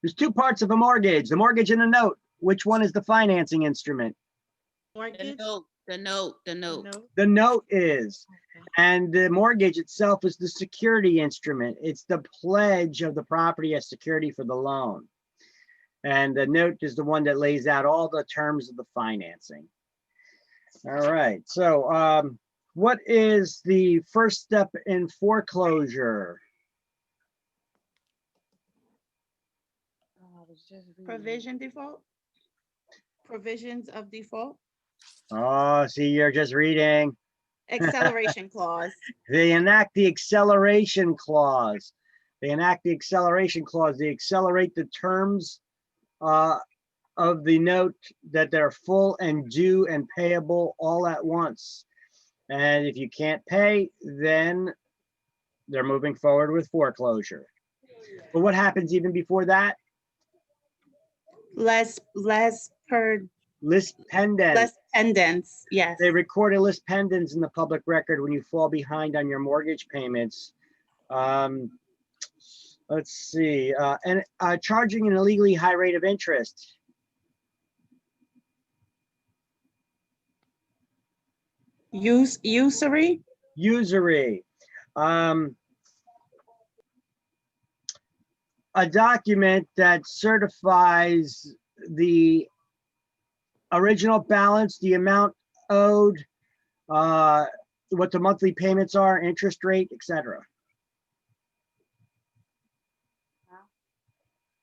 There's two parts of a mortgage, the mortgage and the note. Which one is the financing instrument? The Mortgage? note, the note, the note. No. The note is, Okay. and the mortgage itself is the security instrument. It's the pledge of the property as security for the loan. And the note is the one that lays out all the terms of the financing. All right, so what is the first step in foreclosure? Provision default? Provisions of default? Oh, see, you're just reading. Acceleration clause. They enact the acceleration clause. They enact the acceleration clause. They accelerate the terms of the note that they're full and due and payable all at once. And if you can't pay, then they're moving forward with foreclosure. But what happens even before that? Less List pendants. pendants, yes. They record a list pendants in the public record when you fall behind on your mortgage payments. Let's see, and charging an illegally high rate of interest. Usury? Usury. A document that certifies the original balance, the amount owed, what the monthly payments are, interest rate, etc.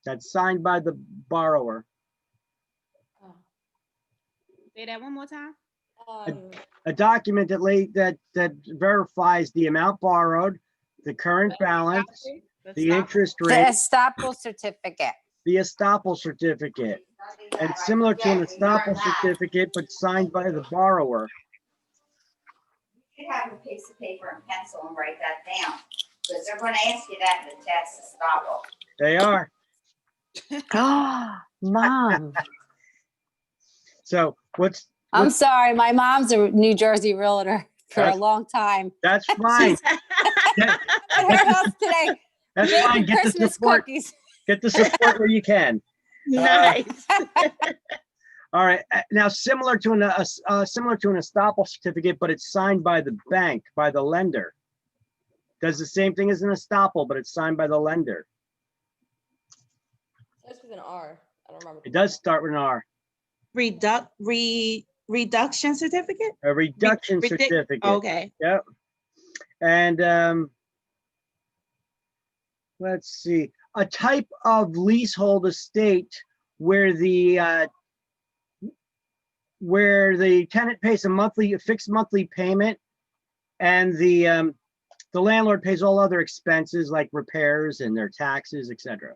That's signed by the borrower. Say that one more time. A document that verifies the amount borrowed, the current balance, the interest The rate, estoppel certificate. the estoppel certificate, and similar to an estoppel certificate, but signed by the borrower. You have a piece of paper and pencil and write that down, because they're gonna ask you that in the test to stop They are. Oh, Mom. So I'm sorry. My mom's a New Jersey realtor for a That's- long time. that's fine. At her house today, That's fine. making Get the Christmas support. cookies. Get the support where you can. Nice. All right. Now, similar to an estoppel certificate, but it's signed by the bank, by the lender. Does the same thing as an estoppel, but it's signed by the lender. Starts with an R. I don't remember. It does start with an R. Reduction certificate? A reduction Ridic- certificate. Okay. Yep. And let's see, a type of leasehold estate where the tenant pays a fixed monthly payment, and the landlord pays all other expenses like repairs and their taxes, etc.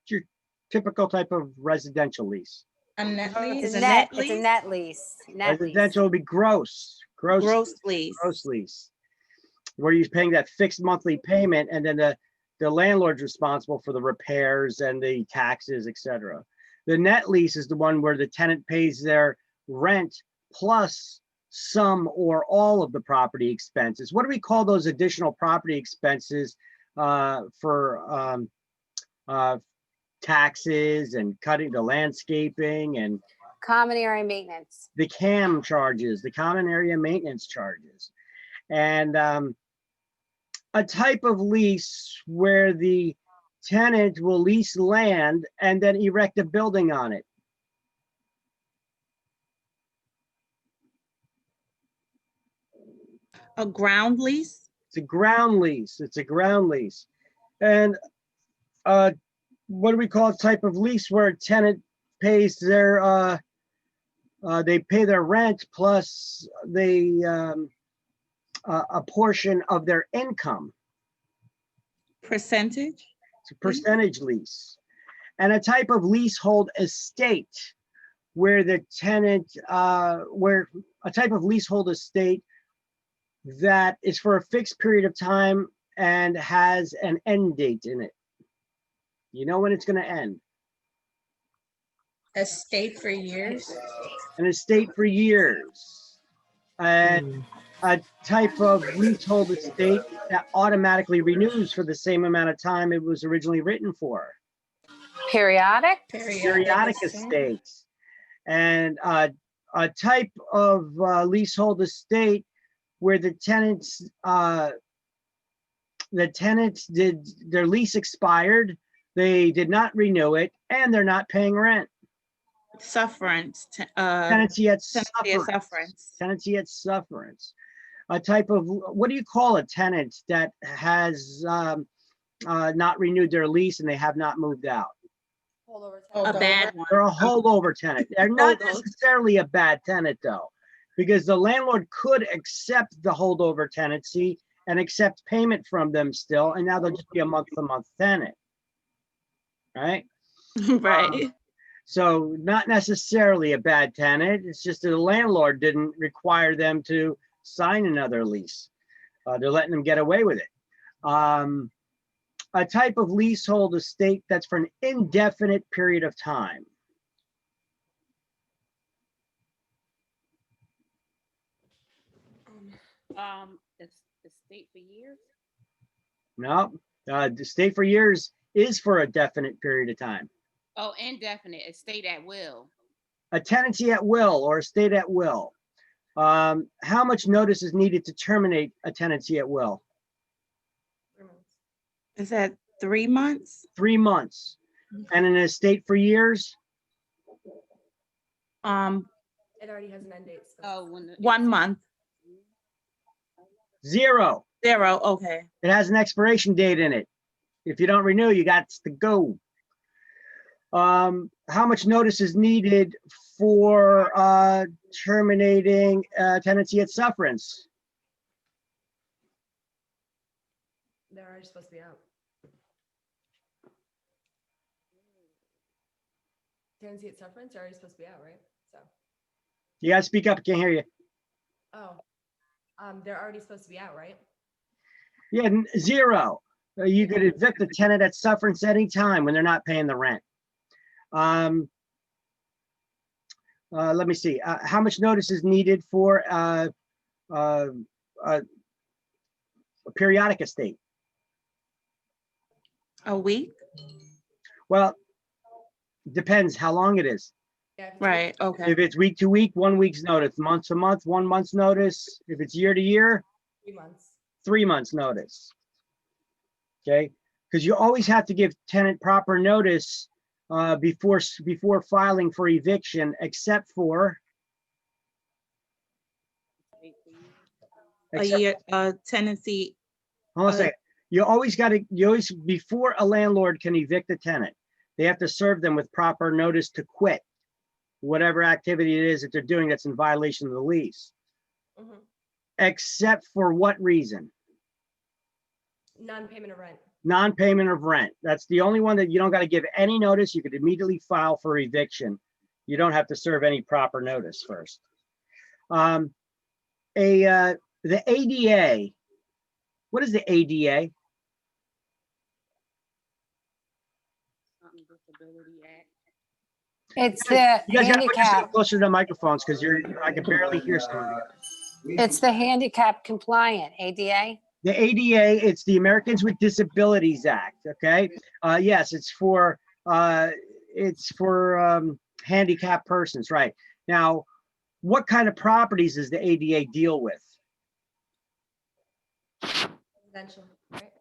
It's your typical type of residential lease. A net lease? It's A a net net. It's a lease? net lease. Net lease. Residential would be gross Gross lease. lease, where you're paying that fixed monthly payment, and then the landlord's responsible for the repairs and the taxes, etc. The net lease is the one where the tenant pays their rent plus some or all of the property expenses. What do we call those additional property expenses for taxes and cutting the landscaping and Common area maintenance. the CAM charges, the common area maintenance charges? And a type of lease where the tenant will lease land and then erect a building on it. A ground lease? It's a ground lease. It's a ground lease. And what do we call a type of lease where a tenant pays their they pay their rent plus a portion of their income? Percentage? It's a percentage lease. And a type of leasehold estate where the tenant, where a type of leasehold estate that is for a fixed period of time and has an end date in it. You know when it's going to end. Estate for years. An estate for years. And a type of leasehold estate that automatically renews for the same amount of time it was originally written for. Periodic? Periodic estates. And a type of leasehold estate where the tenants did, their lease expired, they did not renew it, and they're not paying rent. Sufferance. Tenancy at Tenancy at sufferance. sufferance. Tenancy at sufferance. A type of, what do you call a tenant that has not renewed their lease and they have not moved out? Holdover. A bad one. They're a holdover tenant. They're not Holdover. necessarily a bad tenant though, because the landlord could accept the holdover tenancy and accept payment from them still, and now they'll just be a month-to-month tenant. Right? Right. So not necessarily a bad tenant. It's just that the landlord didn't require them to sign another lease. They're letting them get away with it. A type of leasehold estate that's for an indefinite period of time. Estate for years? No, the stay for years is for a definite period of time. Oh, indefinite, estate at will. A tenancy at will or estate at will. How much notice is needed to terminate a tenancy at will? Is that 3 months? 3 months. And an estate for years? It already has an end date. so- Oh, when the. 1 month. 0. 0, okay. It has an expiration date in it. If you don't renew, you got to go. How much notice is needed for terminating tenancy at sufferance? They're already supposed to be out. Tenancy at sufferance are already supposed to be out, right? So, You gotta speak up, I can't hear you. oh, they're already supposed to be out, right? Yeah, 0. You could evict a tenant at sufferance anytime when they're not paying the rent. Let me see, how much notice is needed for a periodic estate? A week? Well, depends how long it is. Yeah. if it's- Right, okay. If it's week to week, 1 week's notice, month to month, 1 month's notice. If it's year to year, 3 months. 3 months notice. Okay, because you always have to give tenant proper notice before filing for eviction, except for A year, tenancy, hold on a second. You always before a landlord can evict a tenant, they have to serve them with proper notice to quit whatever activity it is that they're doing that's in violation of the lease. Mhm. Except for what reason? Non-payment of rent. Non-payment of rent. That's the only one that you don't got to give any notice. You could immediately file for eviction. You don't have to serve any proper notice first. The ADA, what is the ADA? Something Disability Act. It's the You guys gotta put yourself handicap, closer to the microphones because I can barely hear some of you. it's the handicap compliant, ADA. The ADA, it's the Americans with Disabilities Act, okay? Yes, it's for handicapped persons, right? Now, what kind of properties does the ADA deal with? Residential, right?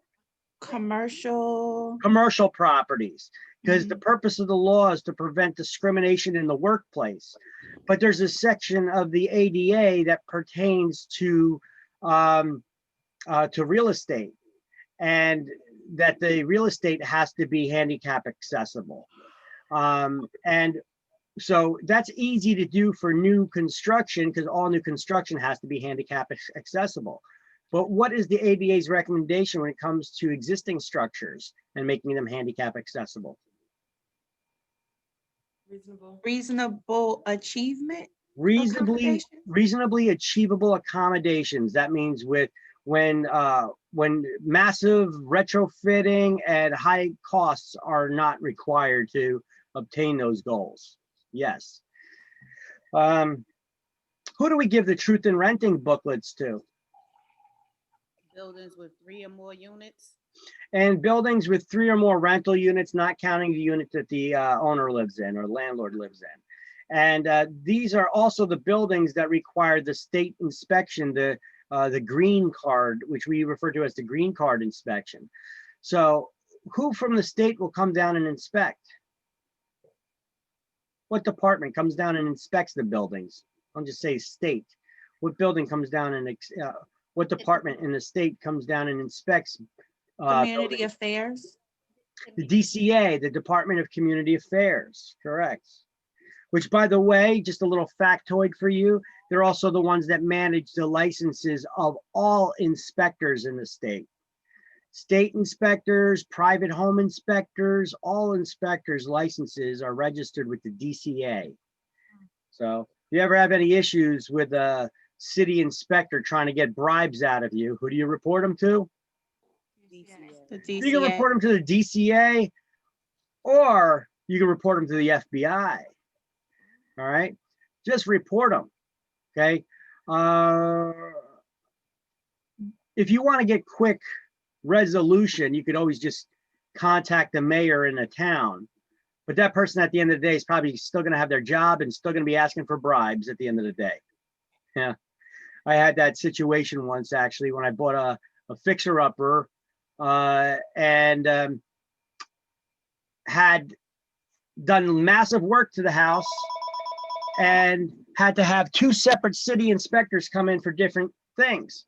commercial, Commercial properties, because the purpose of the law is to prevent discrimination in the workplace. But there's a section of the ADA that pertains to real estate, and that the real estate has to be handicap accessible. And so that's easy to do for new construction because all new construction has to be handicap accessible. But what is the ADA's recommendation when it comes to existing structures and making them handicap accessible? Reasonable. reasonable achievement? Reasonably Accommodation? achievable accommodations. That means when massive retrofitting and high costs are not required to obtain those goals. Yes. Who do we give the truth in renting booklets to? Buildings with 3 or more units. And buildings with 3 or more rental units, not counting the unit that the owner lives in or landlord lives in. And these are also the buildings that require the state inspection, the green card, which we refer to as the green card inspection. So who from the state will come down and inspect? What department comes down and inspects the buildings? I'll just say state. What building comes down and, what department in the state comes down and inspects? Community buildings? affairs. The DCA, the Department of Community Affairs, correct. Which, by the way, just a little factoid for you, they're also the ones that manage the licenses of all inspectors in the state. State inspectors, private home inspectors, all inspectors' licenses are registered with the DCA. So if you ever have any issues with a city inspector trying to get bribes out of you, who do you report them to? The You can DCA. report them to the DCA, or you can report them to the FBI. All right, just report them. Okay. If you want to get quick resolution, you could always just contact the mayor in a town. But that person at the end of the day is probably still going to have their job and still going to be asking for bribes at the end of the day. Yeah. I had that situation once actually when I bought a fixer-upper and had done massive work to the house and had to have 2 separate city inspectors come in for different things.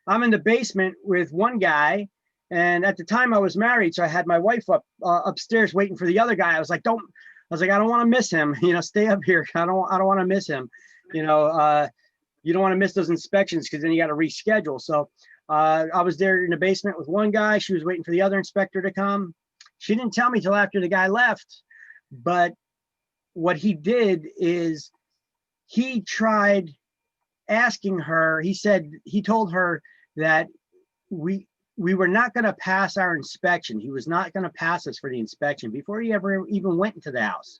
I'm in the basement with one guy, and at the time I was married, so I had my wife up upstairs waiting for the other guy. I was like, I don't want to miss him. You know, stay up here. I don't want to miss him. You know, you don't want to miss those inspections because then you got to reschedule. So I was there in the basement with one guy. She was waiting for the other inspector to come. She didn't tell me till after the guy left. But what he did is he tried asking her. He told her that we were not going to pass our inspection. He was not going to pass us for the inspection before he ever even went into the house.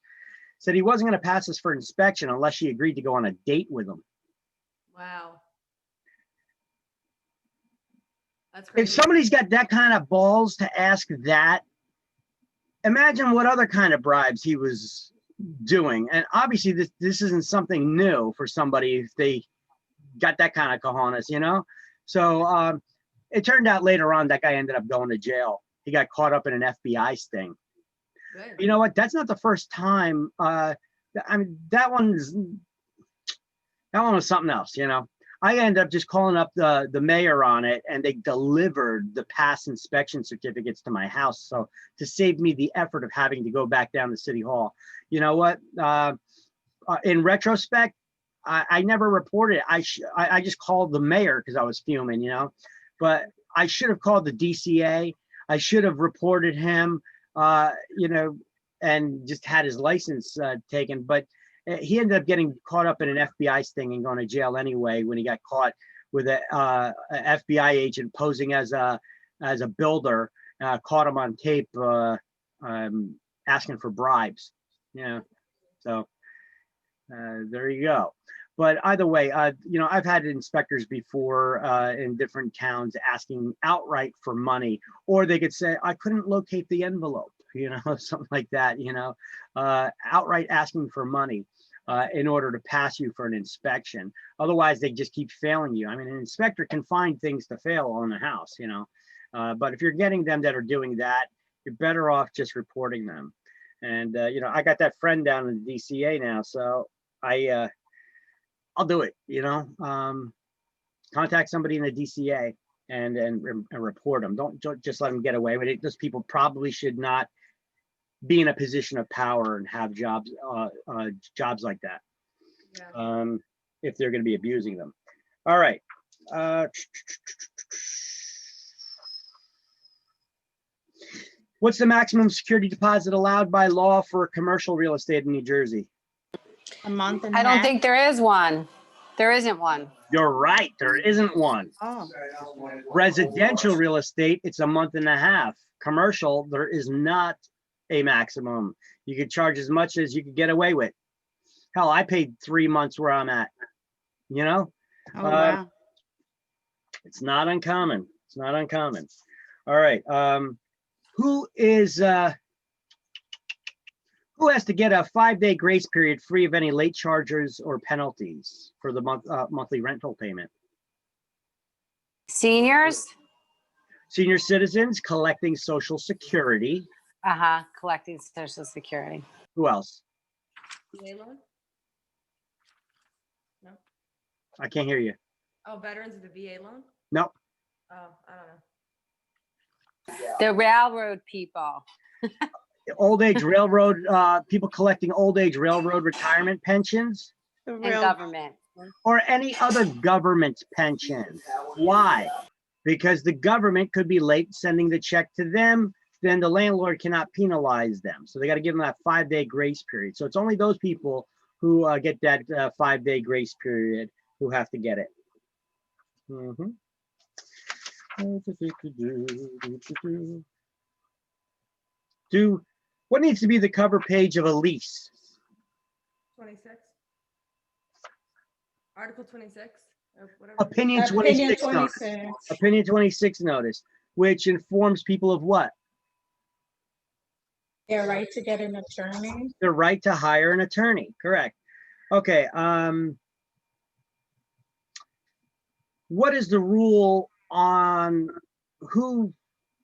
Said he wasn't going to pass us for inspection unless she agreed to go on a date with him. Wow. That's If crazy. somebody's got that kind of balls to ask that, imagine what other kind of bribes he was doing. And obviously this isn't something new for somebody if they got that kind of cojones, you know? So it turned out later on that guy ended up going to jail. He got caught up in an FBI sting. Good. You know what? That's not the first time. I mean, that one was something else, you know? I ended up just calling up the mayor on it, and they delivered the past inspection certificates to my house. So to save me the effort of having to go back down to City Hall. You know what? In retrospect, I never reported it. I just called the mayor because I was fuming, you know? But I should have called the DCA. I should have reported him, you know, and just had his license taken. But he ended up getting caught up in an FBI sting and going to jail anyway when he got caught with a FBI agent posing as a builder. Caught him on tape asking for bribes. Yeah, so there you go. But either way, you know, I've had inspectors before in different towns asking outright for money, or they could say, I couldn't locate the envelope, you know, something like that, you know, outright asking for money in order to pass you for an inspection. Otherwise, they just keep failing you. I mean, an inspector can find things to fail on the house, you know, but if you're getting them that are doing that, you're better off just reporting them. And, you know, I got that friend down in the DCA now, so I'll do it, you know, contact somebody in the DCA and report them. Don't just let them get away with it. Those people probably should not be in a position of power and have jobs like that, Yeah. if they're going to be abusing them. All right. What's the maximum security deposit allowed by law for commercial real estate in New Jersey? A month and a I half. don't think there is one. There isn't one. You're right, there isn't one. Oh, Residential real estate, it's a month and a half. Commercial, there is not a maximum. You could charge as much as you could get away with. Hell, I paid 3 months where I'm at, you know? oh wow. It's not uncommon. It's not uncommon. All right. Who has to get a 5-day grace period free of any late charges or penalties for the monthly rental payment? Seniors, Senior citizens collecting Social Security. collecting social security. Who else? VA loan? No? I can't hear you. Oh, veterans of the VA loan? No. Oh, I don't know. The railroad people. Old age railroad, people collecting old age railroad retirement pensions The And real, government. or any other government pension. Why? Because the government could be late sending the check to them, then the landlord cannot penalize them. So they got to give them that 5-day grace period. So it's only those people who get that 5-day grace period who have to get it. Mhm. What needs to be the cover page of a lease? 26? Article 26? Or whatever. Opinion Opinion 26 notice. 26. Opinion 26 notice, which informs people of what? Their right to get an attorney. The right to hire an attorney, correct. Okay, what is the rule on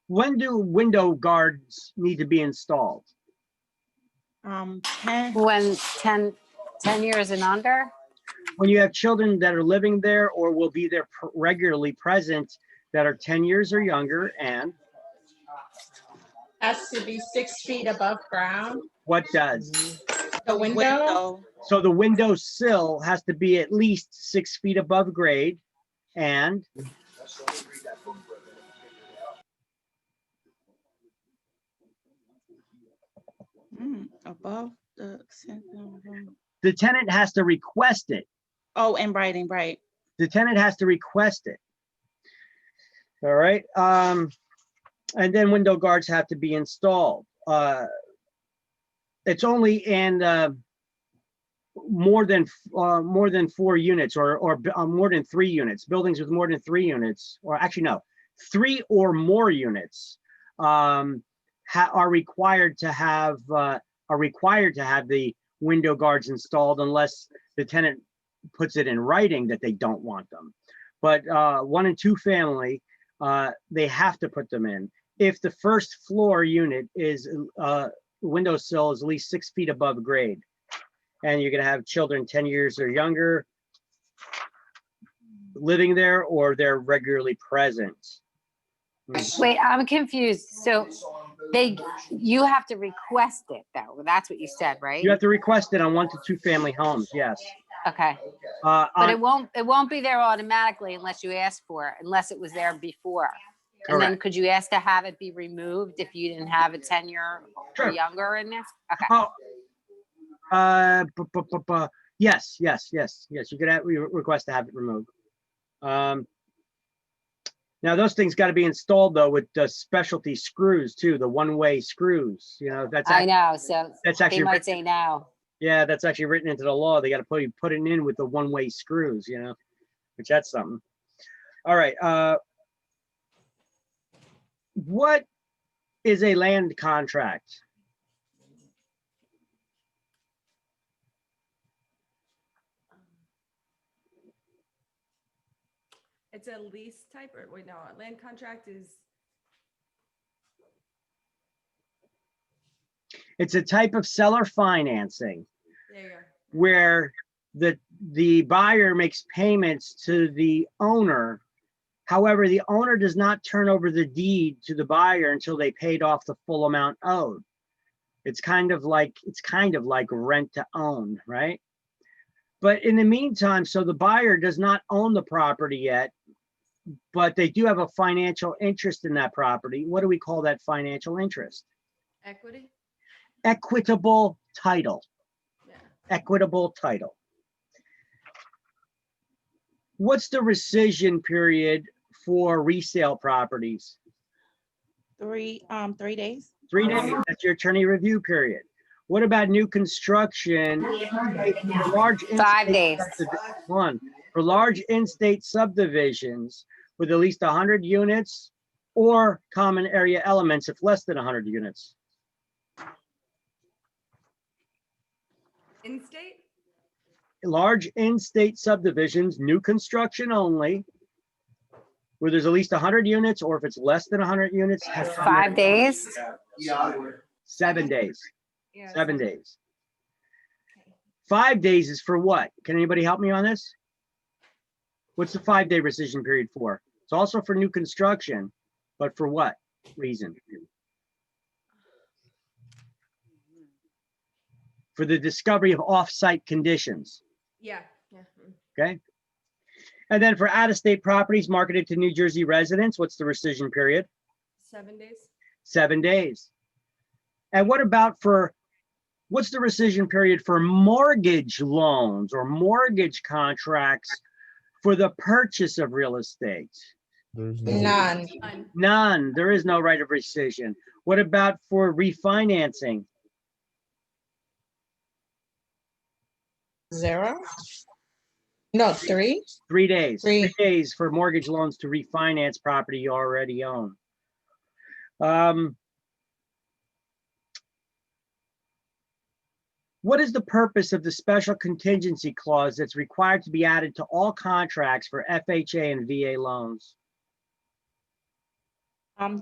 when do window guards need to be installed? 10, When 10 years and under? When you have children that are living there or will be there regularly present that are 10 years or younger, and Has to be 6 feet above ground. what does? The window, window, So the window sill has to be at least 6 feet above grade, and above the center room. the tenant has to request it. Oh, in writing, right. The tenant has to request it. All right, and then window guards have to be installed. It's only in more than 4 units or more than 3 units, buildings with more than 3 units, or actually no, 3 or more units are required to have the window guards installed unless the tenant puts it in writing that they don't want them. But 1 and 2 family, they have to put them in. If the first floor unit is windowsill is at least 6 feet above grade, and you're gonna have children 10 years or younger living there, or they're regularly present. Wait, I'm confused. So you have to request it though. That's what you said, right? You have to request it on 1 to 2 family homes, yes. Okay. Uh, But on- it won't be there automatically unless you ask for it, unless it was there before. And then Correct. could you ask to have it be removed if you didn't have a 10-year Sure. or younger in there? Okay. Yes, you could request to have it removed. Now those things got to be installed though with the specialty screws too, the one-way screws, that's, I know, so that's they actually, might say no. yeah, that's actually written into the law. They got to put it in with the one-way screws, which that's something. All right. What is a land contract? It's a lease type, or wait, no, a land contract is, It's a type of seller financing there you go. where the buyer makes payments to the owner. However, the owner does not turn over the deed to the buyer until they paid off the full amount owed. It's kind of like rent to own, right? But in the meantime, so the buyer does not own the property yet, but they do have a financial interest in that property. What do we call that financial interest? Equity? Equitable title. Yeah. Equitable title. What's the rescission period for resale properties? 3 days. 3 days. That's your attorney review period. What about new construction? For large 5 days. for large in-state subdivisions, with at least 100 units or common area elements if less than 100 units. In-state? Large in-state subdivisions, new construction only, where there's at least 100 units, or if it's less than 100 units, has 5 days? 7 days, Yeah. 7 days. 5 days is for what? Can anybody help me on this? What's the 5-day rescission period for? It's also for new construction, but for what reason? For the discovery of off-site conditions, Yeah, yeah. okay? And then for out-of-state properties marketed to New Jersey residents, what's the rescission period? 7 days? 7 days. And what about what's the rescission period for mortgage loans or mortgage contracts for the purchase of real estate? There's no. None. None. None. There is no right of rescission. What about for refinancing? 0. No, 3. 3 days. 3 Three. days for mortgage loans to refinance property you already own. What is the purpose of the special contingency clause that's required to be added to all contracts for FHA and VA loans? 3%,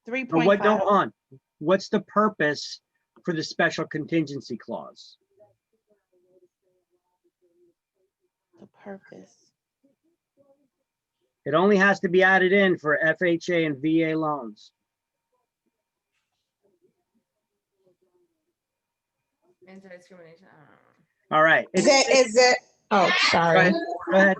Or what, no, 3.5. on. What's the purpose for the special contingency clause? The purpose. It only has to be added in for FHA and VA loans. Anti-discrimination, I don't know. All right. Is it, oh, Go sorry. ahead. Go ahead.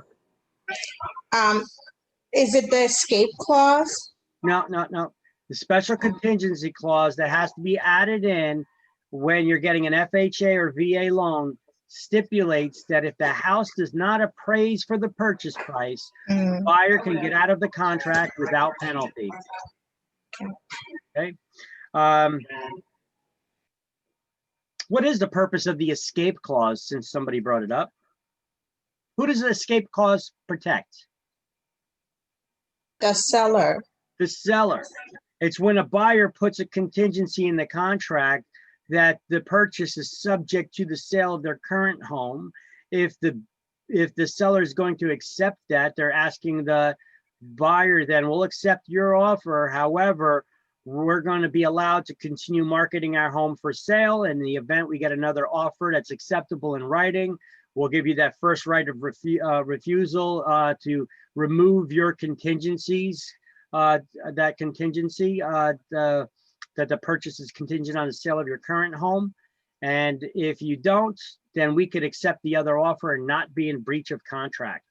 Is it the escape clause? No. The special contingency clause that has to be added in when you're getting an FHA or VA loan stipulates that if the house does not appraise for the purchase price, Mm, buyer can get out of the contract without penalty. Okay. What is the purpose of the escape clause, since somebody brought it up? Who does the escape clause protect? The seller. The seller. It's when a buyer puts a contingency in the contract that the purchase is subject to the sale of their current home. If the seller is going to accept that, they're asking the buyer, then we'll accept your offer. However, we're going to be allowed to continue marketing our home for sale. In the event we get another offer that's acceptable in writing, we'll give you that first right of refusal to remove your contingencies, that contingency, that the purchase is contingent on the sale of your current home. And if you don't, then we could accept the other offer and not be in breach of contract.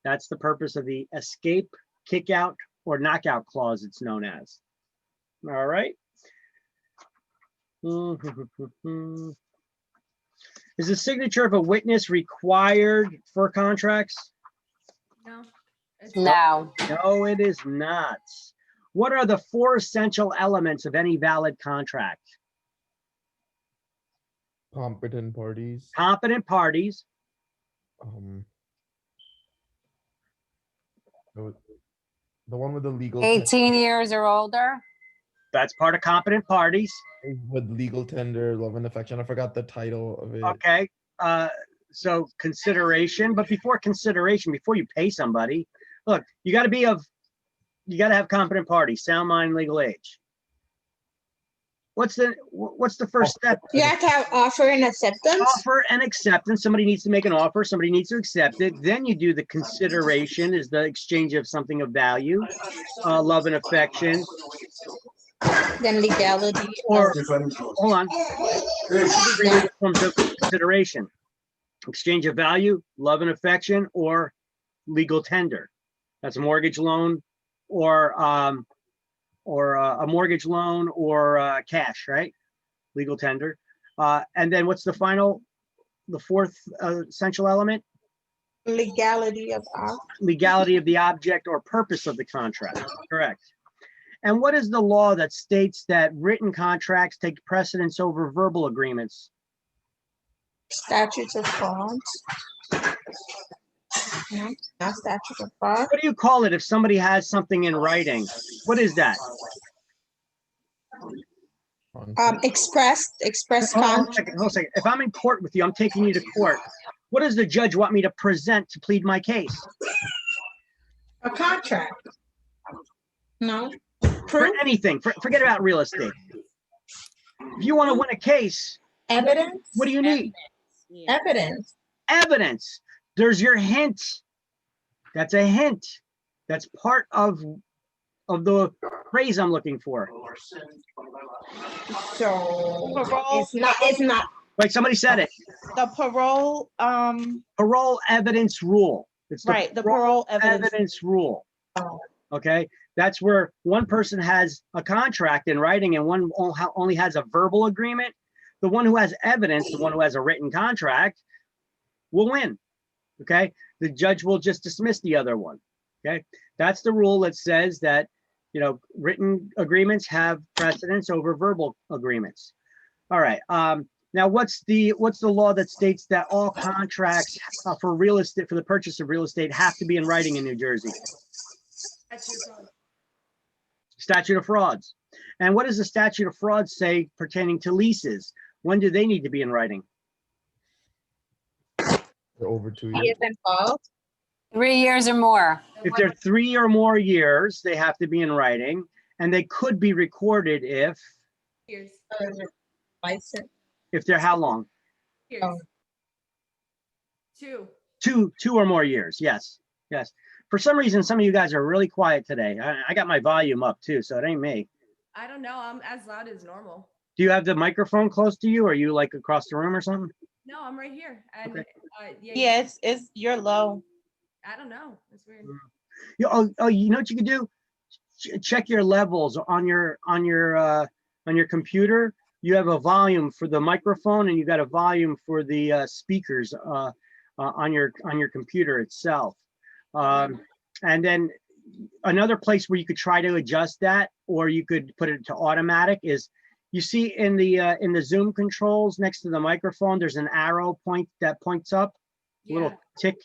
That's the purpose of the escape, kick out, or knockout clause, it's known as. All right. Is the signature of a witness required for contracts? No. It's- No. No, it is not. What are the 4 essential elements of any valid contract? Competent parties. Competent parties, Um. The one with the legal. 18 years or older? that's part of competent parties. With legal tender, love and affection. I forgot the title of it. Okay, so consideration, but before consideration, before you pay somebody, look, you gotta have competent parties, sound mind, legal age. What's the first step? You have to have offer and acceptance? Offer and acceptance. Somebody needs to make an offer, somebody needs to accept it. Then you do the consideration, is the exchange of something of value, love and affection, Then legality. or, hold on. Three forms of consideration: exchange of value, love and affection, or legal tender. That's a mortgage loan, or a mortgage loan, or cash, right? Legal tender. And then what's the fourth essential element? Legality of offer. Legality of the object or purpose of the contract. Correct. And what is the law that states that written contracts take precedence over verbal agreements? Statutes of frauds. No, not statute of fraud. What do you call it if somebody has something in writing? What is that? Express Hold on con, a second, hold on a second. If I'm in court with you, I'm taking you to court. What does the judge want me to present to plead my case? a contract. No, For proof, anything, forget about real estate. If you want to win a case, evidence, what do you need? evidence. Evidence. There's your hint. That's a hint. That's part of the phrase I'm looking for. So Parole, it's not, Like somebody said it. the parole, Parole evidence rule. It's the right, the parole evidence. evidence rule. Oh. Okay, that's where one person has a contract in writing and one only has a verbal agreement. The one who has evidence, the one who has a written contract, will win. Okay, the judge will just dismiss the other one. Okay, that's the rule that says that, you know, written agreements have precedence over verbal agreements. All right. Now, what's the law that states that all contracts for real estate, for the purchase of real estate, have to be in writing in New Jersey? Statute of frauds. And what does the statute of frauds say pertaining to leases? When do they need to be in writing? Over 2 he years. is involved. 3 years or more. If they're 3 or more years, they have to be in writing, and they could be recorded Years. License. if they're how long? Years. Oh. 2. Two or more years. Yes, yes. For some reason, some of you guys are really quiet today. I got my volume up too, so it ain't me. I don't know. I'm as loud as normal. Do you have the microphone close to you? Or are you like across the room or something? No, I'm right here. And Okay. Yeah, it's, you're low. I don't know. It's weird. You know what you can do? Check your levels on your computer. You have a volume for the microphone and you got a volume for the speakers on your computer itself. And then another place where you could try to adjust that, or you could put it to automatic, is you see in the Zoom controls next to the microphone, there's an arrow point that points up, a little Yeah. tick.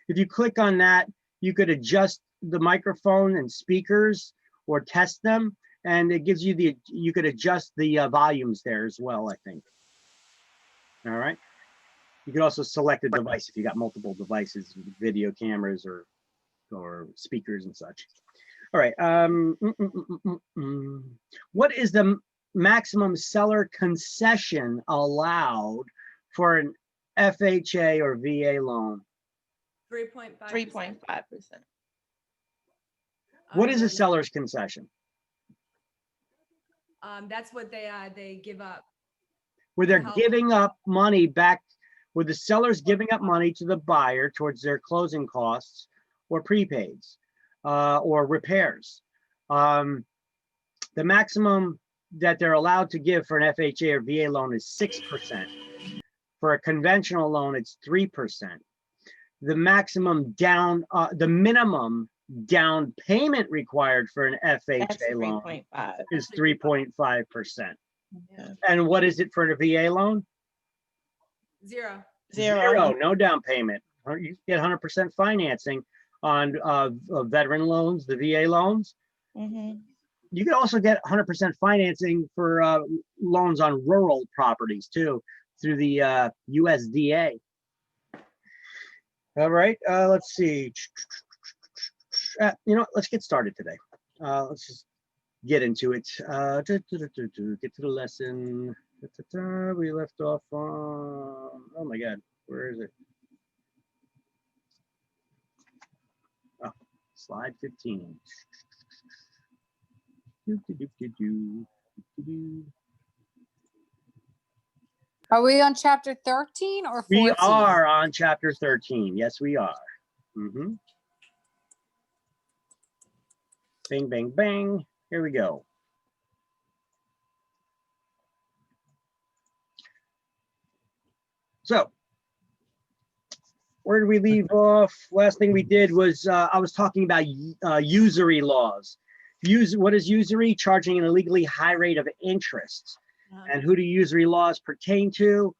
If you click on that, you could adjust the microphone and speakers or test them, and it gives you you could adjust the volumes there as well, I think. All right. You could also select a device if you got multiple devices, video cameras or speakers and such. All right. What is the maximum seller concession allowed for an FHA or VA loan? 3.5. 3.5%. What is a seller's concession? That's what they give up. Where they're Help. giving up money back, where the seller's giving up money to the buyer towards their closing costs or prepaids or repairs. The maximum that they're allowed to give for an FHA or VA loan is 6%. For a conventional loan, it's 3%. The maximum the minimum down payment required for an That's FHA loan 3.5. is 3.5%. Yeah. And what is it for a VA loan? 0. Zero. No down payment. You get 100% financing on veteran loans, the VA loans. Mhm. You can also get 100% financing for loans on rural properties too, through the USDA. All right, let's see. Let's get started today. Let's just get into it. Get to the lesson. We left off on, oh my God, where is it? Oh, slide 15. Are we on chapter 13 or 14? We are on chapter 13. Yes, we are. Mhm. Bang, bang, bang. Here we go. So, where did we leave off? Last thing we did was I was talking about usury laws. What is usury? Charging an illegally high rate of interest. And who do usury laws pertain to?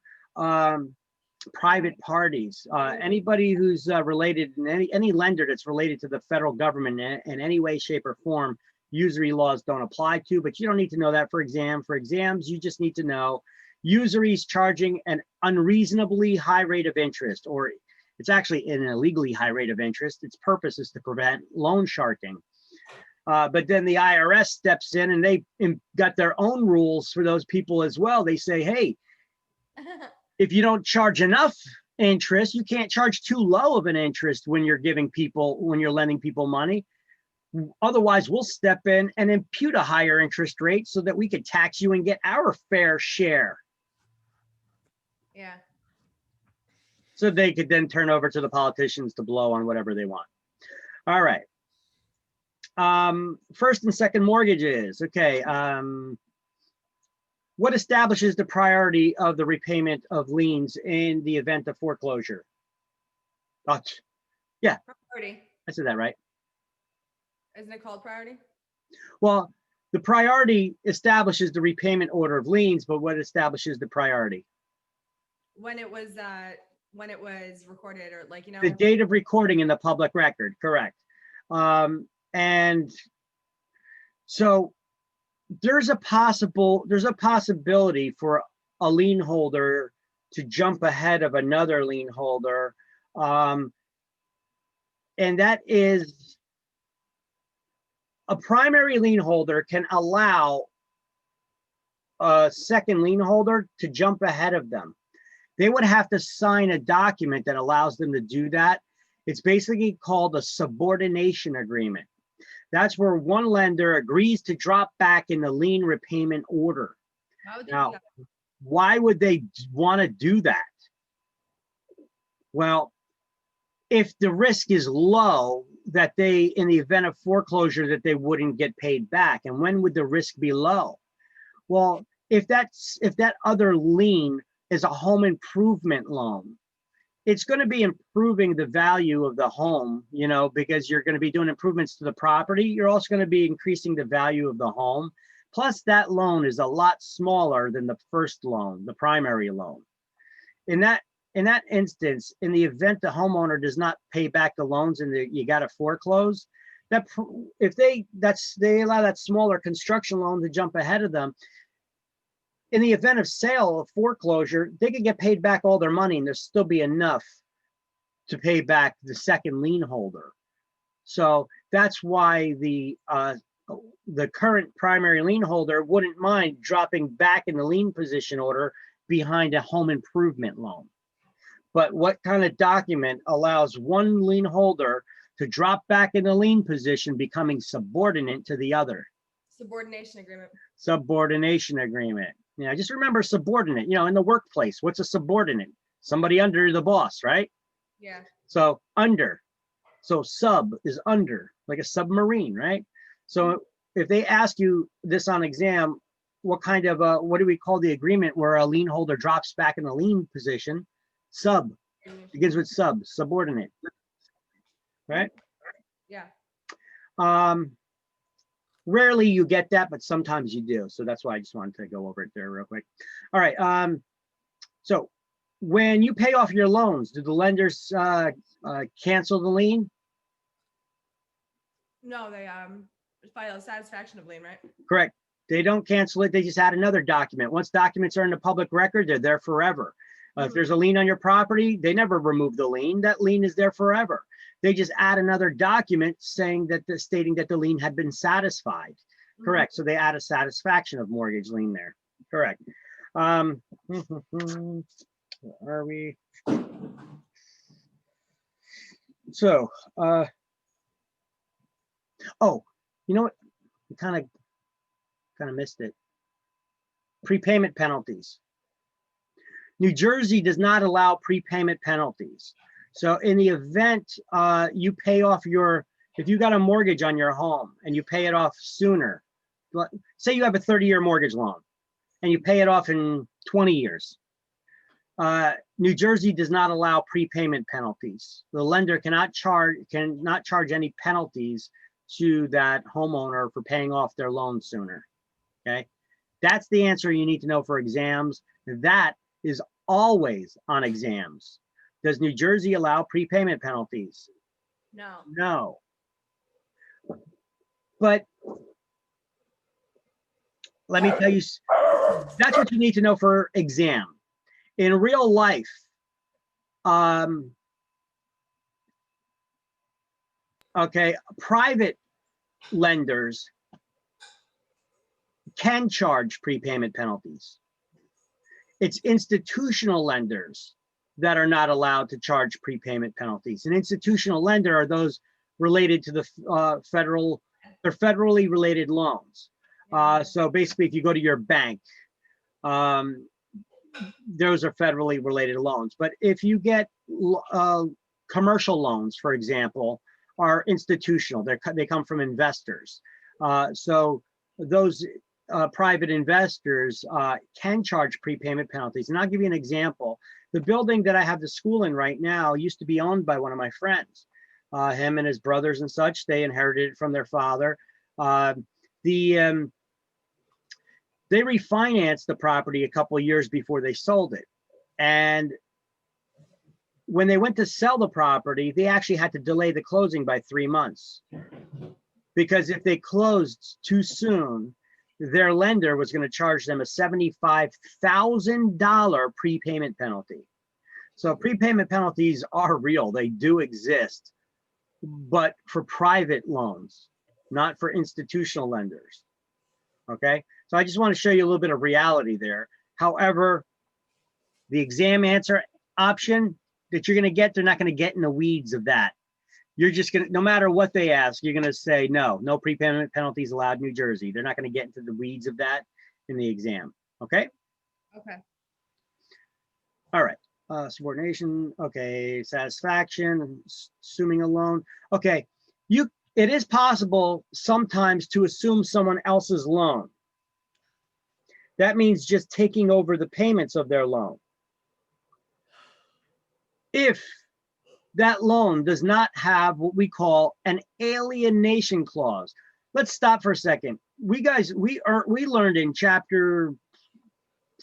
private parties, anybody who's related, in any lender that's related to the federal government in any way, shape, or form, usury laws don't apply to, but you don't need to know that for exam. For exams, you just need to know usury is charging an unreasonably high rate of interest, or it's actually an illegally high rate of interest. Its purpose is to prevent loan sharking. But then the IRS steps in and they got their own rules for those people as well. They say, hey, if you don't charge enough interest, you can't charge too low of an interest when you're lending people money. Otherwise, we'll step in and impute a higher interest rate so that we could tax you and get our fair share. Yeah. So they could then turn over to the politicians to blow on whatever they want. All right. First and second mortgages. Okay. What establishes the priority of the repayment of liens in the event of foreclosure? Oh, Priority. I said that right. Isn't it called priority? Well, the priority establishes the repayment order of liens, but what establishes the priority? When it was recorded, or like, The date of recording in the public record, correct. And so there's a possibility for a lien holder to jump ahead of another lien holder. And that is, a primary lien holder can allow a second lien holder to jump ahead of them. They would have to sign a document that allows them to do that. It's basically called a subordination agreement. That's where one lender agrees to drop back in the lien repayment order. Why would they Now, do that? why would they want to do that? Well, if the risk is low, that they, in the event of foreclosure, that they wouldn't get paid back. And when would the risk be low? Well, if that other lien is a home improvement loan, it's going to be improving the value of the home, because you're going to be doing improvements to the property. You're also going to be increasing the value of the home. Plus, that loan is a lot smaller than the first loan, the primary loan. In that instance, in the event the homeowner does not pay back the loans and you got to foreclose, if they allow that smaller construction loan to jump ahead of them, in the event of sale of foreclosure, they could get paid back all their money and there'll still be enough to pay back the second lien holder. So that's why the current primary lien holder wouldn't mind dropping back in the lien position order behind a home improvement loan. But what kind of document allows one lien holder to drop back in the lien position, becoming subordinate to the other? Subordination agreement. Subordination agreement. Just remember subordinate, in the workplace, what's a subordinate? Somebody under the boss, right? Yeah. So under. So sub is under, like a submarine, right? So if they ask you this on exam, what kind of, what do we call the agreement where a lien holder drops back in the lien position? Sub. Begins with sub, subordinate. Right? Yeah. Rarely you get that, but sometimes you do. So that's why I just wanted to go over it there real quick. All right. So when you pay off your loans, do the lenders cancel the lien? No, they file a satisfaction of lien, right? Correct. They don't cancel it. They just add another document. Once documents are in the public record, they're there forever. If there's a lien on your property, they never remove the lien. That lien is there forever. They just add another document saying stating that the lien had been satisfied. Correct. So they add a satisfaction of mortgage lien there. Correct. Where are we? So, oh, you know what? We kind of missed it. Prepayment penalties. New Jersey does not allow prepayment penalties. So in the event you pay off if you got a mortgage on your home and you pay it off sooner, say you have a 30-year mortgage loan and you pay it off in 20 years, New Jersey does not allow prepayment penalties. The lender cannot charge any penalties to that homeowner for paying off their loan sooner. Okay, that's the answer you need to know for exams. That is always on exams. Does New Jersey allow prepayment penalties? No. No. But let me tell you, that's what you need to know for exam. In real life, okay, private lenders can charge prepayment penalties. It's institutional lenders that are not allowed to charge prepayment penalties. An institutional lender are those related to the they're federally related loans. So basically, if you go to your bank, those are federally related loans. But if you get commercial loans, for example, are institutional. They come from investors. So those private investors can charge prepayment penalties. And I'll give you an example. The building that I have the school in right now used to be owned by one of my friends. Him and his brothers and such, they inherited it from their father. They refinanced the property a couple of years before they sold it. And when they went to sell the property, they actually had to delay the closing by 3 months. Because if they closed too soon, their lender was going to charge them a $75,000 prepayment penalty. So prepayment penalties are real. They do exist, but for private loans, not for institutional lenders. Okay, so I just want to show you a little bit of reality there. However, the exam answer option that you're going to get, they're not going to get in the weeds of that. You're just going to, no matter what they ask, you're going to say, no prepayment penalties allowed in New Jersey. They're not going to get into the weeds of that in the exam. Okay. Okay. All right. Subordination. Okay. Satisfaction, assuming a loan. Okay. It is possible sometimes to assume someone else's loan. That means just taking over the payments of their loan. If that loan does not have what we call an alienation clause. Let's stop for a second. We learned in chapter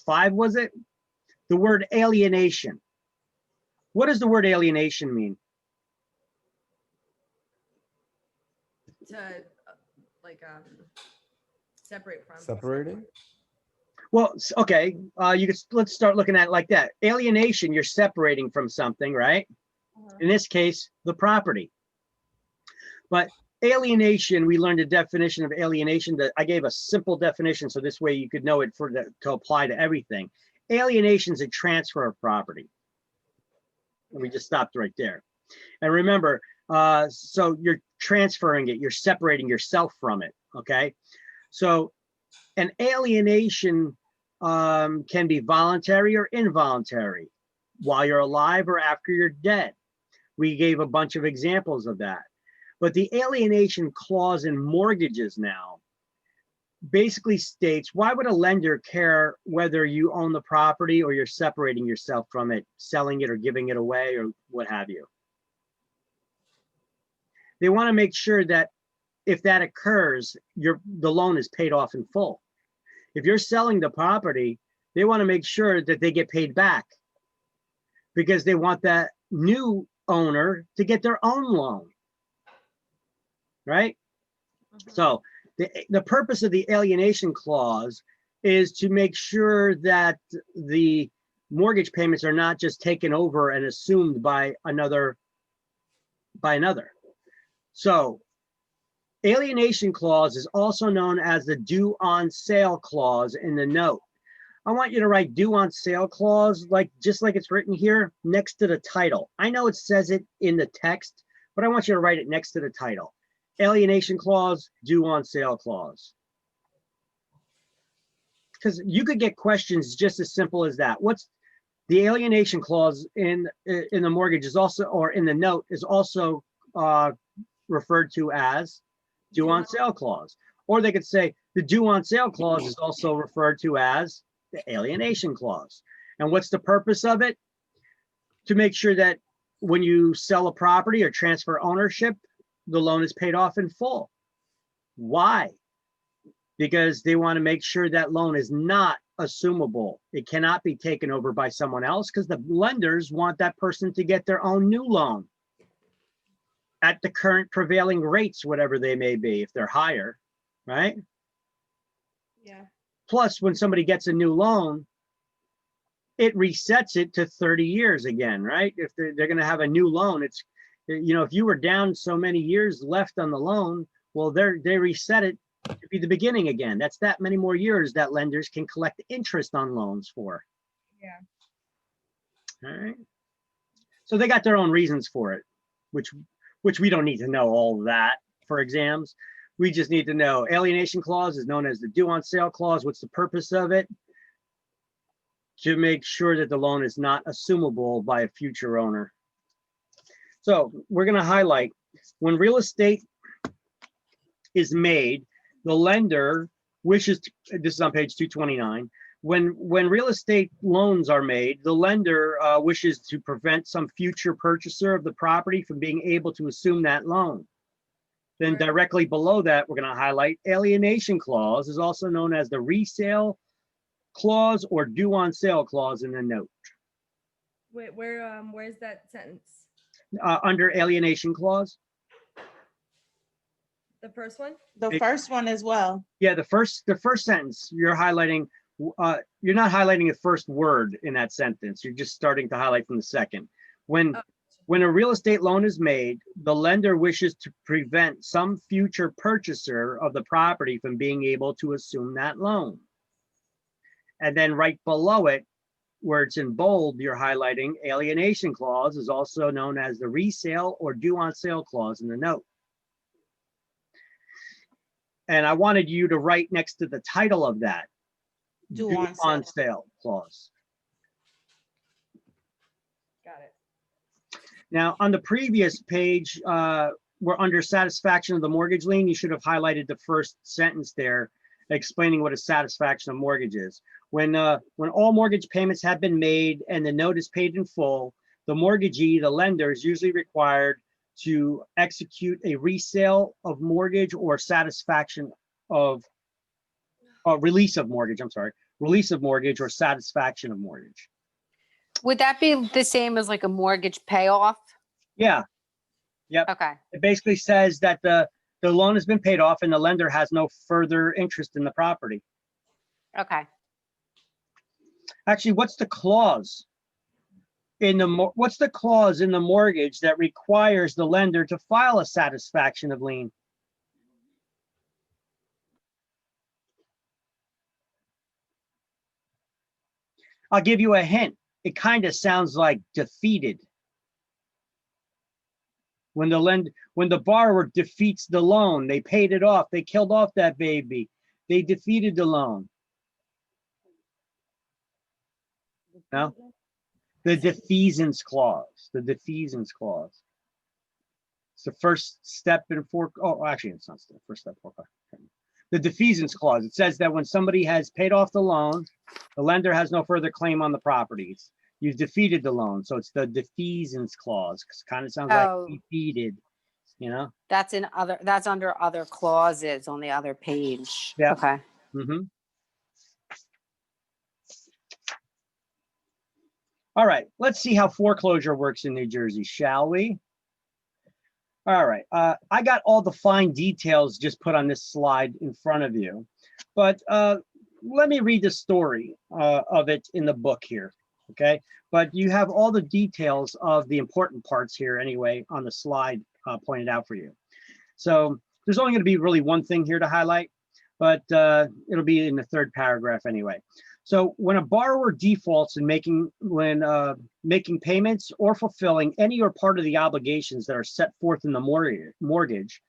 5, was it? The word alienation. What does the word alienation mean? To like separate from. Separating? Well, okay, let's start looking at it like that. Alienation, you're separating from something, right? In this case, the property. But alienation, we learned a definition of alienation that I gave a simple definition, so this way you could know it to apply to everything. Alienation is a transfer of property. And we just stopped right there. And remember, so you're transferring it, you're separating yourself from it, okay? So an alienation can be voluntary or involuntary, while you're alive or after you're dead. We gave a bunch of examples of that. But the alienation clause in mortgages now basically states, why would a lender care whether you own the property or you're separating yourself from it, selling it or giving it away or what have you? They want to make sure that if that occurs, the loan is paid off in full. If you're selling the property, they want to make sure that they get paid back because they want that new owner to get their own loan, right? So the purpose of the alienation clause is to make sure that the mortgage payments are not just taken over and assumed by another. So alienation clause is also known as the due on sale clause in the note. I want you to write due on sale clause, just like it's written here, next to the title. I know it says it in the text, but I want you to write it next to the title. Alienation clause, due on sale clause. Because you could get questions just as simple as that. What's the alienation clause in the mortgage is also, or in the note is also referred to as due on sale clause. Or they could say the due on sale clause is also referred to as the alienation clause. And what's the purpose of it? To make sure that when you sell a property or transfer ownership, the loan is paid off in full. Why? because they want to make sure that loan is not assumable. It cannot be taken over by someone else because the lenders want that person to get their own new loan at the current prevailing rates, whatever they may be, if they're higher, right? Yeah. Plus, when somebody gets a new loan, it resets it to 30 years again, right? If they're going to have a new loan, it's, you know, if you were down so many years left on the loan, well, they reset it to be the beginning again. That's that many more years that lenders can collect interest on loans for. Yeah. All right. So they got their own reasons for it, which we don't need to know all of that for exams. We just need to know alienation clause is known as the due on sale clause. What's the purpose of it? To make sure that the loan is not assumable by a future owner. So we're going to highlight when real estate is made, the lender wishes to, this is on page 229. When real estate loans are made, the lender wishes to prevent some future purchaser of the property from being able to assume that loan. Then Right. directly below that, we're going to highlight alienation clause is also known as the resale clause or due on sale clause in the note. Wait, where's that sentence? Under alienation clause. The first one? The first one as well. Yeah, the first sentence you're highlighting, you're not highlighting the first word in that sentence. You're just starting to highlight from the second. When a real estate loan is made, the lender wishes to prevent some future purchaser of the property from being able to assume that loan. And then right below it, where it's in bold, you're highlighting alienation clause is also known as the resale or due on sale clause in the note. And I wanted you to write next to the title of that, Due on sale clause. Got it. Now, on the previous page, we're under satisfaction of the mortgage lien. You should have highlighted the first sentence there, explaining what a satisfaction of mortgage is. When all mortgage payments have been made and the note is paid in full, the mortgagee, the lender, is usually required to execute a resale of mortgage or satisfaction of release of mortgage. I'm sorry, release of mortgage or satisfaction of mortgage. Would that be the same as like a mortgage payoff? Yeah, Okay, it basically says that the loan has been paid off and the lender has no further interest in the property. okay. Actually, what's the clause in the mortgage that requires the lender to file a satisfaction of lien? I'll give you a hint. It kind of sounds like defeated. When the borrower defeats the loan, they paid it off, they killed off that baby, they defeated the loan. No? The defeasance clause, the defeasance clause. It's the first step in actually it's not the first step. The defeasance clause, it says that when somebody has paid off the loan, the lender has no further claim on the properties. You've defeated the loan, so it's the defeasance clause. Kind of sounds Oh. like defeated, you know? That's under other clauses on the other page. Yeah. Okay. Mm-hmm. All right, let's see how foreclosure works in New Jersey, shall we? All right, I got all the fine details just put on this slide in front of you, but let me read the story of it in the book here, okay? But you have all the details of the important parts here anyway on the slide pointed out for you. So there's only gonna be really one thing here to highlight, but it'll be in the third paragraph anyway. So when a borrower defaults in making payments or fulfilling any or part of the obligations that are set forth in the mortgage,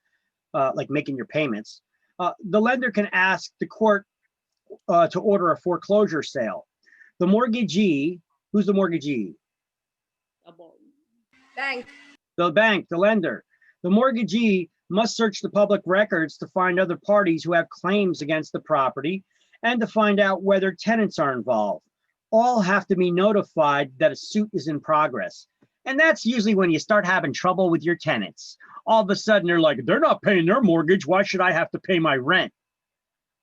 like making your payments, the lender can ask the court to order a foreclosure sale. The mortgagee, who's the mortgagee? Bank. The bank, the lender. The mortgagee must search the public records to find other parties who have claims against the property and to find out whether tenants are involved. All have to be notified that a suit is in progress. And that's usually when you start having trouble with your tenants. All of a sudden they're like, they're not paying their mortgage, why should I have to pay my rent?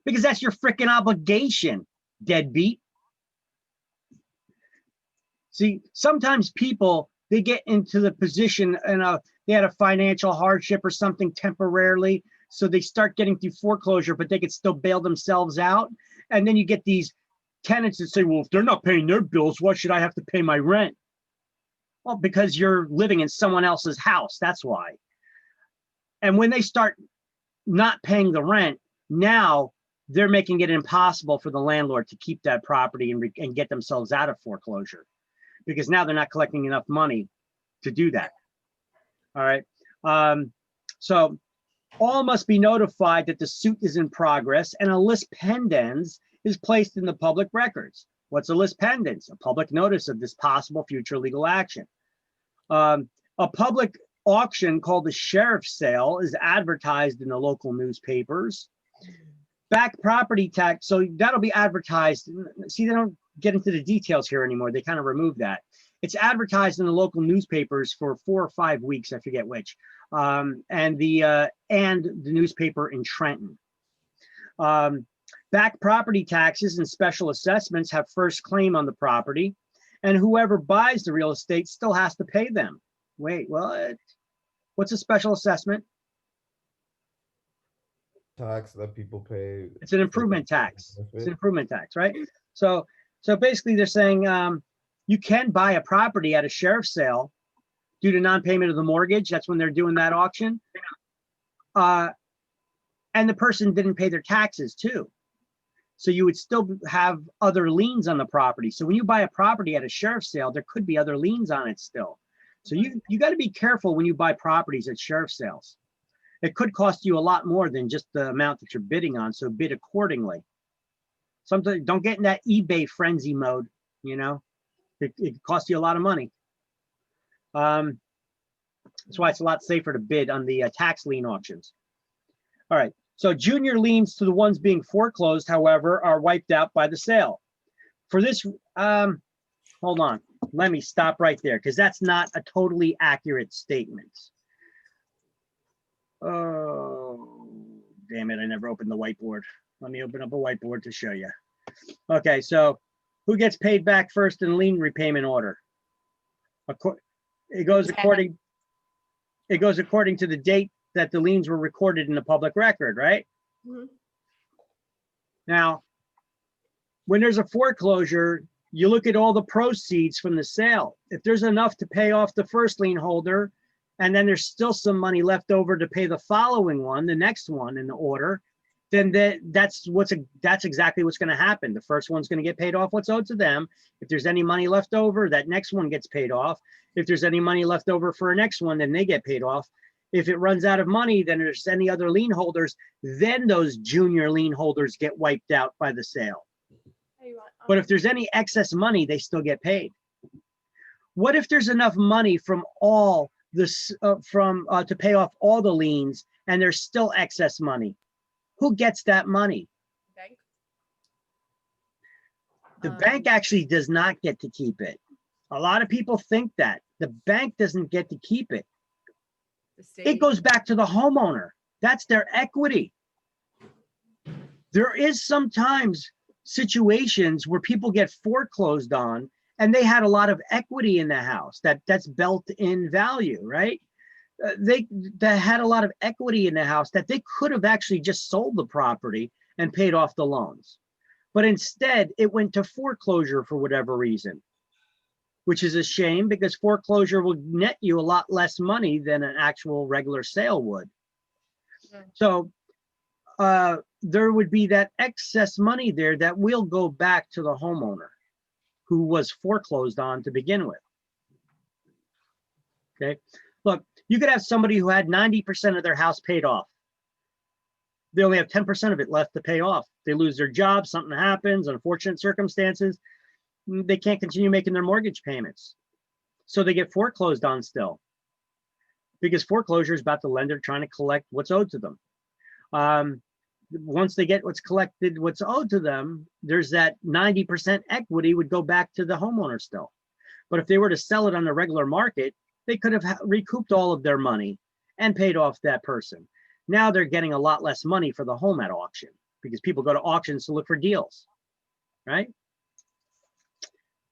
because that's your freaking obligation, deadbeat. See, sometimes people, they get into the position and they had a financial hardship or something temporarily, so they start getting through foreclosure, but they could still bail themselves out. And then you get these tenants that say, well, if they're not paying their bills, why should I have to pay my rent? Well, because you're living in someone else's house, that's why. And when they start not paying the rent, now they're making it impossible for the landlord to keep that property and get themselves out of foreclosure, because now they're not collecting enough money to do that. All right. So all must be notified that the suit is in progress, and a lis pendens is placed in the public records. What's a lis pendens? A public notice of this possible future legal action. A public auction called the sheriff's sale is advertised in the local newspapers. Back property tax, so that'll be advertised. See, they don't get into the details here anymore. They kind of remove that. It's advertised in the local newspapers for 4 or 5 weeks, I forget which, and the newspaper in Trenton. Back property taxes and special assessments have first claim on the property, and whoever buys the real estate still has to pay them. Wait, what? What's a special assessment? Tax that people pay. It's an improvement tax. It's an improvement tax, right? So basically they're saying you can buy a property at a sheriff's sale due to non-payment of the mortgage. That's when they're doing that auction. And the person didn't pay their taxes too. So you would still have other liens on the property. So when you buy a property at a sheriff's sale, there could be other liens on it still. So you got to be careful when you buy properties at sheriff's sales. It could cost you a lot more than just the amount that you're bidding on. So bid accordingly. Sometimes don't get in that eBay frenzy mode, you know, it costs you a lot of money. That's why it's a lot safer to bid on the tax lien auctions. All right. So junior liens to the ones being foreclosed, however, are wiped out by the sale. For this, hold on, let me stop right there, because that's not a totally accurate statement. Oh, damn it, I never opened the whiteboard. Let me open up a whiteboard to show you. Okay, so who gets paid back first in lien repayment order? It goes according to the date that the liens were recorded in the public record, right? Mhm. Now, when there's a foreclosure, you look at all the proceeds from the sale. If there's enough to pay off the first lien holder, and then there's still some money left over to pay the following one, the next one in the order, then that's exactly what's going to happen. The first one's going to get paid off what's owed to them. If there's any money left over, that next one gets paid off. If there's any money left over for a next one, then they get paid off. If it runs out of money, then there's any other lien holders, then those junior lien holders get wiped out by the sale. But if there's any excess money, they still get paid. What if there's enough money from all this to pay off all the liens, and there's still excess money? Who gets that money? Bank. The bank actually does not get to keep it. A lot of people think that the bank doesn't get to keep it. The state. It goes back to the homeowner. That's their equity. There is sometimes situations where people get foreclosed on and they had a lot of equity in the house that's built-in value, right? They had a lot of equity in the house that they could have actually just sold the property and paid off the loans. But instead, it went to foreclosure for whatever reason, which is a shame, because foreclosure will net you a lot less money than an actual regular sale would. So there would be that excess money there that will go back to the homeowner who was foreclosed on to begin with. Okay, look, you could have somebody who had 90% of their house paid off. They only have 10% of it left to pay off. They lose their job, something happens, unfortunate circumstances. They can't continue making their mortgage payments. So they get foreclosed on still, because foreclosure is about the lender trying to collect what's owed to them. Once they get what's owed to them, there's that 90% equity would go back to the homeowner still. But if they were to sell it on the regular market, they could have recouped all of their money and paid off that person. Now they're getting a lot less money for the home at auction because people go to auctions to look for deals, right?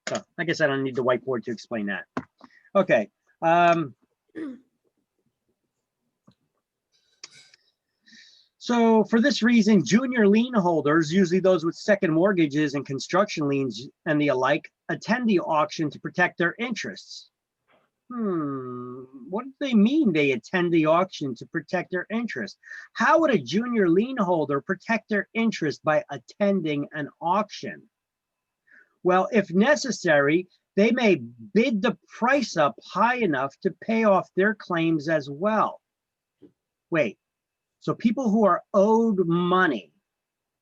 So I guess I don't need the whiteboard to explain that. Okay. So for this reason, junior lien holders, usually those with second mortgages and construction liens and the alike, attend the auction to protect their interests. What do they mean they attend the auction to protect their interest? How would a junior lien holder protect their interest by attending an auction? Well, if necessary, they may bid the price up high enough to pay off their claims as well. Wait, so people who are owed money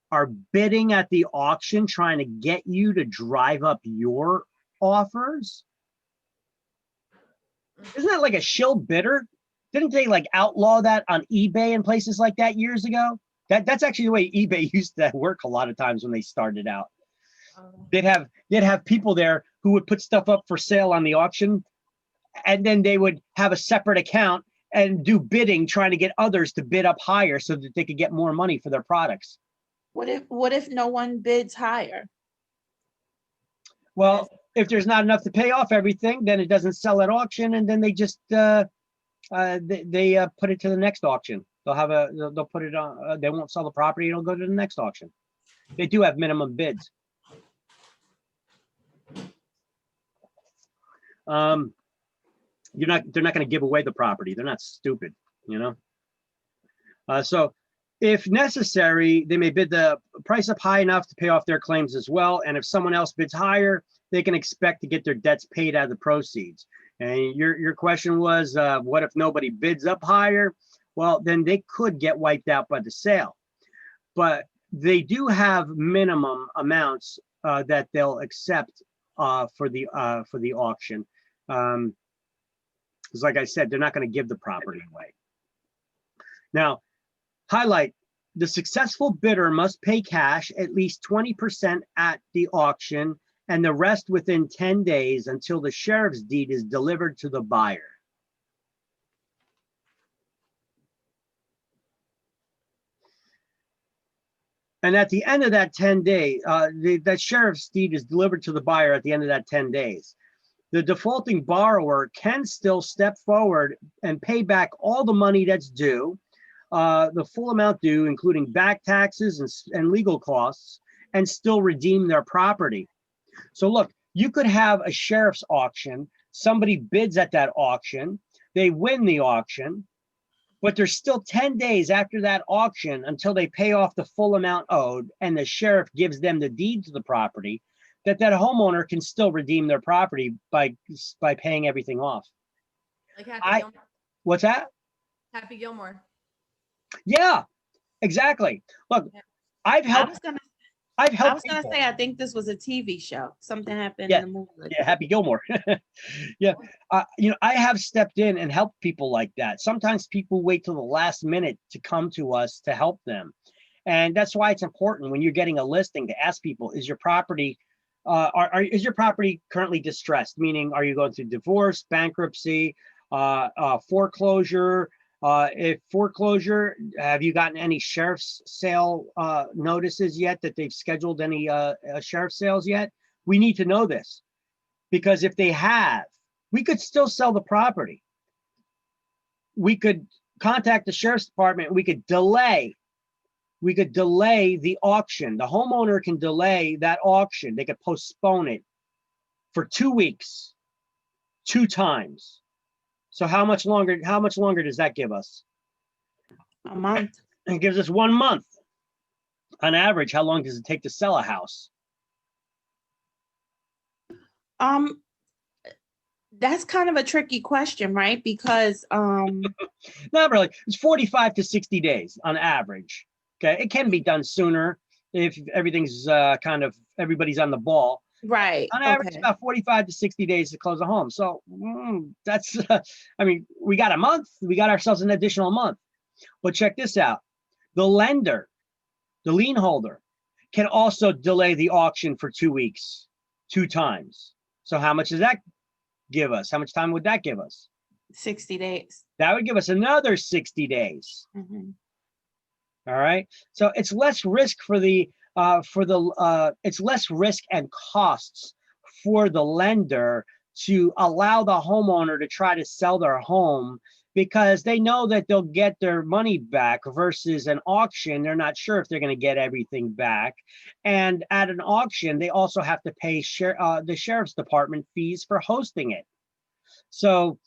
are bidding at the auction trying to get you to drive up your offers? Isn't that like a shill bidder? Didn't they like outlaw that on eBay and places like that years ago? That's actually the way eBay used to work a lot of times when they started out. They'd have people there who would put stuff up for sale on the auction, and then they would have a separate account and do bidding, trying to get others to bid up higher so that they could get more money for their products. What if no one bids higher? Well, if there's not enough to pay off everything, then it doesn't sell at auction, and then they just put it to the next auction. They'll put it on. They won't sell the property. It'll go to the next auction. They do have minimum bids. They're not going to give away the property. They're not stupid, you know. So if necessary, they may bid the price up high enough to pay off their claims as well. And if someone else bids higher, they can expect to get their debts paid out of the proceeds. And your question was, what if nobody bids up higher? Well, then they could get wiped out by the sale. But they do have minimum amounts that they'll accept for the auction. Because like I said, they're not going to give the property away. Now, highlight, the successful bidder must pay cash at least 20% at the auction and the rest within 10 days until the sheriff's deed is delivered to the buyer. And at the end of that 10 days, that sheriff's deed is delivered to the buyer at the end of that 10 days. The defaulting borrower can still step forward and pay back all the money that's due, the full amount due, including back taxes and legal costs, and still redeem their property. So look, you could have a sheriff's auction, somebody bids at that auction, they win the auction, but there's still 10 days after that auction until they pay off the full amount owed and the sheriff gives them the deed to the property, that homeowner can still redeem their property by paying everything off. Like Happy Gilmore. What's that? Happy Gilmore. Yeah, exactly. Look, Yeah. I've I helped was gonna people. say, I think this was a TV show. Something happened Yeah. in the movie. Yeah, Happy Gilmore. Yeah, I have stepped in and helped people like that. Sometimes people wait till the last minute to come to us to help them, and that's why it's important when you're getting a listing to ask people: is your property, is your property currently distressed? Meaning, are you going through divorce, bankruptcy, foreclosure? If foreclosure, have you gotten any sheriff's sale notices yet that they've scheduled any sheriff's sales yet? We need to know this, because if they have, we could still sell the property. We could contact the sheriff's department. We could delay the auction. The homeowner can delay that auction. They could postpone it for 2 weeks, 2 times. So how much longer does that give us? A month. It gives us 1 month. On average, how long does it take to sell a house? That's kind of a tricky question, right? Because Not really. It's 45 to 60 days on average. Okay, it can be done sooner if everything's everybody's on the ball. right. On average, Okay. about 45 to 60 days to close a home. So that's, I mean, we got a month. We got ourselves an additional month. But check this out. The lender, the lien holder, can also delay the auction for 2 weeks, 2 times. So how much does that give us? How much time would that give us? 60 days. That would give us another 60 days. Mhm. All right. So it's less risk it's less risk and costs for the lender to allow the homeowner to try to sell their home because they know that they'll get their money back versus an auction. They're not sure if they're going to get everything back. And at an auction, they also have to pay the sheriff's department fees for hosting it. So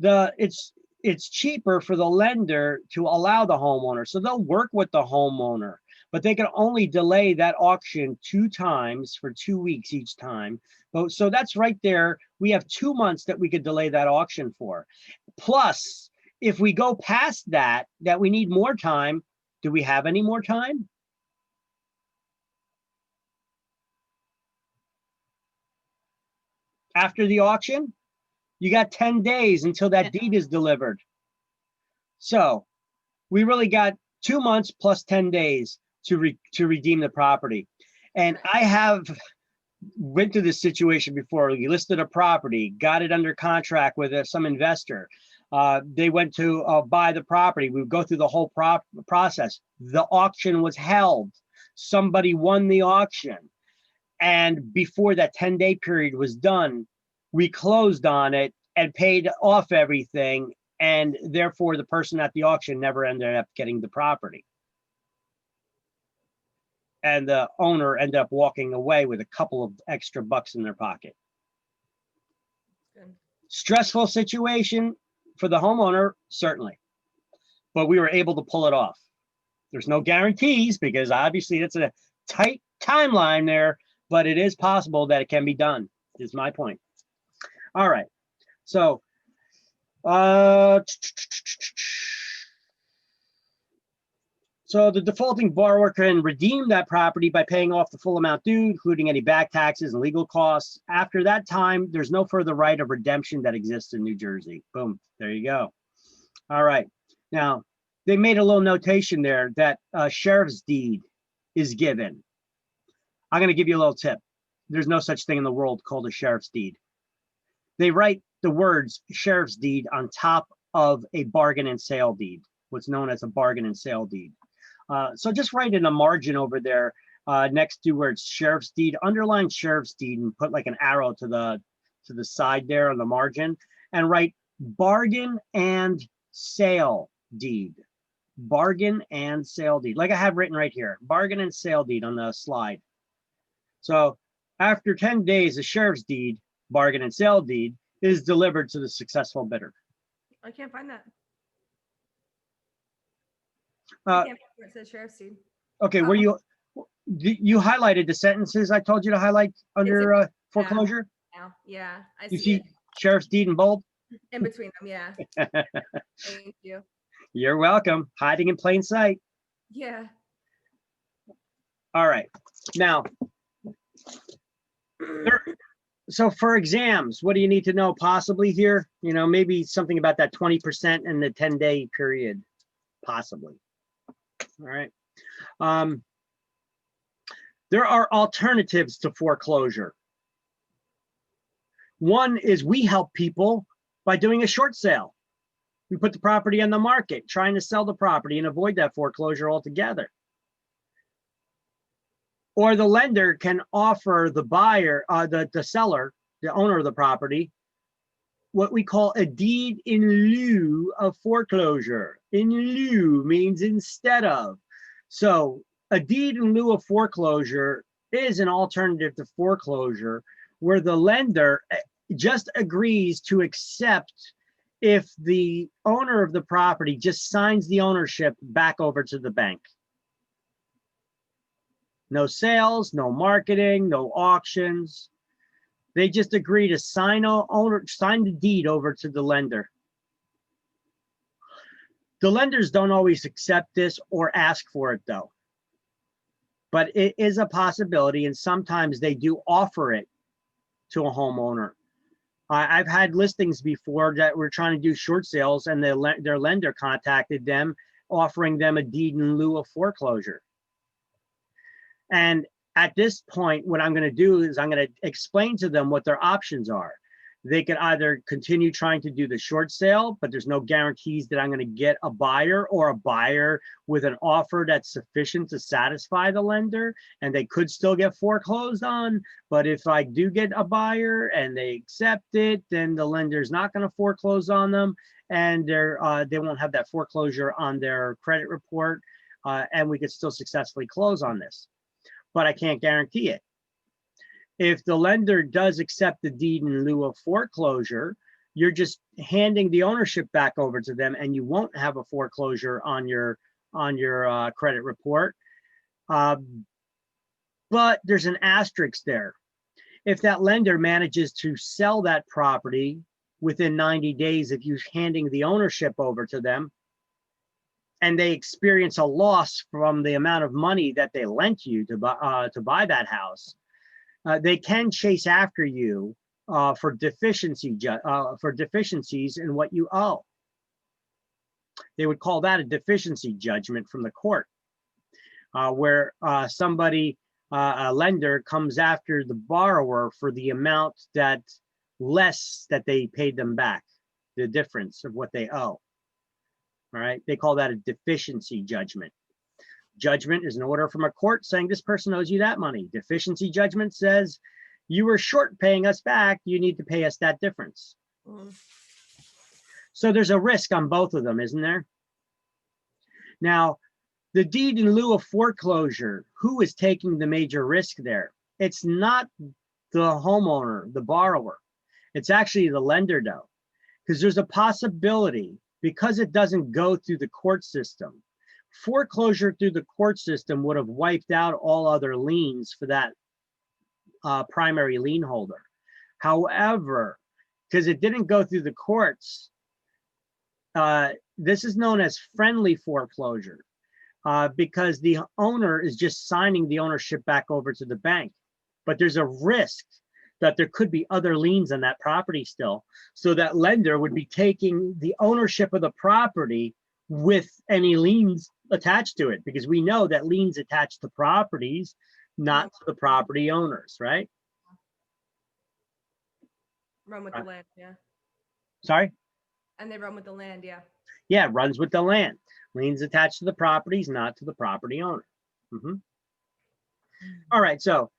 it's cheaper for the lender to allow the homeowner. So they'll work with the homeowner, but they can only delay that auction 2 times for 2 weeks each time. So that's right there. We have 2 months that we could delay that auction for. Plus, if we go past that we need more time, do we have any more time? After the auction, you got 10 days until that deed is delivered. So we really got 2 months plus 10 days to redeem the property. And I have went through this situation before. You listed a property, got it under contract with some investor. They went to buy the property. We would go through the whole process. The auction was held. Somebody won the auction. And before that 10-day period was done, we closed on it and paid off everything. And therefore, the person at the auction never ended up getting the property. And the owner ended up walking away with a couple of extra bucks in their pocket. Good. Stressful situation for the homeowner, certainly. But we were able to pull it off. There's no guarantees because obviously it's a tight timeline there, but it is possible that it can be done, is my point. All right. So, so the defaulting borrower can redeem that property by paying off the full amount due, including any back taxes and legal costs. After that time, there's no further right of redemption that exists in New Jersey. Boom, there you go. All right. Now, they made a little notation there that a sheriff's deed is given. I'm going to give you a little tip. There's no such thing in the world called a sheriff's deed. They write the words sheriff's deed on top of a bargain and sale deed, what's known as a bargain and sale deed. So just write in a margin over there next to where it's sheriff's deed, underline sheriff's deed and put like an arrow to the side there on the margin and write bargain and sale deed. Bargain and sale deed, like I have written right here, bargain and sale deed on the slide. So after 10 days, the sheriff's deed, bargain and sale deed, is delivered to the successful bidder. I can't find that. Uh, I can't find where it says sheriff's deed. Okay, where you highlighted the sentences I told you to highlight under foreclosure? Now, yeah, I You see see it sheriff's deed in bold? in between them. Yeah, thank you. You're welcome. Hiding in plain sight. Yeah. All right. Now, so for exams, what do you need to know possibly here? You know, maybe something about that 20% in the 10-day period, possibly. All right. There are alternatives to foreclosure. One is we help people by doing a short sale. We put the property on the market, trying to sell the property and avoid that foreclosure altogether. Or the lender can offer the buyer, the seller, the owner of the property, what we call a deed in lieu of foreclosure. In lieu means instead of. So a deed in lieu of foreclosure is an alternative to foreclosure where the lender just agrees to accept if the owner of the property just signs the ownership back over to the bank. No sales, no marketing, no auctions. They just agree to sign the deed over to the lender. The lenders don't always accept this or ask for it though. But it is a possibility, and sometimes they do offer it to a homeowner. I've had listings before that were trying to do short sales and their lender contacted them, offering them a deed in lieu of foreclosure. And at this point, what I'm going to do is I'm going to explain to them what their options are. They could either continue trying to do the short sale, but there's no guarantees that I'm going to get a buyer or a buyer with an offer that's sufficient to satisfy the lender, and they could still get foreclosed on. But if I do get a buyer and they accept it, then the lender's not going to foreclose on them, and they won't have that foreclosure on their credit report, and we could still successfully close on this. But I can't guarantee it. If the lender does accept the deed in lieu of foreclosure, you're just handing the ownership back over to them, and you won't have a foreclosure on your credit report. But there's an asterisk there. If that lender manages to sell that property within 90 days of you handing the ownership over to them, and they experience a loss from the amount of money that they lent you to buy that house, they can chase after you for deficiencies in what you owe. They would call that a deficiency judgment from the court, where a lender comes after the borrower for the amount less that they paid them back, the difference of what they owe. All right, they call that a deficiency judgment. Judgment is an order from a court saying this person owes you that money. Deficiency judgment says you were short paying us back, you need to pay us that difference. So there's a risk on both of them, isn't there? Now, the deed in lieu of foreclosure, who is taking the major risk there? It's not the homeowner, the borrower. It's actually the lender, though, because there's a possibility, because it doesn't go through the court system. Foreclosure through the court system would have wiped out all other liens for that primary lien holder. However, because it didn't go through the courts, this is known as friendly foreclosure, because the owner is just signing the ownership back over to the bank. But there's a risk that there could be other liens on that property still. So that lender would be taking the ownership of the property with any liens attached to it, because we know that liens attach to properties, not to the property owners, right? Run with the land, yeah. Sorry? And they run with the land, yeah. Yeah, it runs with the land. Liens attached to the properties, not to the property owner. All right, so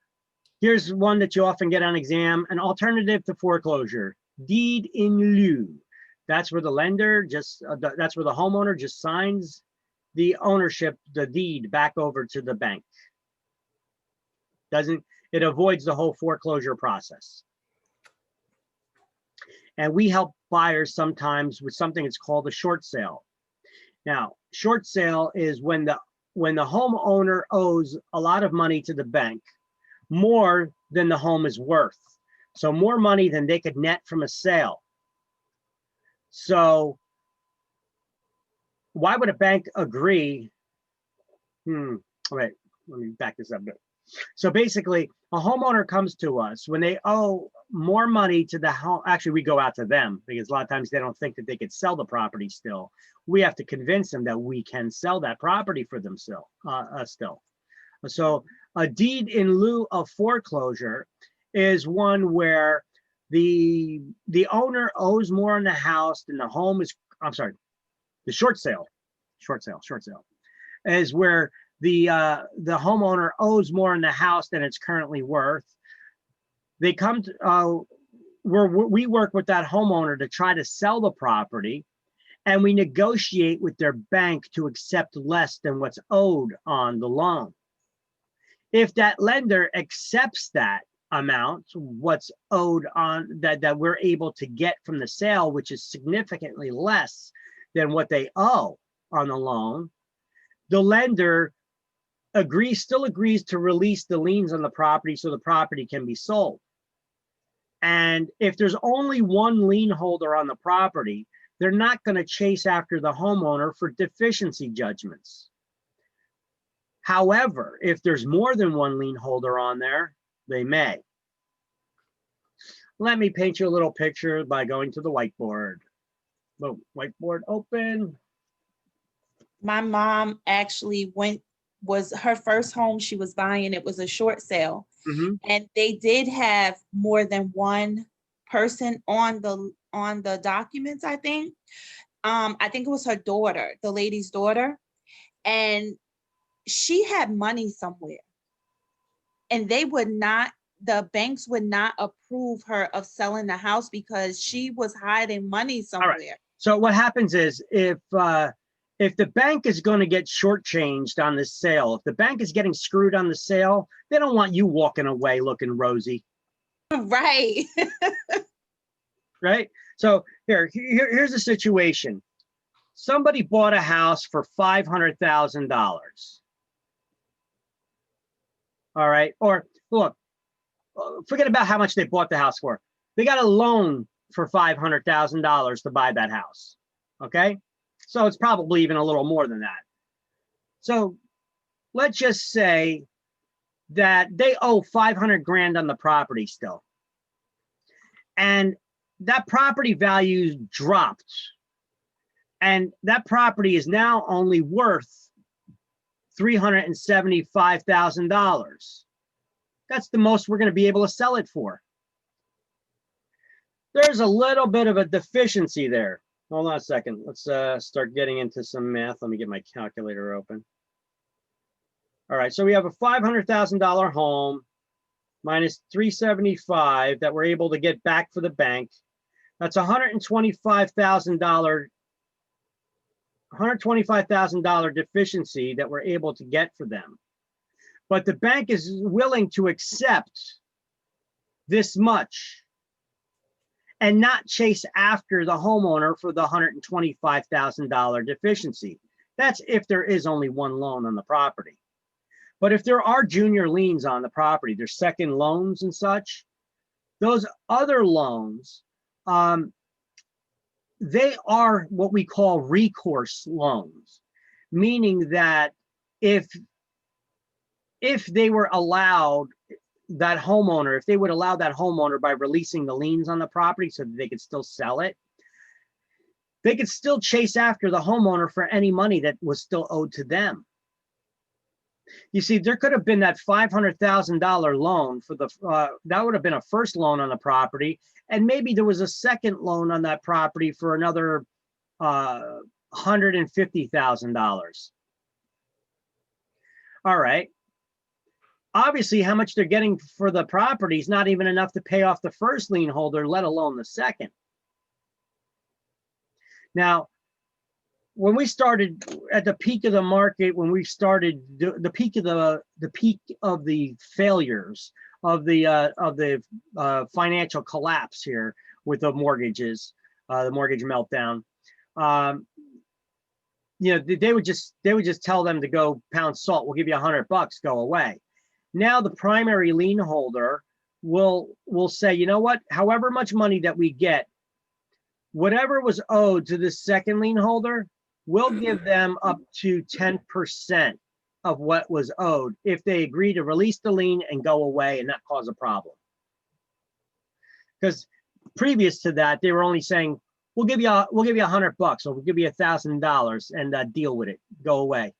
here's one that you often get on exam: an alternative to foreclosure, deed in lieu. That's where the lender that's where the homeowner just signs the ownership, the deed, back over to the bank. It avoids the whole foreclosure process. And we help buyers sometimes with something that's called a short sale. Now, short sale is when the homeowner owes a lot of money to the bank, more than the home is worth. So more money than they could net from a sale. So why would a bank agree? Wait, let me back this up a bit. So basically, a homeowner comes to us when they owe more money to the home. Actually, we go out to them because a lot of times they don't think that they could sell the property still. We have to convince them that we can sell that property for them still. So a deed in lieu of foreclosure is one where the owner owes more on the house than the home is. I'm sorry, the short sale is where the homeowner owes more in the house than it's currently worth. They come to we work with that homeowner to try to sell the property, and we negotiate with their bank to accept less than what's owed on the loan. If that lender accepts that amount, what's owed on that we're able to get from the sale, which is significantly less than what they owe on the loan, the lender still agrees to release the liens on the property so the property can be sold. And if there's only one lien holder on the property, they're not going to chase after the homeowner for deficiency judgments. However, if there's more than one lien holder on there, they may. Let me paint you a little picture by going to the whiteboard. The whiteboard open. My mom actually was her first home she was buying. It was a short sale. Mm-hmm. And they did have more than one person on the documents, I think. I think it was her daughter, the lady's daughter, and she had money somewhere. And the banks would not approve her of selling the house because she was hiding money somewhere. So what happens is if the bank is going to get shortchanged on this sale, if the bank is getting screwed on the sale, they don't want you walking away looking rosy, Right. right? So here's the situation. Somebody bought a house for $500,000. All right. Or look, forget about how much they bought the house for. They got a loan for $500,000 to buy that house. Okay. So it's probably even a little more than that. So let's just say that they owe 500 grand on the property still. And that property value dropped. And that property is now only worth $375,000. That's the most we're going to be able to sell it for. There's a little bit of a deficiency there. Hold on a second. Let's start getting into some math. Let me get my calculator open. All right, so we have a $500,000 home minus $375 that we're able to get back for the bank. That's $125,000 deficiency that we're able to get for them. But the bank is willing to accept this much and not chase after the homeowner for the $125,000 deficiency. That's if there is only one loan on the property. But if there are junior liens on the property, there's second loans and such, those other loans, they are what we call recourse loans, meaning that if they were allowed that homeowner, if they would allow that homeowner by releasing the liens on the property so that they could still sell it, they could still chase after the homeowner for any money that was still owed to them. You see, there could have been that $500,000 loan for the, that would have been a first loan on the property. And maybe there was a second loan on that property for another $150,000. All right. Obviously, how much they're getting for the property is not even enough to pay off the first lien holder, let alone the second. Now, when we started at the peak of the market, when we started the peak of the failures of the financial collapse here with the mortgages, the mortgage meltdown, you know, they would just tell them to go pound salt. We'll give you $100, go away. Now the primary lien holder will say, you know what? However much money that we get, whatever was owed to the second lien holder, we'll give them up to 10% of what was owed if they agree to release the lien and go away and not cause a problem. Because previous to that, they were only saying, we'll give you $100 or we'll give you $1,000 and deal with it, go away.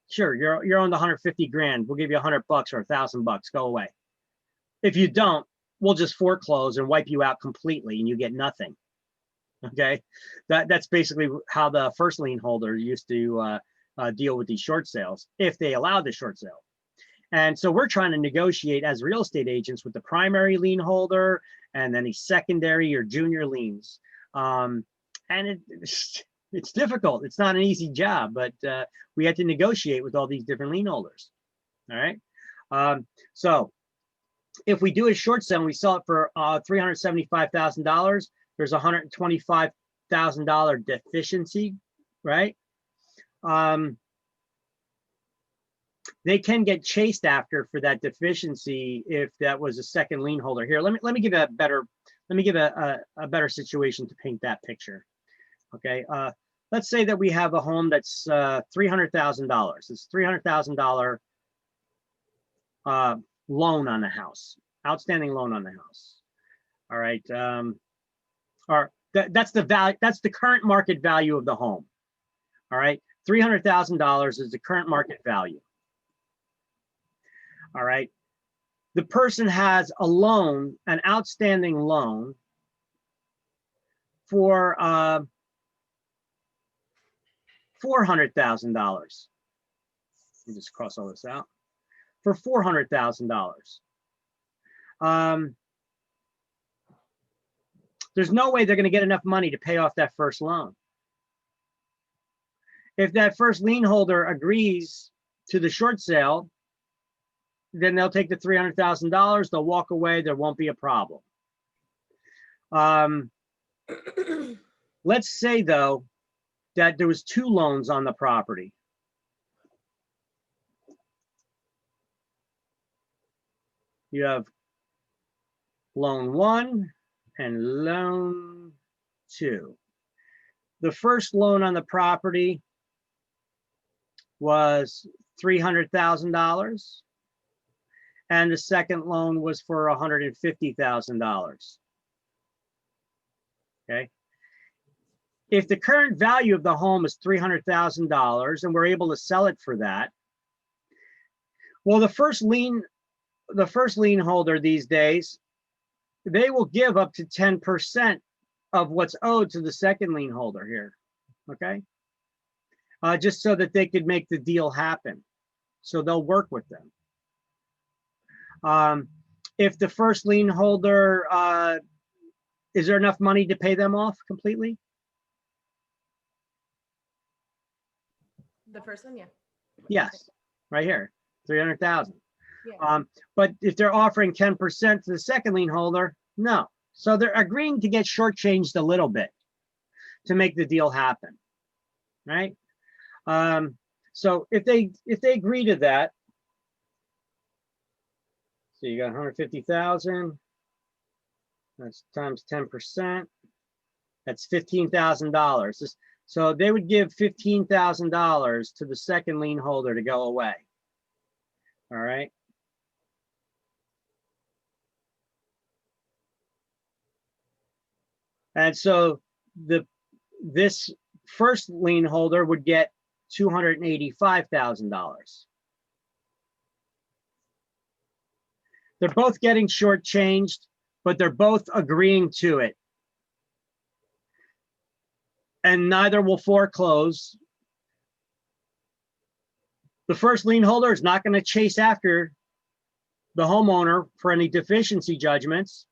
Sure, you're on the 150 grand. We'll give you $100 or $1,000, go away. If you don't, we'll just foreclose and wipe you out completely and you get nothing. Okay, that's basically how the first lien holder used to deal with these short sales, if they allowed the short sale. And so we're trying to negotiate as real estate agents with the primary lien holder and then the secondary or junior liens. And it's difficult. It's not an easy job, but we had to negotiate with all these different lien holders. All right. So if we do a short sale and we sell it for $375,000, there's a $125,000 deficiency, right? They can get chased after for that deficiency if that was a second lien holder. Here, let me give a better situation to paint that picture. Okay, let's say that we have a home that's $300,000. It's $300,000 loan on the house, outstanding loan on the house. All right. Or that's the value, that's the current market value of the home. All right, $300,000 is the current market value. All right, the person has a loan, an outstanding loan for $400,000. Let me just cross all this out. For $400,000. There's no way they're going to get enough money to pay off that first loan. If that first lien holder agrees to the short sale, then they'll take the $300,000, they'll walk away, there won't be a problem. Let's say though, that there was 2 loans on the property. You have loan 1 and loan 2. The first loan on the property was $300,000. And the second loan was for $150,000. Okay. If the current value of the home is $300,000 and we're able to sell it for that, well, the first lien holder these days, they will give up to 10% of what's owed to the second lien holder here. Okay. Just so that they could make the deal happen. So they'll work with them. If the first lien holder, is there enough money to pay them off completely? The first one, yeah. Yes, right here, 300,000. Yeah. But if they're offering 10% to the second lien holder, no. So they're agreeing to get shortchanged a little bit to make the deal happen, right? So if they agree to that, so you got 150,000. That's times 10%. That's $15,000. So they would give $15,000 to the second lien holder to go away. All right. And so this first lien holder would get $285,000. They're both getting shortchanged, but they're both agreeing to it. And neither will foreclose. The first lien holder is not going to chase after the homeowner for any deficiency judgments.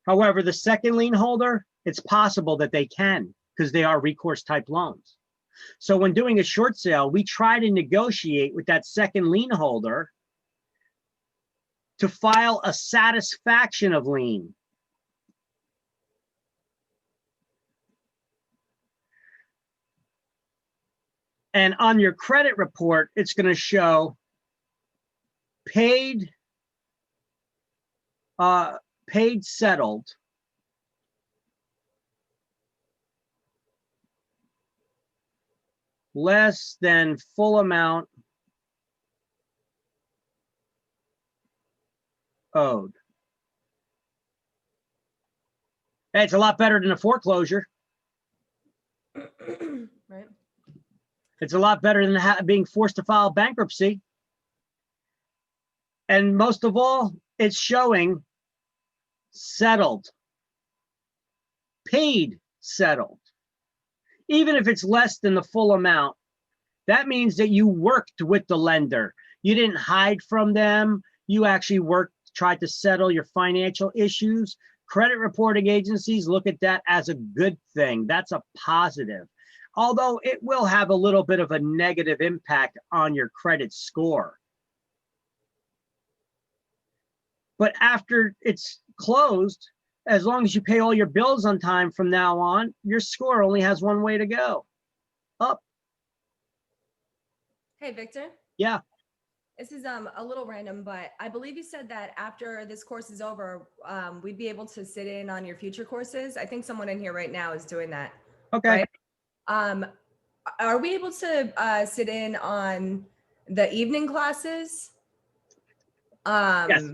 However, the second lien holder, it's possible that they can because they are recourse type loans. So when doing a short sale, we try to negotiate with that second lien holder to file a satisfaction of lien. And on your credit report, it's going to show paid settled, less than full amount owed. Hey, it's a lot better than a foreclosure. Right. It's a lot better than being forced to file bankruptcy. And most of all, it's showing settled, paid settled. Even if it's less than the full amount, that means that you worked with the lender. You didn't hide from them. You actually worked, tried to settle your financial issues. Credit reporting agencies look at that as a good thing. That's a positive. Although it will have a little bit of a negative impact on your credit score. But after it's closed, as long as you pay all your bills on time from now on, your score only has one way to go, up. Hey, Victor. Yeah. This is a little random, but I believe you said that after this course is over, we'd be able to sit in on your future courses. I think someone in here right now is doing that. Okay. Right? Are we able to sit in on the evening classes? Yes.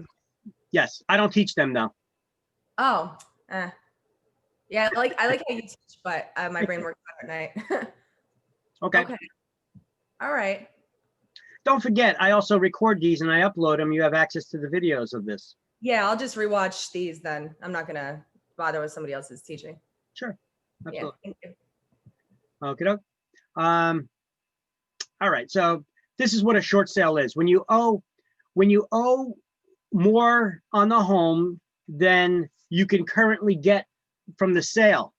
Yes. I don't teach them though. Oh, yeah. I like how you teach, but my brain works better at night. Okay. Okay. All right. Don't forget, I also record these and I upload them. You have access to the videos of this. Yeah, I'll just rewatch these then. I'm not gonna bother with somebody else's teaching. Sure. Yeah. Absolutely. Okay. All right. So this is what a short sale is. When you owe more on the home than you can currently get from the sale,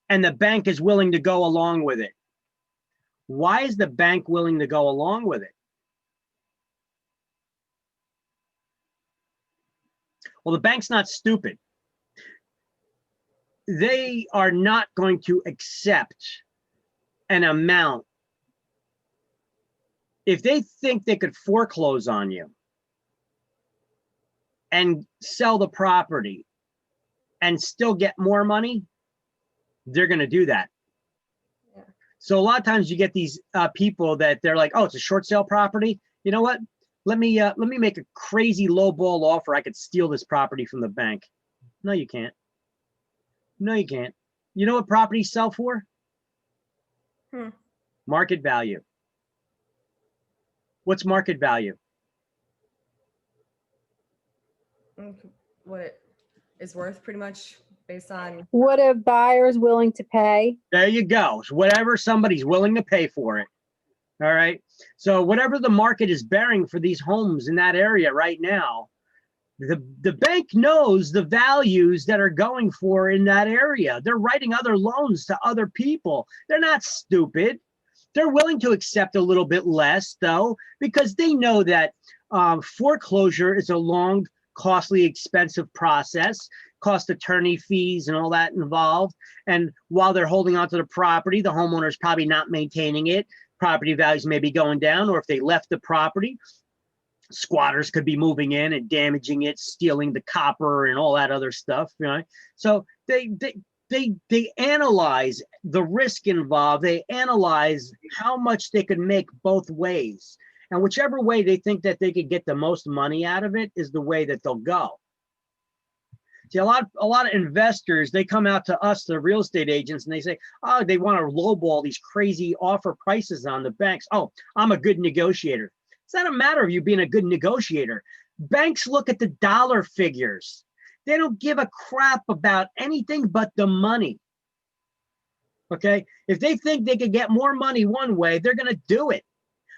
and the bank is willing to go along with it. Why is the bank willing to go along with it? Well, the bank's not stupid. They are not going to accept an amount. If they think they could foreclose on you and sell the property and still get more money, they're going to do that. Yeah. So a lot of times you get these people that they're like, oh, it's a short sale property. You know what? Let me make a crazy low ball offer. I could steal this property from the bank. No, you can't. No, you can't. You know what properties sell for? Market value. What's market value? What it is worth, pretty much, based on. What a buyer's willing to pay. There you go. So whatever somebody's willing to pay for it. All right. So whatever the market is bearing for these homes in that area right now, the bank knows the values that are going for in that area. They're writing other loans to other people. They're not stupid. They're willing to accept a little bit less, though, because they know that foreclosure is a long, costly, expensive process, cost attorney fees and all that involved. And while they're holding onto the property, the homeowner is probably not maintaining it. Property values may be going down, or if they left the property, squatters could be moving in and damaging it, stealing the copper and all that other stuff. You know? So they analyze the risk involved. They analyze how much they could make both ways. And whichever way they think that they could get the most money out of it is the way that they'll go. See, a lot of investors, they come out to us, the real estate agents, and they say, oh, they want to lowball these crazy offer prices on the banks. Oh, I'm a good negotiator. It's not a matter of you being a good negotiator. Banks look at the dollar figures. They don't give a crap about anything but the money. Okay? If they think they could get more money one way, they're going to do it.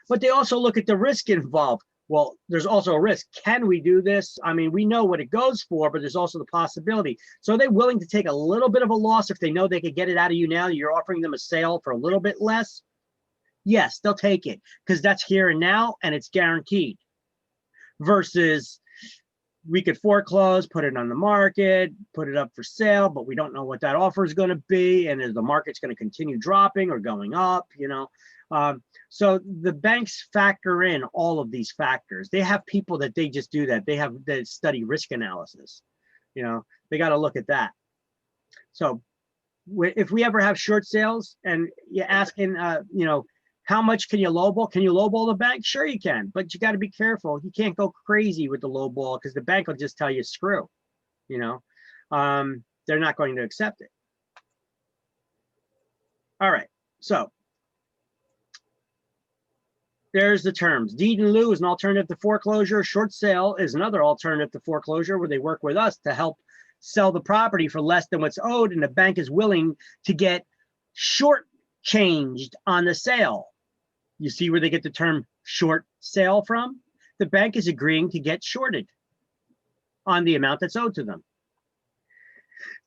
But they also look at the risk involved. Well, there's also a risk. Can we do this? I mean, we know what it goes for, but there's also the possibility. So are they willing to take a little bit of a loss if they know they could get it out of you now? You're offering them a sale for a little bit less? Yes, they'll take it because that's here and now and it's guaranteed. Versus we could foreclose, put it on the market, put it up for sale, but we don't know what that offer is going to be. And is the market's going to continue dropping or going up, you know? So the banks factor in all of these factors. They have people that they just do that. They study risk analysis. You know, they got to look at that. So if we ever have short sales and you're asking, you know, how much can you lowball? Can you lowball the bank? Sure you can, but you got to be careful. You can't go crazy with the lowball because the bank will just tell you screw. You know, they're not going to accept it. All right, so there's the terms. Deed in lieu is an alternative to foreclosure. Short sale is another alternative to foreclosure where they work with us to help sell the property for less than what's owed, and the bank is willing to get short-changed on the sale. You see where they get the term short sale from? The bank is agreeing to get shorted on the amount that's owed to them.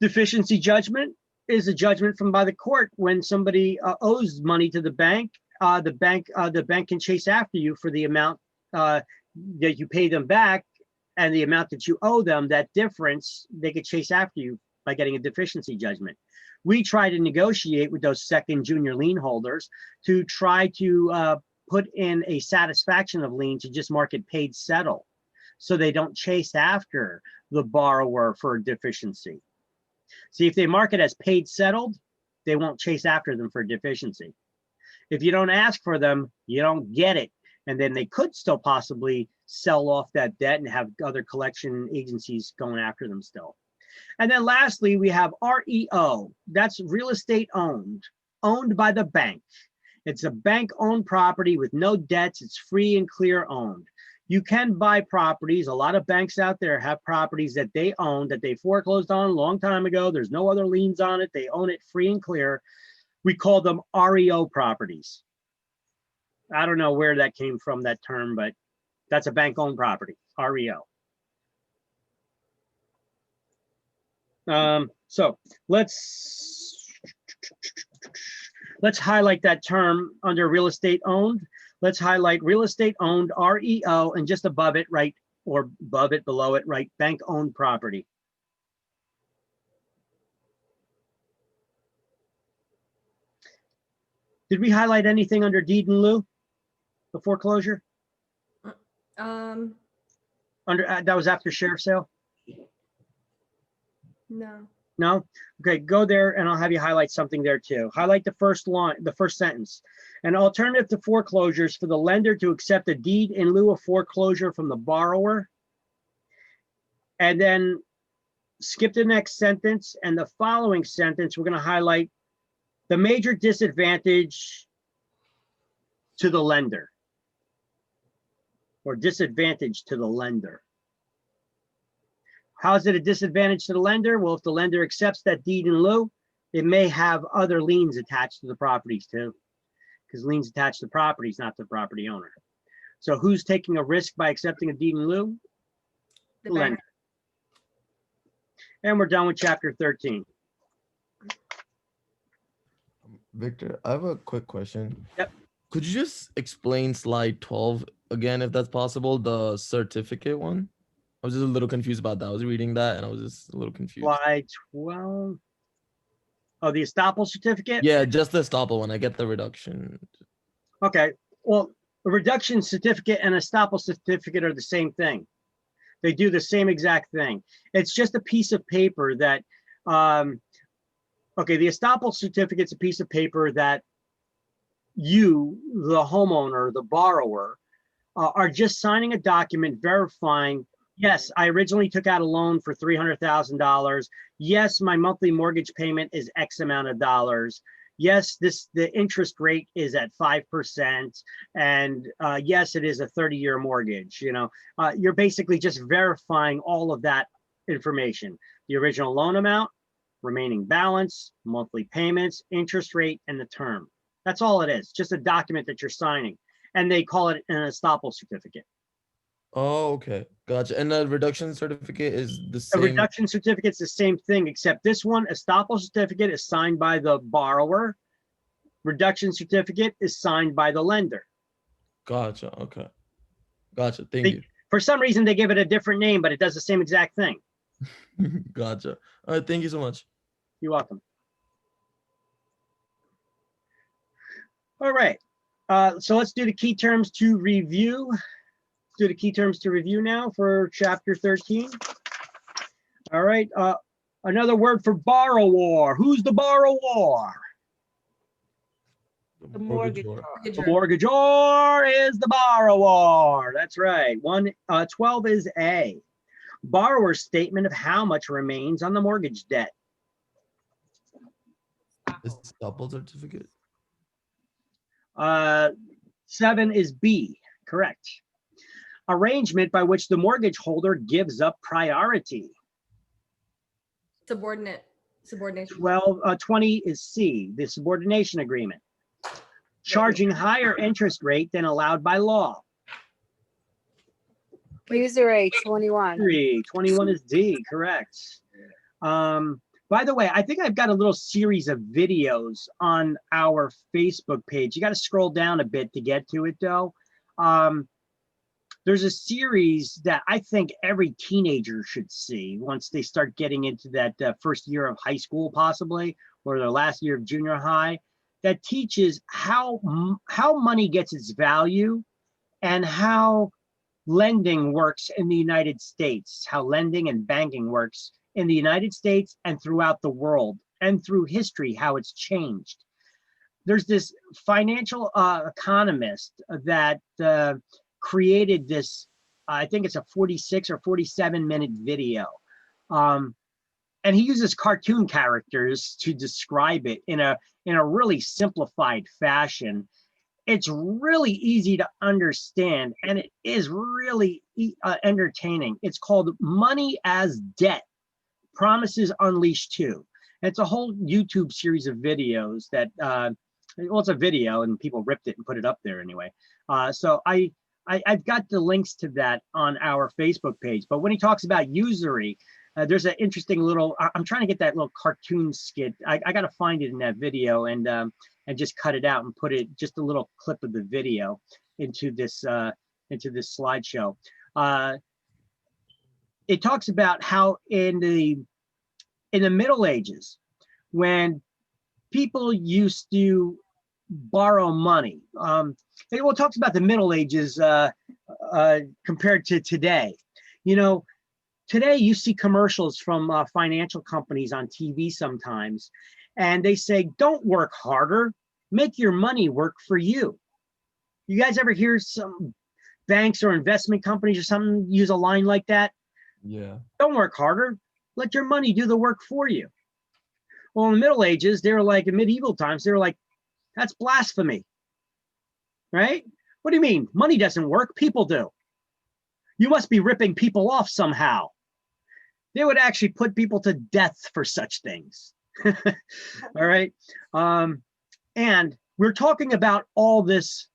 Deficiency judgment is a judgment from by the court when somebody owes money to the bank. The bank can chase after you for the amount that you pay them back and the amount that you owe them. That difference, they could chase after you by getting a deficiency judgment. We try to negotiate with those second junior lien holders to try to put in a satisfaction of lien to just mark it paid settle, so they don't chase after the borrower for a deficiency. See, if they mark it as paid settled, they won't chase after them for a deficiency. If you don't ask for them, you don't get it. And then they could still possibly sell off that debt and have other collection agencies going after them still. And then lastly, we have REO. That's real estate owned by the bank. It's a bank-owned property with no debts. It's free and clear owned. You can buy properties. A lot of banks out there have properties that they own, that they foreclosed on a long time ago. There's no other liens on it. They own it free and clear. We call them REO properties. I don't know where that came from, that term, but that's a bank-owned property, REO. So let's highlight that term under real estate owned. Let's highlight real estate owned, REO, and just above it, right, or above it, below it, right, bank owned property. Did we highlight anything under deed in lieu? The foreclosure? Um, Under, that was after sheriff's sale? no. No? Okay, go there and I'll have you highlight something there too. Highlight the first line, the first sentence. An alternative to foreclosures for the lender to accept a deed in lieu of foreclosure from the borrower. And then skip the next sentence, and the following sentence, we're going to highlight the major disadvantage to the lender, or disadvantage to the lender. How is it a disadvantage to the lender? Well, if the lender accepts that deed in lieu, it may have other liens attached to the properties too, because liens attached to properties, not the property owner. So who's taking a risk by accepting a deed in lieu? The The bank. lender. And we're done with chapter 13. Victor, I have a quick question. Yep. Could you just explain slide 12 again, if that's possible, the certificate one? I was just a little confused about that. I was reading that and I was just a little confused. Slide 12. Oh, the estoppel certificate? Yeah, just the estoppel one. I get the reduction. Okay, well, a reduction certificate and estoppel certificate are the same thing. They do the same exact thing. It's just a piece of paper that, okay, the estoppel certificate's a piece of paper that you, the homeowner, the borrower, are just signing a document verifying, yes, I originally took out a loan for $300,000. Yes, my monthly mortgage payment is X amount of dollars. Yes, the interest rate is at 5%. And yes, it is a 30-year mortgage. You know, you're basically just verifying all of that information. The original loan amount, remaining balance, monthly payments, interest rate, and the term. That's all it is, just a document that you're signing. And they call it an estoppel certificate. Oh, okay. Gotcha. And the reduction certificate is the A same. reduction certificate's the same thing, except this one, estoppel certificate, is signed by the borrower. Reduction certificate is signed by the lender. Gotcha. Okay. Gotcha. Thank They- For some reason, they give it a different name, but it does the same exact thing. you. Gotcha. All right. Thank you so much. You're welcome. All right. So let's do the key terms to review. Let's do the key terms to review now for chapter 13. All right. Another word for borrower. Who's the borrower? The mortgage. The mortgagor is the borrower. That's right. 12 is A. Borrower's statement of how much remains on the mortgage debt. Estoppel certificate. 7 is B. Correct. Arrangement by which the mortgage holder gives up priority. Subordination. 20 is C, the subordination agreement. Charging higher interest rate than allowed by law. Usury 21. 21 is D, correct. By the way, I think I've got a little series of videos on our Facebook page. You got to scroll down a bit to get to it though. There's a series that I think every teenager should see once they start getting into that first year of high school, possibly, or their last year of junior high, that teaches how money gets its value and how lending works in the United States, how lending and banking works in the United States and throughout the world, and through history, how it's changed. There's this financial economist that created this, I think it's a 46 or 47-minute video. And he uses cartoon characters to describe it in a really simplified fashion. It's really easy to understand, and it is really entertaining. It's called Money as Debt, Promises Unleashed 2. It's a whole YouTube series of videos that, well, it's a video and people ripped it and put it up there anyway. So I've got the links to that on our Facebook page. But when he talks about usury, there's an interesting little, I'm trying to get that little cartoon skit. I got to find it in that video and just cut it out and put it, just a little clip of the video into this slideshow. It talks about how in the Middle Ages, when people used to borrow money, it talks about the Middle Ages compared to today. You know, today you see commercials from financial companies on TV sometimes, and they say, don't work harder, make your money work for you. You guys ever hear some banks or investment companies or something use a line like that? Yeah. Don't work harder, let your money do the work for you. Well, in the Middle Ages, they were like, in medieval times, they were like, that's blasphemy, right? What do you mean? Money doesn't work, people do. You must be ripping people off somehow. They would actually put people to death for such things. All right. And we're talking about all this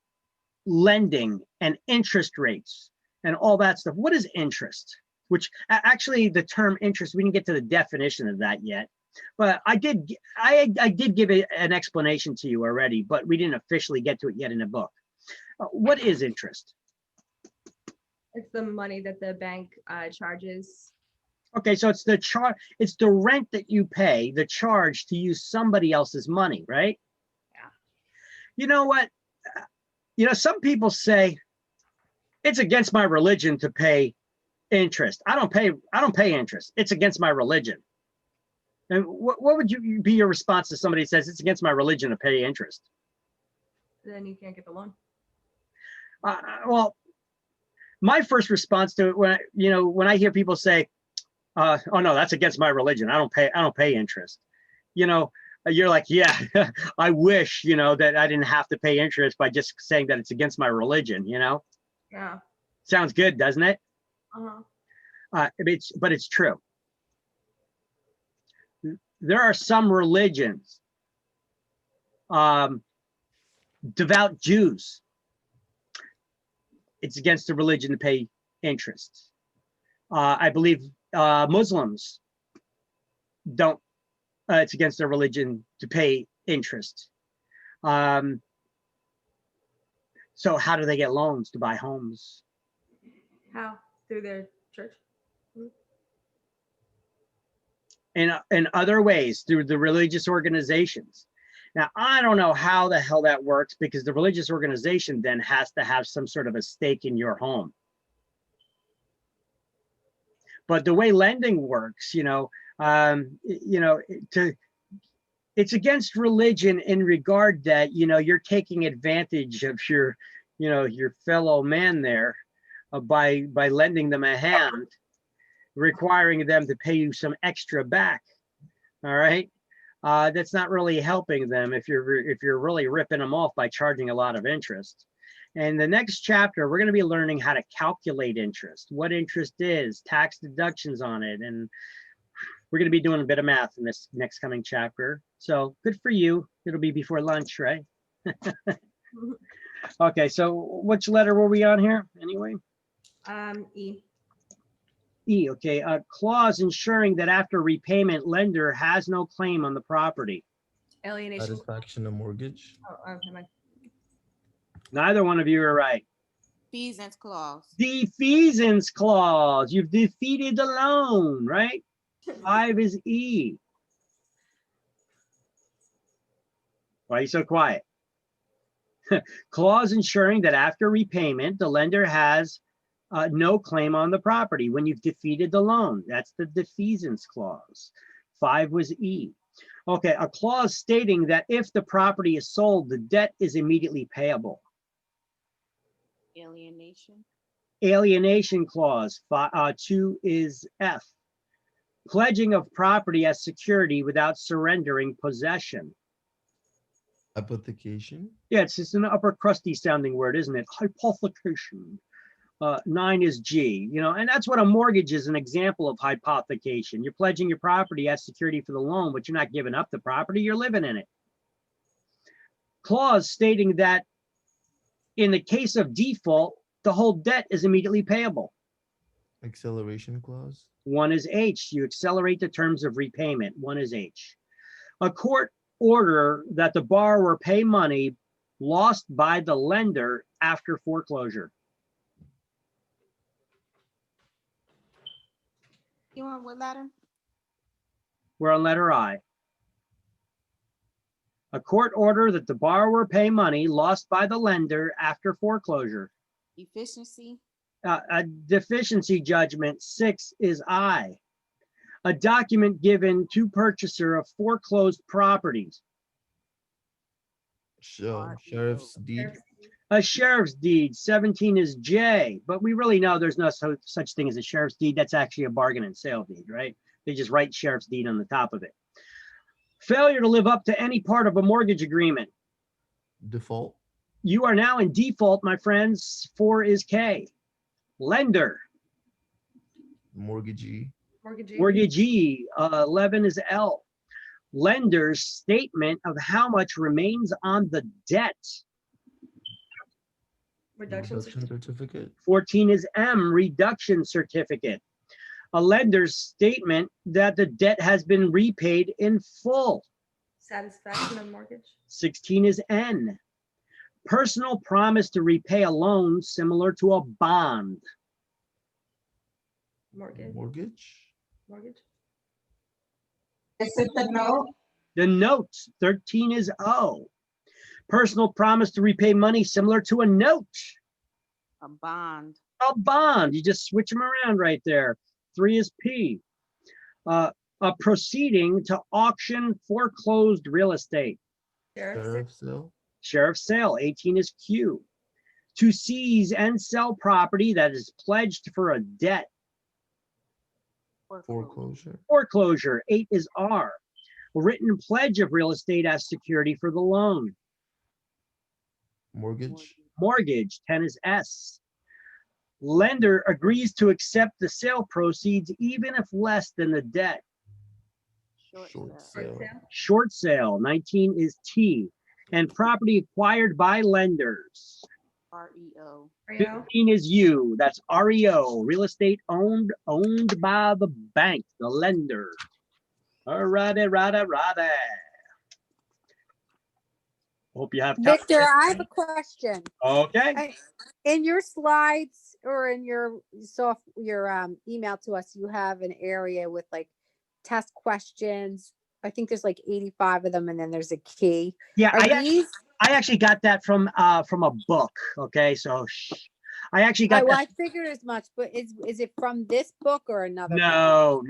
lending and interest rates and all that stuff. What is interest? Which actually the term interest, we didn't get to the definition of that yet. But I did give it an explanation to you already, but we didn't officially get to it yet in the book. What is interest? It's the money that the bank charges. Okay, so it's the rent that you pay, the charge to use somebody else's money, right? Yeah. You know what? You know, some people say it's against my religion to pay interest. I don't pay interest. It's against my religion. And what would you be your response to somebody who says it's against my religion to pay interest? Then you can't get the loan. Well, my first response to it when I hear people say, "Oh no, that's against my religion. I don't pay interest." You know, you're like, yeah, I wish that I didn't have to pay interest by just saying that it's against my religion. You know, Yeah. sounds good, doesn't it? Uh-huh. But it's true. There are some religions, devout Jews, it's against the religion to pay interest. I believe Muslims don't, it's against their religion to pay interest. So how do they get loans to buy homes? How? Through their church? In other ways, through the religious organizations. Now, I don't know how the hell that works, because the religious organization then has to have some sort of a stake in your home. But the way lending works, it's against religion in regard that, you're taking advantage of your fellow man there by lending them a hand, requiring them to pay you some extra back. All right. That's not really helping them if you're really ripping them off by charging a lot of interest. And the next chapter, we're going to be learning how to calculate interest, what interest is, tax deductions on it. And we're going to be doing a bit of math in this next coming chapter. So good for you. It'll be before lunch, right? Okay. So which letter were we on here anyway? E. E, okay, a clause ensuring that after repayment, lender has no claim on the property. Alienation. Satisfaction of mortgage. Oh, never mind. Neither one of you are right. Defeasance clause. Defeasance clause. You've defeated the loan, right? 5 is E. Why are you so quiet? Clause ensuring that after repayment, the lender has no claim on the property when you've defeated the loan. That's the defeasance clause. 5 was E. Okay, a clause stating that if the property is sold, the debt is immediately payable. Alienation. Alienation clause. 2 is F. Pledging of property as security without surrendering possession. Hypothecation. Yeah, it's just an upper crusty sounding word, isn't it? Hypothecation. 9 is G, you know, and that's what a mortgage is, an example of hypothecation. You're pledging your property as security for the loan, but you're not giving up the property, you're living in it. Clause stating that in the case of default, the whole debt is immediately payable. Acceleration clause. 1 is H, you accelerate the terms of repayment. 1 is H. A court order that the borrower pay money lost by the lender after foreclosure. You want what letter? We're on letter I. A court order that the borrower pay money lost by the lender after foreclosure. Efficiency. A deficiency judgment. 6 is I. A document given to purchaser of foreclosed properties. Sheriff's deed. A sheriff's deed. 17 is J, but we really know there's no such thing as a sheriff's deed. That's actually a bargain and sale deed, right? They just write sheriff's deed on the top of it. Failure to live up to any part of a mortgage agreement. Default. You are now in default, my friends. 4 is K. Lender. Mortgagee. Mortgagee. Mortgagee. 11 is L. Lender's statement of how much remains on the debt. Reduction. Certificate. 14 is M. Reduction certificate. A lender's statement that the debt has been repaid in full. Satisfaction of mortgage. 16 is N. Personal promise to repay a loan similar to a bond. Mortgage. Mortgage. Mortgage. Is it the note? The note. 13 is O. Personal promise to repay money similar to a note. A bond. A bond. You just switch them around right there. 3 is P. A proceeding to auction foreclosed real estate. Sheriff's. Sheriff's sale. Sheriff's sale. 18 is Q. To seize and sell property that is pledged for a debt. Foreclosure. Foreclosure. 8 is R. Written pledge of real estate as security for the loan. Mortgage. Mortgage. 10 is S. Lender agrees to accept the sale proceeds even if less than the debt. Short Short sale. sale. Short sale. 19 is T. And property acquired by lenders. REO. REO. 15 is U. That's REO. Real estate owned by the bank, the lender. All righty. Hope you have. Victor, I have a question. Okay. In your slides or in your email to us, you have an area with like test questions. I think there's like 85 of them, and then there's a key. Yeah, Are I these? actually got that from a book. Okay, so I actually got Well, that. I figured as much, but is it from this book or another? No.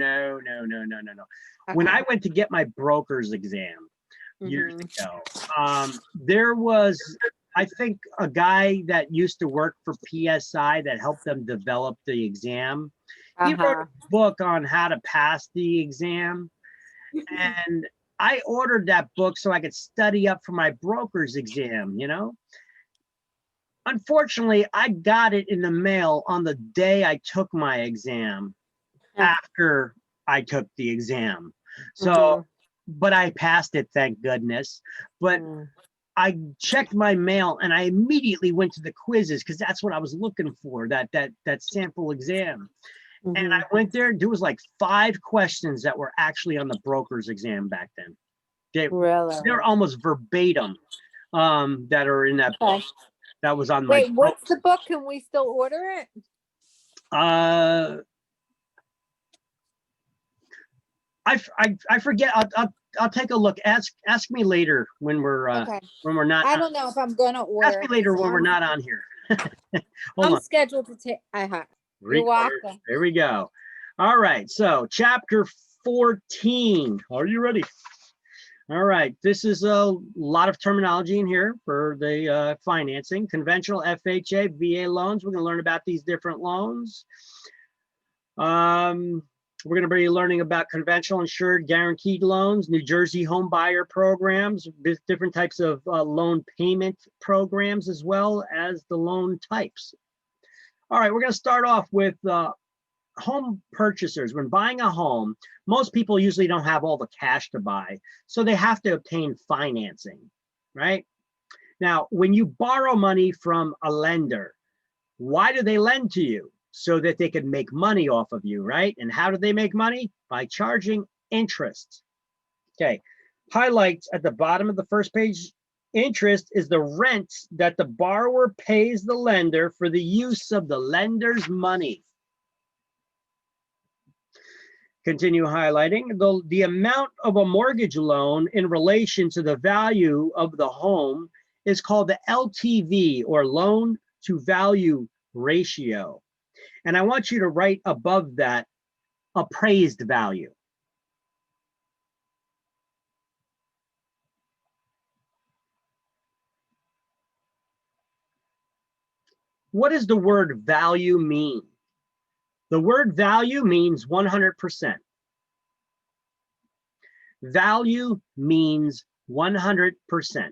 When Okay. I went to get my broker's exam years Mhm. ago, there was, I think, a guy that used to work for PSI that helped them develop the exam. He wrote Uh-huh. a book on how to pass the exam. And I ordered that book so I could study up for my broker's exam, you know? Unfortunately, I got it in the mail on the day I took my exam after I took the exam. So, but I passed it, thank goodness. But Mhm. I checked my mail and I immediately went to the quizzes because that's what I was looking for, that sample exam. And I went there, there was like 5 questions that were actually on the broker's exam back then. Really? They're almost verbatim that are in that book Okay. that was on my Wait, what's the book? Can we still order it? I forget. I'll take a look. Ask me later when we're Okay. when we're not. I don't know if I'm gonna order. Ask me it, later 'cause when we're I'm- not on here. Hold I'm on. scheduled to take. You're Record. welcome. There we go. All right. So chapter 14. Are you ready? All right. This is a lot of terminology in here for the financing. Conventional FHA, VA loans. We're going to learn about these different loans. We're going to be learning about conventional insured guaranteed loans, New Jersey home buyer programs, different types of loan payment programs, as well as the loan types. All right, we're going to start off with home purchasers. When buying a home, most people usually don't have all the cash to buy, so they have to obtain financing, right? Now, when you borrow money from a lender, why do they lend to you? So that they can make money off of you, right? And how do they make money? By charging interest. Okay, highlights at the bottom of the first page. Interest is the rent that the borrower pays the lender for the use of the lender's money. Continue highlighting. The amount of a mortgage loan in relation to the value of the home is called the LTV, or loan to value ratio. And I want you to write above that appraised value. What does the word value mean? The word value means 100%. Value means 100%.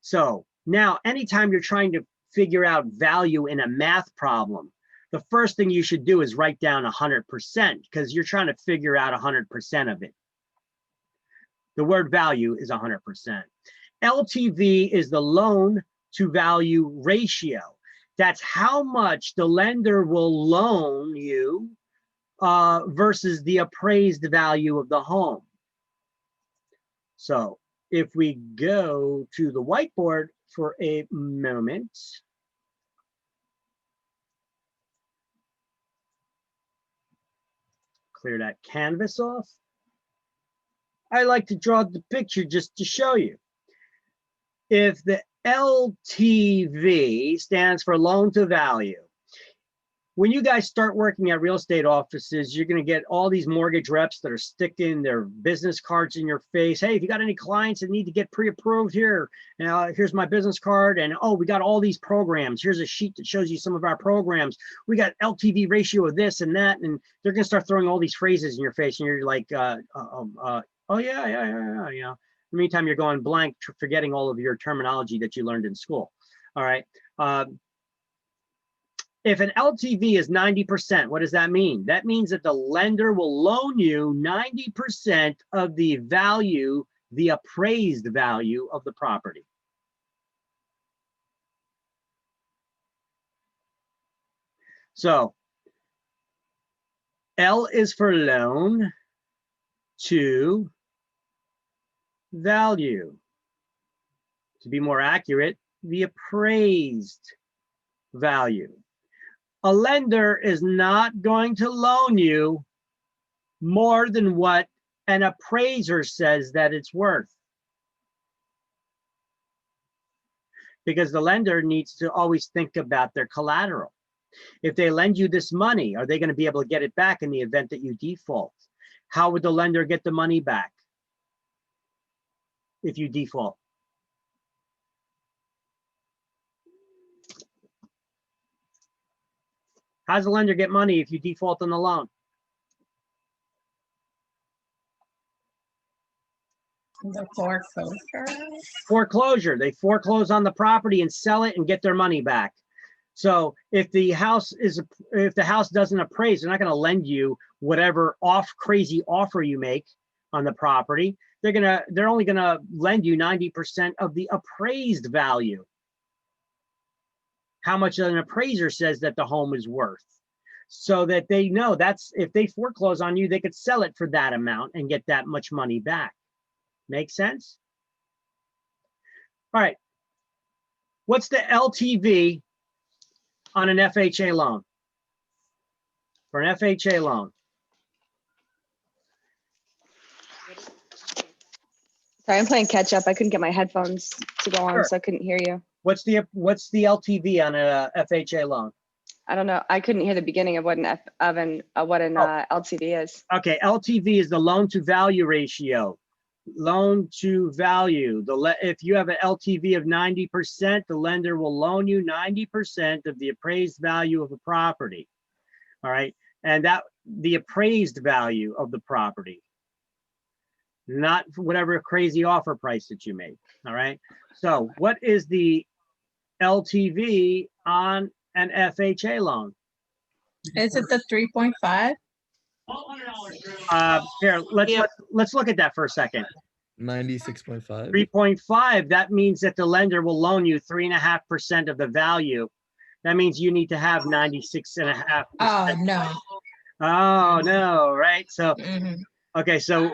So now, anytime you're trying to figure out value in a math problem, the first thing you should do is write down 100%, because you're trying to figure out 100% of it. The word value is 100%. LTV is the loan to value ratio. That's how much the lender will loan you versus the appraised value of the home. So if we go to the whiteboard for a moment. Clear that canvas off. I like to draw the picture just to show you. If the LTV stands for loan to value, when you guys start working at real estate offices, you're going to get all these mortgage reps that are sticking their business cards in your face. Hey, if you got any clients that need to get pre-approved here, here's my business card. And oh, we got all these programs. Here's a sheet that shows you some of our programs. We got LTV ratio of this and that. And they're going to start throwing all these phrases in your face. And you're like, oh, yeah. You know, in the meantime, you're going blank, forgetting all of your terminology that you learned in school. All right. If an LTV is 90%, what does that mean? That means that the lender will loan you 90% of the value, the appraised value of the property. So L is for loan to value. To be more accurate, the appraised value. A lender is not going to loan you more than what an appraiser says that it's worth. Because the lender needs to always think about their collateral. If they lend you this money, are they going to be able to get it back in the event that you default? How would the lender get the money back if you default? How does the lender get money if you default on the loan? The foreclosure. Foreclosure. They foreclose on the property and sell it and get their money back. So if the house doesn't appraise, they're not going to lend you whatever crazy offer you make on the property. They're only going to lend you 90% of the appraised value. How much an appraiser says that the home is worth, so that they know that's, if they foreclose on you, they could sell it for that amount and get that much money back. Make sense? All right. What's the LTV on an FHA loan? For an FHA loan. Sorry, I'm playing catch up. I couldn't get my headphones to go on, Sure. so I couldn't hear you. What's the LTV on a FHA loan? I don't know. I couldn't hear the beginning of what an LTV is. Okay, LTV is the loan to value ratio. Loan to value. If you have an LTV of 90%, the lender will loan you 90% of the appraised value of the property. All right, and that the appraised value of the property, not whatever crazy offer price that you made. All right. So what is the LTV on an FHA loan? Is it the 3.5? Here, let's look at that for a second. 96.5. 3.5, that means that the lender will loan you 3.5% of the value. That means you need to have 96.5%. Oh, no. Oh, no, right? So, Mhm. okay, so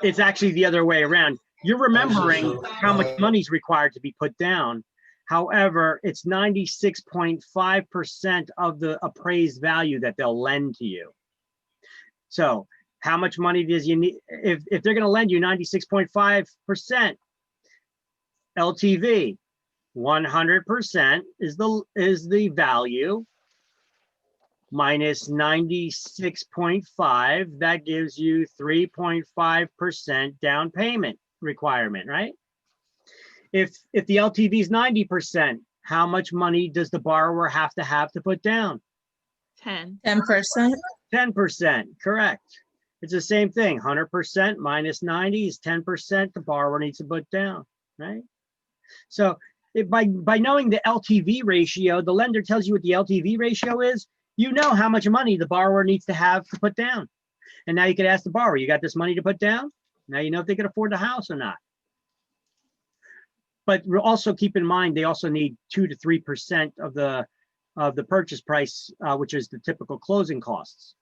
it's actually the other way around. You're remembering how much money is required to be put down. However, it's 96.5% of the appraised value that they'll lend to you. So how much money does you need? If they're going to lend you 96.5% LTV, 100% is the value minus 96.5. That gives you 3.5% down payment requirement, right? If the LTV is 90%, how much money does the borrower have to put down? 10. 10%? 10%, correct. It's the same thing. 100% minus 90 is 10% the borrower needs to put down, right? So by knowing the LTV ratio, the lender tells you what the LTV ratio is, you know how much money the borrower needs to have to put down. And now you can ask the borrower, you got this money to put down? Now you know if they can afford the house or not. But also keep in mind, they also need 2 to 3% of the purchase price, which is the typical closing costs.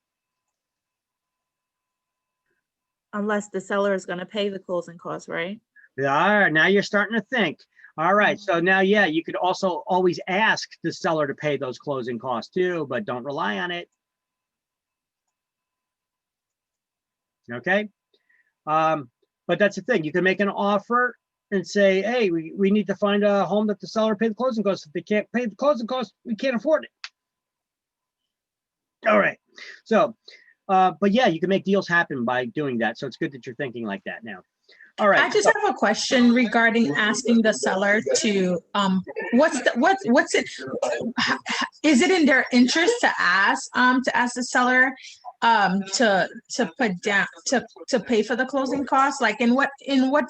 Unless the seller is going to pay the closing costs, right? All right, now you're starting to think. All right, so now, yeah, you could also always ask the seller to pay those closing costs too, but don't rely on it. Okay, but that's the thing. You can make an offer and say, hey, we need to find a home that the seller paid the closing costs. If they can't pay the closing costs, we can't afford it. All right, so, but yeah, you can make deals happen by doing that. So it's good that you're thinking like that now. All right. I just have a question regarding asking the seller to, what's it, is it in their interest to ask the seller to put down, to pay for the closing costs? Like in what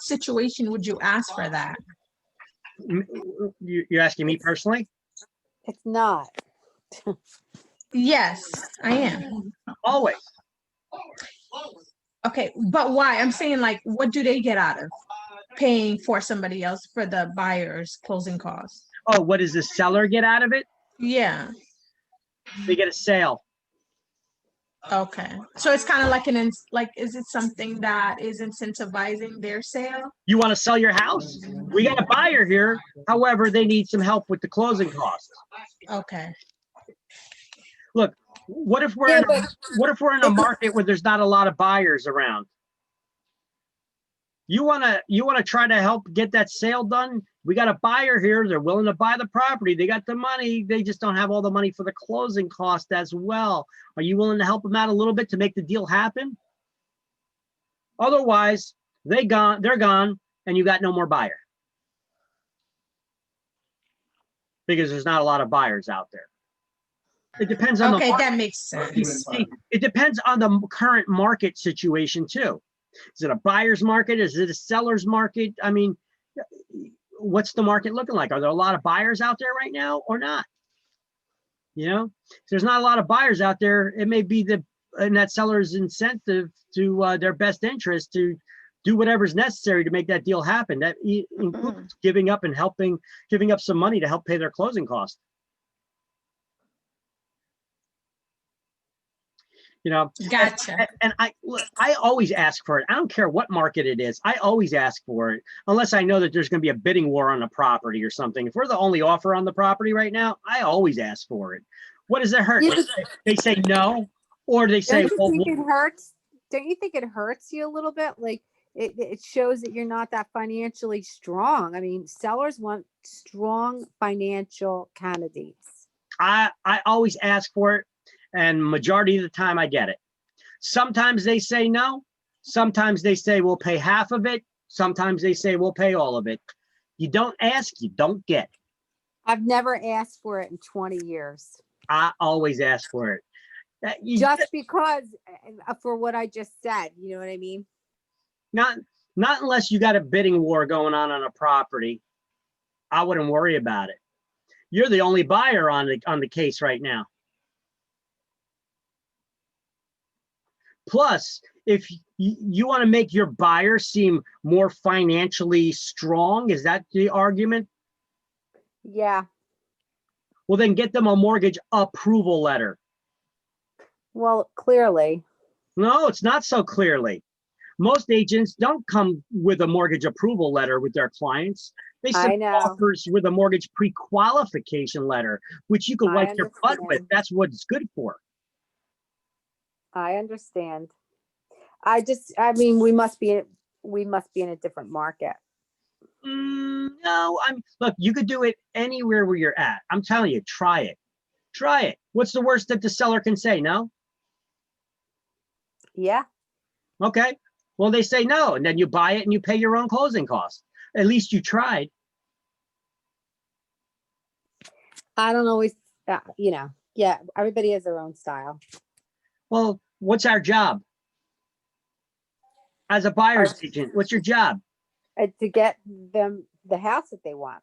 situation would you ask for that? You're asking me personally? It's not. Yes, I am. Always. Okay, but why? I'm saying, like, what do they get out of paying for somebody else for the buyer's closing costs? Oh, what does the seller get out of it? Yeah. They get a sale. Okay. So it's kind of like is it something that is incentivizing their sale? You want to sell your house? We got a buyer here. However, they need some help with the closing costs. Okay. Look, what if we're in a market where there's not a lot of buyers around? You wanna try to help get that sale done? We got a buyer here. They're willing to buy the property. They got the money. They just don't have all the money for the closing cost as well. Are you willing to help them out a little bit to make the deal happen? Otherwise, they're gone, and you got no more buyer. Because there's not a lot of buyers out there. It depends on Okay, the that makes sense. it depends on the current market situation too. Is it a buyer's market? Is it a seller's market? I mean, what's the market looking like? Are there a lot of buyers out there right now or not? You know, if there's not a lot of buyers out there, it may be in that seller's incentive to their best interest to do whatever's necessary to make that deal happen. That includes giving up some money to help pay their closing costs. You know, Gotcha. and I always ask for it. I don't care what market it is. I always ask for it, unless I know that there's going to be a bidding war on the property or something. If we're the only offer on the property right now, I always ask for it. What does it hurt? They say no, or they say, Don't you think it hurts? Don't you think it hurts you a little bit? Like it shows that you're not that financially strong. I mean, sellers want strong financial candidates. I always ask for it. And majority of the time I get it. Sometimes they say no. Sometimes they say we'll pay half of it. Sometimes they say we'll pay all of it. You don't ask, you don't get. I've never asked for it in 20 years. I always ask for it. Just because for what I just said, you know what I mean? Not unless you got a bidding war going on a property. I wouldn't worry about it. You're the only buyer on the case right now. Plus, if you want to make your buyer seem more financially strong, is that the argument? Yeah. Well, then get them a mortgage approval letter. Well, clearly. No, it's not so clearly. Most agents don't come with a mortgage approval letter with their clients. They I send know. offers with a mortgage pre-qualification letter, which you can I wipe your butt with. understand. That's what it's good for. I understand. I mean, we must be in a different market. No, look, you could do it anywhere where you're at. I'm telling you, try it. Try it. What's the worst that the seller can say? No? Yeah. Okay. Well, they say no, and then you buy it and you pay your own closing costs. At least you tried. I don't always, yeah, everybody has their own style. Well, what's our job? As a buyer's agent, what's your job? To get them the house that they want.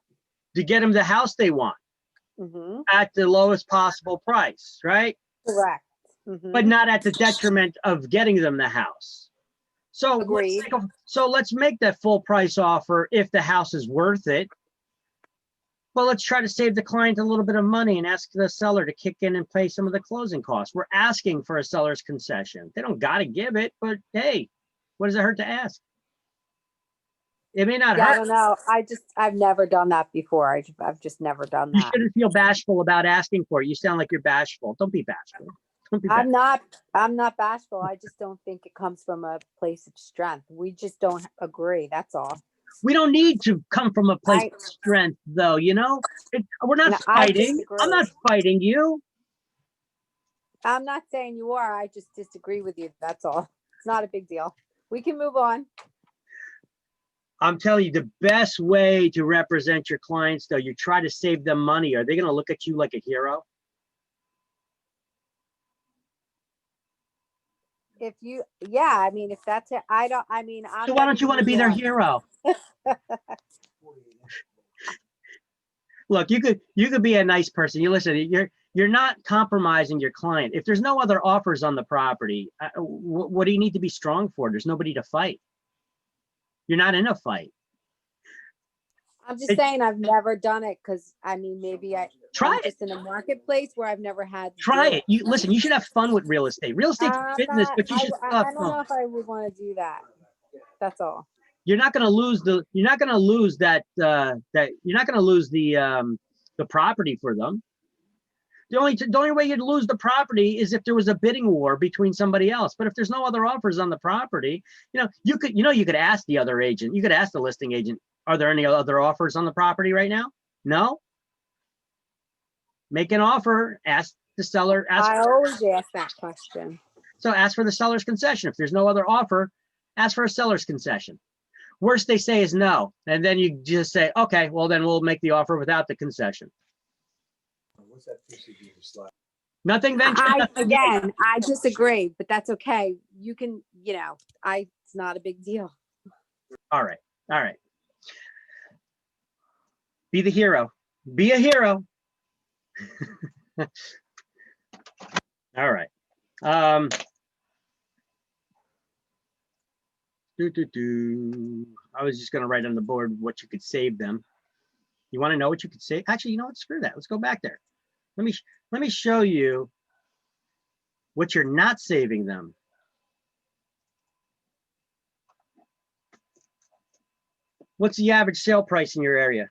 To get them the house they want Mm-hmm. at the lowest possible price, right? Correct. Mm-hmm. But not at the detriment of getting them the house. So Agreed. let's make that full price offer if the house is worth it. Well, let's try to save the client a little bit of money and ask the seller to kick in and pay some of the closing costs. We're asking for a seller's concession. They don't got to give it, but hey, what does it hurt to ask? It may not Yeah, I hurt. don't know. I've never done that before. I've just never done You that. shouldn't feel bashful about asking for it. You sound like you're bashful. Don't be bashful. Don't be bashful. I'm not bashful. I just don't think it comes from a place of strength. We just don't agree. That's all. We don't need to come from a place of strength, though, you know? We're not No, I fighting. disagree. I'm not fighting you. I'm not saying you are. I just disagree with you. That's all. It's not a big deal. We can move on. I'm telling you, the best way to represent your clients, though, you try to save them money. Are they going to look at you like a hero? I mean, if that's it, I'm So why not don't you even want to be their hero? Look, you could be a nice person. You listen, you're not compromising your client. If there's no other offers on the property, what do you need to be strong for? There's nobody to fight. You're not in a fight. I'm just saying I've never done it because I mean maybe I'm just in a marketplace where I've never had to Try do it. You listen, you should have fun with real estate. Real estate's a business, but you should I don't know if I would want to do that. That's all. You're not going to lose the property for them. The only way you'd lose the property is if there was a bidding war between somebody else. But if there's no other offers on the property, you could ask the other agent, you could ask the listing agent, are there any other offers on the property right now? No. Make an offer, ask the seller. I always ask that question. So ask for the seller's concession. If there's no other offer, ask for a seller's concession. Worst they say is no. And then you just say, okay, well then we'll make the offer without the concession. What's that piece of you slide? Nothing ventured. Again, I disagree, but that's okay. You can, it's not a big deal. All right. All right. Be the hero. Be a hero. All right. I was just going to write on the board what you could save them. You want to know what you could save? Actually, you know what? Screw that. Let's go back there. Let me show you what you're not saving them. What's the average sale price in your area?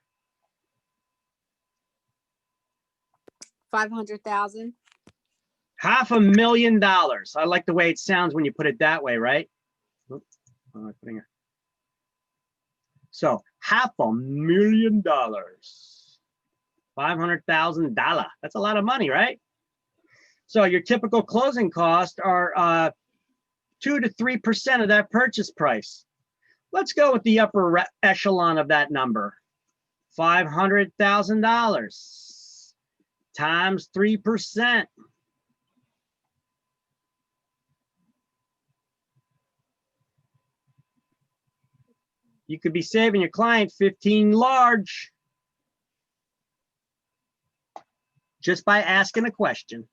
500,000. $500,000. I like the way it sounds when you put it that way, right? So $500,000, $500,000. That's a lot of money, right? So your typical closing costs are 2 to 3% of that purchase price. Let's go with the upper echelon of that number. $500,000 times 3%. You could be saving your client 15 large just by asking a question.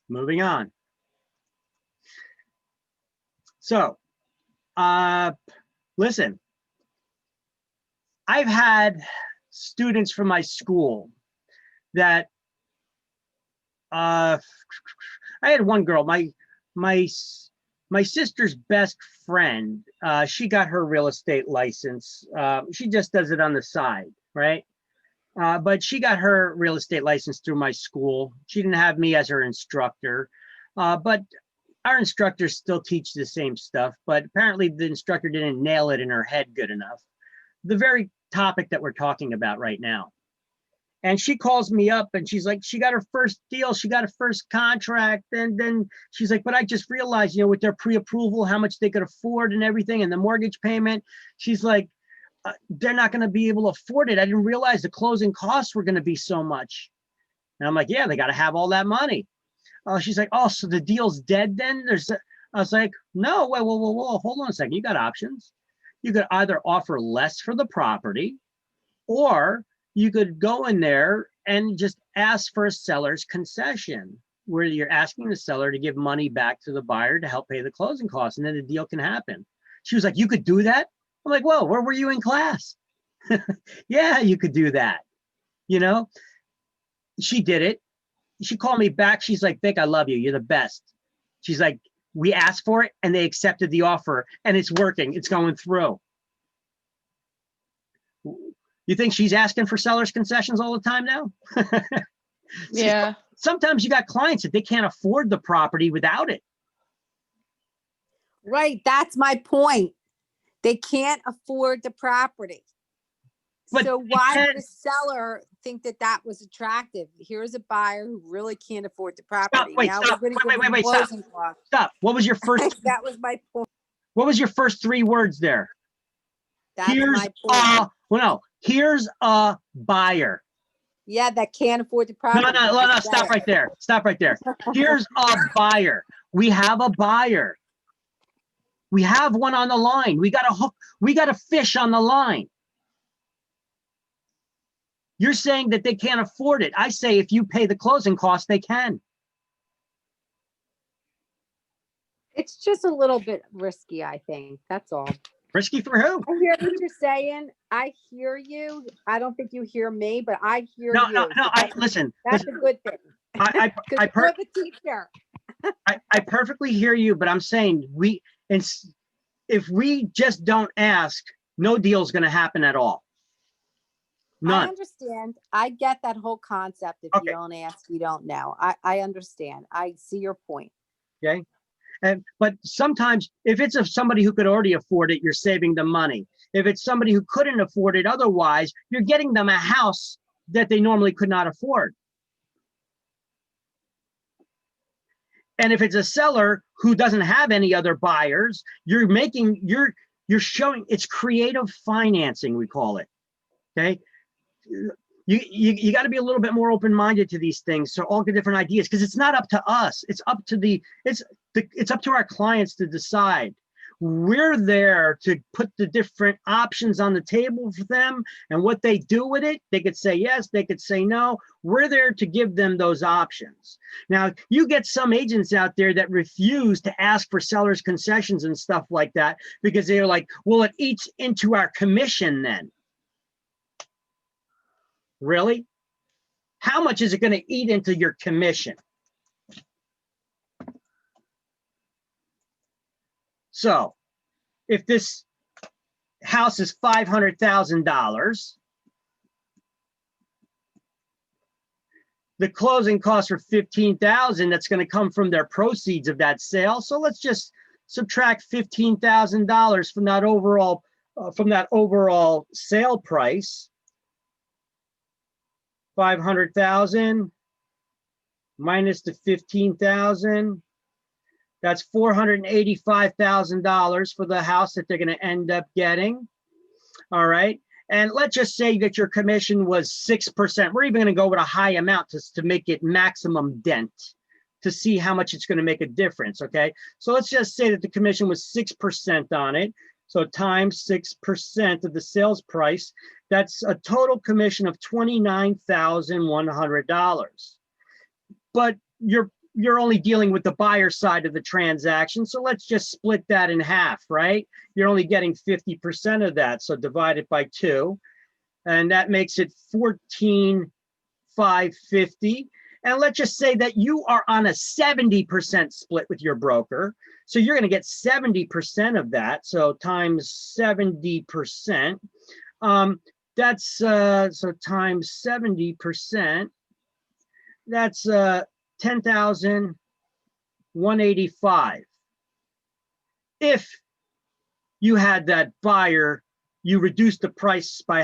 Moving on. So, listen, I've had students from my school that, I had one girl, my sister's best friend, she got her real estate license. She just does it on the side, right? But she got her real estate license through my school. She didn't have me as her instructor, but our instructors still teach the same stuff, but apparently the instructor didn't nail it in her head good enough. The very topic that we're talking about right now. And she calls me up and she's like, she got her first deal, she got her first contract. And then she's like, but I just realized, you know, with their pre-approval, how much they could afford and everything, and the mortgage payment. She's like, they're not going to be able to afford it. I didn't realize the closing costs were going to be so much. And I'm like, yeah, they got to have all that money. She's like, oh, so the deal's dead then? I was like, no, whoa, hold on a second. You got options. You could either offer less for the property, or you could go in there and just ask for a seller's concession, where you're asking the seller to give money back to the buyer to help pay the closing costs, and then the deal can happen. She was like, you could do that? I'm like, whoa, where were you in class? Yeah, you could do that. You know, she did it. She called me back. She's like, Vic, I love you. You're the best. She's like, we asked for it and they accepted the offer and it's working. It's going through. You think she's asking for seller's concessions all the time now? Yeah. Sometimes you got clients that they can't afford the property without it. Right, that's my point. They can't afford the property. But So they why can- would a seller think that that was attractive? Here's a buyer who really can't afford the property. wait, Now stop. we're gonna give them Wait, stop. closing costs. Stop. What was your first? That was my point. What was your first three words there? That's Here's my point. here's a buyer. Yeah, that can't afford the No, property. no, no, You no, just stop said right there. Stop right there. Here's a buyer. We have a buyer. We have one on the line. We got a hook. We got a fish on the line. You're saying that they can't afford it. I say if you pay the closing costs, they can. It's just a little bit risky, I think. That's all. Risky for who? I hear what you're saying. I hear you. I don't think you hear me, but I hear No, you. no, no. So Listen. that's Listen. a good thing. I Because you're the teacher. I perfectly hear you, but I'm saying if we just don't ask, no deal's going to happen at all. I None. understand. I get that whole concept. If Okay. you don't ask, you don't know. I understand. I see your point. Okay. But sometimes if it's of somebody who could already afford it, you're saving them money. If it's somebody who couldn't afford it otherwise, you're getting them a house that they normally could not afford. And if it's a seller who doesn't have any other buyers, you're showing it's creative financing, we call it. Okay. You got to be a little bit more open-minded to these things. So all the different ideas, because it's not up to us. It's up to it's up to our clients to decide. We're there to put the different options on the table for them, and what they do with it, they could say yes, they could say no. We're there to give them those options. Now, you get some agents out there that refuse to ask for sellers' concessions and stuff like that because they're like, well, it eats into our commission then. Really? How much is it going to eat into your commission? So if this house is $500,000, the closing costs are $15,000. That's going to come from their proceeds of that sale. So let's just subtract $15,000 from that overall sale price. 500,000 minus the 15,000. That's $485,000 for the house that they're going to end up getting. All right. And let's just say that your commission was 6%. We're even going to go with a high amount to make it maximum dent. to see how much it's going to make a difference. Okay. So let's just say that the commission was 6% on it. So times 6% of the sales price, that's a total commission of $29,100. But you're only dealing with the buyer side of the transaction. So let's just split that in half, right? You're only getting 50% of that. So divide it by 2. And that makes it $14,550. And let's just say that you are on a 70% split with your broker. So you're going to get 70% of that. So times 70%. That's so times 70%. That's 10,185. If you had that buyer, you reduce the price by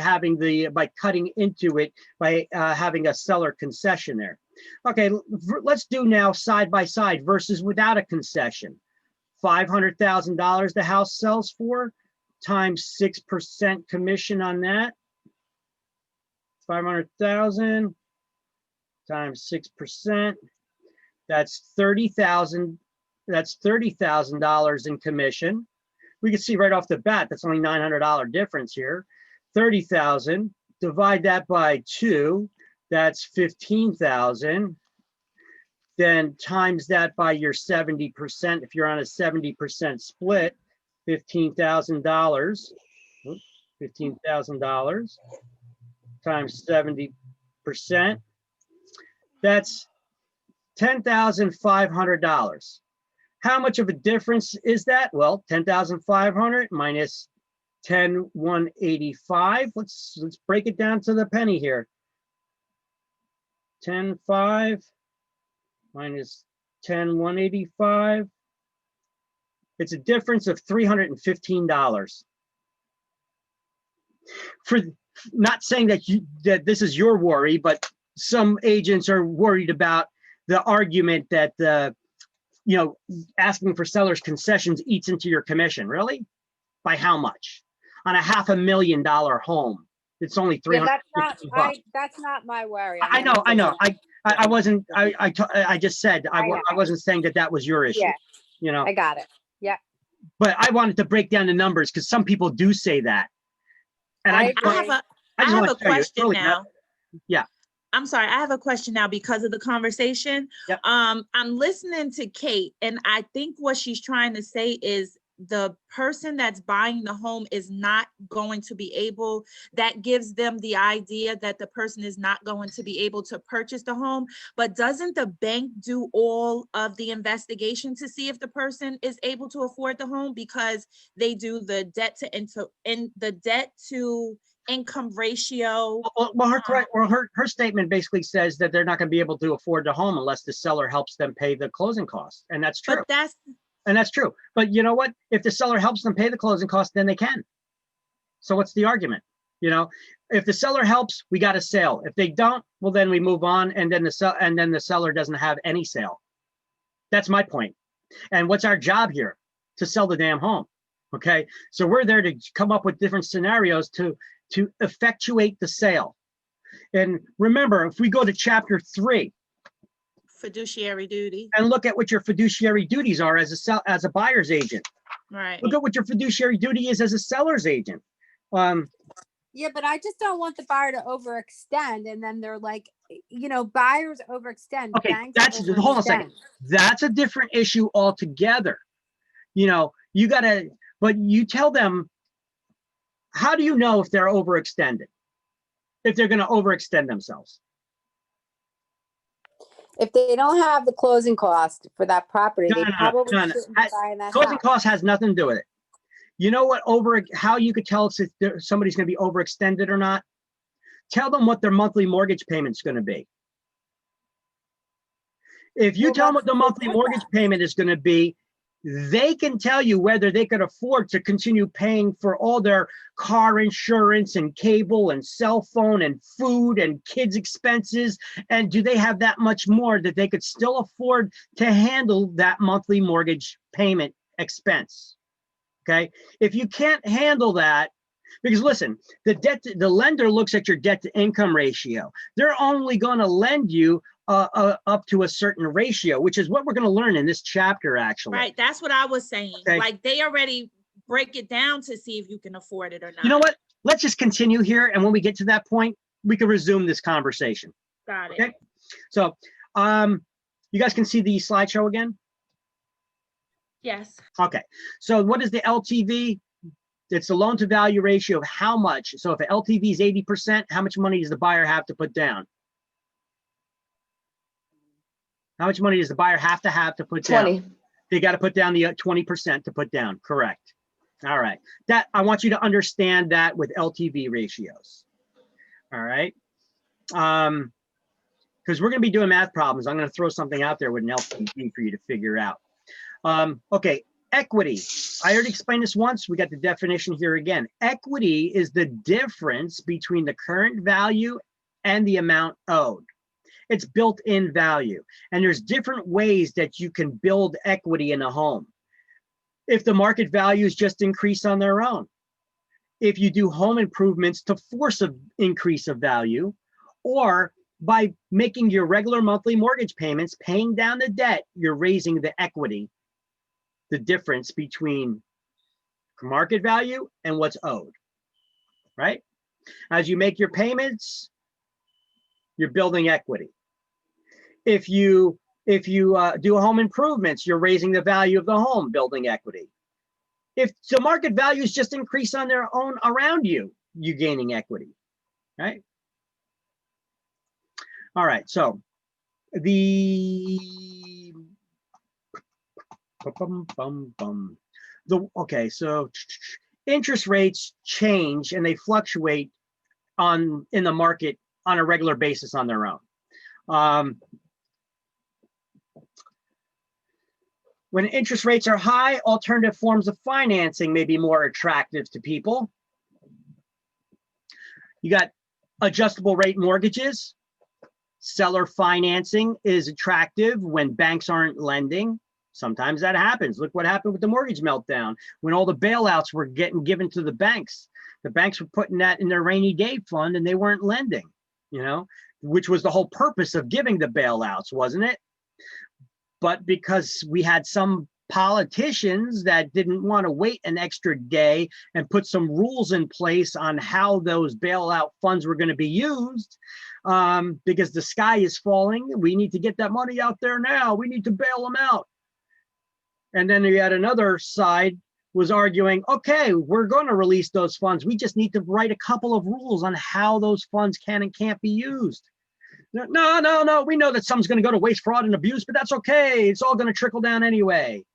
cutting into it by having a seller concession there. Okay, let's do now side by side versus without a concession. $500,000 the house sells for times 6% commission on that. 500,000 times 6%. That's $30,000. That's $30,000 in commission. We can see right off the bat, that's only $900 difference here. 30,000, divide that by 2, that's 15,000. Then times that by your 70%. If you're on a 70% split, $15,000. $15,000 times 70%. That's $10,500. How much of a difference is that? Well, 10,500 minus 10,185. Let's break it down to the penny here. 10,500 minus 10,185. It's a difference of $315. For not saying that this is your worry, but some agents are worried about the argument that asking for seller's concessions eats into your commission. Really? By how much? On a $500,000 home, it's only $350. That's not my worry. I know. I wasn't. I just said I wasn't saying that was your issue. Yeah. I got it. Yeah. But I wanted to break down the numbers because some people do say that. And I have a question now. Yeah. I'm sorry, I have a question now because of the conversation. Yep. I'm listening to Kate, and I think what she's trying to say is the person that's buying the home is not going to be able, that gives them the idea that the person is not going to be able to purchase the home. But doesn't the bank do all of the investigation to see if the person is able to afford the home, because they do the debt to income ratio? Well, her statement basically says that they're not going to be able to afford the home unless the seller helps them pay the closing costs, and that's true. But that's true. But you know what? If the seller helps them pay the closing costs, then they can. So what's the argument? If the seller helps, we got a sale. If they don't, well, then we move on, and then the seller doesn't have any sale. That's my point. And what's our job here? To sell the damn home. Okay. So we're there to come up with different scenarios to effectuate the sale. And remember, if we go to chapter 3, fiduciary duty, and look at what your fiduciary duties are as a buyer's agent. Right. Look at what your fiduciary duty is as a seller's agent. Yeah, but I just don't want the buyer to overextend, and then they're like, buyers overextend. Okay, banks hold on a second. That's a different issue altogether. You gotta, but you tell them, how do you know if they're overextended? If they're going to overextend themselves? If they don't have the closing cost for that property, they probably shouldn't buy that closing house. cost has nothing to do with it. You know what? How you could tell if somebody's going to be overextended or not? Tell them what their monthly mortgage payment's going to be. If you tell them what the monthly mortgage payment is going to be, they can tell you whether they could afford to continue paying for all their car insurance and cable and cell phone and food and kids' expenses. And do they have that much more that they could still afford to handle that monthly mortgage payment expense? Okay. If you can't handle that, because listen, the lender looks at your debt to income ratio. They're only going to lend you up to a certain ratio, which is what we're going to learn in this chapter, actually. Right, that's what I was saying. Okay. Like they already break it down to see if you can afford it or not. You know what? Let's just continue here. And when we get to that point, we can resume this conversation. Got it. Okay. So you guys can see the slideshow again? Yes. Okay. So what is the LTV? It's the loan to value ratio of how much. So if the LTV is 80%, how much money does the buyer have to put down? How much money does the buyer have to put down? 20. They got to put down the 20% to put down. Correct. All right. That I want you to understand that with LTV ratios. All right. Because we're going to be doing math problems. I'm going to throw something out there with an LTV for you to figure out. Okay. Equity. I already explained this once. We got the definition here again. Equity is the difference between the current value and the amount owed. It's built-in value. And there's different ways that you can build equity in a home. If the market values just increase on their own, if you do home improvements to force an increase of value, or by making your regular monthly mortgage payments, paying down the debt, you're raising the equity, the difference between market value and what's owed, right? As you make your payments, you're building equity. If you do home improvements, you're raising the value of the home, building equity. If the market values just increase on their own around you, you're gaining equity, right? All right, so okay, so interest rates change and they fluctuate in the market on a regular basis on their own. When interest rates are high, alternative forms of financing may be more attractive to people. You got adjustable rate mortgages. Seller financing is attractive when banks aren't lending. Sometimes that happens. Look what happened with the mortgage meltdown when all the bailouts were getting given to the banks. The banks were putting that in their rainy day fund and they weren't lending, you know, which was the whole purpose of giving the bailouts, wasn't it? But because we had some politicians that didn't want to wait an extra day and put some rules in place on how those bailout funds were going to be used, because the sky is falling, we need to get that money out there now. We need to bail them out. And then you had another side was arguing, okay, we're going to release those funds. We just need to write a couple of rules on how those funds can and can't be used. No. We know that some's going to go to waste, fraud, and abuse, but that's okay. It's all going to trickle down anyway.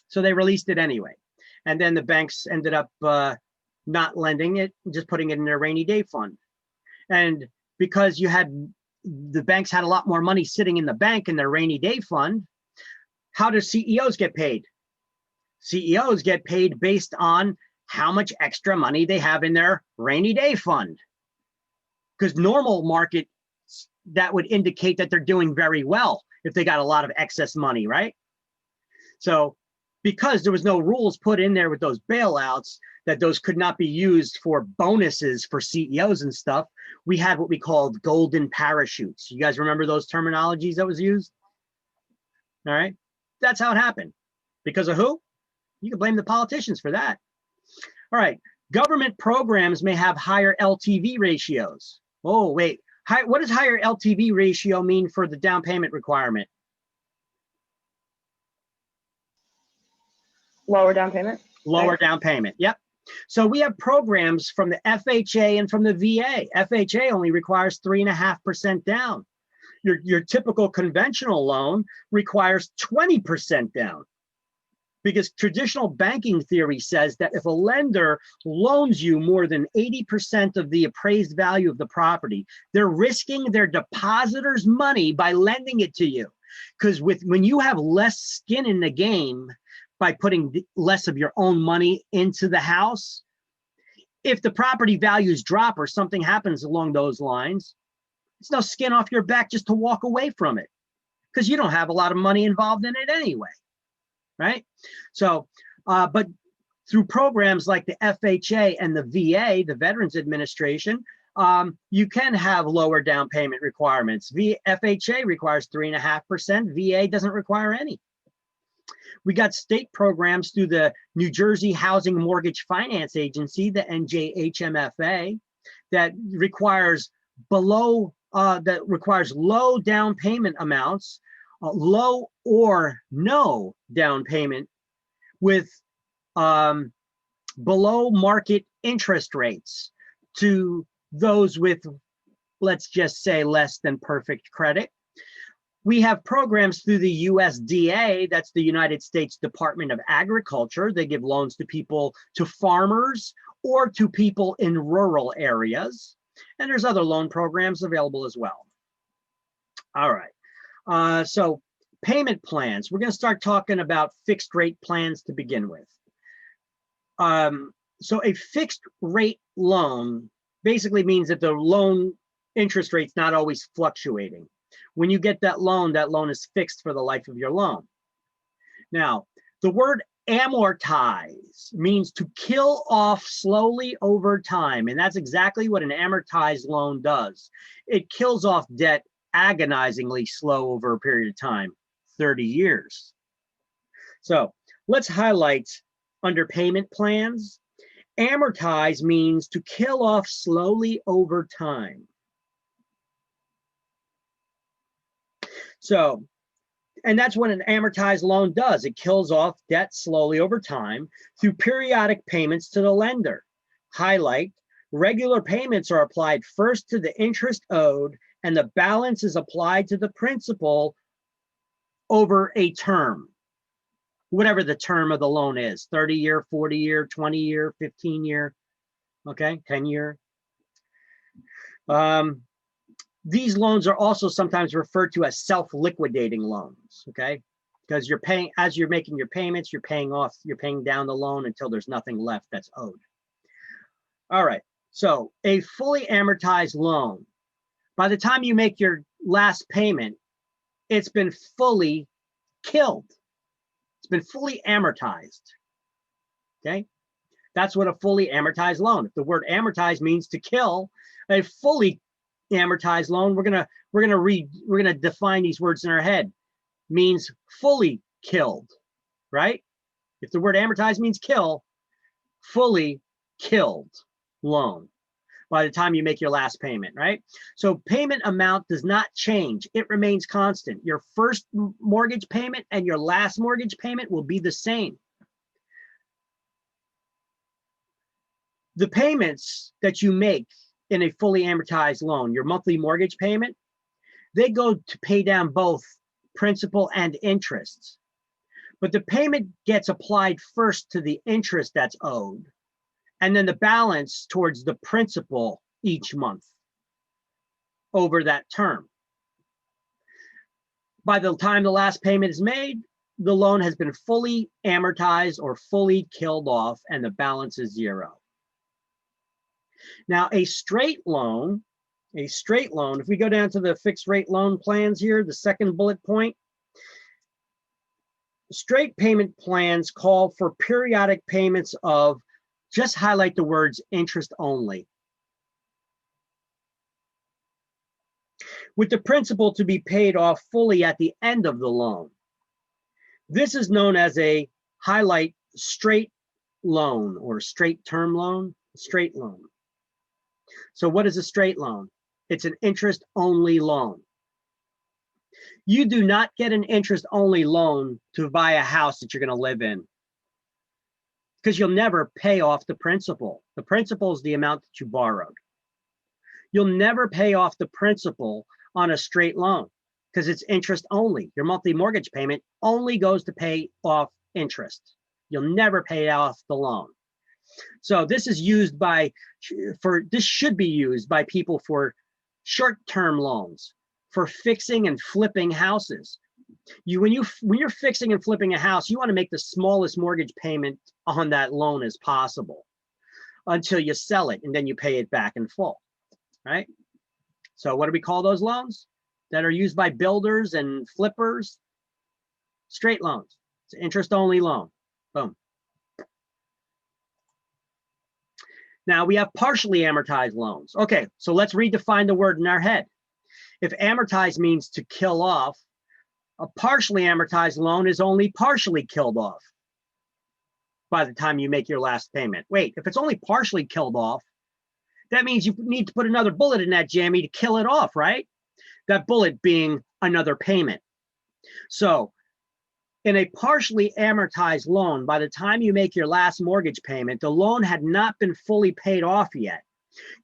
So they released it anyway. And then the banks ended up not lending it, just putting it in their rainy day fund. And because the banks had a lot more money sitting in the bank in their rainy day fund, how do CEOs get paid? CEOs get paid based on how much extra money they have in their rainy day fund. Because normal market, that would indicate that they're doing very well if they got a lot of excess money, right? So because there was no rules put in there with those bailouts, that those could not be used for bonuses for CEOs and stuff, we had what we called golden parachutes. You guys remember those terminologies that was used? All right, that's how it happened. Because of who? You can blame the politicians for that. All right, government programs may have higher LTV ratios. Oh, wait. What does higher LTV ratio mean for the down payment requirement? Lower down payment. Lower down payment. Yep. So we have programs from the FHA and from the VA. FHA only requires 3.5% down. Your typical conventional loan requires 20% down. Because traditional banking theory says that if a lender loans you more than 80% of the appraised value of the property, they're risking their depositors' money by lending it to you. Because when you have less skin in the game by putting less of your own money into the house, if the property values drop or something happens along those lines, it's no skin off your back just to walk away from it because you don't have a lot of money involved in it anyway. Right? So, but through programs like the FHA and the VA, the Veterans Administration, You can have lower down payment requirements. FHA requires 3.5%. VA doesn't require any. We got state programs through the New Jersey Housing Mortgage Finance Agency, the NJHMFA, that requires low down payment amounts, low or no down payment with below market interest rates to those with, let's just say, less than perfect credit. We have programs through the USDA, that's the United States Department of Agriculture. They give loans to people, to farmers, or to people in rural areas. And there's other loan programs available as well. All right, so payment plans. We're gonna start talking about fixed rate plans to begin with. So a fixed rate loan basically means that the loan interest rate's not always fluctuating. When you get that loan is fixed for the life of your loan. Now, the word amortize means to kill off slowly over time, and that's exactly what an amortized loan does. It kills off debt agonizingly slow over a period of time, 30 years. So let's highlight under payment plans. Amortize means to kill off slowly over time. So, and that's what an amortized loan does. It kills off debt slowly over time through periodic payments to the lender. Highlight, regular payments are applied first to the interest owed, and the balance is applied to the principal over a term, whatever the term of the loan is, 30-year, 40-year, 20-year, 15-year, okay, 10-year. These loans are also sometimes referred to as self-liquidating loans, okay? Because you're paying, as you're making your payments, you're paying down the loan until there's nothing left that's owed. All right, so a fully amortized loan, by the time you make your last payment, it's been fully killed. It's been fully amortized, okay? That's what a fully amortized loan. If the word amortize means to kill, a fully amortized loan, we're gonna define these words in our head. Means fully killed, right? If the word amortize means kill, fully killed loan by the time you make your last payment, right? So payment amount does not change. It remains constant. Your first mortgage payment and your last mortgage payment will be the same. The payments that you make in a fully amortized loan, your monthly mortgage payment, they go to pay down both principal and interest. But the payment gets applied first to the interest that's owed, and then the balance towards the principal each month over that term. By the time the last payment is made, the loan has been fully amortized or fully killed off, and the balance is zero. Now, a straight loan, if we go down to the fixed rate loan plans here, the second bullet point, straight payment plans call for periodic payments of, just highlight the words interest only, with the principal to be paid off fully at the end of the loan. This is known as a highlight straight loan or straight term loan, straight loan. So what is a straight loan? It's an interest only loan. You do not get an interest only loan to buy a house that you're going to live in, because you'll never pay off the principal. The principal is the amount that you borrowed. You'll never pay off the principal on a straight loan because it's interest only. Your monthly mortgage payment only goes to pay off interest. You'll never pay off the loan. So this is used this should be used by people for short-term loans, for fixing and flipping houses. When you're fixing and flipping a house, you want to make the smallest mortgage payment on that loan as possible until you sell it, and then you pay it back in full, right? So what do we call those loans that are used by builders and flippers? Straight loans. It's an interest-only loan. Boom. Now we have partially amortized loans. Okay, so let's redefine the word in our head. If amortize means to kill off, a partially amortized loan is only partially killed off by the time you make your last payment. Wait, if it's only partially killed off, that means you need to put another bullet in that jammy to kill it off, right? That bullet being another payment. So in a partially amortized loan, by the time you make your last mortgage payment, the loan had not been fully paid off yet.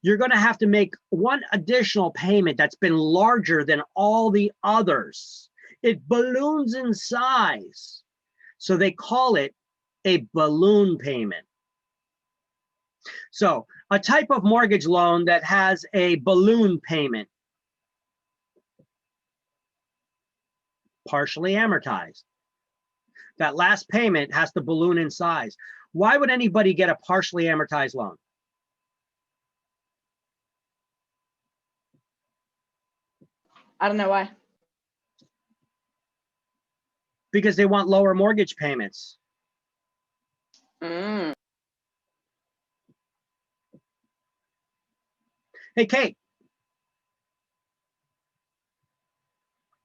You're going to have to make one additional payment that's been larger than all the others. It balloons in size. So they call it a balloon payment. So a type of mortgage loan that has a balloon payment, partially amortized. That last payment has to balloon in size. Why would anybody get a partially amortized loan? I don't know why. Because they want lower mortgage payments. Mm. Hey, Kate.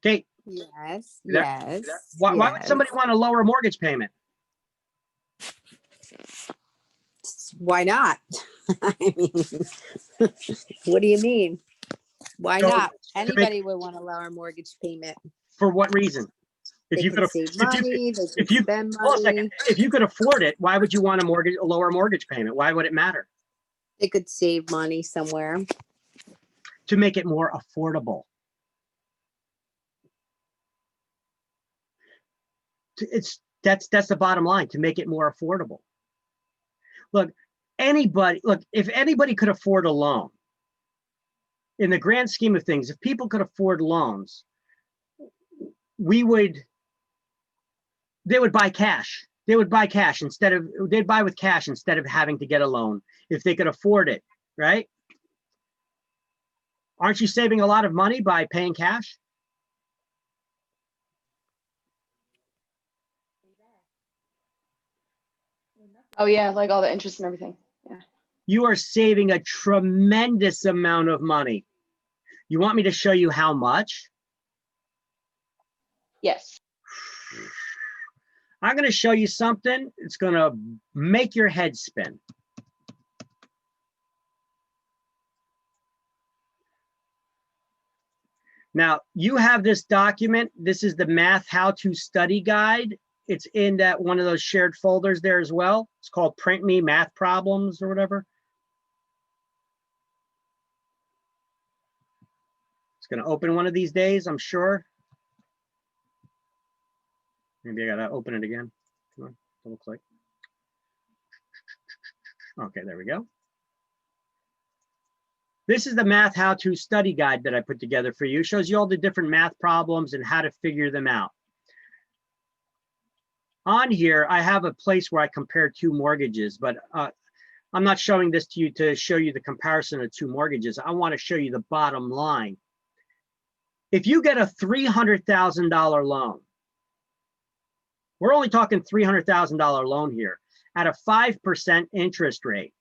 Kate, Yes, there- yes. why would yes. somebody want a lower mortgage payment? Why not? I mean, what do you mean? Why So, not? to make- Anybody would want a lower mortgage payment. For what reason? If They you could could, save if you, money, they if could you, spend hold a second. money, If you could afford it, why would you want a lower mortgage payment? Why would it matter? they could save money somewhere. To make it more affordable. That's the bottom line, to make it more affordable. Look, if anybody could afford a loan, in the grand scheme of things, if people could afford loans, they would buy cash. They'd buy with cash instead of having to get a loan if they could afford it, right? Aren't you saving a lot of money by paying cash? Oh yeah, like all the interest and everything. Yeah. You are saving a tremendous amount of money. You want me to show you how much? Yes. I'm going to show you something. It's going to make your head spin. Now, you have this document. This is the Math How to Study Guide. It's in that one of those shared folders there as well. It's called Print Me Math Problems or whatever. It's going to open one of these days, I'm sure. Maybe I got to open it again. Come on, double click. Okay, there we go. This is the Math How to Study Guide that I put together for you. It shows you all the different math problems and how to figure them out. On here, I have a place where I compare two mortgages, but I'm not showing this to you to show you the comparison of two mortgages. I want to show you the bottom line. If you get a $300,000 loan, we're only talking $300,000 loan here at a 5% interest rate.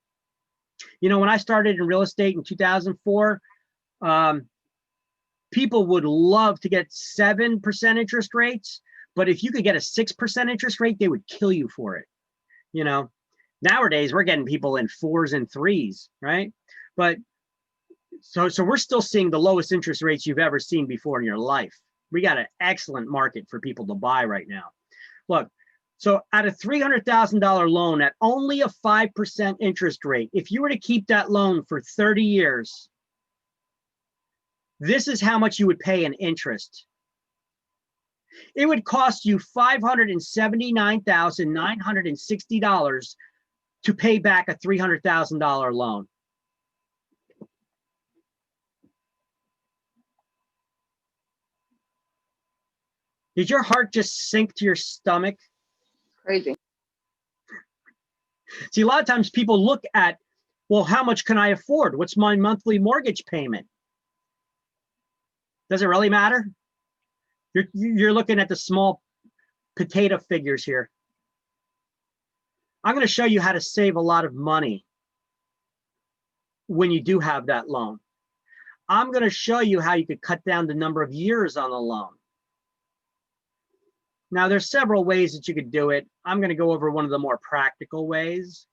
You know, when I started in real estate in 2004, people would love to get 7% interest rates, but if you could get a 6% interest rate, they would kill you for it. You know, nowadays we're getting people in 4s and 3s, right? But so we're still seeing the lowest interest rates you've ever seen before in your life. We got an excellent market for people to buy right now. Look, so at a $300,000 loan at only a 5% interest rate, if you were to keep that loan for 30 years, this is how much you would pay in interest. It would cost you $579,960 to pay back a $300,000 loan. Did your heart just sink to your stomach? Crazy. See, a lot of times people look at, well, how much can I afford? What's my monthly mortgage payment? Does it really matter? You're looking at the small potato figures here. I'm going to show you how to save a lot of money when you do have that loan. I'm going to show you how you could cut down the number of years on the loan. Now, there's several ways that you could do it. I'm going to go over one of the more practical ways,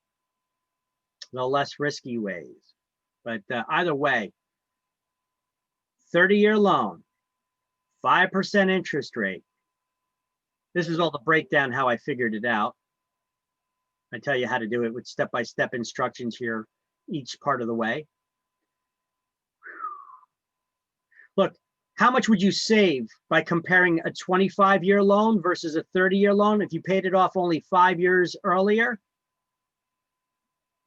the less risky ways. But either way, 30-year loan, 5% interest rate. This is all the breakdown, how I figured it out. I tell you how to do it with step-by-step instructions here, each part of the way. Look, how much would you save by comparing a 25-year loan versus a 30-year loan if you paid it off only 5 years earlier?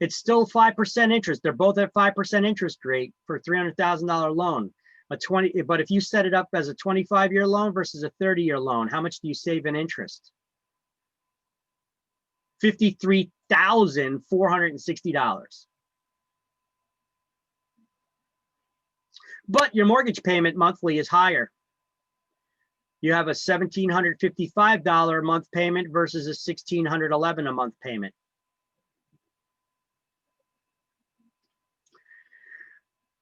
It's still 5% interest. They're both at 5% interest rate for a $300,000 loan. But if you set it up as a 25-year loan versus a 30-year loan, how much do you save in interest? $53,460. But your mortgage payment monthly is higher. You have a $1,755 a month payment versus a $1,611 a month payment.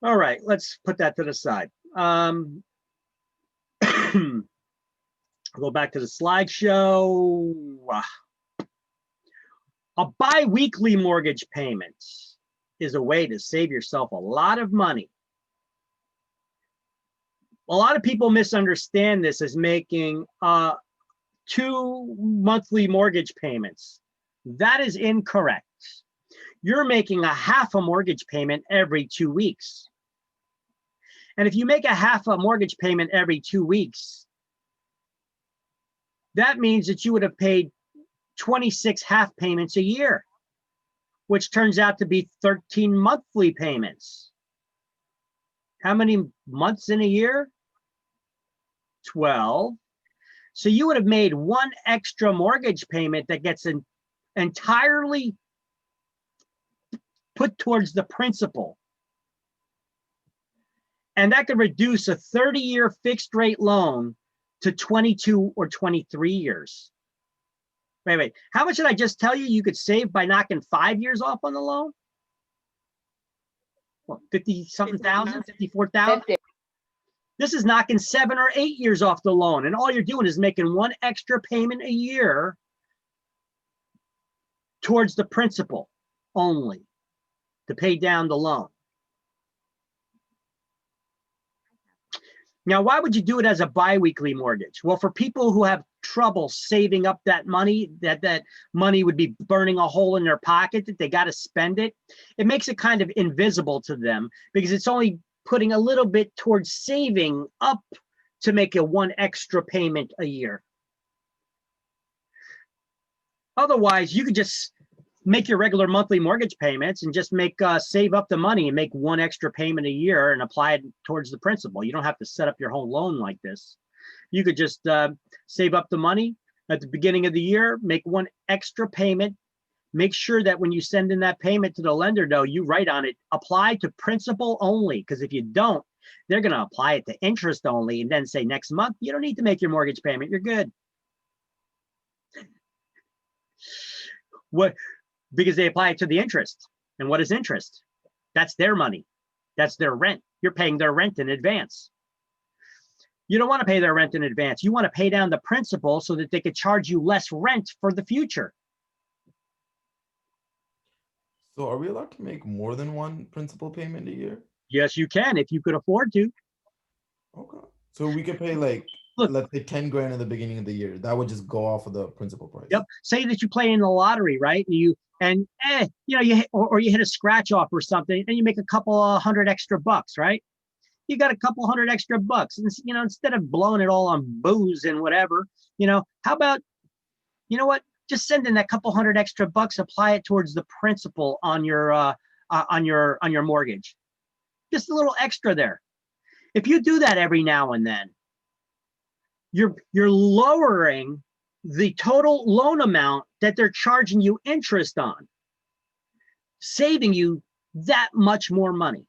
All right, let's put that to the side. Go back to the slideshow. A bi-weekly mortgage payment is a way to save yourself a lot of money. A lot of people misunderstand this as making 2 monthly mortgage payments. That is incorrect. You're making a half a mortgage payment every 2 weeks. And if you make a half a mortgage payment every 2 weeks, that means that you would have paid 26 half payments a year, which turns out to be 13 monthly payments. How many months in a year? 12. So you would have made one extra mortgage payment that gets entirely put towards the principal. And that could reduce a 30-year fixed rate loan to 22 or 23 years. Wait. How much did I just tell you you could save by knocking 5 years off on the loan? What, 50-something thousand, 54,000? This is knocking 7 or 8 years off the loan. And all you're doing is making one extra payment a year towards the principal only to pay down the loan. Now, why would you do it as a biweekly mortgage? Well, for people who have trouble saving up that money, that money would be burning a hole in their pocket, that they got to spend it. It makes it kind of invisible to them because it's only putting a little bit towards saving up to make a one extra payment a year. Otherwise, you could just make your regular monthly mortgage payments and just save up the money and make one extra payment a year and apply it towards the principal. You don't have to set up your whole loan like this. You could just save up the money at the beginning of the year, make one extra payment. Make sure that when you send in that payment to the lender, though, you write on it, apply to principal only, because if you don't, they're going to apply it to interest only and then say next month, you don't need to make your mortgage payment. You're good. What? Because they apply it to the interest. And what is interest? That's their money. That's their rent. You're paying their rent in advance. You don't want to pay their rent in advance. You want to pay down the principal so that they could charge you less rent for the future. So are we allowed to make more than one principal payment a year? Yes, you can if you could afford to. Okay. So we could pay like, Look, let's say 10 grand in the beginning of the year. That would just go off of the principal price. Yep. Say that you play in the lottery, right? You hit, or you hit a scratch off or something, and you make a couple $100 extra bucks, right? You got a couple $100 extra bucks, and instead of blowing it all on booze and whatever, how about, what? Just send in that couple $100 extra bucks, apply it towards the principal on your mortgage. Just a little extra there. If you do that every now and then, you're lowering the total loan amount that they're charging you interest on, saving you that much more money.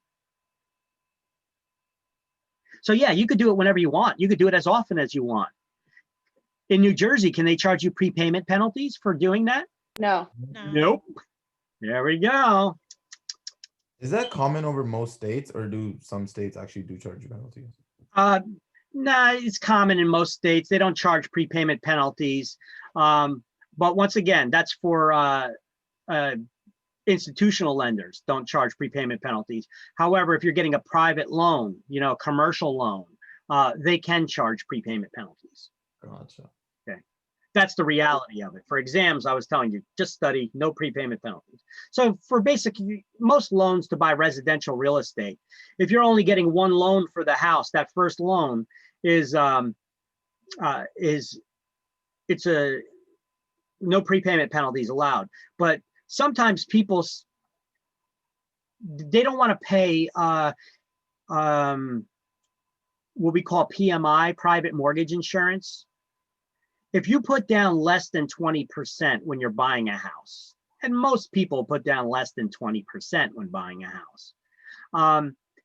So yeah, you could do it whenever you want. You could do it as often as you want. In New Jersey, can they charge you prepayment penalties for doing that? No. Nope. There we go. Is that common over most states, or do some states actually do charge you penalties? Nah, it's common in most states. They don't charge prepayment penalties. But once again, that's for institutional lenders don't charge prepayment penalties. However, if you're getting a private loan, a commercial loan, they can charge prepayment penalties. Gotcha. That's the reality of it. For exams, I was telling you, just study, no prepayment penalties. So for most loans to buy residential real estate, if you're only getting one loan for the house, that first loan is no prepayment penalties allowed. But sometimes people, they don't want to pay what we call PMI, private mortgage insurance. If you put down less than 20% when you're buying a house, and most people put down less than 20% when buying a house,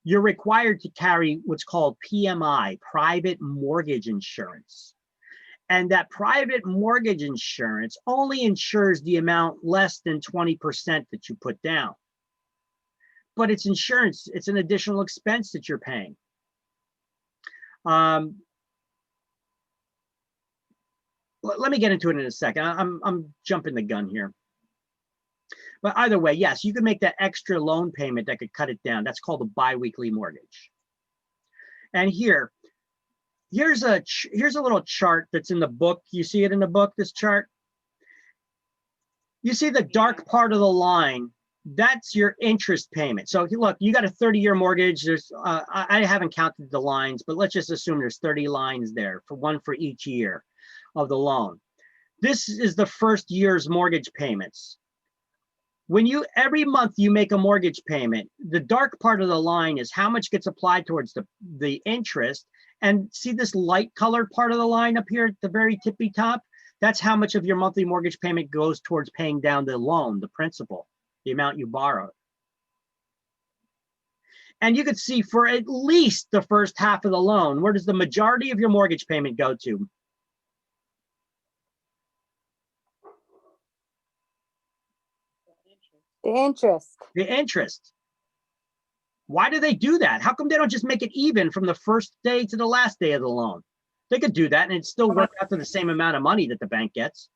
you're required to carry what's called PMI, private mortgage insurance. And that private mortgage insurance only insures the amount less than 20% that you put down. But it's insurance, it's an additional expense that you're paying. Let me get into it in a second. I'm jumping the gun here. But either way, yes, you can make that extra loan payment that could cut it down. That's called a biweekly mortgage. And here's a little chart that's in the book. You see it in the book, this chart? You see the dark part of the line, that's your interest payment. So look, you got a 30-year mortgage. There's I haven't counted the lines, but let's just assume there's 30 lines there, for one for each year of the loan. This is the first year's mortgage payments. When every month you make a mortgage payment, the dark part of the line is how much gets applied towards the interest. And see this light colored part of the line up here at the very tippy top? That's how much of your monthly mortgage payment goes towards paying down the loan, the principal, the amount you borrowed. And you could see for at least the first half of the loan, where does the majority of your mortgage payment go to? The interest. The interest. Why do they do that? How come they don't just make it even from the first day to the last day of the loan? They could do that and it'd still work out to the same amount of money that the bank gets.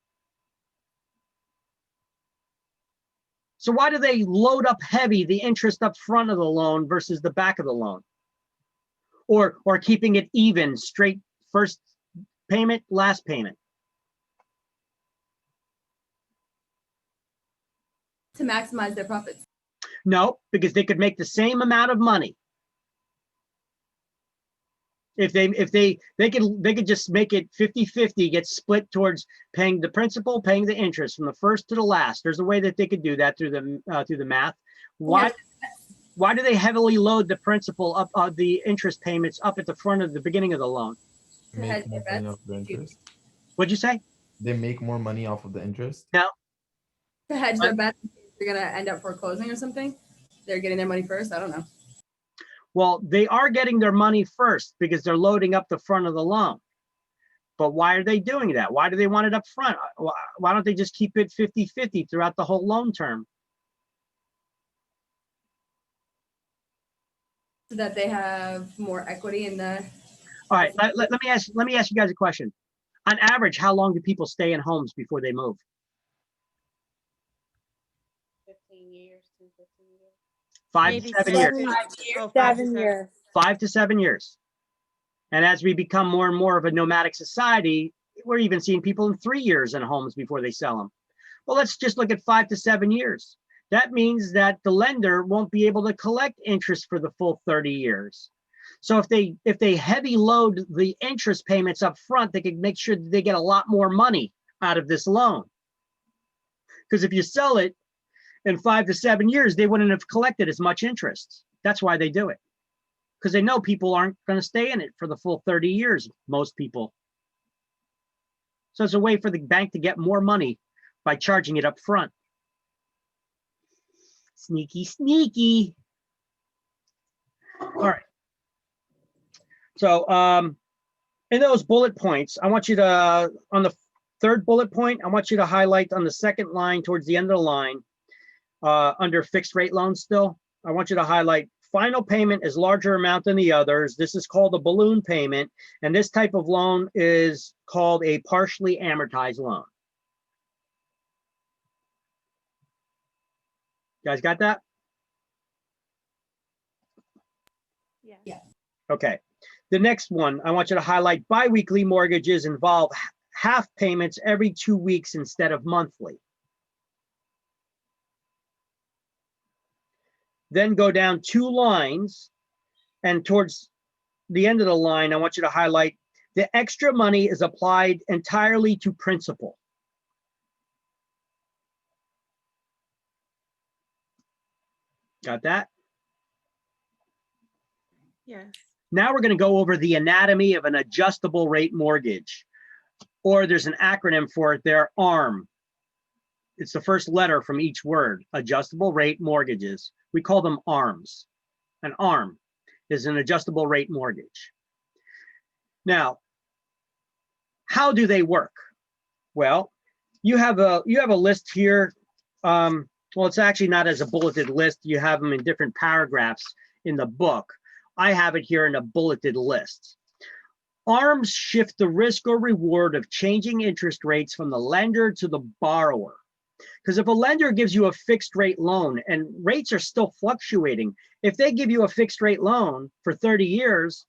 So why do they load up heavy the interest up front of the loan versus the back of the loan? Or keeping it even, straight first payment, last payment? To maximize their profits. No, because they could make the same amount of money. If they could just make it 50-50, get split towards paying the principal, paying the interest from the first to the last. There's a way that they could do that through the math. Why do they heavily load the principal up, the interest payments up at the front of the beginning of the loan? Make more money off the interest. What'd you say? They make more money off of the interest. No. To hedge their bets, you're gonna end up foreclosing or something. They're getting their money first. I don't know. Well, they are getting their money first because they're loading up the front of the loan. But why are they doing that? Why do they want it up front? Why don't they just keep it 50-50 throughout the whole loan term? So that they have more equity in the. All right, let me ask you guys a question. On average, how long do people stay in homes before they move? 15 years, 15 years. 5 to 7 years. 7 years. 5 to 7 years. And as we become more and more of a nomadic society, we're even seeing people in 3 years in homes before they sell them. Well, let's just look at 5 to 7 years. That means that the lender won't be able to collect interest for the full 30 years. So if they heavy load the interest payments up front, they can make sure that they get a lot more money out of this loan. Because if you sell it in 5 to 7 years, they wouldn't have collected as much interest. That's why they do it. Because they know people aren't going to stay in it for the full 30 years, most people. So it's a way for the bank to get more money by charging it up front. Sneaky, sneaky. All right. So in those bullet points, I want you to, on the third bullet point, I want you to highlight on the second line towards the end of the line, under fixed rate loans still, I want you to highlight final payment is larger amount than the others. This is called a balloon payment. And this type of loan is called a partially amortized loan. You guys got that? Yeah. Okay. The next one, I want you to highlight biweekly mortgages involve half payments every 2 weeks instead of monthly. Then go down 2 lines, and towards the end of the line, I want you to highlight the extra money is applied entirely to principal. Got that? Yes. Now we're going to go over the anatomy of an adjustable rate mortgage, or there's an acronym for it there, ARM. It's the first letter from each word, adjustable rate mortgages. We call them ARMs. An ARM is an adjustable rate mortgage. Now, how do they work? Well, you have a list here. Well, it's actually not as a bulleted list. You have them in different paragraphs in the book. I have it here in a bulleted list. ARMs shift the risk or reward of changing interest rates from the lender to the borrower. Because if a lender gives you a fixed rate loan and rates are still fluctuating, if they give you a fixed rate loan for 30 years,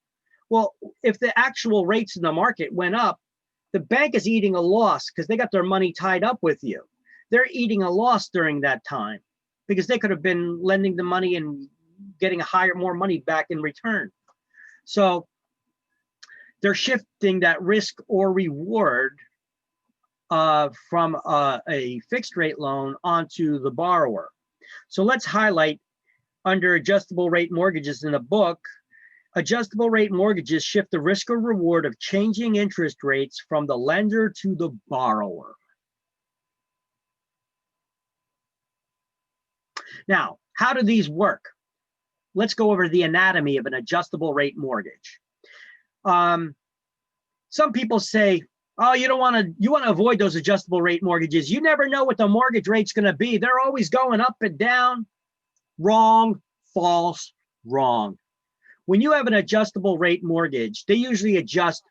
well, if the actual rates in the market went up, the bank is eating a loss because they got their money tied up with you. They're eating a loss during that time because they could have been lending the money and getting more money back in return. So they're shifting that risk or reward from a fixed rate loan onto the borrower. So let's highlight under adjustable rate mortgages in the book. Adjustable rate mortgages shift the risk or reward of changing interest rates from the lender to the borrower. Now, how do these work? Let's go over the anatomy of an adjustable rate mortgage. Some people say, oh, you want to avoid those adjustable rate mortgages. You never know what the mortgage rate's going to be. They're always going up and down. Wrong, false, wrong. When you have an adjustable rate mortgage, they usually adjust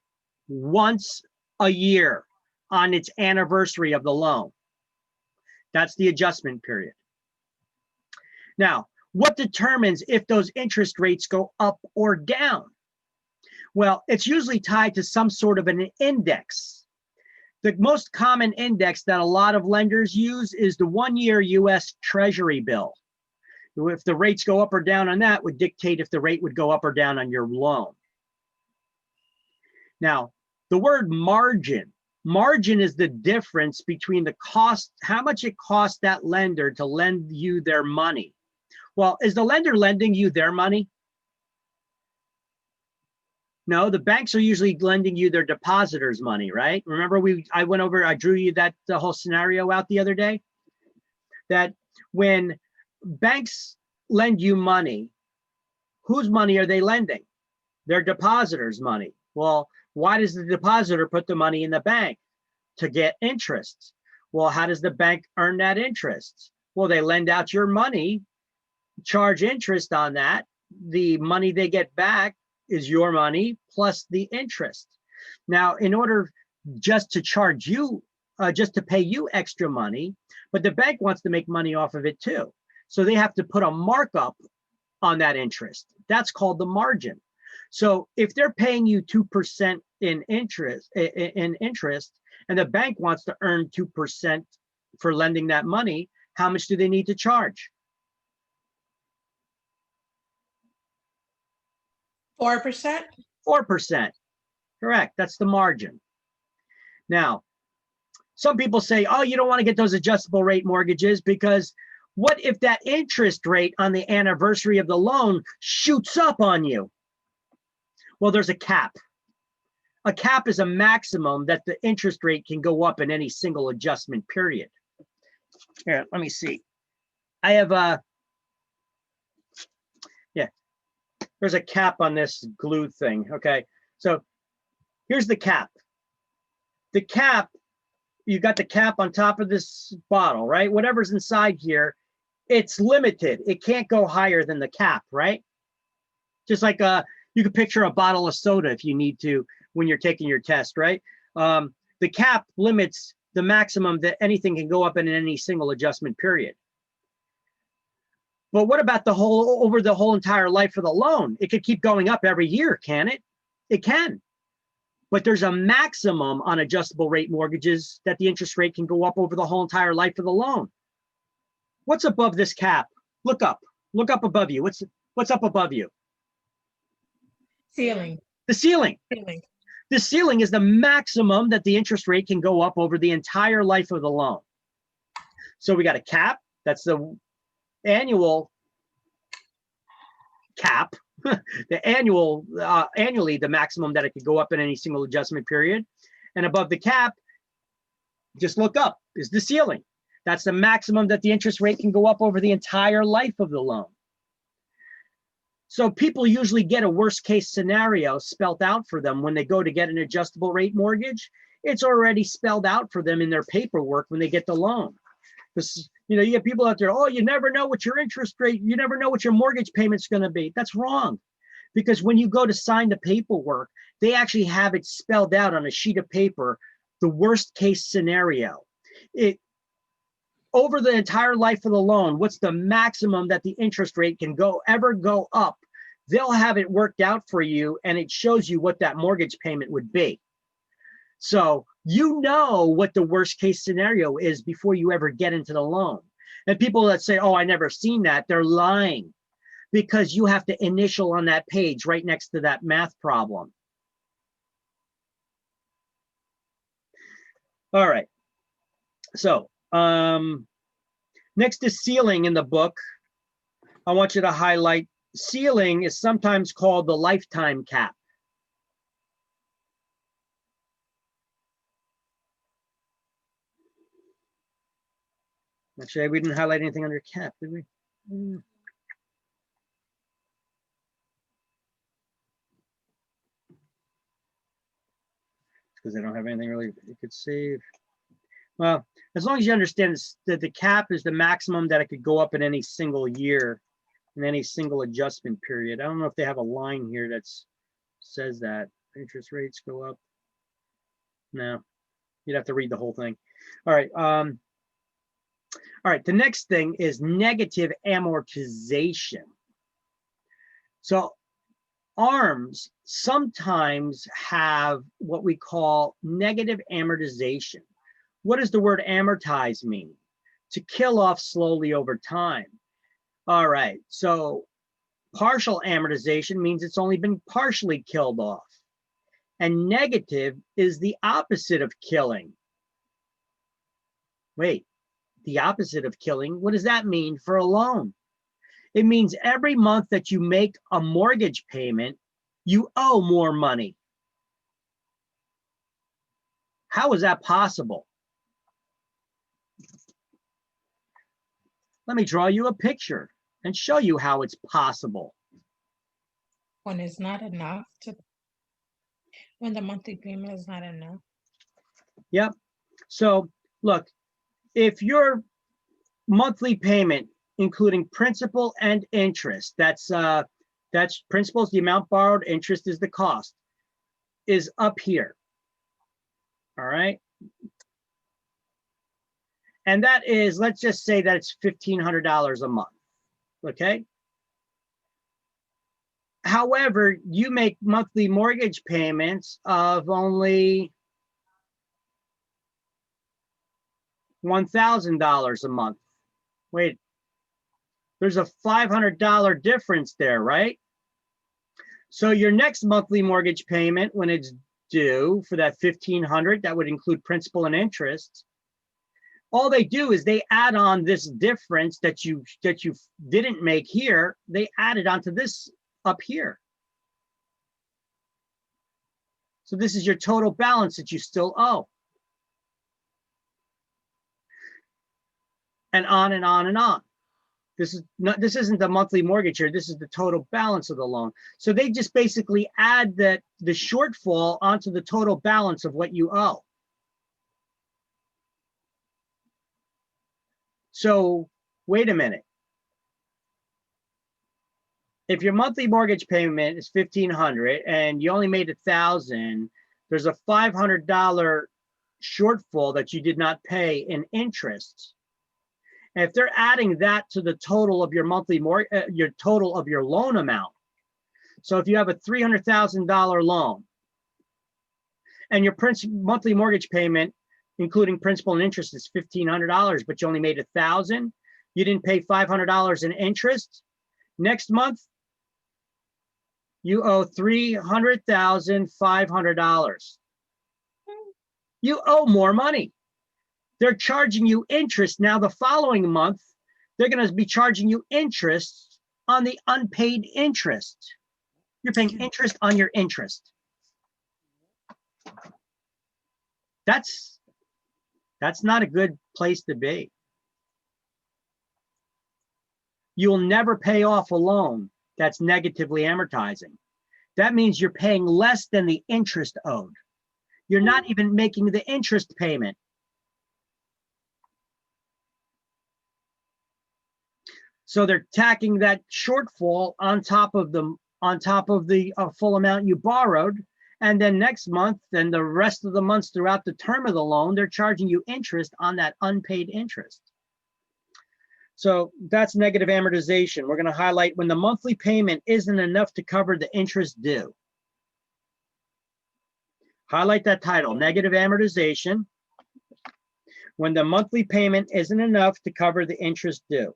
once a year on its anniversary of the loan. That's the adjustment period. Now, what determines if those interest rates go up or down? Well, it's usually tied to some sort of an index. The most common index that a lot of lenders use is the 1-year US Treasury bill. If the rates go up or down on that would dictate if the rate would go up or down on your loan. Now, the word margin is the difference between the cost, how much it costs that lender to lend you their money. Well, is the lender lending you their money? No, the banks are usually lending you their depositors' money, right? Remember I drew you the whole scenario out the other day? That when banks lend you money, whose money are they lending? Their depositors' money. Well, why does the depositor put the money in the bank? To get interest. Well, how does the bank earn that interest? Well, they lend out your money, charge interest on that. The money they get back is your money plus the interest. Now, in order just to charge you, just to pay you extra money, but the bank wants to make money off of it too. So they have to put a markup on that interest. That's called the margin. So if they're paying you 2% in interest, and the bank wants to earn 2% for lending that money, how much do they need to charge? 4%? 4%. Correct. That's the margin. Now, some people say, oh, you don't want to get those adjustable rate mortgages because what if that interest rate on the anniversary of the loan shoots up on you? Well, there's a cap. A cap is a maximum that the interest rate can go up in any single adjustment period. Here, let me see. I have there's a cap on this glue thing. Okay, so here's the cap. The cap, you got the cap on top of this bottle, right? Whatever's inside here, it's limited. It can't go higher than the cap, right? Just like you could picture a bottle of soda if you need to when you're taking your test, right? The cap limits the maximum that anything can go up in any single adjustment period. But what about over the whole entire life of the loan? It could keep going up every year, can it? It can. But there's a maximum on adjustable rate mortgages that the interest rate can go up over the whole entire life of the loan. What's above this cap? Look up above you. What's up above you? Ceiling. The ceiling. Ceiling. The ceiling is the maximum that the interest rate can go up over the entire life of the loan. So we got a cap. That's the annual cap. The annually the maximum that it could go up in any single adjustment period. And above the cap, just look up, is the ceiling. That's the maximum that the interest rate can go up over the entire life of the loan. So people usually get a worst case scenario spelled out for them when they go to get an adjustable rate mortgage. It's already spelled out for them in their paperwork when they get the loan. Because, you get people out there, oh, you never know what your interest rate, you never know what your mortgage payment's going to be. That's wrong. Because when you go to sign the paperwork, they actually have it spelled out on a sheet of paper, the worst case scenario. Over the entire life of the loan, what's the maximum that the interest rate can ever go up? They'll have it worked out for you, and it shows you what that mortgage payment would be. So you know what the worst case scenario is before you ever get into the loan. And people that say, oh, I never seen that, they're lying, because you have to initial on that page right next to that math problem. All right. So next to ceiling in the book, I want you to highlight ceiling is sometimes called the lifetime cap. Actually, we didn't highlight anything under cap, did we? Because I don't have anything really you could save. Well, as long as you understand that the cap is the maximum that it could go up in any single year, in any single adjustment period. I don't know if they have a line here that says that interest rates go up. No, you'd have to read the whole thing. All right. All right. The next thing is negative amortization. So ARMs sometimes have what we call negative amortization. What does the word amortize mean? To kill off slowly over time. All right, so partial amortization means it's only been partially killed off. And negative is the opposite of killing. Wait, the opposite of killing, what does that mean for a loan? It means every month that you make a mortgage payment, you owe more money. How is that possible? Let me draw you a picture and show you how it's possible. When it's not enough when the monthly payment is not enough. Yep. So look, if your monthly payment, including principal and interest, that's principal is the amount borrowed, interest is the cost, is up here. All right. And that is, let's just say that it's $1,500 a month, okay? However, you make monthly mortgage payments of only $1,000 a month. Wait, there's a $500 difference there, right? So your next monthly mortgage payment, when it's due for that $1,500, that would include principal and interest. All they do is they add on this difference that you didn't make here. They add it onto this up here. So this is your total balance that you still owe. And on and on and on. This isn't the monthly mortgage here. This is the total balance of the loan. So they just basically add the shortfall onto the total balance of what you owe. So wait a minute. if your monthly mortgage payment is $1,500 and you only made $1,000, there's a $500 shortfall that you did not pay in interest. And if they're adding that to the total of your monthly your total of your loan amount. So if you have a $300,000 loan and your monthly mortgage payment, including principal and interest, is $1,500, but you only made $1,000, you didn't pay $500 in interest. Next month, you owe $300,500. You owe more money. They're charging you interest. Now the following month, they're going to be charging you interest on the unpaid interest. You're paying interest on your interest. That's not a good place to be. You'll never pay off a loan that's negatively amortizing. That means you're paying less than the interest owed. You're not even making the interest payment. So they're tacking that shortfall on top of the full amount you borrowed. And then next month, then the rest of the months throughout the term of the loan, they're charging you interest on that unpaid interest. So that's negative amortization. We're going to highlight when the monthly payment isn't enough to cover the interest due. Highlight that title, negative amortization. When the monthly payment isn't enough to cover the interest due.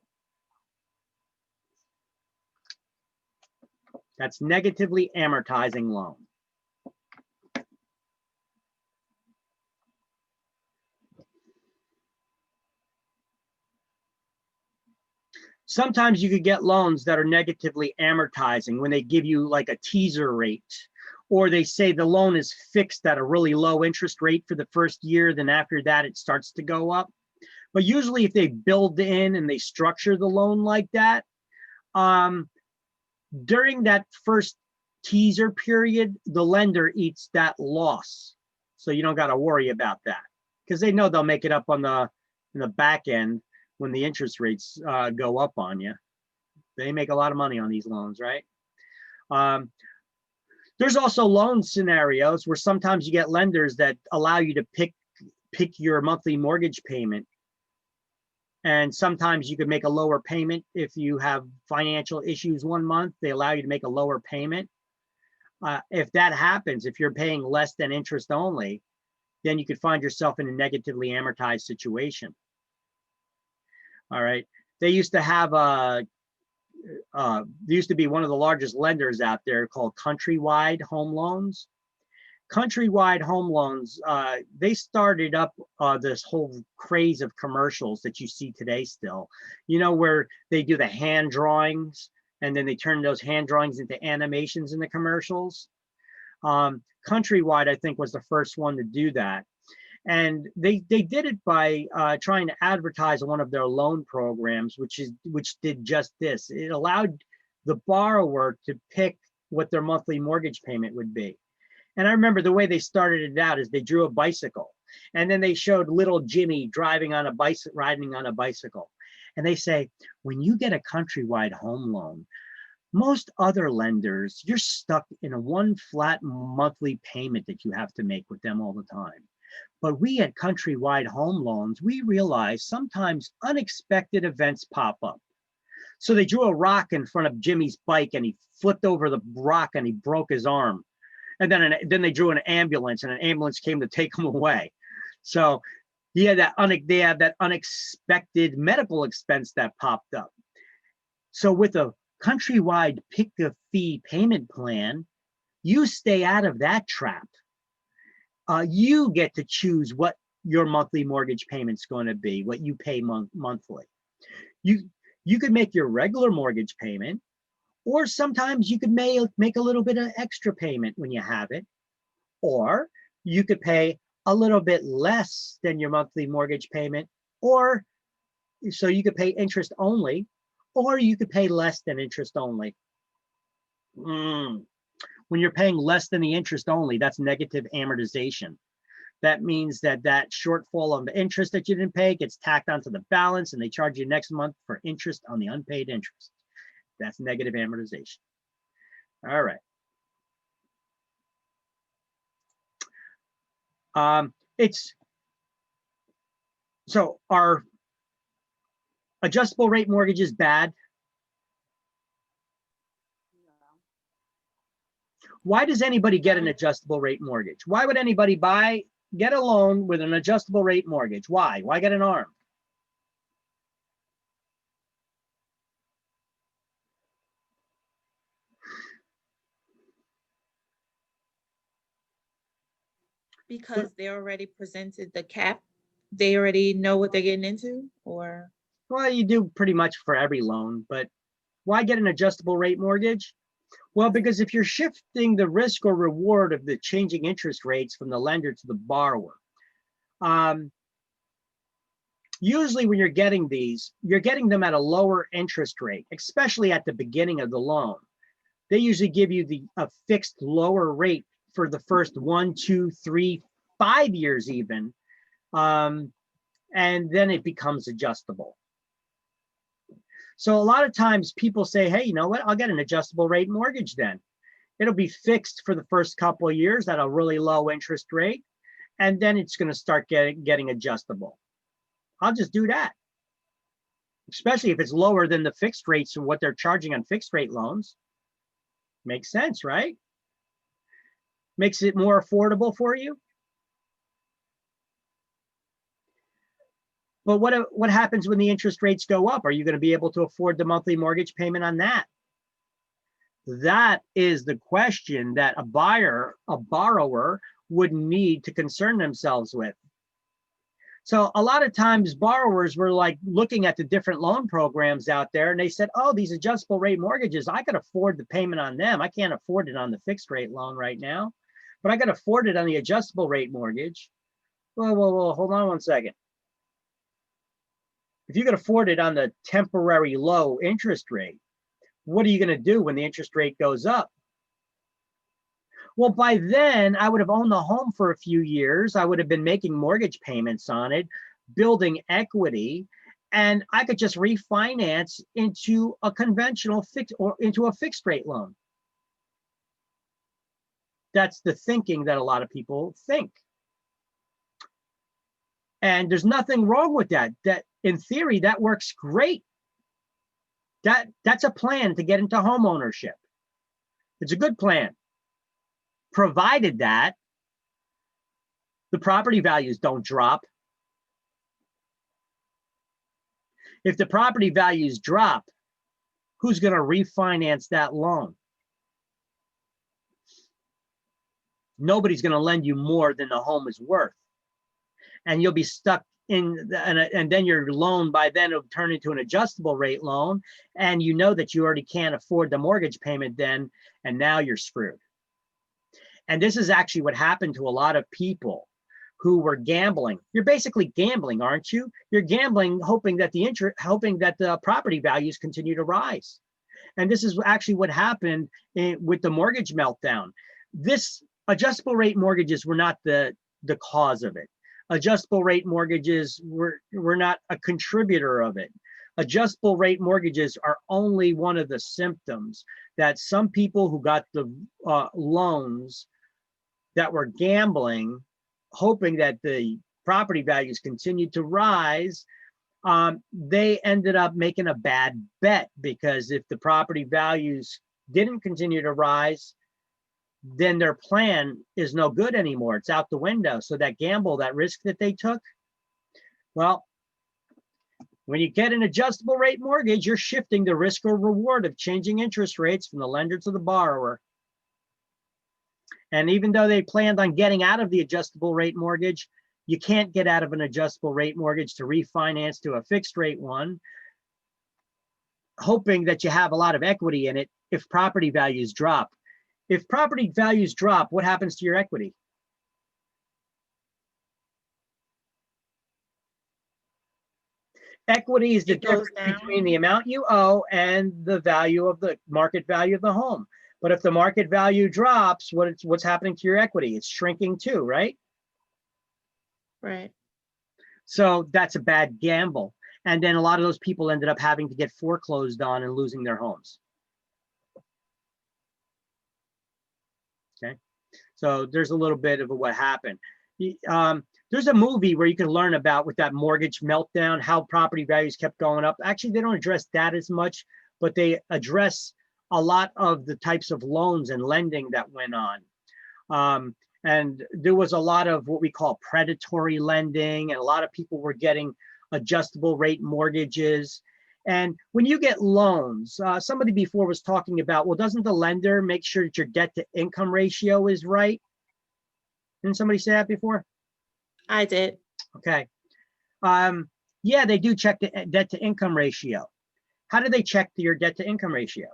That's negatively amortizing loan. Sometimes you could get loans that are negatively amortizing when they give you like a teaser rate, or they say the loan is fixed at a really low interest rate for the first year, then after that it starts to go up. But usually if they build in and they structure the loan like that, during that first teaser period, the lender eats that loss. So you don't got to worry about that because they know they'll make it up on in the back end when the interest rates go up on you. They make a lot of money on these loans, right? There's also loan scenarios where sometimes you get lenders that allow you to pick your monthly mortgage payment. And sometimes you could make a lower payment if you have financial issues one month. They allow you to make a lower payment. If that happens, if you're paying less than interest only, then you could find yourself in a negatively amortized situation. All right. They used to have there used to be one of the largest lenders out there called Countrywide Home Loans. Countrywide Home Loans, they started up this whole craze of commercials that you see today still, you know, where they do the hand drawings and then they turn those hand drawings into animations in the commercials. Countrywide, I think, was the first one to do that. And they did it by trying to advertise one of their loan programs, which did just this. It allowed the borrower to pick what their monthly mortgage payment would be. And I remember the way they started it out is they drew a bicycle, and then they showed little Jimmy riding on a bicycle. And they say, when you get a Countrywide home loan, most other lenders, you're stuck in a one flat monthly payment that you have to make with them all the time. But we at Countrywide Home Loans, we realize sometimes unexpected events pop up. So they drew a rock in front of Jimmy's bike and he flipped over the rock and he broke his arm. And then they drew an ambulance and an ambulance came to take him away. So they had that unexpected medical expense that popped up. So with a Countrywide pick a fee payment plan, you stay out of that trap. You get to choose what your monthly mortgage payment's going to be, what you pay monthly. You could make your regular mortgage payment, or sometimes you could make a little bit of extra payment when you have it, or you could pay a little bit less than your monthly mortgage payment, or so you could pay interest only, or you could pay less than interest only. When you're paying less than the interest only, that's negative amortization. That means that shortfall of the interest that you didn't pay gets tacked onto the balance and they charge you next month for interest on the unpaid interest. That's negative amortization. All right. So are adjustable rate mortgages bad? Why does anybody get an adjustable rate mortgage? Why would anybody get a loan with an adjustable rate mortgage? Why? Why get an ARM? Because they already presented the cap, they already know what they're getting into, or? Well, you do pretty much for every loan, but why get an adjustable rate mortgage? Well, because if you're shifting the risk or reward of the changing interest rates from the lender to the borrower, usually when you're getting these, you're getting them at a lower interest rate, especially at the beginning of the loan. They usually give you a fixed lower rate for the first 1, 2, 3, 5 years even, and then it becomes adjustable. So a lot of times people say, hey, you know what, I'll get an adjustable rate mortgage then. It'll be fixed for the first couple of years at a really low interest rate, and then it's going to start getting adjustable. I'll just do that, especially if it's lower than the fixed rates of what they're charging on fixed rate loans. Makes sense, right? Makes it more affordable for you. But what happens when the interest rates go up? Are you going to be able to afford the monthly mortgage payment on that? That is the question that a borrower would need to concern themselves with. So a lot of times borrowers were like looking at the different loan programs out there, and they said, oh, these adjustable rate mortgages, I could afford the payment on them. I can't afford it on the fixed rate loan right now, but I could afford it on the adjustable rate mortgage. Well, hold on one second. If you could afford it on the temporary low interest rate, what are you going to do when the interest rate goes up? Well, by then I would have owned the home for a few years. I would have been making mortgage payments on it, building equity, and I could just refinance into a conventional into a fixed rate loan. That's the thinking that a lot of people think. And there's nothing wrong with that. That in theory, that works great. That's a plan to get into home ownership. It's a good plan, provided that the property values don't drop. If the property values drop, who's going to refinance that loan? Nobody's going to lend you more than the home is worth. And you'll be stuck in, and then your loan by then will turn into an adjustable rate loan. And you know that you already can't afford the mortgage payment then, and now you're screwed. And this is actually what happened to a lot of people who were gambling. You're basically gambling, aren't you? You're gambling, hoping that the property values continue to rise. And this is actually what happened with the mortgage meltdown. This adjustable rate mortgages were not the cause of it. Adjustable rate mortgages were not a contributor of it. Adjustable rate mortgages are only one of the symptoms that some people who got the loans that were gambling, hoping that the property values continued to rise, they ended up making a bad bet, because if the property values didn't continue to rise, then their plan is no good anymore. It's out the window. So that gamble, that risk that they took, well, when you get an adjustable rate mortgage, you're shifting the risk or reward of changing interest rates from the lender to the borrower. And even though they planned on getting out of the adjustable rate mortgage, you can't get out of an adjustable rate mortgage to refinance to a fixed rate one, hoping that you have a lot of equity in it if property values drop. If property values drop, what happens to your equity? Equity is the difference between the amount you owe and the value of the market value of the home. But if the market value drops, what's happening to your equity? It's shrinking too, right? Right. So that's a bad gamble. And then a lot of those people ended up having to get foreclosed on and losing their homes. So there's a little bit of what happened. There's a movie where you can learn about with that mortgage meltdown, how property values kept going up. Actually, they don't address that as much, but they address a lot of the types of loans and lending that went on. And there was a lot of what we call predatory lending, and a lot of people were getting adjustable rate mortgages. And when you get loans, somebody before was talking about, well, doesn't the lender make sure that your debt to income ratio is right? Didn't somebody say that before? I did. Okay. Yeah, they do check the debt to income ratio. How do they check your debt to income ratio?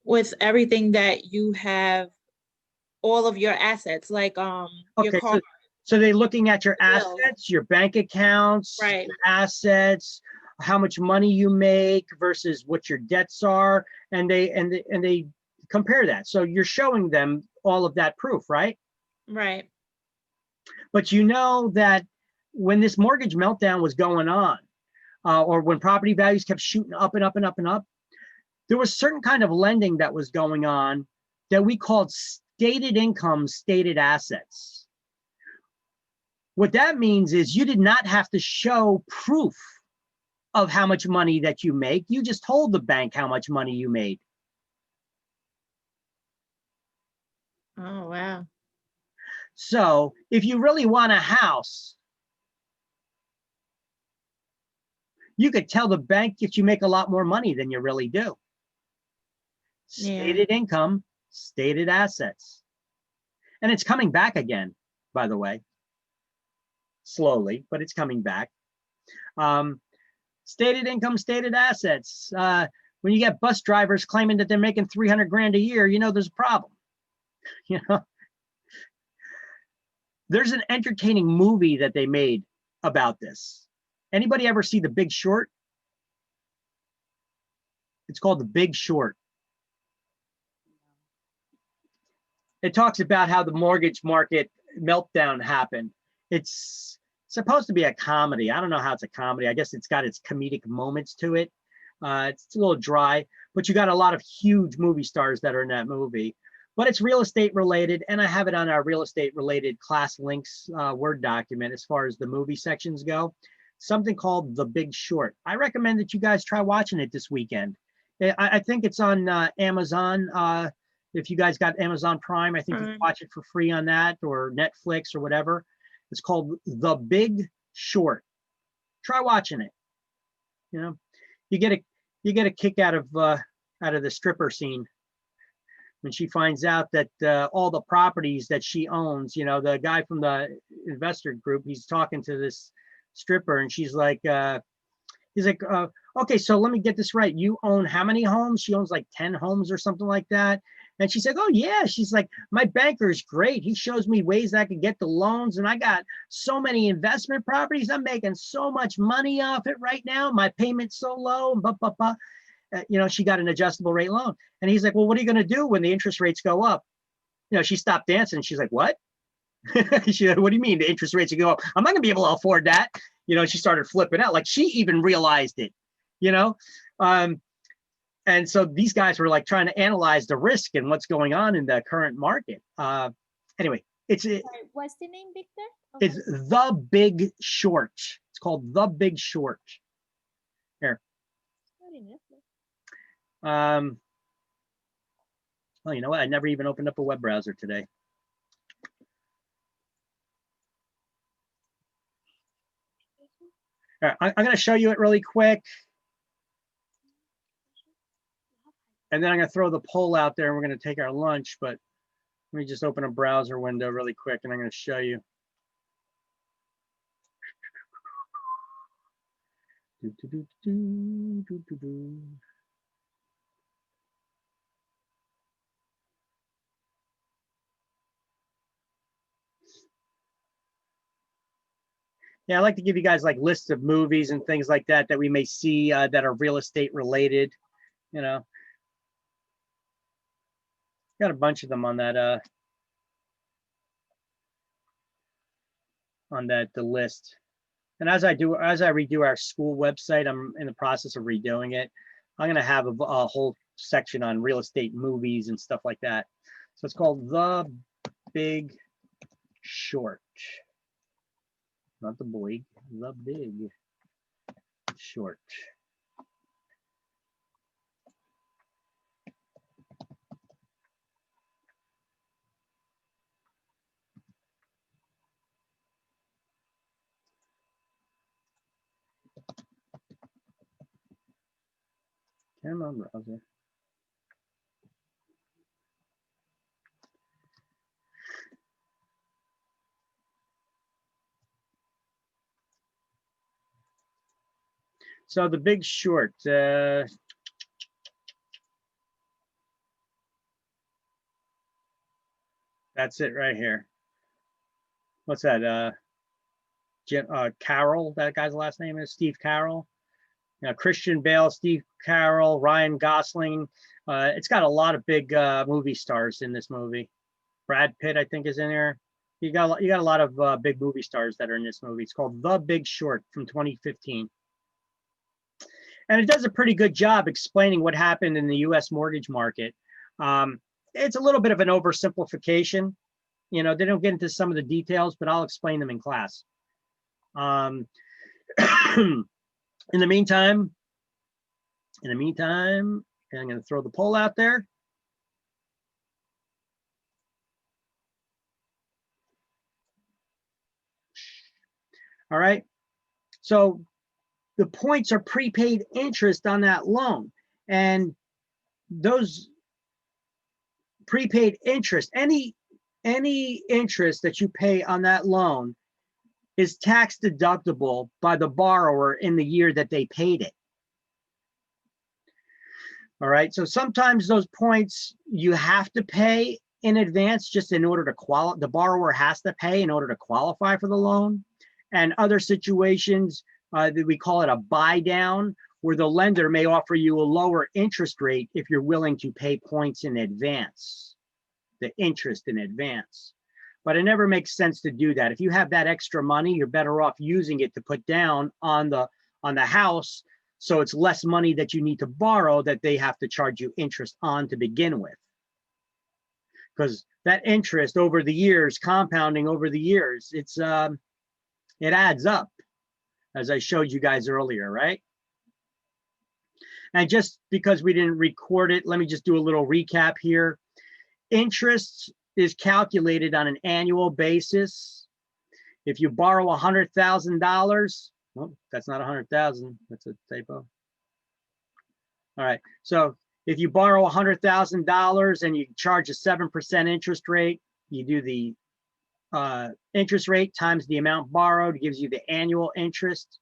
With everything that you have, all of your assets, like your Okay, car. so they're looking at your Bills. assets, your bank accounts, Right. your assets, how much money you make versus what your debts are, and they compare that. So you're showing them all of that proof, right? Right. But you know that when this mortgage meltdown was going on, or when property values kept shooting up and up and up and up, there was certain kind of lending that was going on that we called stated income, stated assets. What that means is you did not have to show proof of how much money that you make. You just told the bank how much money you made. Oh, wow. So if you really want a house, you could tell the bank that you make a lot more money than you really do. Yeah. Stated income, stated assets. And it's coming back again, by the way. Slowly, but it's coming back. Stated income, stated assets. When you get bus drivers claiming that they're making 300 grand a year, you know there's a problem. You know, there's an entertaining movie that they made about this. Anybody ever see The Big Short? It's called The Big Short. It talks about how the mortgage market meltdown happened. It's supposed to be a comedy. I don't know how it's a comedy. I guess it's got its comedic moments to it. It's a little dry, but you got a lot of huge movie stars that are in that movie. But it's real estate related, and I have it on our real estate related class links Word document as far as the movie sections go. Something called The Big Short. I recommend that you guys try watching it this weekend. I think it's on Amazon. If you guys got Amazon Prime, I think you can watch it for free on that, or Netflix or whatever. It's called The Big Short. Try watching it. You know, you get a kick out of the stripper scene when she finds out that all the properties that she owns, you know, the guy from the investor group, he's talking to this stripper, and she's like, he's like, okay, so let me get this right. You own how many homes? She owns like 10 homes or something like that. And she's like, oh yeah. She's like, my banker is great. He shows me ways I can get the loans, and I got so many investment properties. I'm making so much money off it right now. My payment's so low, and blah, blah, blah. You know, she got an adjustable rate loan. And he's like, well, what are you going to do when the interest rates go up? You know, she stopped dancing. She's like, what? She's like, what do you mean the interest rates go up? I'm not going to be able to afford that. You know, she started flipping out. Like, she even realized it, you know? And so these guys were like trying to analyze the risk and what's going on in the current market. Anyway, What's the name, Victor? It's The Big Short. It's called The Big Short. Here. Well, you know what? I never even opened up a web browser today. All right, I'm going to show you it really quick. And then I'm going to throw the poll out there, and we're going to take our lunch. But let me just open a browser window really quick, and I'm going to show you. Yeah, I like to give you guys like lists of movies and things like that that we may see that are real estate related. You know, got a bunch of them on that the list. And as I redo our school website, I'm in the process of redoing it. I'm going to have a whole section on real estate movies and stuff like that. So it's called The Big Short. Not the boy, The Big Short. Come on, browser. So The Big Short, that's it right here. What's that? Carroll, that guy's last name is Steve Carroll. Christian Bale, Steve Carroll, Ryan Gosling. It's got a lot of big movie stars in this movie. Brad Pitt, I think, is in there. You got a lot of big movie stars that are in this movie. It's called The Big Short from 2015. And it does a pretty good job explaining what happened in the US mortgage market. It's a little bit of an oversimplification. They don't get into some of the details, but I'll explain them in class. In the meantime, I'm going to throw the poll out there. All right. So the points are prepaid interest on that loan. And those prepaid interest, any interest that you pay on that loan is tax deductible by the borrower in the year that they paid it. All right, so sometimes those points you have to pay in advance just in order to qualify. The borrower has to pay in order to qualify for the loan. And other situations, we call it a buy down, where the lender may offer you a lower interest rate if you're willing to pay points in advance, the interest in advance. But it never makes sense to do that. If you have that extra money, you're better off using it to put down on the house, so it's less money that you need to borrow that they have to charge you interest on to begin with. Because that interest over the years, compounding over the years, it adds up, as I showed you guys earlier, right? And just because we didn't record it, let me just do a little recap here. Interest is calculated on an annual basis. If you borrow $100,000, well, that's not 100,000, that's a typo. All right, so if you borrow $100,000 and you charge a 7% interest rate, you do the interest rate times the amount borrowed, gives you the annual interest.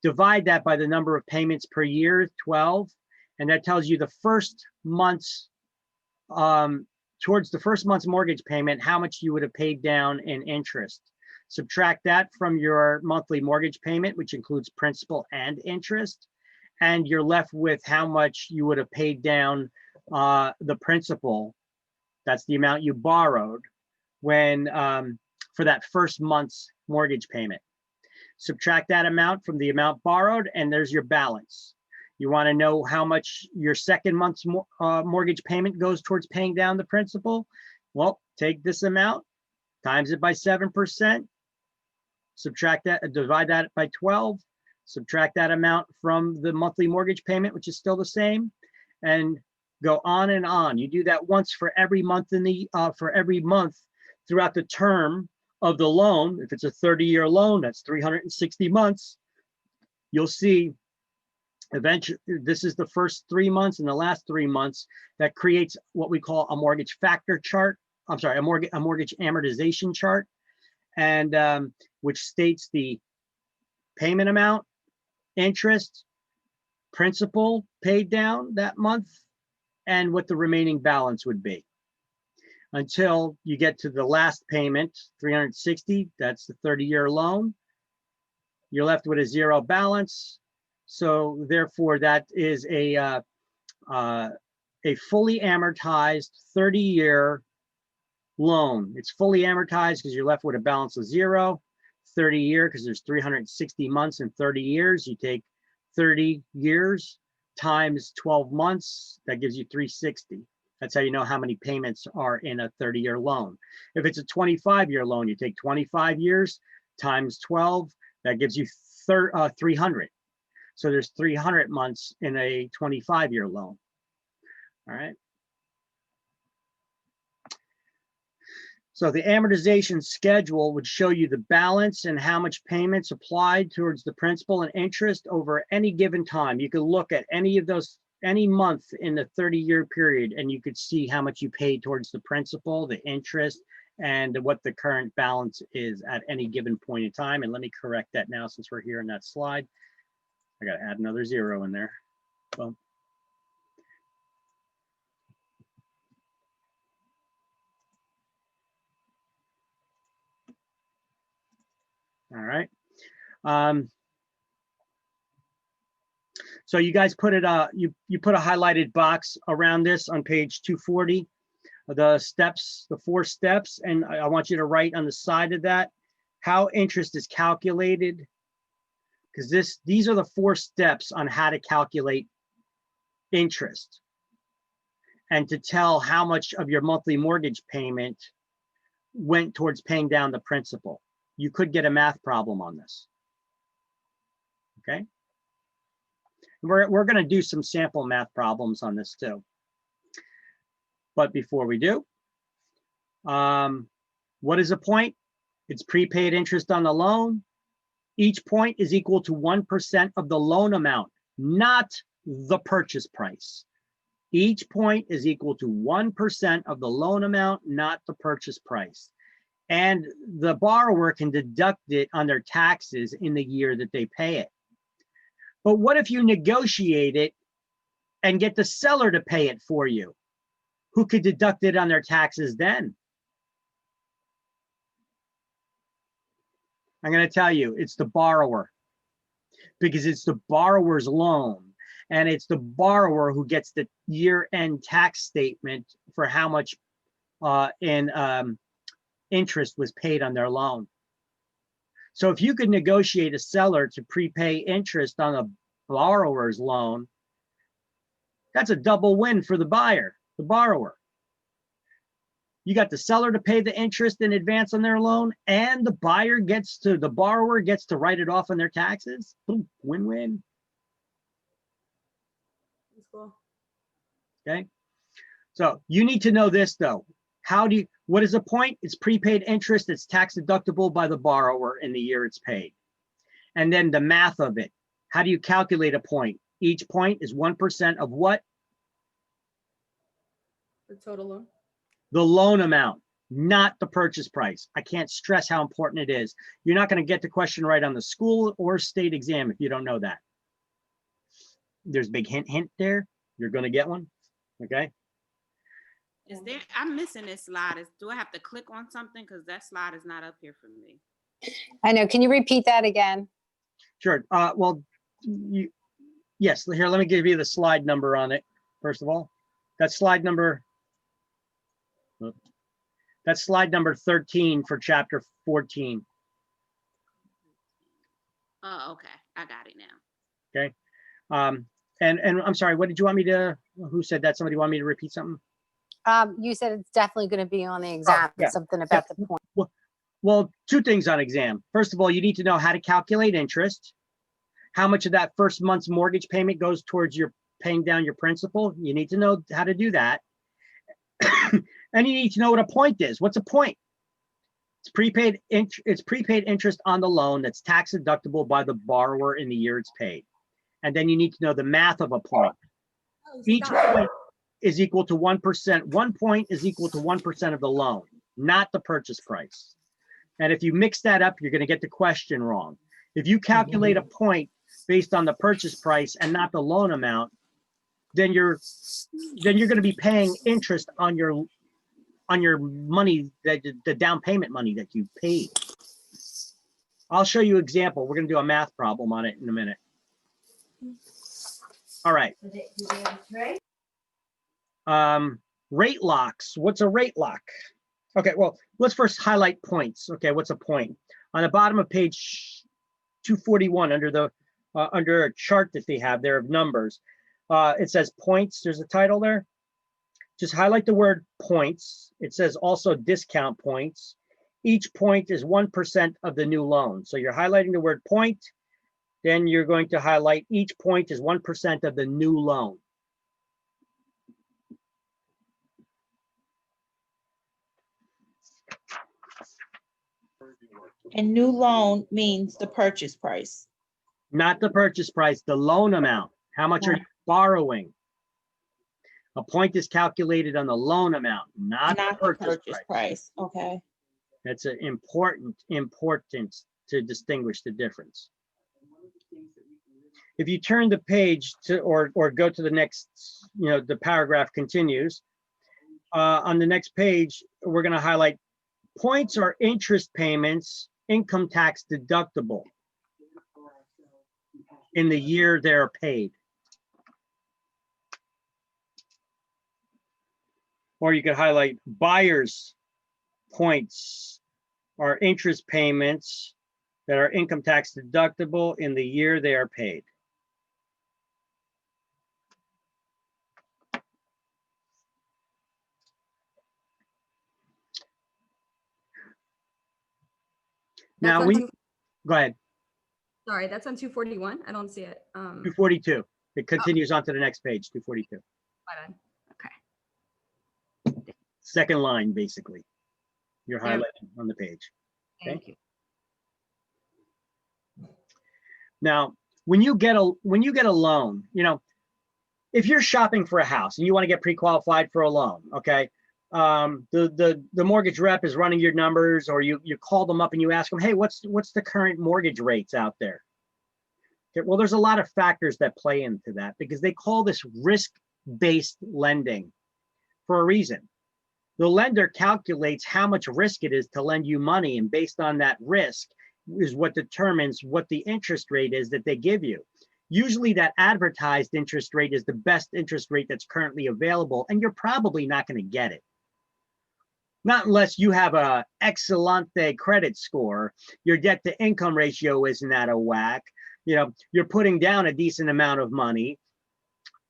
Divide that by the number of payments per year, 12, and that tells you the first month's, towards the first month's mortgage payment, how much you would have paid down in interest. Subtract that from your monthly mortgage payment, which includes principal and interest, and you're left with how much you would have paid down the principal. That's the amount you borrowed when for that first month's mortgage payment. Subtract that amount from the amount borrowed, and there's your balance. You want to know how much your second month's mortgage payment goes towards paying down the principal? Well, take this amount, times it by 7%, subtract that, divide that by 12, subtract that amount from the monthly mortgage payment, which is still the same, and go on and on. You do that once for every month throughout the term of the loan. If it's a 30-year loan, that's 360 months. You'll see eventually, this is the first 3 months and the last 3 months, that creates what we call a mortgage factor chart. I'm sorry, a mortgage amortization chart, and which states the payment amount, interest, principal paid down that month, and what the remaining balance would be. Until you get to the last payment, 360, that's the 30-year loan. You're left with a zero balance. So therefore, that is a fully amortized 30-year loan. It's fully amortized because you're left with a balance of zero. 30-year because there's 360 months in 30 years. You take 30 years times 12 months, that gives you 360. That's how you know how many payments are in a 30-year loan. If it's a 25-year loan, you take 25 years times 12, that gives you 300. So there's 300 months in a 25-year loan. All right. So the amortization schedule would show you the balance and how much payments applied towards the principal and interest over any given time. You could look at any of those, any month in the 30-year period, and you could see how much you paid towards the principal, the interest, and what the current balance is at any given point in time. And let me correct that now since we're here in that slide. I got to add another 0 in there. Boom. All right. So you guys put it, you put a highlighted box around this on page 240, the steps, the 4 steps, and I want you to write on the side of that how interest is calculated, because these are the 4 steps on how to calculate interest and to tell how much of your monthly mortgage payment went towards paying down the principal. You could get a math problem on this. Okay. We're going to do some sample math problems on this too. But before we do, what is a point? It's prepaid interest on the loan. Each point is equal to 1% of the loan amount, not the purchase price. Each point is equal to 1% of the loan amount, not the purchase price. And the borrower can deduct it on their taxes in the year that they pay it. But what if you negotiate it and get the seller to pay it for you? Who could deduct it on their taxes then? I'm going to tell you, it's the borrower, because it's the borrower's loan, and it's the borrower who gets the year-end tax statement for how much interest was paid on their loan. So if you could negotiate a seller to prepay interest on a borrower's loan, that's a double win for the buyer, the borrower. You got the seller to pay the interest in advance on their loan, and the borrower gets to write it off on their taxes. Boom, win-win. Okay. So you need to know this though. What is a point? It's prepaid interest. It's tax deductible by the borrower in the year it's paid. And then the math of it. How do you calculate a point? Each point is 1% of what? The total loan. The loan amount, not the purchase price. I can't stress how important it is. You're not going to get the question right on the school or state exam if you don't know that. There's a big hint there. You're going to get one. Okay. Is there, I'm missing this slide. Do I have to click on something? Because that slide is not up here for me. I know. Can you repeat that again? Sure. Well, yes. Here, let me give you the slide number on it. First of all, that's slide number 13 for chapter 14. Oh, okay. I got it now. Okay. And I'm sorry, what did you want me to, who said that? Somebody want me to repeat something? You said it's definitely going to be on the exam. Yeah. Something about the point. Well, 2 things on exam. First of all, you need to know how to calculate interest. How much of that first month's mortgage payment goes towards your paying down your principal. You need to know how to do that. And you need to know what a point is. What's a point? It's prepaid interest on the loan that's tax deductible by the borrower in the year it's paid. And then you need to know the math of a point. Each point is equal to 1%. 1 point is equal to 1% of the loan, not the purchase price. And if you mix that up, you're going to get the question wrong. If you calculate a point based on the purchase price and not the loan amount, then you're going to be paying interest on your money, that the down payment money that you paid. I'll show you an example. We're going to do a math problem on it in a minute. All right. Rate locks. What's a rate lock? Okay, well, let's first highlight points. Okay, what's a point? On the bottom of page 241, under a chart that they have there of numbers, it says points. There's a title there. just highlight the word points. It says also discount points. Each point is 1% of the new loan. So you're highlighting the word point, then you're going to highlight each point is 1% of the new loan. And new loan means the purchase price. Not the purchase price, the loan amount. How much are you borrowing? A point is calculated on the loan amount, not the purchase price. Okay. That's an important to distinguish the difference. If you turn the page to, or go to the next, the paragraph continues. On the next page, we're going to highlight points are interest payments, income tax deductible in the year they're paid. Or you could highlight buyers' points are interest payments that are income tax deductible in the year they are paid. Now, go ahead. Sorry, that's on 241. I don't see it. 242. It continues on to the next page, 242. My bad. Okay. Second line, basically. You're Yeah. highlighting on the page. Thank you. Now, when you get a loan, if you're shopping for a house and you want to get pre-qualified for a loan, okay, the mortgage rep is running your numbers, or you call them up and you ask them, hey, what's the current mortgage rates out there? Okay, well, there's a lot of factors that play into that, because they call this risk-based lending for a reason. The lender calculates how much risk it is to lend you money, and based on that risk is what determines what the interest rate is that they give you. Usually that advertised interest rate is the best interest rate that's currently available, and you're probably not going to get it. Not unless you have a excellente credit score, your debt to income ratio isn't out of whack, you're putting down a decent amount of money.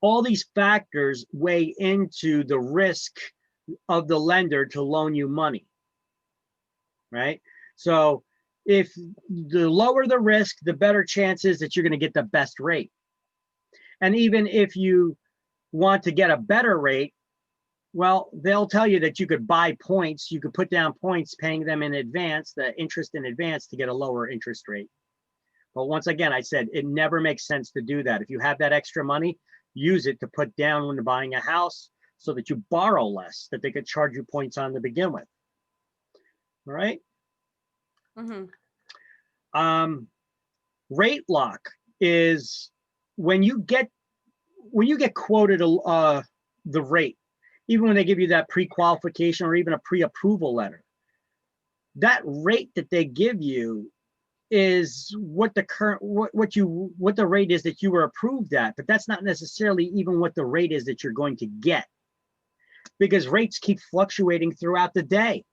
All these factors weigh into the risk of the lender to loan you money, right? So if the lower the risk, the better chances that you're going to get the best rate. And even if you want to get a better rate, well, they'll tell you that you could buy points, you could put down points, paying them in advance, the interest in advance, to get a lower interest rate. But once again, I said it never makes sense to do that. If you have that extra money, use it to put down when you're buying a house, so that you borrow less, that they could charge you points on to begin with. All right. Mm-hmm. Rate lock is when you get quoted the rate, even when they give you that pre-qualification or even a pre-approval letter, that rate that they give you is what the current what the rate is that you were approved at, but that's not necessarily even what the rate is that you're going to get, because rates keep fluctuating throughout the day.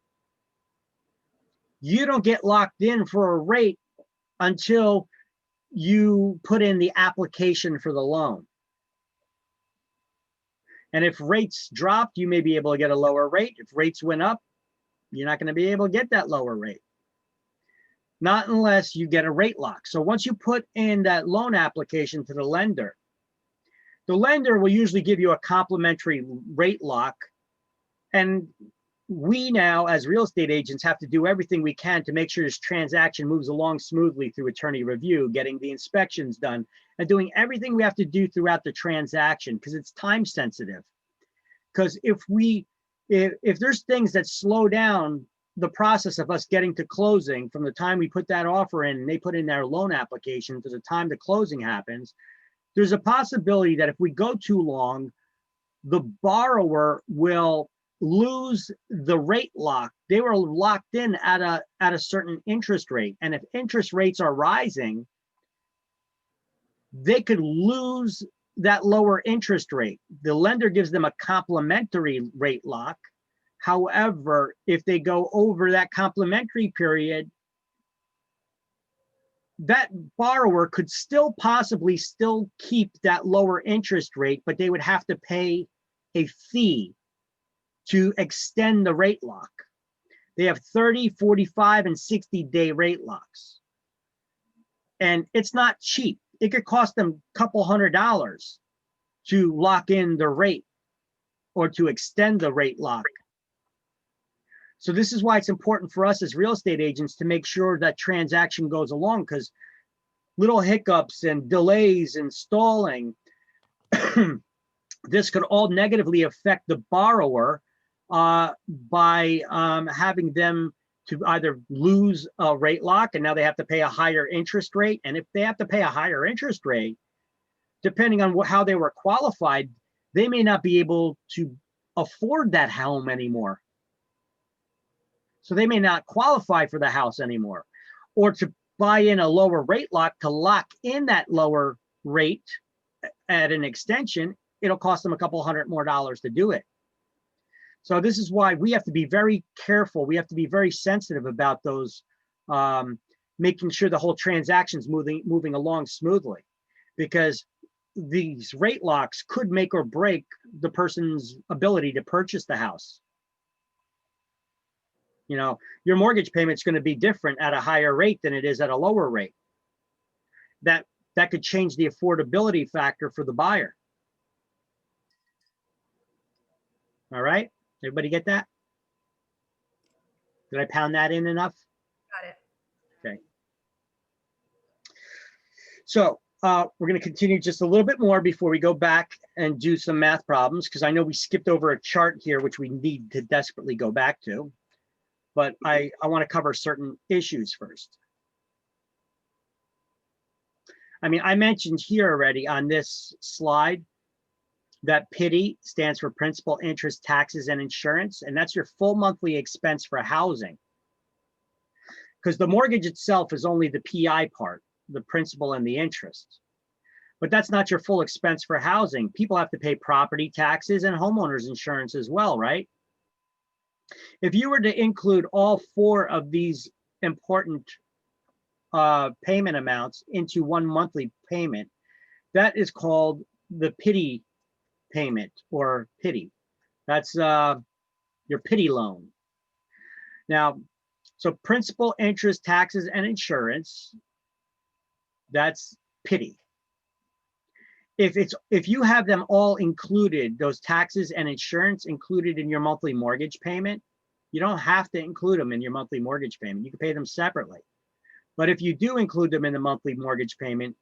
You don't get locked in for a rate until you put in the application for the loan. And if rates dropped, you may be able to get a lower rate. If rates went up, you're not going to be able to get that lower rate. Not unless you get a rate lock. So once you put in that loan application to the lender will usually give you a complimentary rate lock. And we now, as real estate agents, have to do everything we can to make sure this transaction moves along smoothly through attorney review, getting the inspections done, and doing everything we have to do throughout the transaction, because it's time sensitive. Because if there's things that slow down the process of us getting to closing from the time we put that offer in and they put in their loan application to the time the closing happens, there's a possibility that if we go too long, the borrower will lose the rate lock. They were locked in at a certain interest rate. And if interest rates are rising, they could lose that lower interest rate. The lender gives them a complimentary rate lock. However, if they go over that complimentary period, that borrower could still possibly keep that lower interest rate, but they would have to pay a fee to extend the rate lock. They have 30, 45, and 60-day rate locks. And it's not cheap. It could cost them a couple $100 to lock in the rate or to extend the rate lock. So this is why it's important for us as real estate agents to make sure that transaction goes along, because little hiccups and delays and stalling, this could all negatively affect the borrower by having them to either lose a rate lock and now they have to pay a higher interest rate. And if they have to pay a higher interest rate, depending on how they were qualified, they may not be able to afford that home anymore. So they may not qualify for the house anymore, or to buy in a lower rate lock to lock in that lower rate at an extension, it'll cost them a couple $100 more to do it. So this is why we have to be very careful. We have to be very sensitive about those, making sure the whole transaction's moving along smoothly, because these rate locks could make or break the person's ability to purchase the house. You know, your mortgage payment's going to be different at a higher rate than it is at a lower rate. That could change the affordability factor for the buyer. All right, everybody get that? Did I pound that in enough? Got it. Okay. So we're going to continue just a little bit more before we go back and do some math problems, because I know we skipped over a chart here, which we need to desperately go back to. But I want to cover certain issues first. I mean, I mentioned here already on this slide that PITI stands for principal, interest, taxes, and insurance, and that's your full monthly expense for housing. Because the mortgage itself is only the PI part, the principal and the interest. But that's not your full expense for housing. People have to pay property taxes and homeowners insurance as well, right? If you were to include all four of these important payment amounts into one monthly payment, that is called the PITI payment, or PITI. That's your PITI loan. Now, so principal, interest, taxes, and insurance, that's PITI. If you have them all included, those taxes and insurance included in your monthly mortgage payment, you don't have to include them in your monthly mortgage payment. You can pay them separately. But if you do include them in the monthly mortgage payment,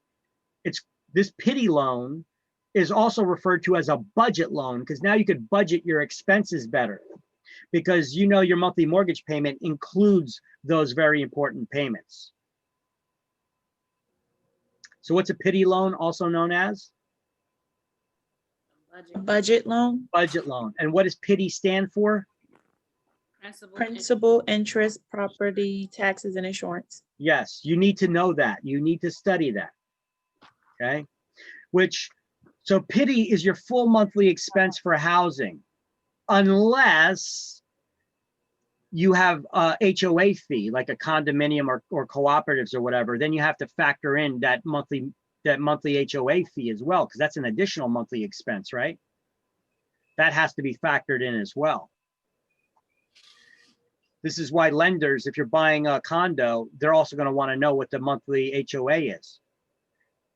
this PITI loan is also referred to as a budget loan, because now you could budget your expenses better, because you know your monthly mortgage payment includes those very important payments. So what's a PITI loan also known as? A budget loan. Budget loan. And what does PITI stand for? Principal, interest, property, taxes, and insurance. Yes, you need to know that. You need to study that. Okay. So PITI is your full monthly expense for housing, unless you have a HOA fee, like a condominium or cooperatives or whatever. Then you have to factor in that monthly HOA fee as well, because that's an additional monthly expense, right? That has to be factored in as well. This is why lenders, if you're buying a condo, they're also going to want to know what the monthly HOA is,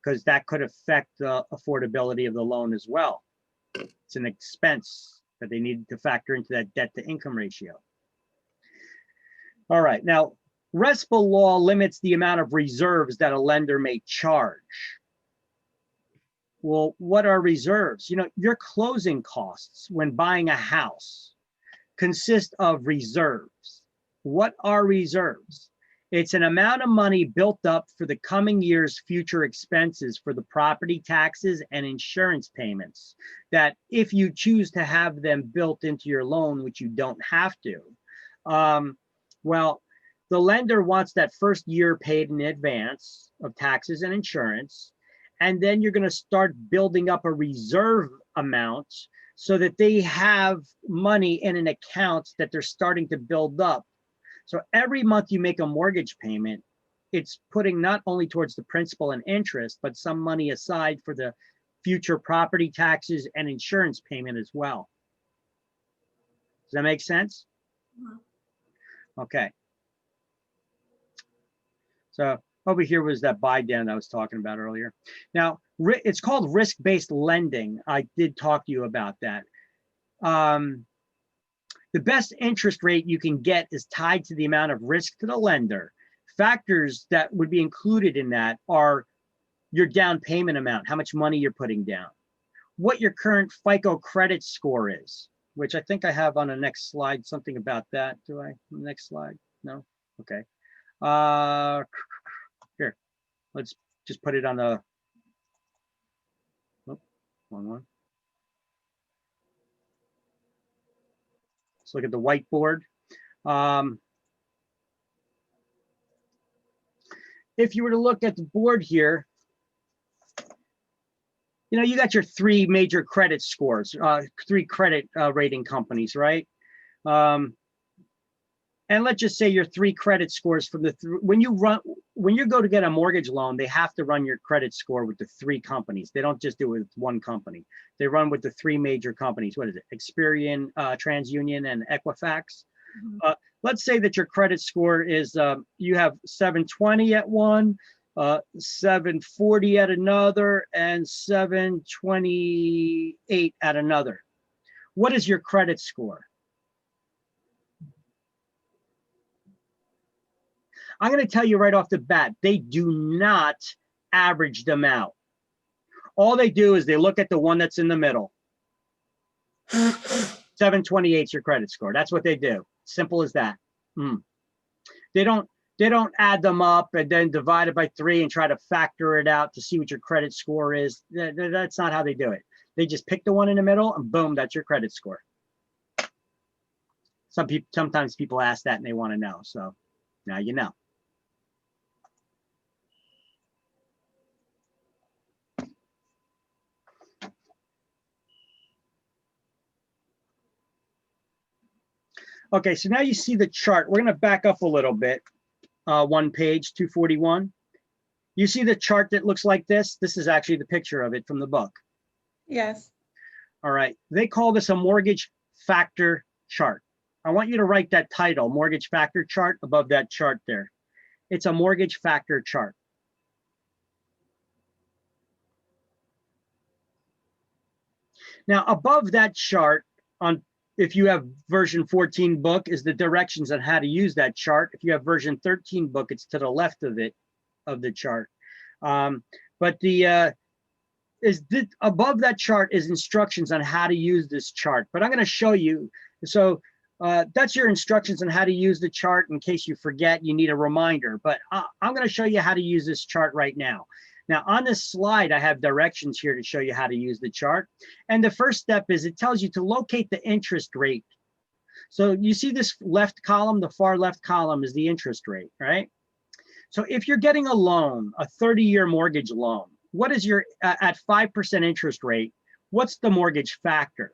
because that could affect the affordability of the loan as well. It's an expense that they need to factor into that debt to income ratio. All right, now RESPA law limits the amount of reserves that a lender may charge. Well, what are reserves? You know, your closing costs when buying a house consist of reserves. What are reserves? It's an amount of money built up for the coming year's future expenses for the property taxes and insurance payments, that if you choose to have them built into your loan, which you don't have to, well, the lender wants that first year paid in advance of taxes and insurance, and then you're going to start building up a reserve amount so that they have money in an account that they're starting to build up. So every month you make a mortgage payment, it's putting not only towards the principal and interest, but some money aside for the future property taxes and insurance payment as well. Does that make sense? Okay. So over here was that buy down I was talking about earlier. Now, it's called risk-based lending. I did talk to you about that. The best interest rate you can get is tied to the amount of risk to the lender. Factors that would be included in that are your down payment amount, how much money you're putting down, what your current FICO credit score is, which I think I have on the next slide, something about that. Do I? Next slide? No? Okay. Here, let's just put it on the, oh, wrong one. Let's look at the whiteboard. If you were to look at the board here, you know, you got your three major credit scores, three credit rating companies, right? And let's just say your three credit scores from the, when you go to get a mortgage loan, they have to run your credit score with the three companies. They don't just do it with one company. They run with the three major companies. What is it? Experian, TransUnion, and Equifax. Let's say that your credit score is, you have 720 at one, 740 at another, and 728 at another. What is your credit score? I'm going to tell you right off the bat, they do not average them out. All they do is they look at the one that's in the middle. 728 is your credit score. That's what they do. Simple as that. They don't add them up and then divide it by 3 and try to factor it out to see what your credit score is. That's not how they do it. They just pick the one in the middle and boom, that's your credit score. Sometimes people ask that and they want to know. So now you know. Okay, so now you see the chart. We're going to back up a little bit. One page, 241. You see the chart that looks like this? This is actually the picture of it from the book. Yes. All right. They call this a mortgage factor chart. I want you to write that title, mortgage factor chart, above that chart there. It's a mortgage factor chart. Now, above that chart, if you have version 14 book, is the directions on how to use that chart. If you have version 13 book, it's to the left of it, of the chart. But above that chart is instructions on how to use this chart. But I'm going to show you. So that's your instructions on how to use the chart. In case you forget, you need a reminder. But I'm going to show you how to use this chart right now. Now, on this slide, I have directions here to show you how to use the chart. And the first step is it tells you to locate the interest rate. So you see this left column, the far left column is the interest rate, right? So if you're getting a loan, a 30-year mortgage loan, what is your, at 5% interest rate, what's the mortgage factor?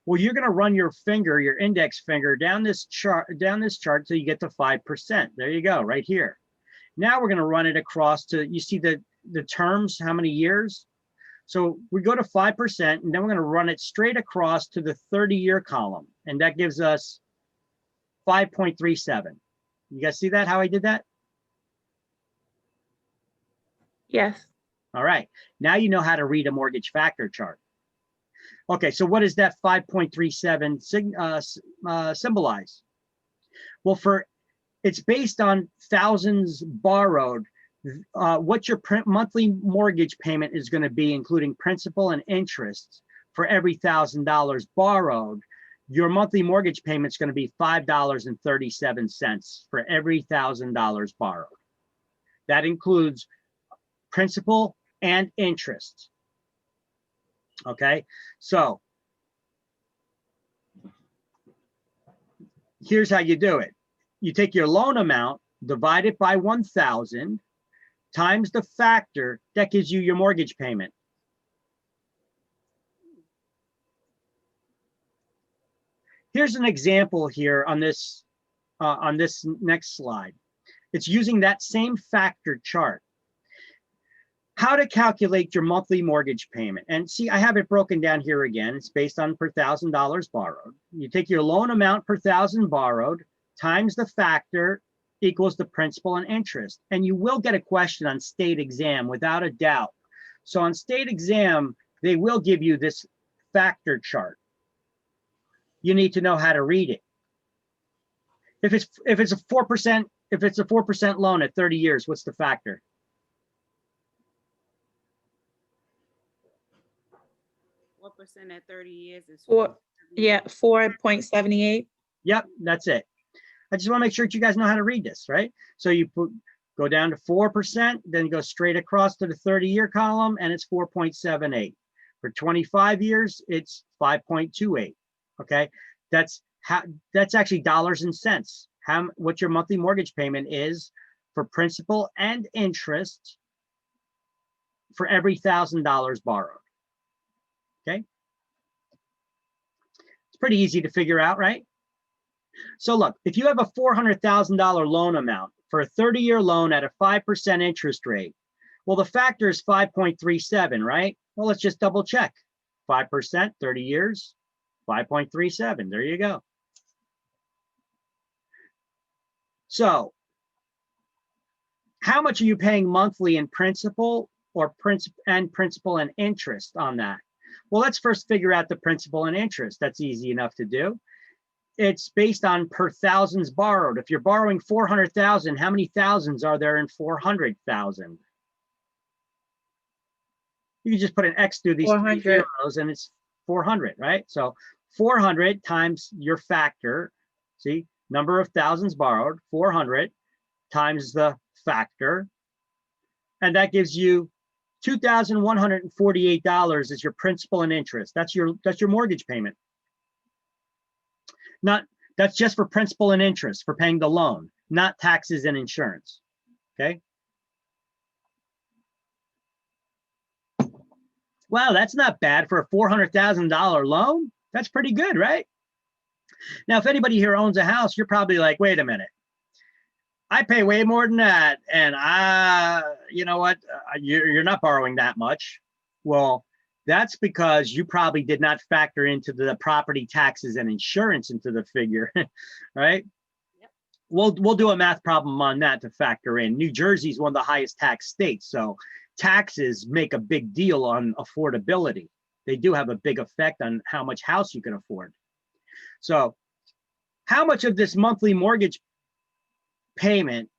Well, you're going to run your finger, your index finger down this chart till you get to 5%. There you go, right here. Now we're going to run it across to, you see the terms, how many years? So we go to 5%, and then we're going to run it straight across to the 30-year column, and that gives us 5.37. You guys see that, how I did that? Yes. All right, now you know how to read a mortgage factor chart. Okay, so what does that 5.37 symbolize? Well, it's based on thousands borrowed. What your monthly mortgage payment is going to be, including principal and interest, for every $1,000 borrowed. Your monthly mortgage payment is going to be $5.37 for every $1,000 borrowed. That includes principal and interest. Okay, so here's how you do it. You take your loan amount, divide it by 1,000, times the factor, that gives you your mortgage payment. Here's an example here on this next slide. It's using that same factor chart. how to calculate your monthly mortgage payment. And see, I have it broken down here again. It's based on per $1,000 borrowed. You take your loan amount per 1,000 borrowed times the factor equals the principal and interest. And you will get a question on state exam without a doubt. So on state exam, they will give you this factor chart. You need to know how to read it. If it's a 4%, if it's a 4% loan at 30 years, what's the factor? What percent at 30 years is Four, yeah, 4.78. Yep, that's it. I just want to make sure that you guys know how to read this, right? So you go down to 4%, then you go straight across to the 30-year column, and it's 4.78. For 25 years, it's 5.28. Okay, that's actually dollars and cents. What your monthly mortgage payment is for principal and interest for every $1,000 borrowed. Okay, it's pretty easy to figure out, right? So look, if you have a $400,000 loan amount for a 30-year loan at a 5% interest rate, well, the factor is 5.37, right? Well, let's just double check. 5%, 30 years, 5.37. There you go. So how much are you paying monthly in principal or principal and interest on that? Well, let's first figure out the principal and interest. That's easy enough to do. It's based on per thousands borrowed. If you're borrowing 400,000, how many thousands are there in 400,000? You can just put an X through these 3 zeros and it's 400, right? So 400 times your factor, see, number of thousands borrowed, 400 times the factor, and that gives you $2,148 is your principal and interest. That's your mortgage payment. That's just for principal and interest for paying the loan, not taxes and insurance. Okay. Wow, that's not bad for a $400,000 loan. That's pretty good, right? Now, if anybody here owns a house, you're probably like, wait a minute. I pay way more than that. And you know what? You're not borrowing that much. Well, that's because you probably did not factor into the property taxes and insurance into the figure, right? Yep. We'll do a math problem on that to factor in. New Jersey is one of the highest tax states. So taxes make a big deal on affordability. They do have a big effect on how much house you can afford. So how much of this monthly mortgage payment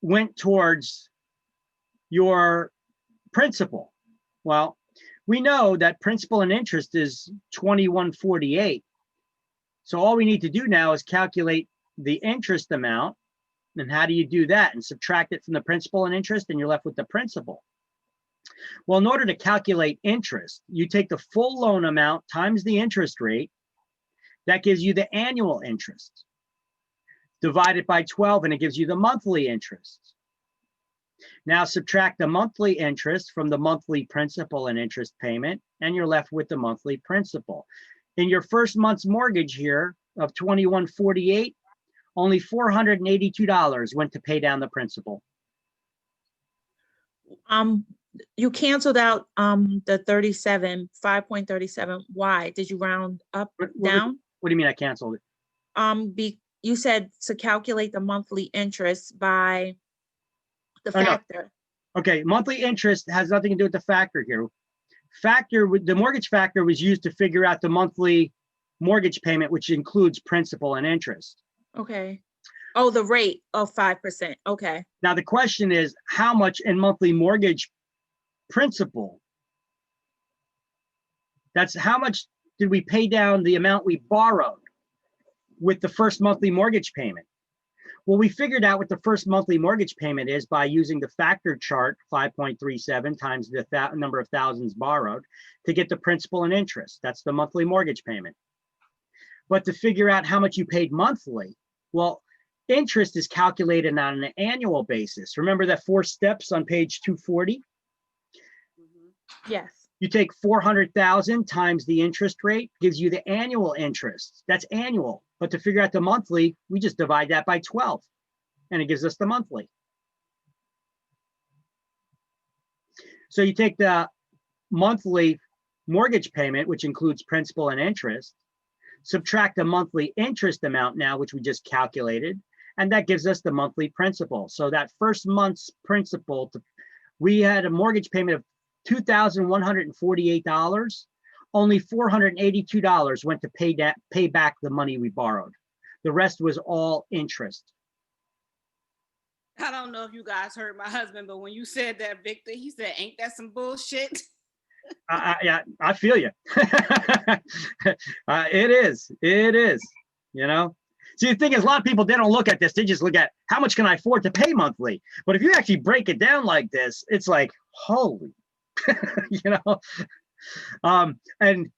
went towards your principal? Well, we know that principal and interest is $2,148. So all we need to do now is calculate the interest amount. And how do you do that? And subtract it from the principal and interest, and you're left with the principal. Well, in order to calculate interest, you take the full loan amount times the interest rate. That gives you the annual interest. Divide it by 12, and it gives you the monthly interest. Now subtract the monthly interest from the monthly principal and interest payment, and you're left with the monthly principal. In your first month's mortgage here of $2,148, only $482 went to pay down the principal. You canceled out the 5.37. Why? Did you round up, down? What do you mean I canceled it? You said to calculate the monthly interest by the factor. No. Okay, monthly interest has nothing to do with the factor here. The mortgage factor was used to figure out the monthly mortgage payment, which includes principal and interest. Okay. Oh, the rate of 5%. Okay. Now the question is, how much in monthly mortgage principal? That's how much did we pay down the amount we borrowed with the first monthly mortgage payment? Well, we figured out what the first monthly mortgage payment is by using the factor chart, 5.37 times the number of thousands borrowed, to get the principal and interest. That's the monthly mortgage payment. But to figure out how much you paid monthly, well, interest is calculated on an annual basis. Remember that 4 steps on page 240? Yes. You take 400,000 times the interest rate, gives you the annual interest. That's annual. But to figure out the monthly, we just divide that by 12, and it gives us the monthly. So you take the monthly mortgage payment, which includes principal and interest, subtract the monthly interest amount now, which we just calculated, and that gives us the monthly principal. So that first month's principal, we had a mortgage payment of $2,148. Only $482 went to pay back the money we borrowed. The rest was all interest. I don't know if you guys heard my husband, but when you said that, Victor, he said, "Ain't that some bullshit?" Yeah, I feel you. It is. You know. See, the thing is, a lot of people, they don't look at this. They just look at how much can I afford to pay monthly. But if you actually break it down like this, it's like, holy, you know. And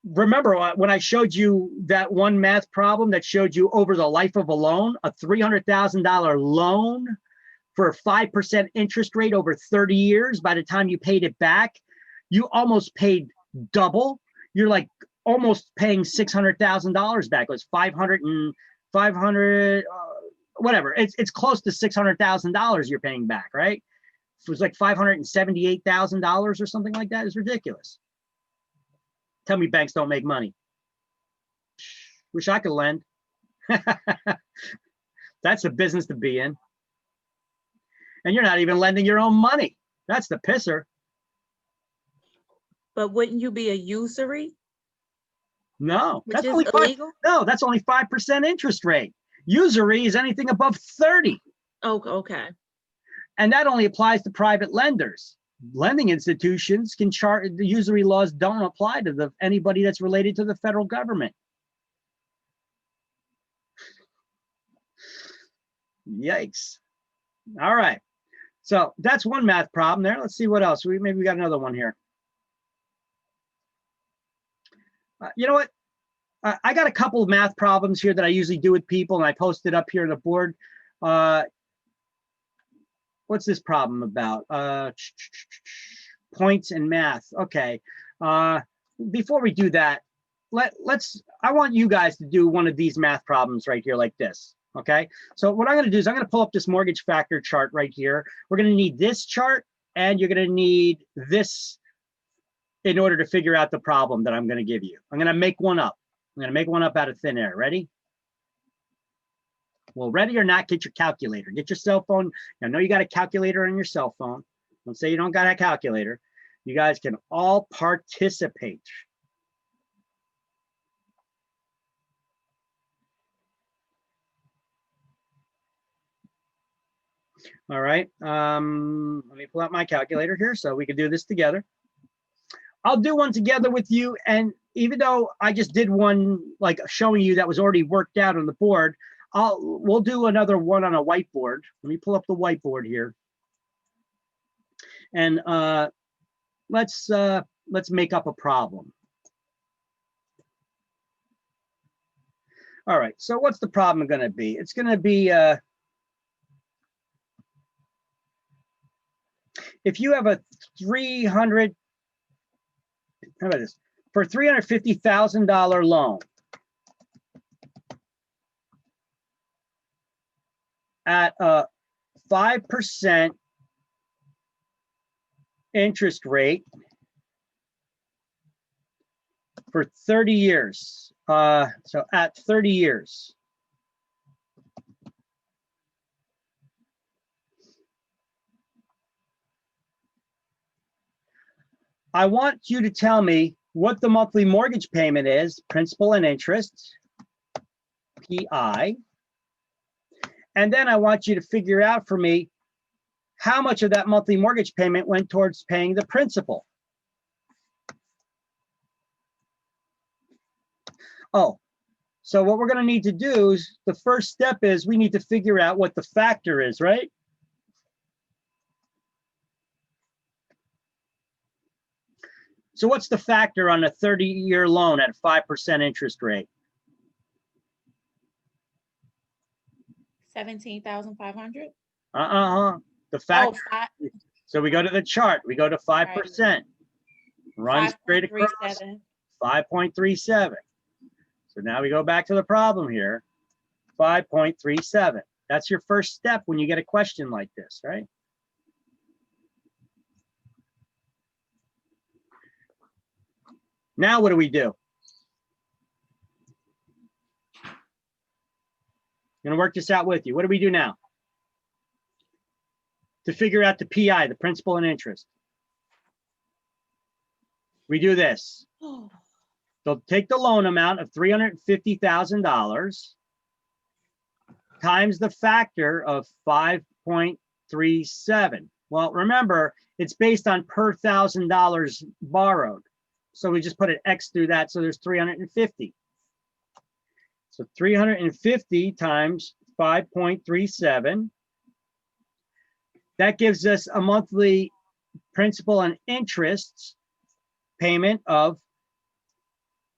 remember when I showed you that one math problem that showed you over the life of a loan, a $300,000 loan for a 5% interest rate over 30 years, by the time you paid it back, you almost paid double. You're like almost paying $600,000 back. It was 500, whatever. It's close to $600,000 you're paying back, right? It was like $578,000 or something like that. It's ridiculous. Tell me banks don't make money. Wish I could lend. That's a business to be in. And you're not even lending your own money. That's the pisser. But wouldn't you be a usury? No, Which that's is only illegal? No, that's only 5% interest rate. Usury is anything above 30. Oh, okay. And that only applies to private lenders. Lending institutions can charge, the usury laws don't apply to anybody that's related to the federal government. Yikes. All right. So that's one math problem there. Let's see what else. Maybe we got another one here. You know what? I got a couple of math problems here that I usually do with people, and I posted up here on the board. What's this problem about? Points and math. Okay. Before we do that, I want you guys to do one of these math problems right here like this. Okay. So what I'm going to do is I'm going to pull up this mortgage factor chart right here. We're going to need this chart, and you're going to need this in order to figure out the problem that I'm going to give you. I'm going to make one up. I'm going to make one up out of thin air. Ready? Well, ready or not, get your calculator. Get your cell phone. I know you got a calculator on your cell phone. Don't say you don't got a calculator. You guys can all participate. All right. Let me pull out my calculator here so we can do this together. I'll do one together with you. And even though I just did one like showing you that was already worked out on the board, we'll do another one on a whiteboard. Let me pull up the whiteboard here. And let's make up a problem. All right, so what's the problem going to be? It's going to be if you have a how about this? For a $350,000 loan at a 5% interest rate for 30 years. So at 30 years. I want you to tell me what the monthly mortgage payment is, principal and interest, PI. And then I want you to figure out for me how much of that monthly mortgage payment went towards paying the principal. Oh, so what we're going to need to do is the first step is we need to figure out what the factor is, right? So what's the factor on a 30-year loan at a 5% interest rate? 17,500. The factor. So we go to the chart. We go to 5%. Run straight across. 5.37. So now we go back to the problem here. 5.37. That's your first step when you get a question like this, right? Now what do we do? I'm gonna work this out with you. What do we do now? To figure out the PI, the principal and interest. We do this. They'll take the loan amount of $350,000 times the factor of 5.37. Well, remember, it's based on per $1,000 borrowed. So we just put an X through that, so there's 350. So 350 times 5.37. That gives us a monthly principal and interest payment of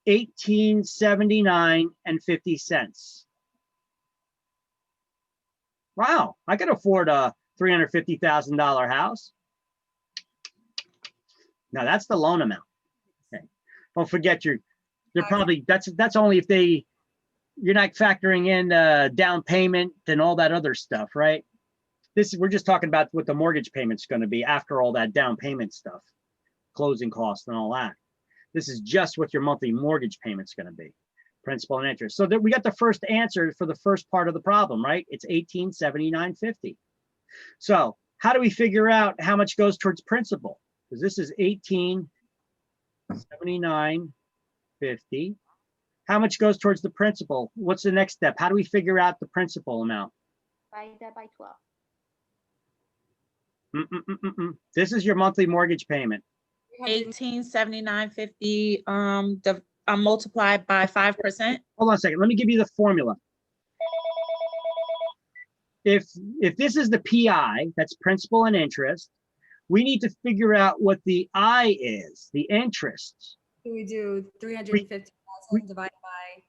$18.79.50. Wow, I could afford a $350,000 house. Now that's the loan amount. Okay. Don't forget you're probably, that's only if you're not factoring in down payment and all that other stuff, right? We're just talking about what the mortgage payment's going to be after all that down payment stuff, closing costs and all that. This is just what your monthly mortgage payment's going to be, principal and interest. So that we got the first answer for the first part of the problem, right? It's $1879.50. So how do we figure out how much goes towards principal? Because this is $1879.50. How much goes towards the principal? What's the next step? How do we figure out the principal amount? Divide that by 12. This is your monthly mortgage payment. 1879.50 multiplied by 5%. Hold on a second. Let me give you the formula. If this is the PI, that's principal and interest, we need to figure out what the I is, the interest. We do 350,000 divided by.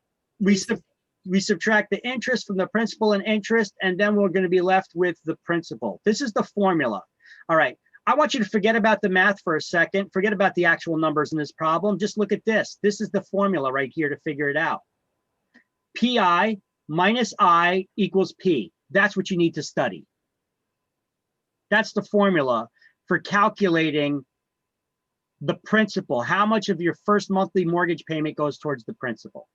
We subtract the interest from the principal and interest, and then we're going to be left with the principal. This is the formula. All right. I want you to forget about the math for a second. Forget about the actual numbers in this problem. Just look at this. This is the formula right here to figure it out. PI minus I equals P. That's what you need to study. That's the formula for calculating the principal. How much of your first monthly mortgage payment goes towards the principal?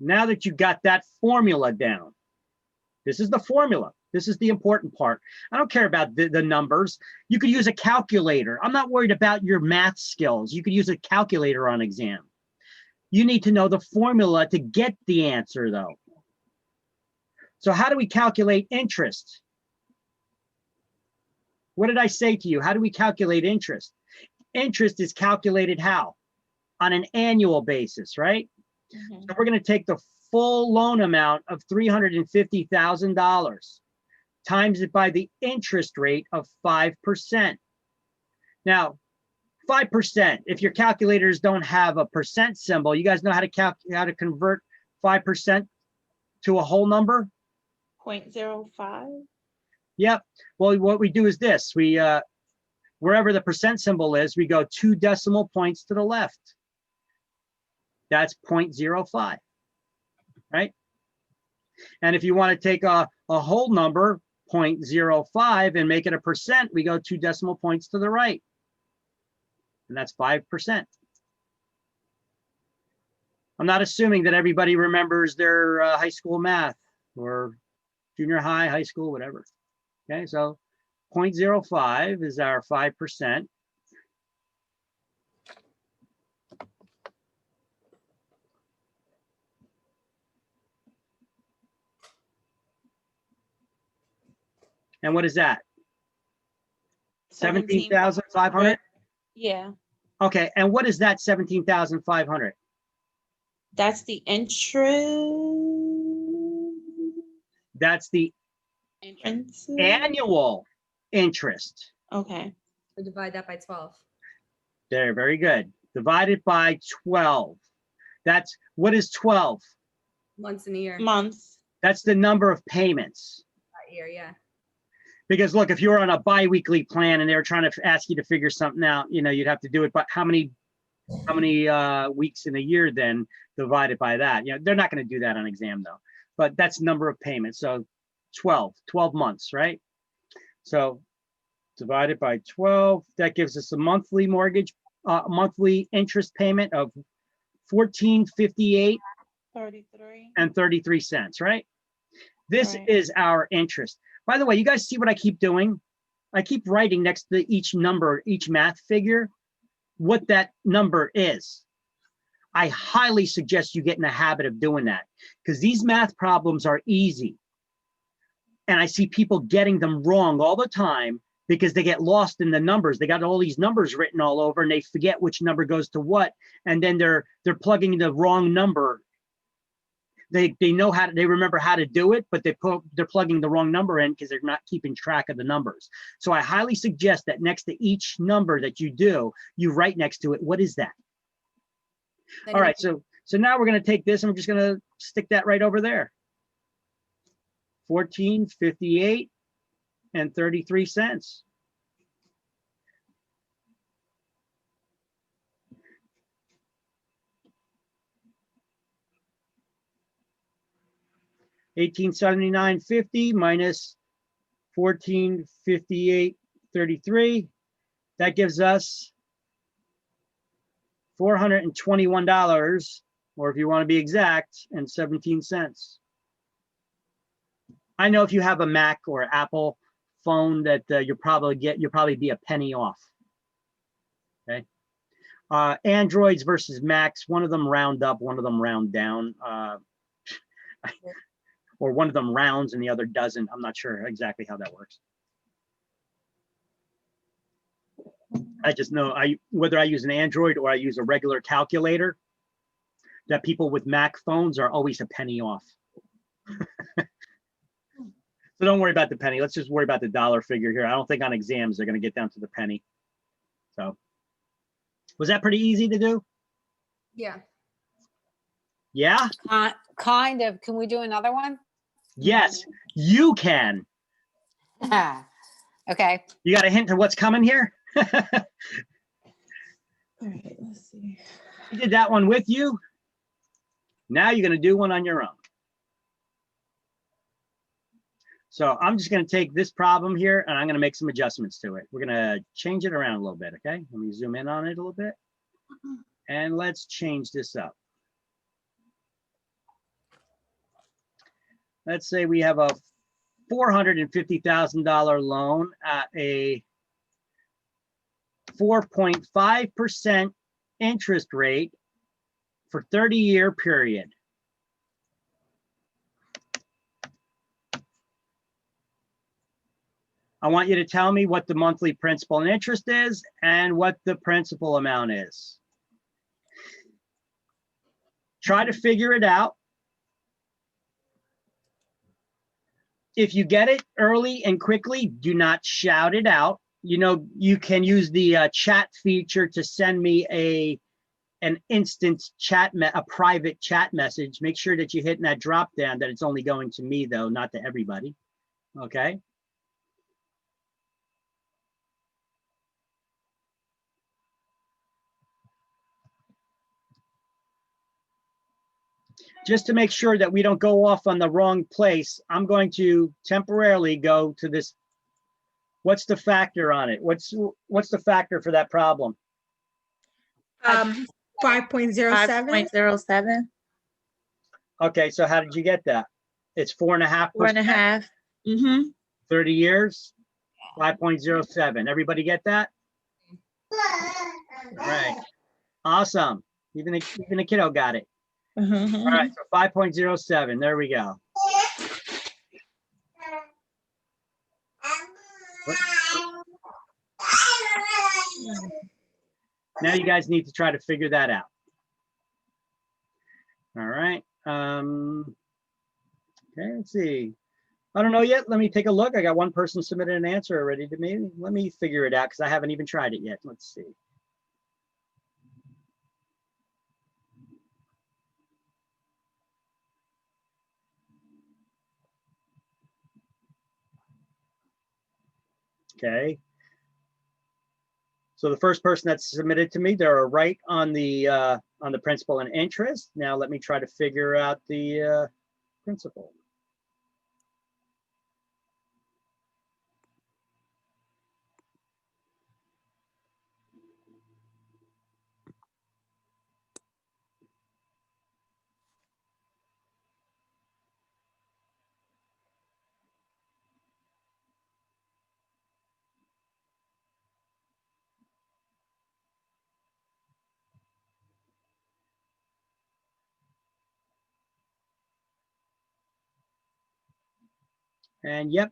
Now that you got that formula down, this is the formula. This is the important part. I don't care about the numbers. You could use a calculator. I'm not worried about your math skills. You could use a calculator on exam. You need to know the formula to get the answer, though. So how do we calculate interest? What did I say to you? How do we calculate interest? Interest is calculated how? On an annual basis, right? So we're going to take the full loan amount of $350,000, times it by the interest rate of 5%. Now, 5%, if your calculators don't have a percent symbol, you guys know how to convert 5% to a whole number? 0.05. Yep. Well, what we do is this. We wherever the percent symbol is, we go 2 decimal points to the left. That's 0.05, right? And if you want to take a whole number, 0.05, and make it a percent, we go 2 decimal points to the right. And that's 5%. I'm not assuming that everybody remembers their high school math or junior high, high school, whatever. Okay, so 0.05 is our 5%. And what is that? 17,500? Yeah, Okay, and what is that 17,500? that's the interest. That's the annual interest. Okay. We divide that by 12. There, very good. Divided by 12. That's, what is 12? Months in a year. Months. That's the number of payments. That year, yeah. Because look, if you're on a bi-weekly plan and they were trying to ask you to figure something out, you know, you'd have to do it. But how many weeks in a year then divided by that? You know, they're not going to do that on exam though. But that's number of payments. So 12 months, right? So divided by 12, that gives us a monthly mortgage monthly interest payment of $14.58 33. and 33 cents, right? This Right. is our interest. By the way, you guys see what I keep doing? I keep writing next to each number, each math figure, what that number is. I highly suggest you get in the habit of doing that because these math problems are easy. And I see people getting them wrong all the time because they get lost in the numbers. They got all these numbers written all over and they forget which number goes to what. And then they're plugging the wrong number. They know how to, they remember how to do it, but they're plugging the wrong number in because they're not keeping track of the numbers. So I highly suggest that next to each number that you do, you write next to it, what is that? Then All you- right, so now we're going to take this and we're just going to stick that right over there. 14.58 and 33 cents. $18.79.50 minus 14.58.33. That gives us $421, or if you want to be exact, and 17 cents. I know if you have a Mac or Apple phone that you'll probably be a penny off. Okay. Androids versus Macs, one of them round up, one of them round down. Or one of them rounds and the other doesn't. I'm not sure exactly how that works. I just know whether I use an Android or I use a regular calculator, that people with Mac phones are always a penny off. So don't worry about the penny. Let's just worry about the dollar figure here. I don't think on exams they're going to get down to the penny. So was that pretty easy to do? Yeah. Yeah? Kind of. Can we do another one? Yes, you can. Okay. You got a hint of what's coming here? All right, let's see. I did that one with you. Now you're going to do one on your own. So I'm just going to take this problem here and I'm going to make some adjustments to it. We're going to change it around a little bit, okay? Let me zoom in on it a little bit. And let's change this up. Let's say we have a $450,000 loan at a 4.5% interest rate for 30-year period. I want you to tell me what the monthly principal and interest is and what the principal amount is. Try to figure it out. If you get it early and quickly, do not shout it out. You know, you can use the chat feature to send me an instant chat, a private chat message. Make sure that you hit in that drop down that it's only going to me though, not to everybody. Okay. Just to make sure that we don't go off on the wrong place, I'm going to temporarily go to this. What's the factor on it? What's the factor for that problem? 5.07. 5.07. Okay, so how did you get that? It's 4.5%. 4.5. Mm-hmm. 30 years, 5.07. Everybody get that? Right. Awesome. Even a kiddo got it. Mm-hmm. All right, so 5.07. There we go. Now you guys need to try to figure that out. All right. Okay, let's see. I don't know yet. Let me take a look. I got one person submitted an answer already to me. Let me figure it out because I haven't even tried it yet. Let's see. Okay. So the first person that's submitted to me, they're right on the principal and interest. Now let me try to figure out the principal. And yep.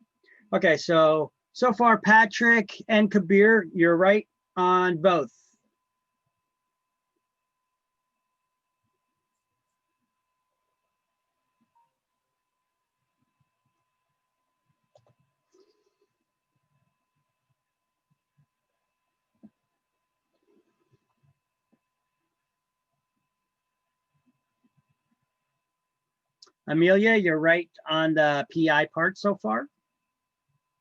Okay, so far Patrick and Kabir, you're right on both. Amelia, you're right on the PI part so far.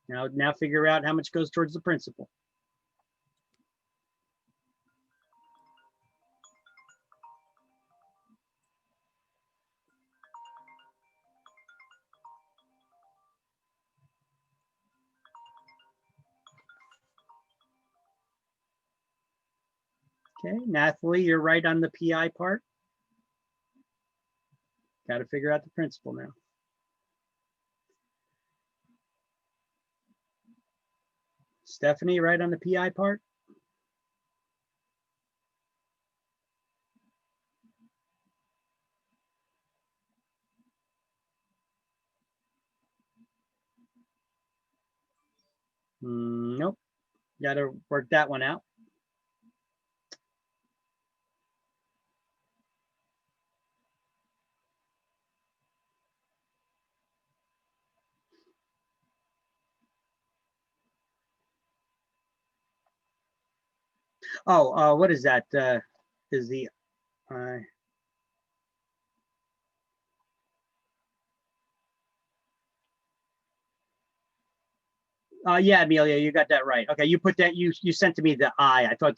Now figure out how much goes towards the principal. Okay, Nathalie, you're right on the PI part. Got to figure out the principal now. Stephanie, right on the PI part. Nope. Got to work that one out. Oh, what is that? Is the yeah, Amelia, you got that right. Okay, you put that, you sent to me the I. I thought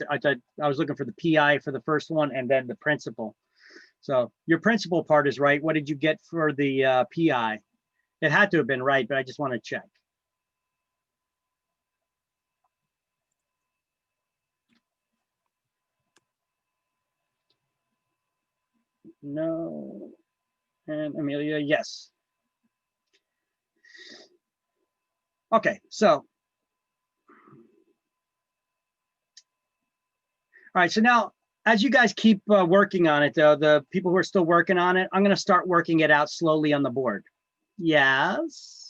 I was looking for the PI for the first one and then the principal. So your principal part is right. What did you get for the PI? It had to have been right, but I just want to check. No. And Amelia, yes. Okay, so. All right, so now, as you guys keep working on it, though, the people who are still working on it, I'm going to start working it out slowly on the board. Yes.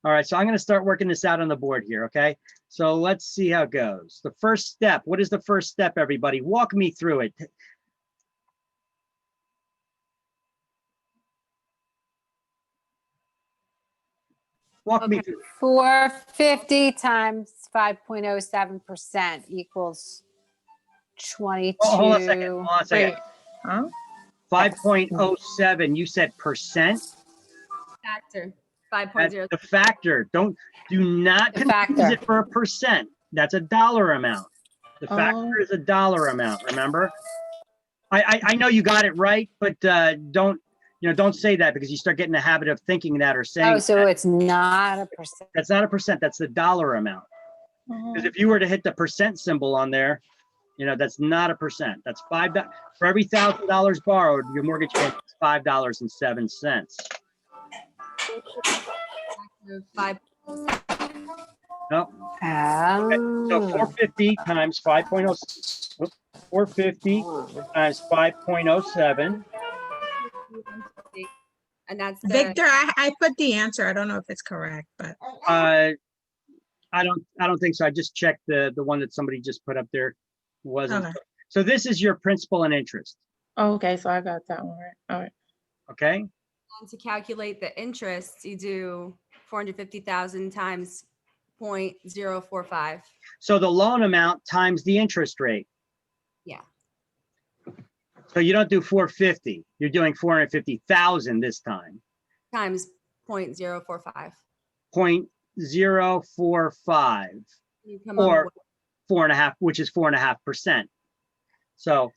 All right, so I'm going to start working this out on the board here, okay? So let's see how it goes. The first step, what is the first step, everybody? Walk me through it. Walk me through. 450 times 5.07% equals 22. Oh, hold on a second. Hold on a second. Wait, huh? 5.07. You said percent. Factor That's 5.0. the factor. Do not The confuse factor. it for a percent. That's a dollar amount. The factor is a dollar amount. Remember? I know you got it right, but don't say that because you start getting the habit of thinking that or saying. Oh, so that. it's not a percent. That's not a percent. That's the dollar amount. Because if you were to hit the percent symbol on there, that's not a percent. That's $5 for every $1,000 borrowed. Your mortgage payment is $5.07. 5. No. Okay. So 450 times 5.0. 450 times 5.07. And that's the, Victor, I put the answer. I don't know if it's correct, but I don't think so. I just checked the one that somebody just put up there. Wasn't. Okay. So this is your principal and interest. Oh, okay, so I got that one right. All right. Okay. and to calculate the interest, you do 450,000 times 0.045. So the loan amount times the interest rate. Yeah. So you don't do 450. You're doing 450,000 this time. Times 0.045. 0.045 You come up or with 4.5, which is 4.5%. So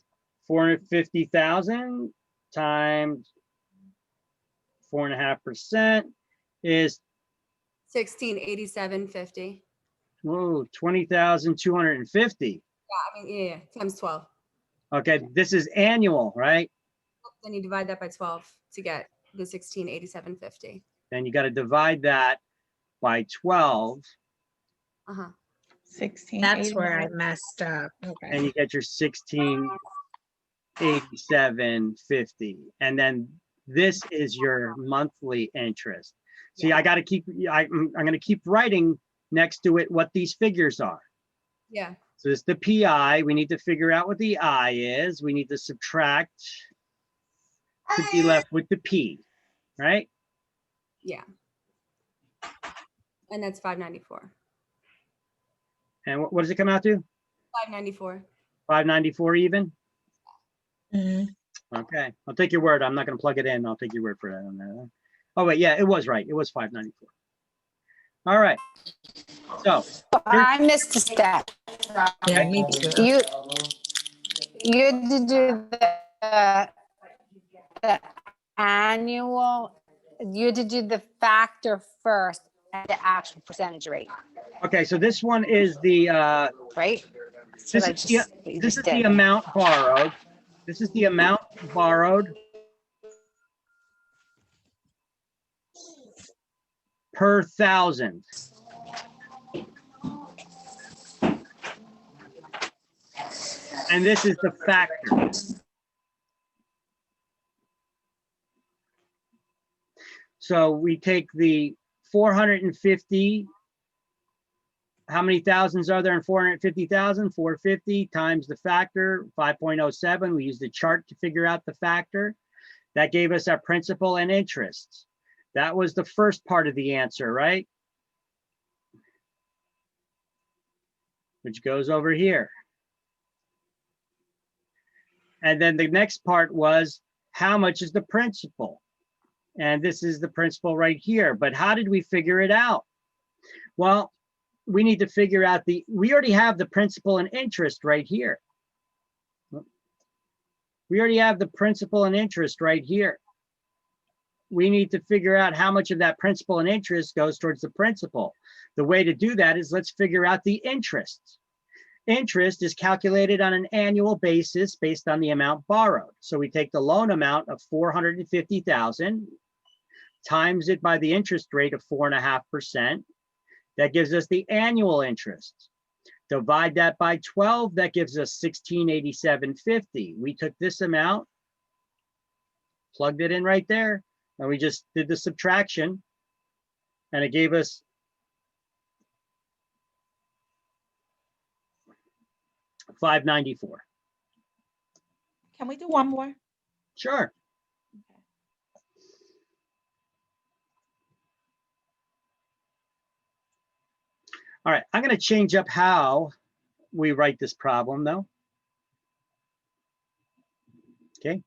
450,000 times 4.5% is 1687.50. whoa, 20,250. Yeah, yeah, times 12. Okay, this is annual, right? Then you divide that by 12 to get the 1687.50. Then you got to divide that by 12, Uh-huh. 16. that's where I messed up. Okay. and you get your 1687.50. And then This is your monthly interest. See, I got to keep, I'm going to keep writing next to it what these figures are. Yeah. So it's the PI. We need to figure out what the I is. We need to subtract to be left with the P, right? Yeah. And that's 594. And what does it come out to? 594. 594 even? Mhm. Okay, I'll take your word. I'm not going to plug it in. I'll take your word for that on that. Oh, wait, yeah, it was right. It was 594. All right. So I missed a step. Yeah, me too. You had to do the annual, you had to do the factor first and the actual percentage rate, okay, so this one is the right? So this that's is the just what you this just is the did. amount borrowed. This is the amount borrowed per thousand. And this is the factor. So we take the 450. How many thousands are there in 450,000? 450 times the factor, 5.07. We used the chart to figure out the factor. That gave us our principal and interest. That was the first part of the answer, right? Which goes over here. And then the next part was, how much is the principal? And this is the principal right here. But how did we figure it out? Well, we need to figure out we already have the principal and interest right here. We already have the principal and interest right here. We need to figure out how much of that principal and interest goes towards the principal. The way to do that is let's figure out the interest. Interest is calculated on an annual basis based on the amount borrowed. So we take the loan amount of 450,000, times it by the interest rate of 4.5%. That gives us the annual interest. Divide that by 12, that gives us 1687.50. We took this amount, plugged it in right there, and we just did the subtraction, and it gave us $594. Can we do one more? Sure. All right, I'm going to change up how we write this problem, though. Okay.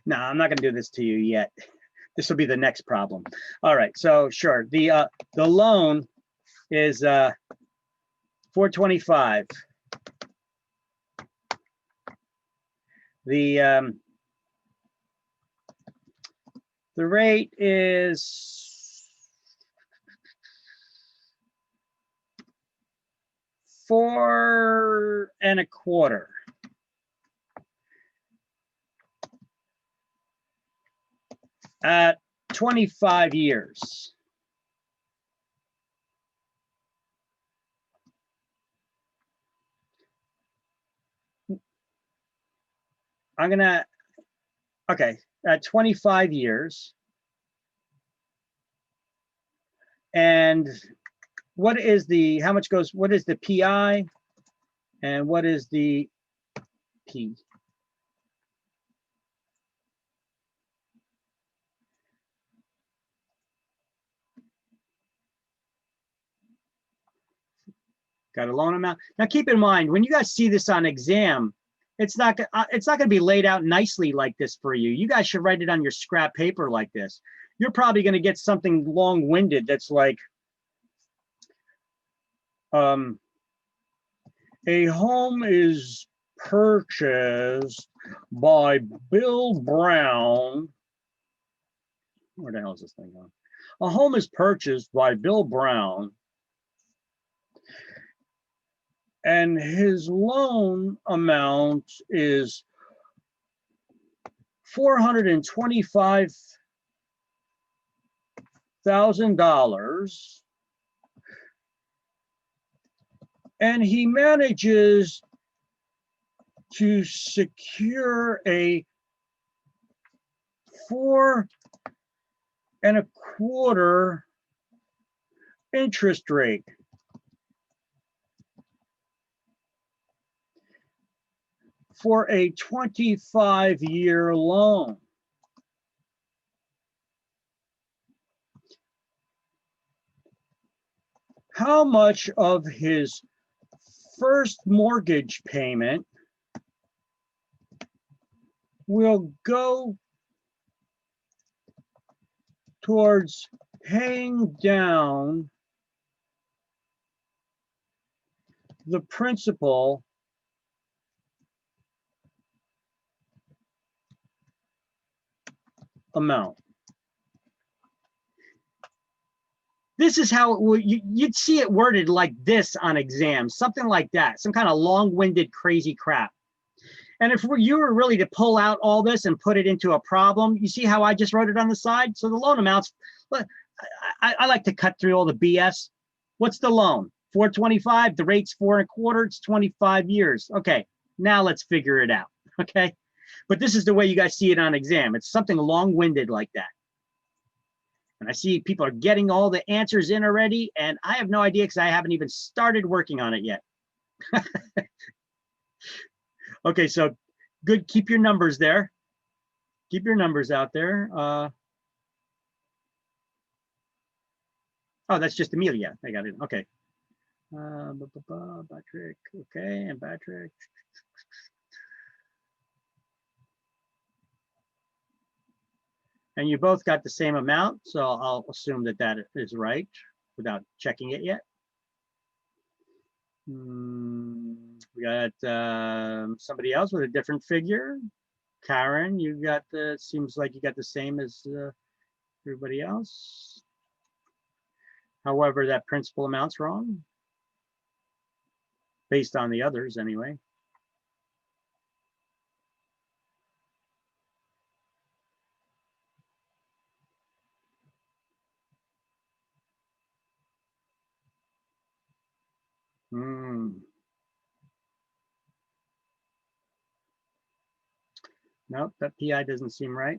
No, I'm not going to do this to you yet. This will be the next problem. All right, so sure. The loan is 425. The rate is 4.25. At 25 years. I'm gonna, okay, at 25 years. And what is how much goes, what is the PI? And what is the P? Got a loan amount. Now keep in mind, when you guys see this on exam, it's not going to be laid out nicely like this for you. You guys should write it on your scrap paper like this. You're probably going to get something long-winded that's like, a home is purchased by Bill Brown. Where the hell is this thing going? A home is purchased by Bill Brown And his loan amount is $425,000. And he manages to secure a 4.25% interest rate. For a 25-year loan. How much of his first mortgage payment will go towards paying down the principal amount? This is how it would, you'd see it worded like this on exams, something like that, some kind of long-winded crazy crap. And if you were really to pull out all this and put it into a problem, you see how I just wrote it on the side? So the loan amounts, I like to cut through all the BS. What's the loan? 425, the rate's 4.25, it's 25 years. Okay, now let's figure it out, okay? But this is the way you guys see it on exam. It's something long-winded like that. And I see people are getting all the answers in already, and I have no idea because I haven't even started working on it yet. Okay, so good, keep your numbers there. Keep your numbers out there. Oh, that's just Amelia. I got it, okay. Patrick, okay, and Patrick. And you both got the same amount, so I'll assume that that is right without checking it yet. We got somebody else with a different figure. Karen, you got the, seems like you got the same as everybody else. However, that principal amount's wrong. Based on the others anyway. Nope, that PI doesn't seem right.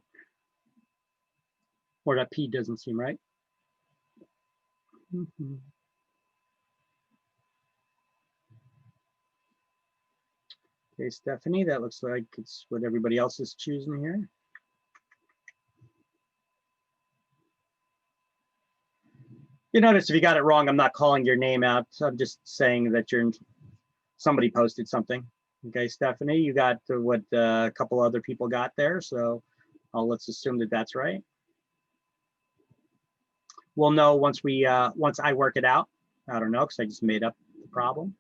Or that P doesn't seem right. Okay, Stephanie, that looks like it's what everybody else is choosing here. You notice if you got it wrong, I'm not calling your name out. So I'm just saying that somebody posted something. Okay, Stephanie, you got what a couple other people got there. So let's assume that that's right. We'll know once I work it out. I don't know, because I just made up the problem.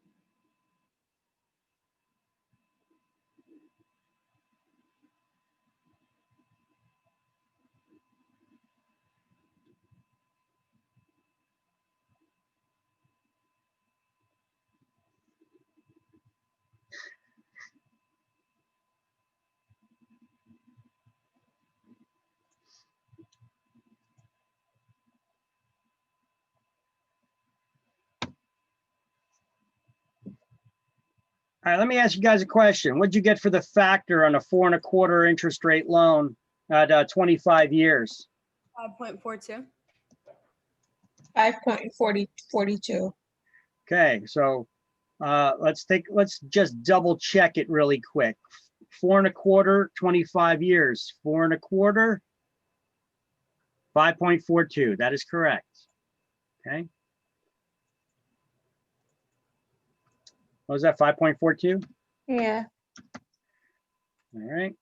All right, let me ask you guys a question. What'd you get for the factor on a 4.25% interest rate loan at 25 years? 5.42. 5.42. Okay, so let's just double check it really quick. 4.25%, 25 years. 4.25%, 5.42. That is correct. Okay. What was that, 5.42? Yeah. All right.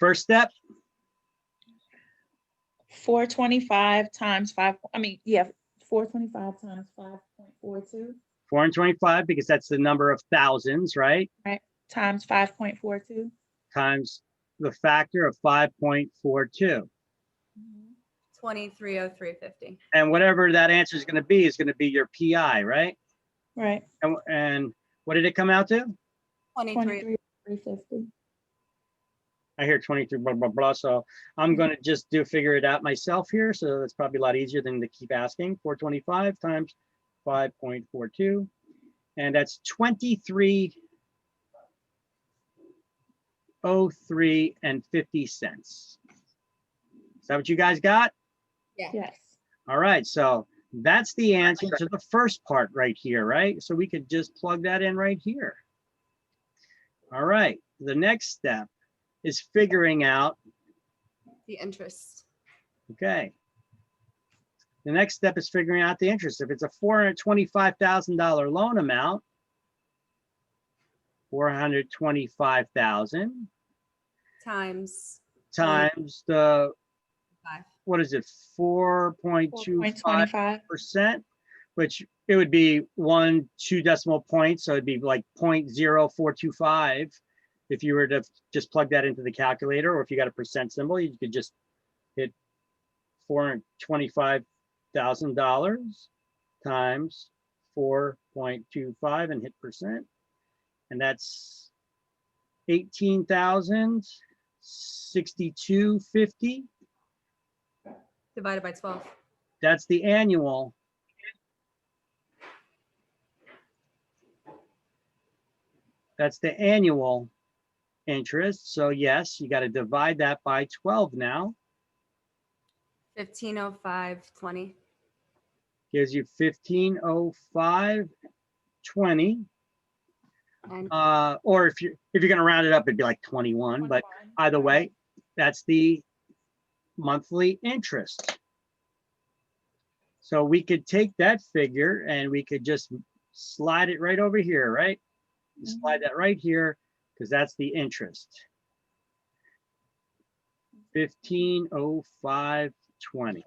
First step. 425 times 5. I mean, yeah, 425 times 5.42. 425, because that's the number of thousands, right? Right. Times 5.42. Times the factor of 5.42. 2303.50. And whatever that answer is going to be your PI, right? Right. And what did it come out to? 23. 350. I hear 23, blah, blah, blah. So I'm going to just figure it out myself here. So that's probably a lot easier than to keep asking. 425 times 5.42. And that's 23.03 and 50 cents. Is that what you guys got? Yes. All right. So that's the answer to the first part right here, right? So we could just plug that in right here. All right. The next step is figuring out, The interest. okay. The next step is figuring out the interest. If it's a $425,000 loan amount, 425,000 Times. times the, Five. what is it, 4.25%, 4.25. which it would be 2 decimal points. So it'd be like 0.0425. If you were to just plug that into the calculator, or if you got a percent symbol, you could just hit $425,000 times 4.25 and hit percent. And that's 18,062.50. Divided by 12. That's the annual. That's the annual interest. So yes, you got to divide that by 12 now. 1505.20. Gives you 1505.20. And Or if you're going to round it up, it'd be like 21. But either way, that's the monthly interest. So we could take that figure and we could just slide it right over here, right? Slide that right here, because that's the interest. 1505.20. And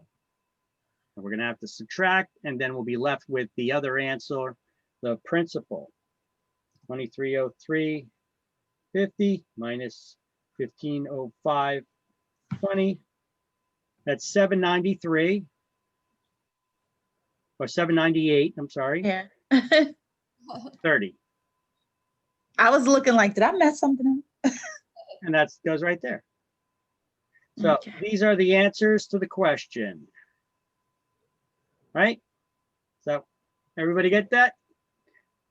we're going to have to subtract, and then we'll be left with the other answer, the principal. 2303.50 minus 1505.20. That's 793 or 798. I'm sorry. Yeah. 30. I was looking like, did I mess something up? And that goes right there. So these are the answers to the question. Right? So everybody get that?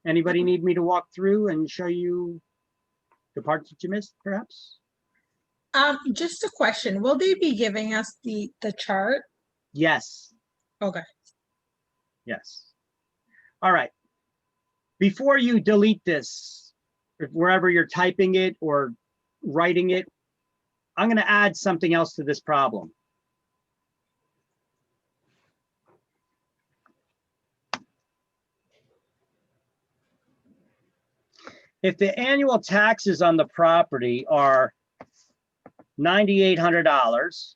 Anybody need me to walk through and show you the parts that you missed, perhaps? Just a question. Will they be giving us the chart? Yes. Okay. Yes. All right. Before you delete this, wherever you're typing it or writing it, I'm going to add something else to this problem. If the annual taxes on the property are $9,800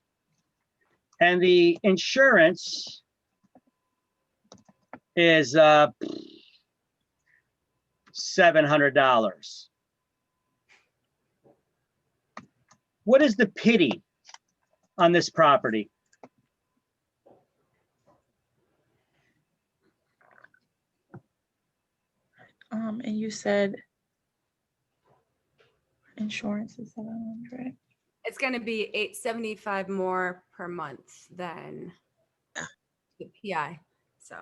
and the insurance is $700, what is the pity on this property? And you said insurance is 700. it's going to be $875 more per month than the PI. So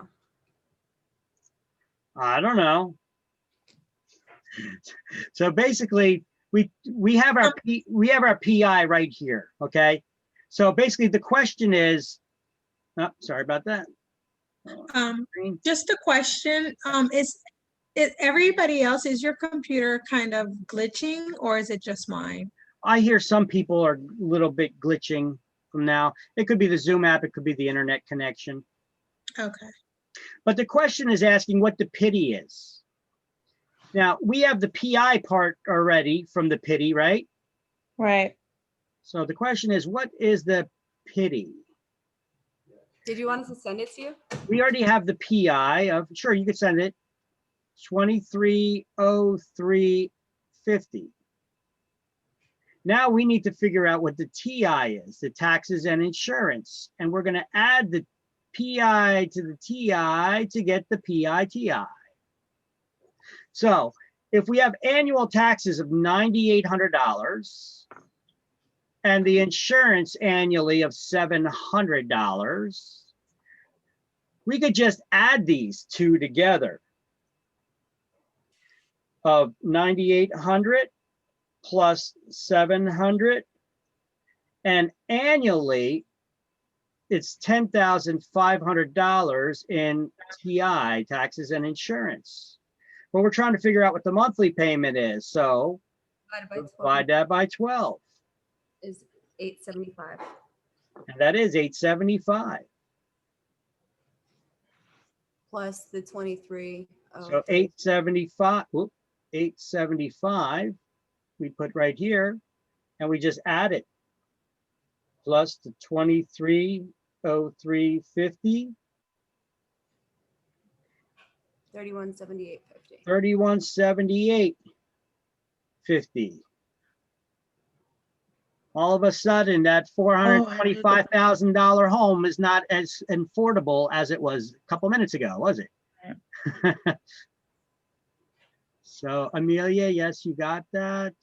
I don't know. So basically, we have our PI right here. Okay. So basically, the question is, oh, sorry about that. Just a question. Is everybody else, is your computer kind of glitching, or is it just mine? I hear some people are a little bit glitching from now. It could be the Zoom app. It could be the internet connection. Okay. But the question is asking what the pity is. Now, we have the PI part already from the pity, right? Right. So the question is, what is the pity? did you want us to send it to you? We already have the PI of, sure, you could send it, 2303.50. Now we need to figure out what the TI is, the taxes and insurance. And we're going to add the PI to the TI to get the PITI. So if we have annual taxes of $9,800 and the insurance annually of $700, we could just add these two together of 9,800 plus 700, and annually it's $10,500 in TI, taxes and insurance. But we're trying to figure out what the monthly payment is. So Divided by 12 divide that by 12, is 875. and that is 875. Plus the 23. So 875, 875, we put right here, and we just add it. Plus the 230350, 3178.50. 3178.50. All of a sudden, that $425,000 home is not as affordable as it was a couple minutes ago, was it? So Amelia, yes, you got that.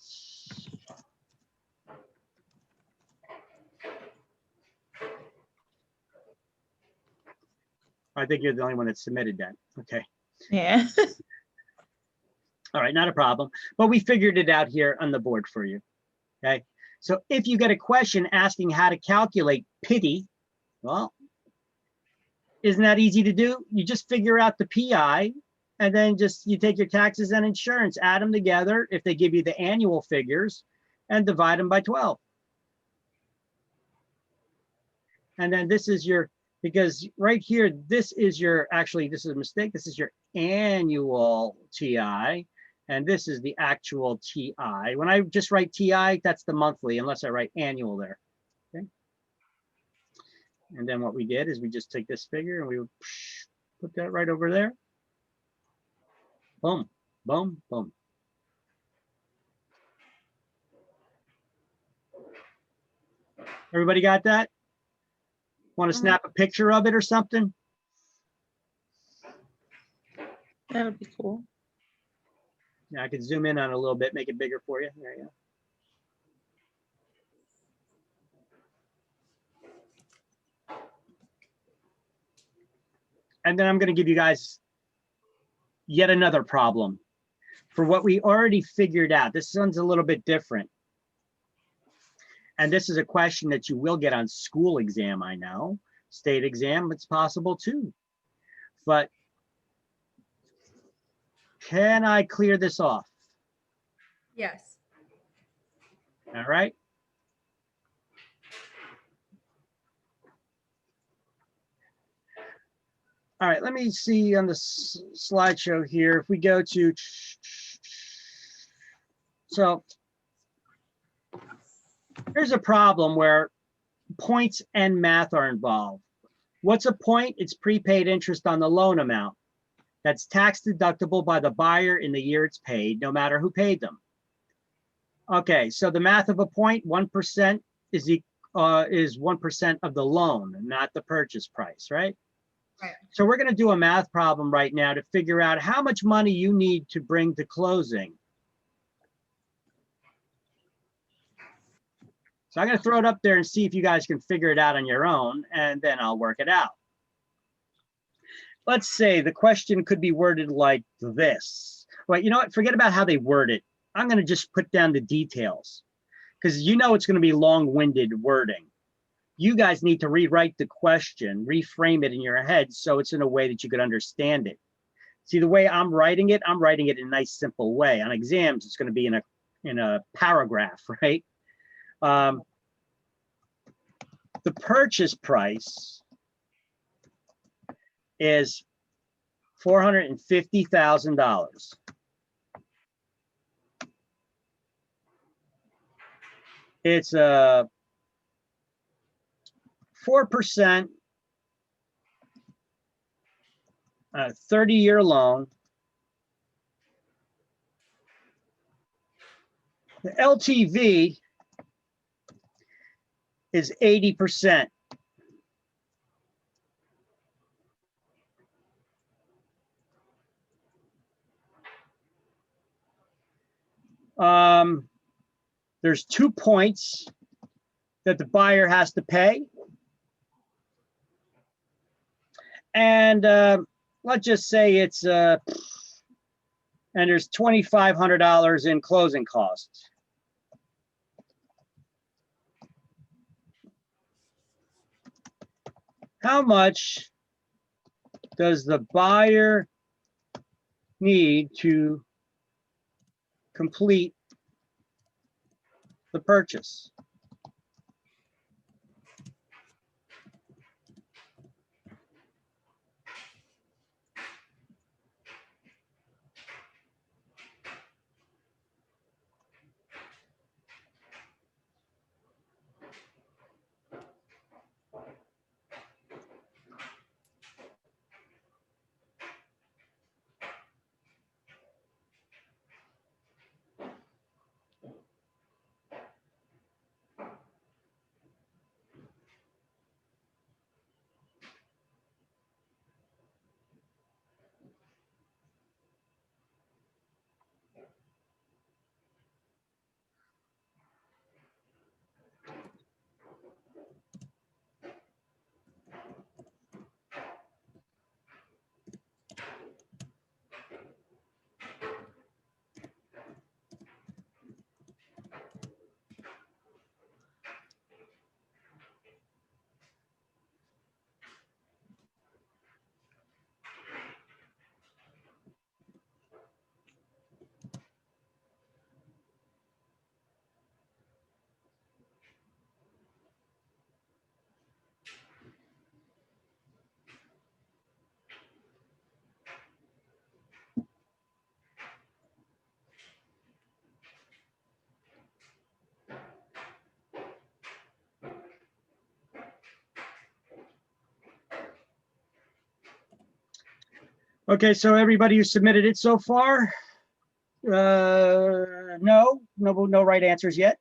I think you're the only one that submitted that. Okay. Yeah. All right, not a problem. But we figured it out here on the board for you. Okay. So if you get a question asking how to calculate pity, well, isn't that easy to do? You just figure out the PI, and then just you take your taxes and insurance, add them together if they give you the annual figures, and divide them by 12. And then this is your, because right here, this is your, actually, this is a mistake. This is your annual TI, and this is the actual TI. When I just write TI, that's the monthly, unless I write annual there. Okay. And then what we did is we just take this figure and we would put that right over there. Boom, boom, boom. Everybody got that? Want to snap a picture of it or something? That would be cool. Yeah, I could zoom in on it a little bit, make it bigger for you. There you go. And then I'm going to give you guys yet another problem for what we already figured out. This one's a little bit different. And this is a question that you will get on school exam, I know. State exam, it's possible too. But can I clear this off? Yes. All right. All right, let me see on the slideshow here. If we go to, so here's a problem where points and math are involved. What's a point? It's prepaid interest on the loan amount. That's tax deductible by the buyer in the year it's paid, no matter who paid them. Okay, so the math of a point, 1% is 1% of the loan, not the purchase price, right? Right. So we're going to do a math problem right now to figure out how much money you need to bring to closing. So I'm going to throw it up there and see if you guys can figure it out on your own, and then I'll work it out. Let's say the question could be worded like this. Well, you know what? Forget about how they word it. I'm going to just put down the details because you know it's going to be long-winded wording. You guys need to rewrite the question, reframe it in your head so it's in a way that you could understand it. See, the way I'm writing it in a nice, simple way. On exams, it's going to be in a paragraph, right? The purchase price is $450,000. It's a 4%, 30-year loan. The LTV is 80%. There's 2 points that the buyer has to pay. And let's just say it's, and there's $2,500 in closing costs. How much does the buyer need to complete the purchase? Okay, so everybody who submitted it so far? No right answers yet.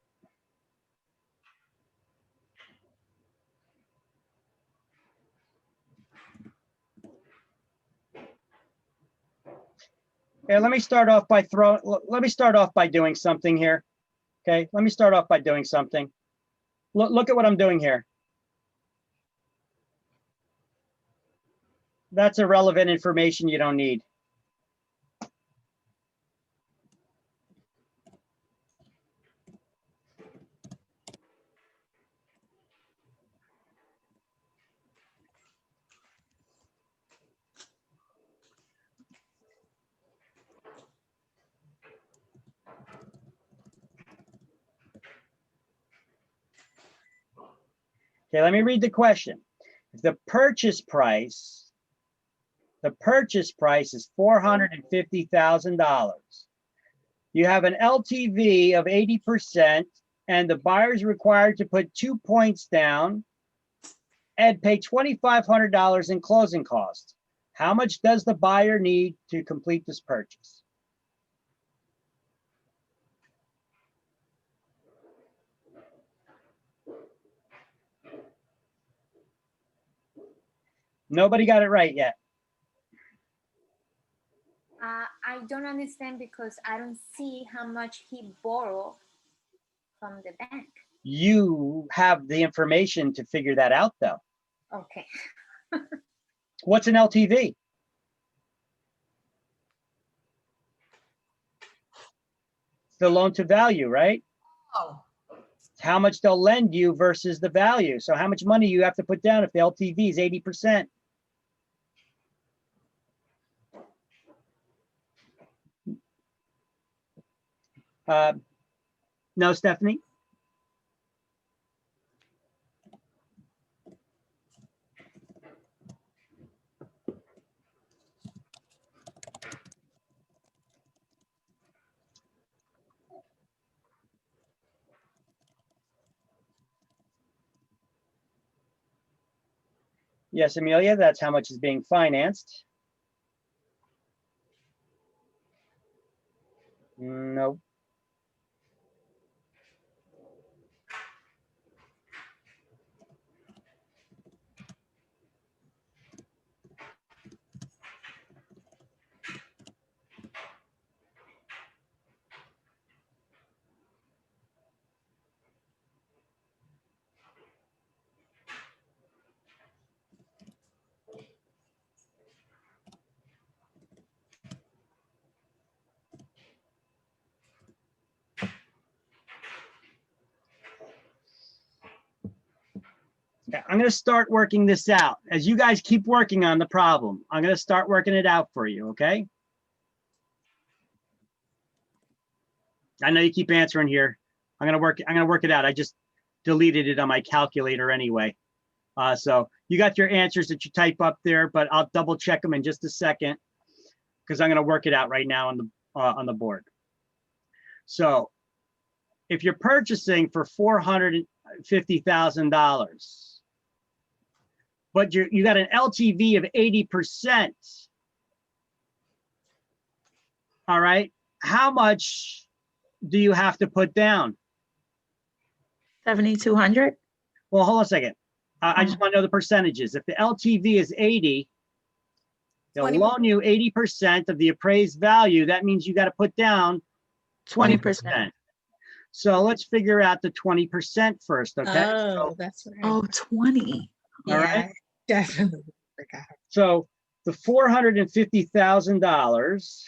Okay, let me start off by doing something here. Okay, let me start off by doing something. Look at what I'm doing here. That's irrelevant information you don't need. Okay, let me read the question. The purchase price is $450,000. You have an LTV of 80%, and the buyer is required to put 2 points down and pay $2,500 in closing costs. How much does the buyer need to complete this purchase? Nobody got it right yet. I don't understand because I don't see how much he borrowed from the bank. You have the information to figure that out, though. Okay. What's an LTV? The loan to value, right? Oh. How much they'll lend you versus the value. So how much money you have to put down if the LTV is 80%? No, Stephanie? Yes, Amelia, that's how much is being financed. No. I'm gonna start working this out. As you guys keep working on the problem, I'm gonna start working it out for you, okay? I know you keep answering here. I'm gonna work it out. I just deleted it on my calculator anyway. So you got your answers that you type up there, but I'll double check them in just a second because I'm gonna work it out right now on the board. So if you're purchasing for $450,000, but you got an LTV of 80%. All right, how much do you have to put down? 7,200. Well, hold on a second. I just want to know the percentages. If the LTV is 80, they'll 20. loan you 80% of the appraised value. That means you got to put down 20%. So let's figure out the 20% first, okay? Oh, that's right. Oh, 20. All right. Definitely forgot. So the $450,000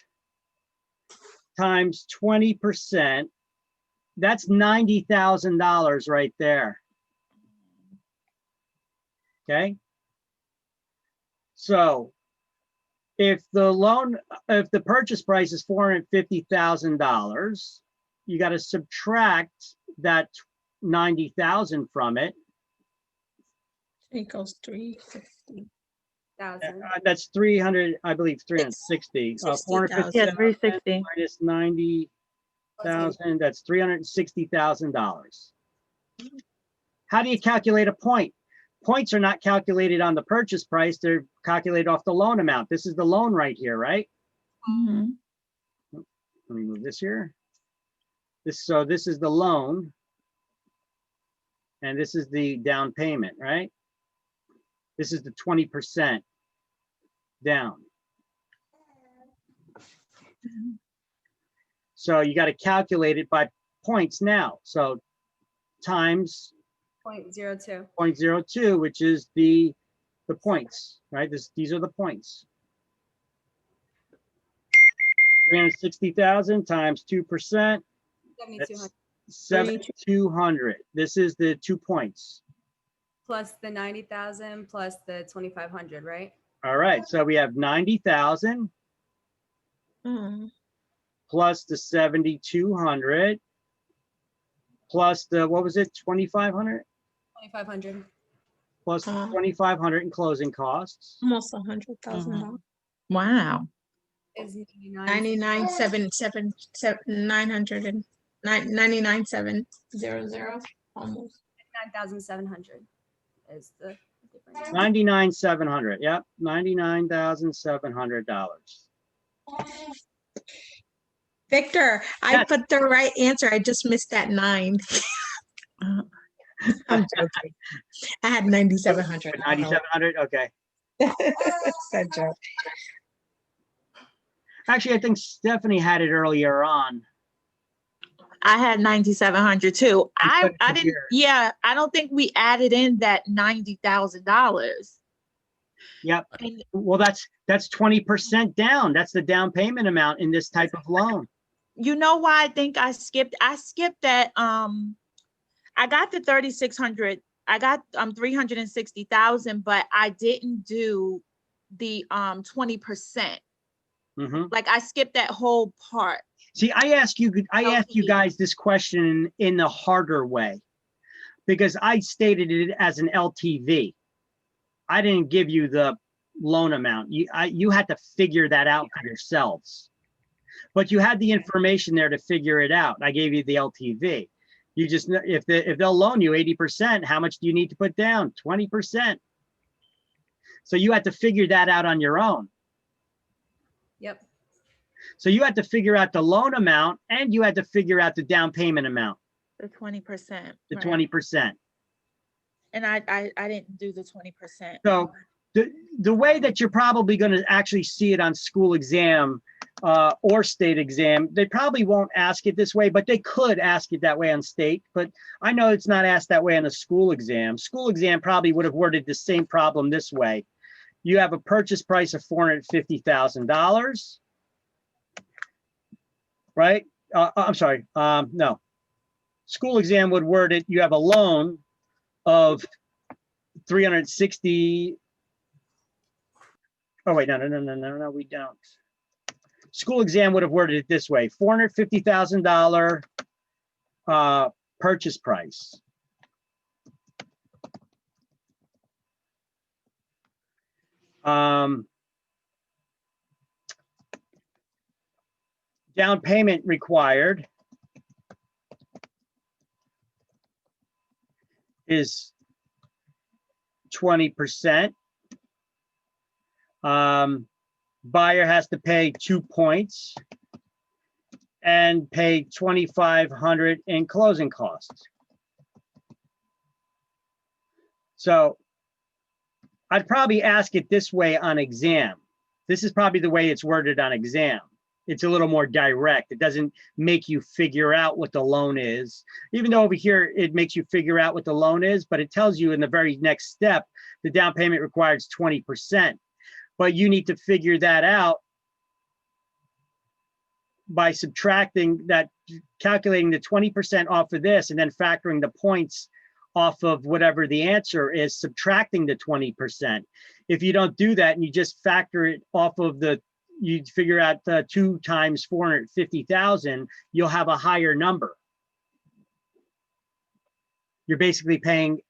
times 20%, that's $90,000 right there. Okay. So if the purchase price is $450,000, you got to subtract that 90,000 from it. Equals 350. That's 300, I believe 360. 60,000. Yeah, 360. minus 90,000, that's $360,000. How do you calculate a point? Points are not calculated on the purchase price. They're calculated off the loan amount. This is the loan right here, right? Mm-hmm. Let me move this here. So this is the loan. And this is the down payment, right? This is the 20% down. So you got to calculate it by points now. So times 0.02. 0.02, which is the points, right? These are the points. 360,000 times 2%. 7,200 7,200. This is the 2 points. plus the 90,000 plus the 2,500, right? All right. So we have 90,000 plus the 7,200 plus the, what was it? 2,500 2,500. plus 2,500 in closing costs. Almost $100,000. Wow. Is 99,700 almost. 9,700 is the difference. 99,700. Yep. $99,700. Victor, I Yes. put the right answer. I just missed that 9. I'm joking. I had 9,700. 9,700. Okay. It's a joke. Actually, I think Stephanie had it earlier on. I had 9,700 too. I put it didn't. here. Yeah, I don't think we added in that $90,000. Yep. And Well, that's 20% down. That's the down payment amount in this type of loan. you know why I think I skipped? I skipped that. I got the 3,600. I got 360,000, but I didn't do the 20%. Mhm. Like I skipped that whole part. See, I asked you LTV. guys this question in the harder way because I stated it as an LTV. I didn't give you the loan amount. You had to figure that out for yourselves. But you had the information there to figure it out. I gave you the LTV. You just, if they'll loan you 80%, how much do you need to put down? 20%. So you had to figure that out on your own. Yep. So you had to figure out the loan amount and you had to figure out the down payment amount, The 20%. the right. 20%. And I didn't do the 20%. So the way that you're probably going to actually see it on school exam or state exam, they probably won't ask it this way, but they could ask it that way on state. But I know it's not asked that way on a school exam. School exam probably would have worded the same problem this way. You have a purchase price of $450,000, right? I'm sorry, no. School exam would word it, you have a loan of 360. Oh, wait, no, we don't. School exam would have worded it this way, $450,000 purchase price. Down payment required is 20%. Buyer has to pay 2 points and pay $2,500 in closing costs. So I'd probably ask it this way on exam. This is probably the way it's worded on exam. It's a little more direct. It doesn't make you figure out what the loan is, even though over here it makes you figure out what the loan is, but it tells you in the very next step, the down payment required is 20%. But you need to figure that out by subtracting that, calculating the 20% off of this, and then factoring the points off of whatever the answer is, subtracting the 20%. If you don't do that and you just factor it off of the, you figure out 2 times 450,000, you'll have a higher number. You're basically paying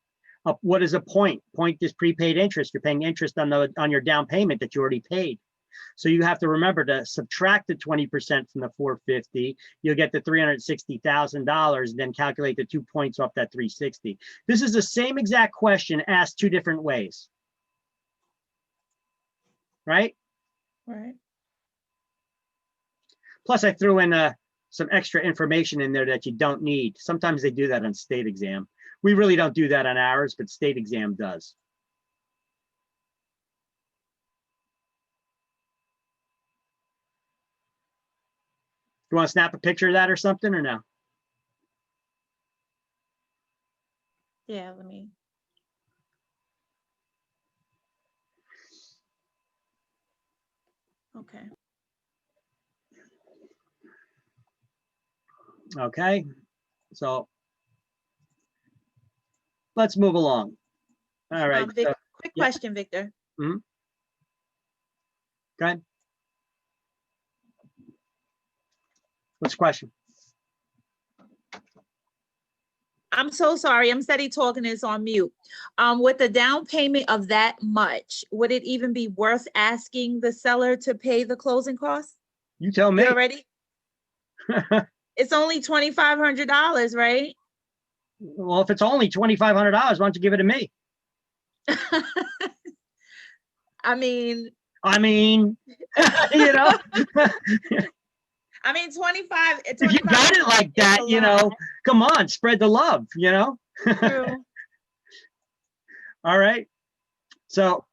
what is a point? Point is prepaid interest. You're paying interest on your down payment that you already paid. So you have to remember to subtract the 20% from the 450. You'll get the $360,000, then calculate the 2 points off that 360. This is the same exact question asked 2 different ways. Right? Right. Plus, I threw in some extra information in there that you don't need. Sometimes they do that on state exam. We really don't do that on ours, but state exam does. You want to snap a picture of that or something, or no? Yeah, let me. Okay. Okay, so let's move along. All right. Vic, so, quick yeah. question, Victor. Mm-hmm. Go ahead. What's the question? I'm so sorry. I'm steady talking this on mute. With the down payment of that much, would it even be worth asking the seller to pay the closing costs? You tell me. You already? It's only $2,500, right? Well, if it's only $2,500, why don't you give it to me? I mean, you know. I mean, 25. If you got it like that, you know, come on, spread the love, you know. True. All right. So,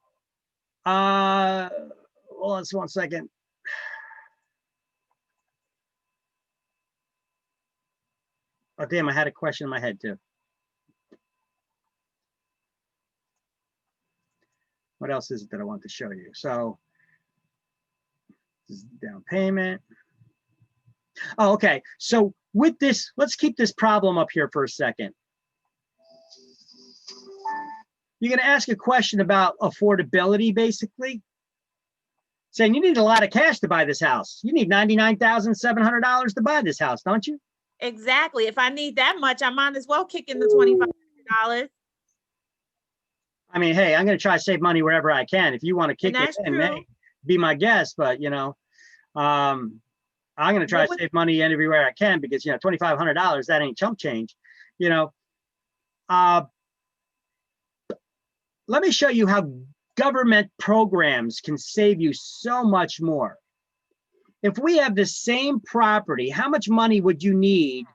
hold on 1 second. Oh, damn, I had a question in my head too. What else is it that I want to show you? So, this is down payment. Oh, okay. So with this, let's keep this problem up here for a second. You're going to ask a question about affordability, basically. Saying you need a lot of cash to buy this house. You need $99,700 to buy this house, don't you? Exactly. If I need that much, I might as well kick in the $2,500. I mean, hey, I'm going to try to save money wherever I can. If you want to kick it in, true. hey, be my guest. But, you know, I'm going to try to save money everywhere I can because, you know, $2,500, that ain't chump change, you know. Let me show you how government programs can save you so much more. If we have the same property, how much money would you need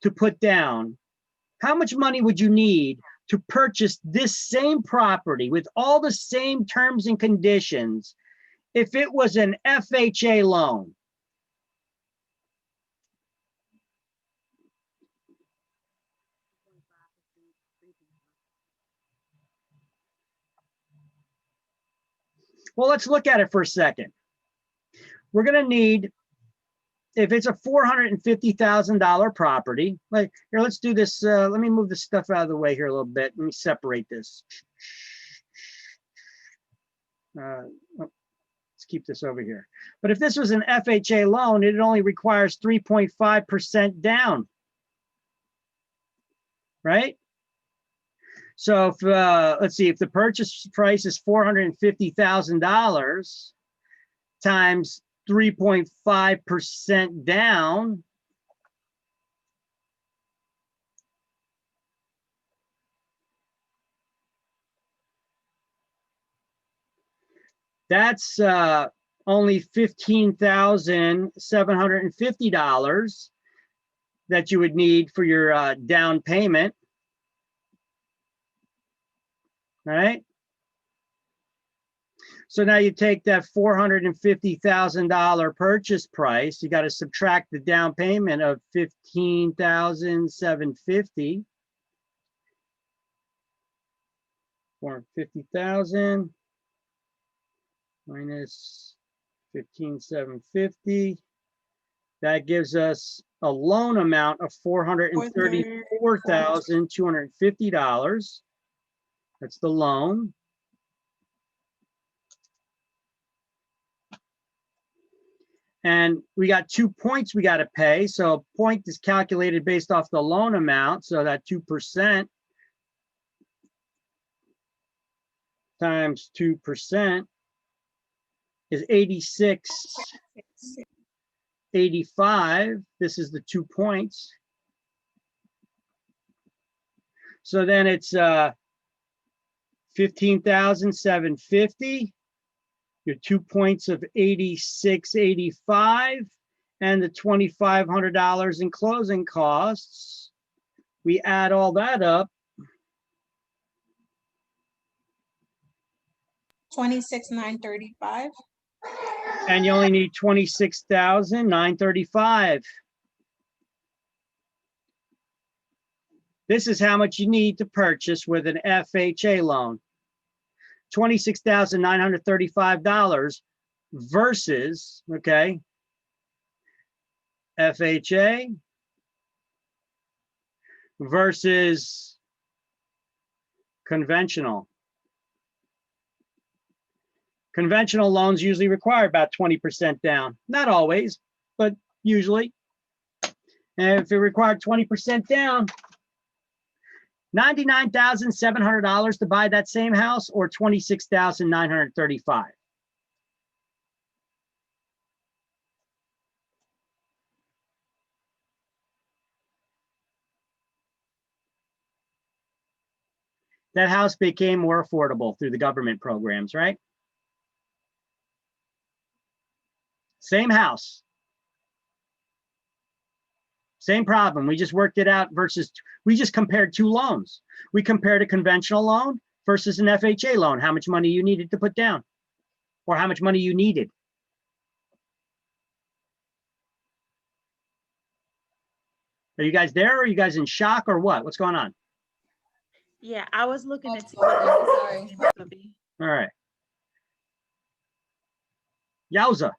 to put down? How much money would you need to purchase this same property with all the same terms and conditions if it was an FHA loan? Well, let's look at it for a second. We're going to need, if it's a $450,000 property, like here, let's do this. Let me move this stuff out of the way here a little bit. Let me separate this. oh, let's keep this over here. But if this was an FHA loan, it only requires 3.5% down. Right? So if, let's see, if the purchase price is $450,000 times 3.5% down, that's only $15,750 that you would need for your down payment. All right. So now you take that $450,000 purchase price, you got to subtract the down payment of $15,750. 450,000 minus 15,750. That gives us a loan amount of $434,250. That's the loan. And we got 2 points we got to pay. So a point is calculated based off the loan amount. So that 2% times 2% is 86.85. This is the 2 points. So then it's 15,750. Your 2 points of 86.85 and the $2,500 in closing costs. We add all that up. 26,935. And you only need 26,935. This is how much you need to purchase with an FHA loan. $26,935 versus, okay, FHA versus conventional. Conventional loans usually require about 20% down. Not always, but usually. And if it required 20% down, $99,700 to buy that same house or $26,935. That house became more affordable through the government programs, right? Same house. Same problem. We just worked it out versus, we just compared two loans. We compared a conventional loan versus an FHA loan, how much money you needed to put down or how much money you needed. Are you guys there? Or are you guys in shock or what? What's going on? Yeah, I was looking at. Sorry. All right. Yowza.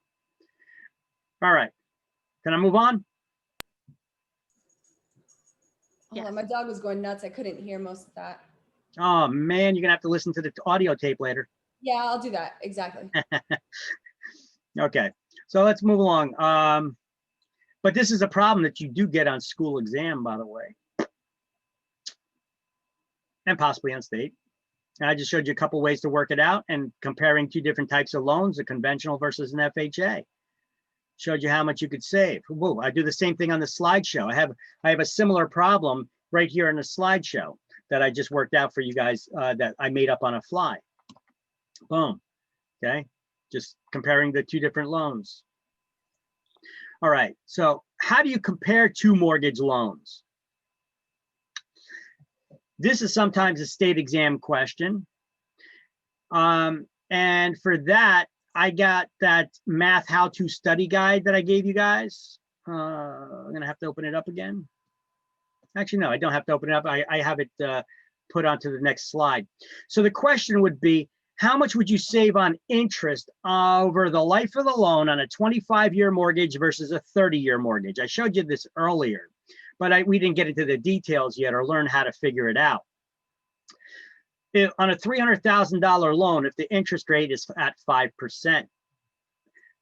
All right. Can I move on? Hold on, my dog was going nuts. I couldn't hear most of that. Oh man, you're gonna have to listen to the audio tape later. Yeah, I'll do that. Exactly. Okay, so let's move along. But this is a problem that you do get on school exam, by the way, and possibly on state. And I just showed you a couple ways to work it out and comparing two different types of loans, a conventional versus an FHA. Showed you how much you could save. Whoa, I do the same thing on the slideshow. I have a similar problem right here in the slideshow that I just worked out for you guys that I made up on a fly. Boom. Okay, just comparing the two different loans. All right, so how do you compare two mortgage loans? This is sometimes a state exam question. And for that, I got that math how to study guide that I gave you guys. I'm gonna have to open it up again. Actually, no, I don't have to open it up. I have it put onto the next slide. So the question would be, how much would you save on interest over the life of the loan on a 25-year mortgage versus a 30-year mortgage? I showed you this earlier, but we didn't get into the details yet or learn how to figure it out. if on a $300,000 loan, if the interest rate is at 5%,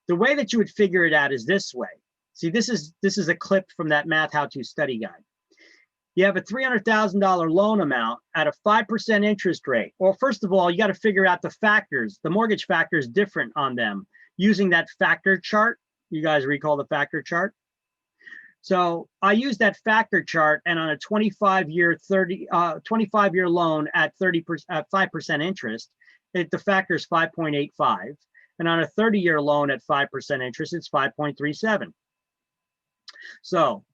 the way that you would figure it out is this way. See, this is a clip from that Math How To Study Guide. You have a $300,000 loan amount at a 5% interest rate. Well, first of all, you got to figure out the factors. The mortgage factor is different on them. Using that factor chart, you guys recall the factor chart? So I use that factor chart, and on a 25-year loan at 5% interest, the factor is 5.85, and on a 30-year loan at 5% interest, it's 5.37. So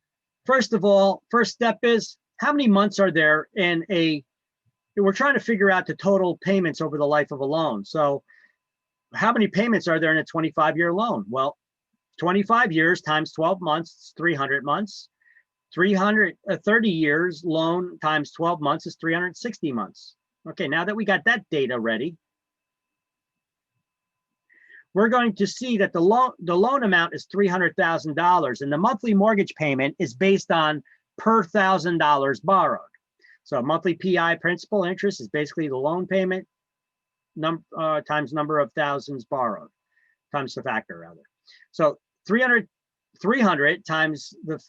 first of all, first step is how many months are there in we're trying to figure out the total payments over the life of a loan. So how many payments are there in a 25-year loan? Well, 25 years times 12 months is 300 months. 30 years loan times 12 months is 360 months. Okay, now that we got that data ready, we're going to see that the loan amount is $300,000, and the monthly mortgage payment is based on per $1,000 borrowed. So monthly PI, principal interest, is basically the loan payment times number of thousands borrowed, times the factor rather. So 300 times the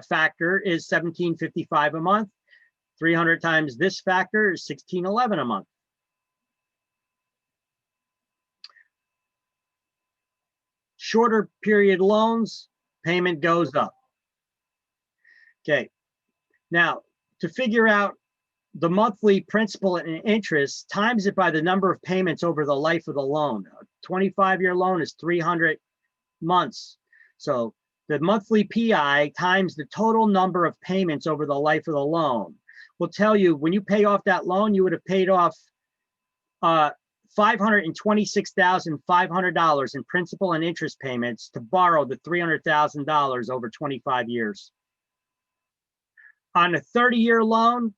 factor is $1,755 a month. 300 times this factor is $1,611 a month. Shorter period loans, payment goes up. Okay, now to figure out the monthly principal and interest, times it by the number of payments over the life of the loan. A 25-year loan is 300 months. So the monthly PI times the total number of payments over the life of the loan will tell you when you pay off that loan, you would have paid off $526,500 in principal and interest payments to borrow the $300,000 over 25 years. On a 30-year loan,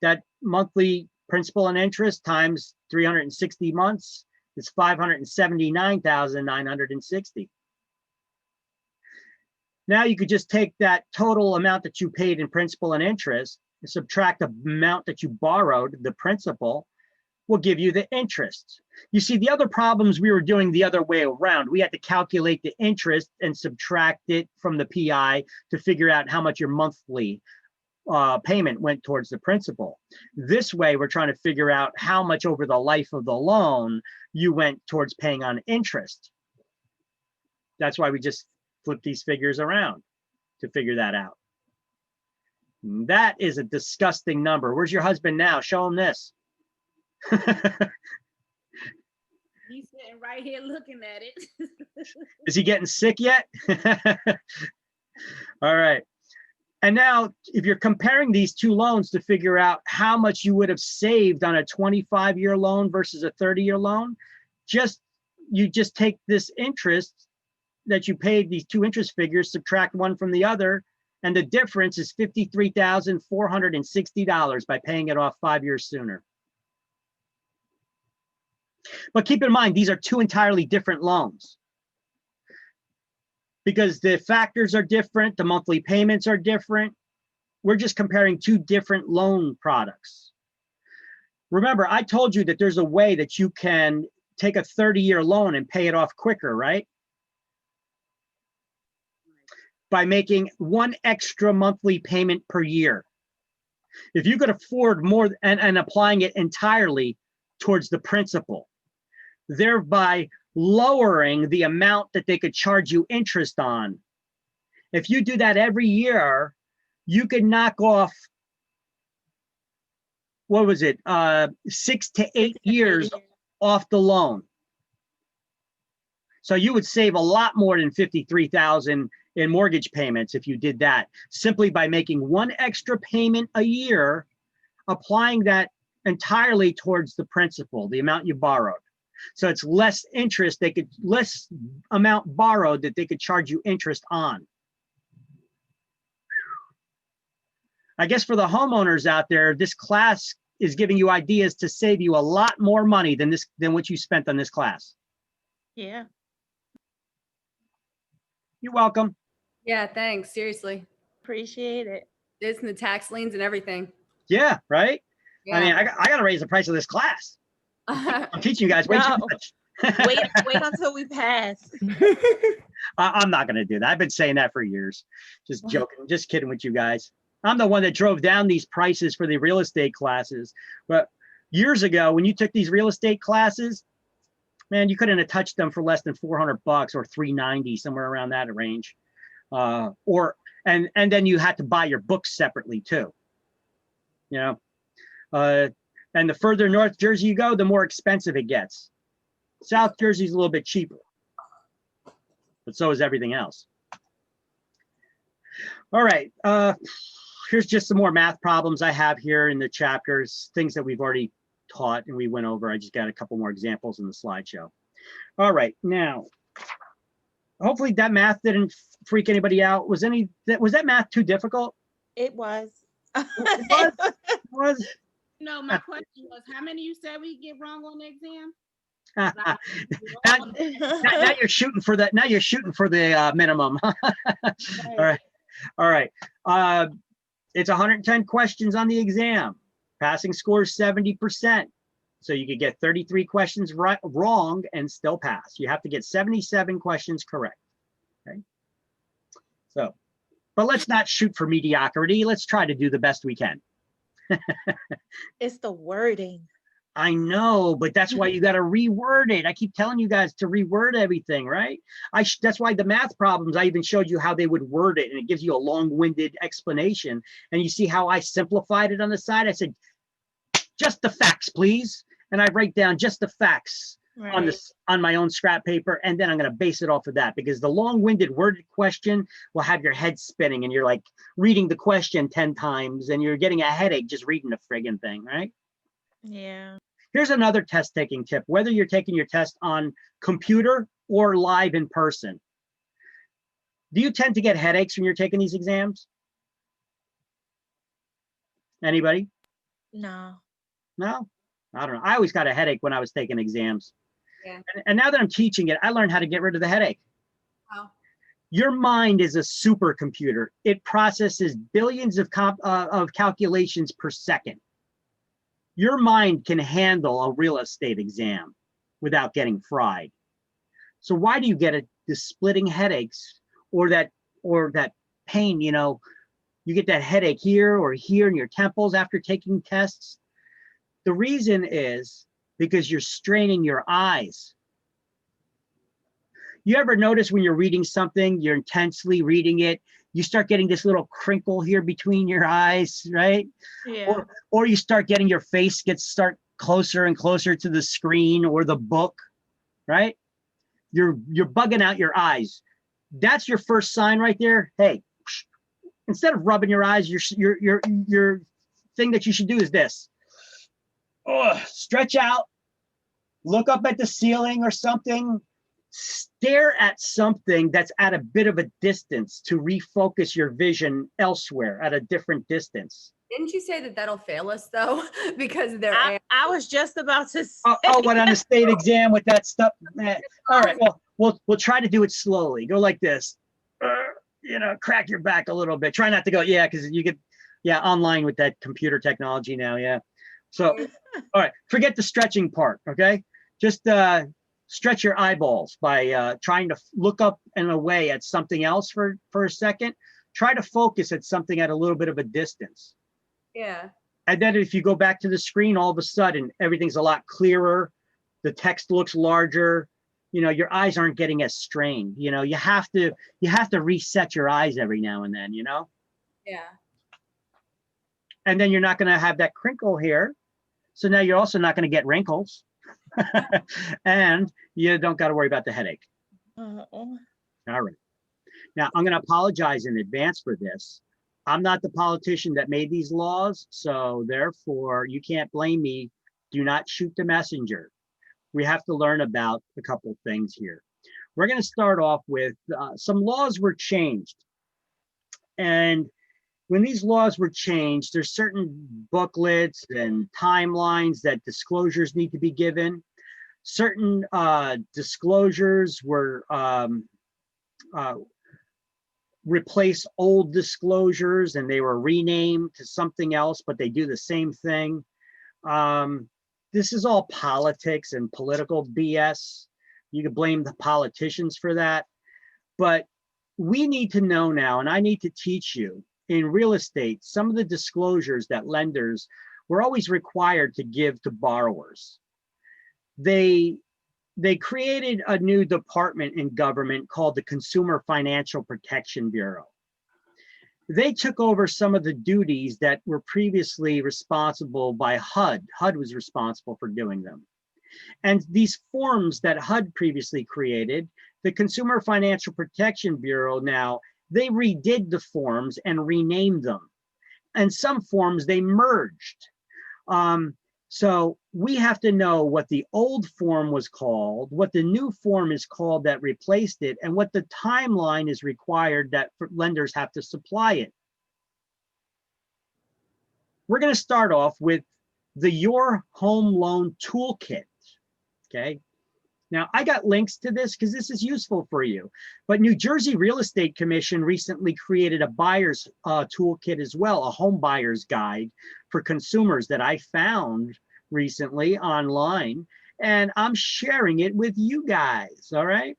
that monthly principal and interest times 360 months is $579,960. Now you could just take that total amount that you paid in principal and interest and subtract the amount that you borrowed, the principal, will give you the interest. You see, the other problems we were doing the other way around. We had to calculate the interest and subtract it from the PI to figure out how much your monthly payment went towards the principal. This way, we're trying to figure out how much over the life of the loan you went towards paying on interest. That's why we just flip these figures around to figure that out. That is a disgusting number. Where's your husband now? Show him this. He's sitting right here looking at it. Is he getting sick yet? All right. And now, if you're comparing these two loans to figure out how much you would have saved on a 25-year loan versus a 30-year loan, you just take this interest that you paid, these two interest figures, subtract one from the other, and the difference is $53,460 by paying it off 5 years sooner. But keep in mind, these are two entirely different loans, because the factors are different, the monthly payments are different. We're just comparing two different loan products. Remember, I told you that there's a way that you can take a 30-year loan and pay it off quicker, right? By making one extra monthly payment per year. If you could afford more and applying it entirely towards the principal, thereby lowering the amount that they could charge you interest on. If you do that every year, you could knock off, what was it, 6 to 8 years off the loan. So you would save a lot more than $53,000 in mortgage payments if you did that, simply by making one extra payment a year, applying that entirely towards the principal, the amount you borrowed. So it's less interest, less amount borrowed that they could charge you interest on. I guess for the homeowners out there, this class is giving you ideas to save you a lot more money than what you spent on this class. Yeah. You're welcome. Yeah, thanks. Seriously. Appreciate it. This and the tax liens and everything. Yeah, right? I mean, I got to raise the price of this class. I'm teaching you guys way too No. much. Wait until we pass. I'm not going to do that. I've been saying that for years. Just joking, just kidding with you guys. I'm the one that drove down these prices for the real estate classes. But years ago, when you took these real estate classes, man, you couldn't have touched them for less than $400 or $390, somewhere around that range. And then you had to buy your books separately too. You know, and the further north Jersey you go, the more expensive it gets. South Jersey's a little bit cheaper, but so is everything else. All right, here's just some more math problems I have here in the chapters, things that we've already taught and we went over. I just got a couple more examples in the slideshow. All right, now, hopefully that math didn't freak anybody out. Was that math too difficult? It was. It was. No, my question was, how many you said we get wrong on the exam? now you're shooting for that. Now you're shooting for the minimum. All right. It's 110 questions on the exam. Passing score is 70%. So you could get 33 questions wrong and still pass. You have to get 77 questions correct. Okay. So, but let's not shoot for mediocrity. Let's try to do the best we can. It's the wording. I know, but that's why you got to reword it. I keep telling you guys to reword everything, right? That's why the math problems, I even showed you how they would word it, and it gives you a long-winded explanation. And you see how I simplified it on the side? I said, just the facts, please. And I write down just the facts on my own scrap paper, and then I'm going to base it off of that, because the long-winded worded question will have your head spinning, and you're like reading the question 10 times, and you're getting a headache just reading the friggin' thing, right? Yeah. Here's another test taking tip, whether you're taking your test on computer or live in person. Do you tend to get headaches when you're taking these exams? Anybody? No. No? I don't know. I always got a headache when I was taking exams. Yeah. And now that I'm teaching it, I learned how to get rid of the headache. Wow. Your mind is a supercomputer. It processes billions of calculations per second. Your mind can handle a real estate exam without getting fried. So why do you get the splitting headaches or that pain? You know, you get that headache here or here in your temples after taking tests. The reason is because you're straining your eyes. You ever notice when you're reading something, you're intensely reading it, you start getting this little crinkle here between your eyes, right? Yeah. Or you start getting your face start closer and closer to the screen or the book, right? You're bugging out your eyes. That's your first sign right there. Hey, instead of rubbing your eyes, your thing that you should do is this. Stretch out, look up at the ceiling or something, stare at something that's at a bit of a distance to refocus your vision elsewhere at a different distance. Didn't you say that that'll fail us though? Because they're I was just about to say. What, on the state exam with that stuff? All right, well, we'll try to do it slowly. Go like this, you know, crack your back a little bit. Try not to go, because you get, online with that computer technology now, So, all right, forget the stretching part, okay? Just stretch your eyeballs by trying to look up and away at something else for a second. Try to focus at something at a little bit of a distance. Yeah. And then if you go back to the screen, all of a sudden, everything's a lot clearer. The text looks larger. You know, your eyes aren't getting as strained. You know, you have to reset your eyes every now and then, you know? Yeah. And then you're not going to have that crinkle here. So now you're also not going to get wrinkles. And you don't got to worry about the headache. All right. Now, I'm going to apologize in advance for this. I'm not the politician that made these laws, so therefore you can't blame me. Do not shoot the messenger. We have to learn about a couple things here. We're going to start off with some laws were changed. And when these laws were changed, there's certain booklets and timelines that disclosures need to be given. Certain disclosures were replace old disclosures and they were renamed to something else, but they do the same thing. This is all politics and political BS. You can blame the politicians for that. But we need to know now, and I need to teach you, in real estate, some of the disclosures that lenders were always required to give to borrowers. They created a new department in government called the Consumer Financial Protection Bureau. They took over some of the duties that were previously responsible by HUD. HUD was responsible for doing them. And these forms that HUD previously created, the Consumer Financial Protection Bureau now, they redid the forms and renamed them. And some forms they merged. So we have to know what the old form was called, what the new form is called that replaced it, and what the timeline is required that lenders have to supply it. We're going to start off with the Your Home Loan Toolkit, okay? Now, I got links to this because this is useful for you, but New Jersey Real Estate Commission recently created a buyer's toolkit as well, a home buyer's guide for consumers that I found recently online, and I'm sharing it with you guys, all right?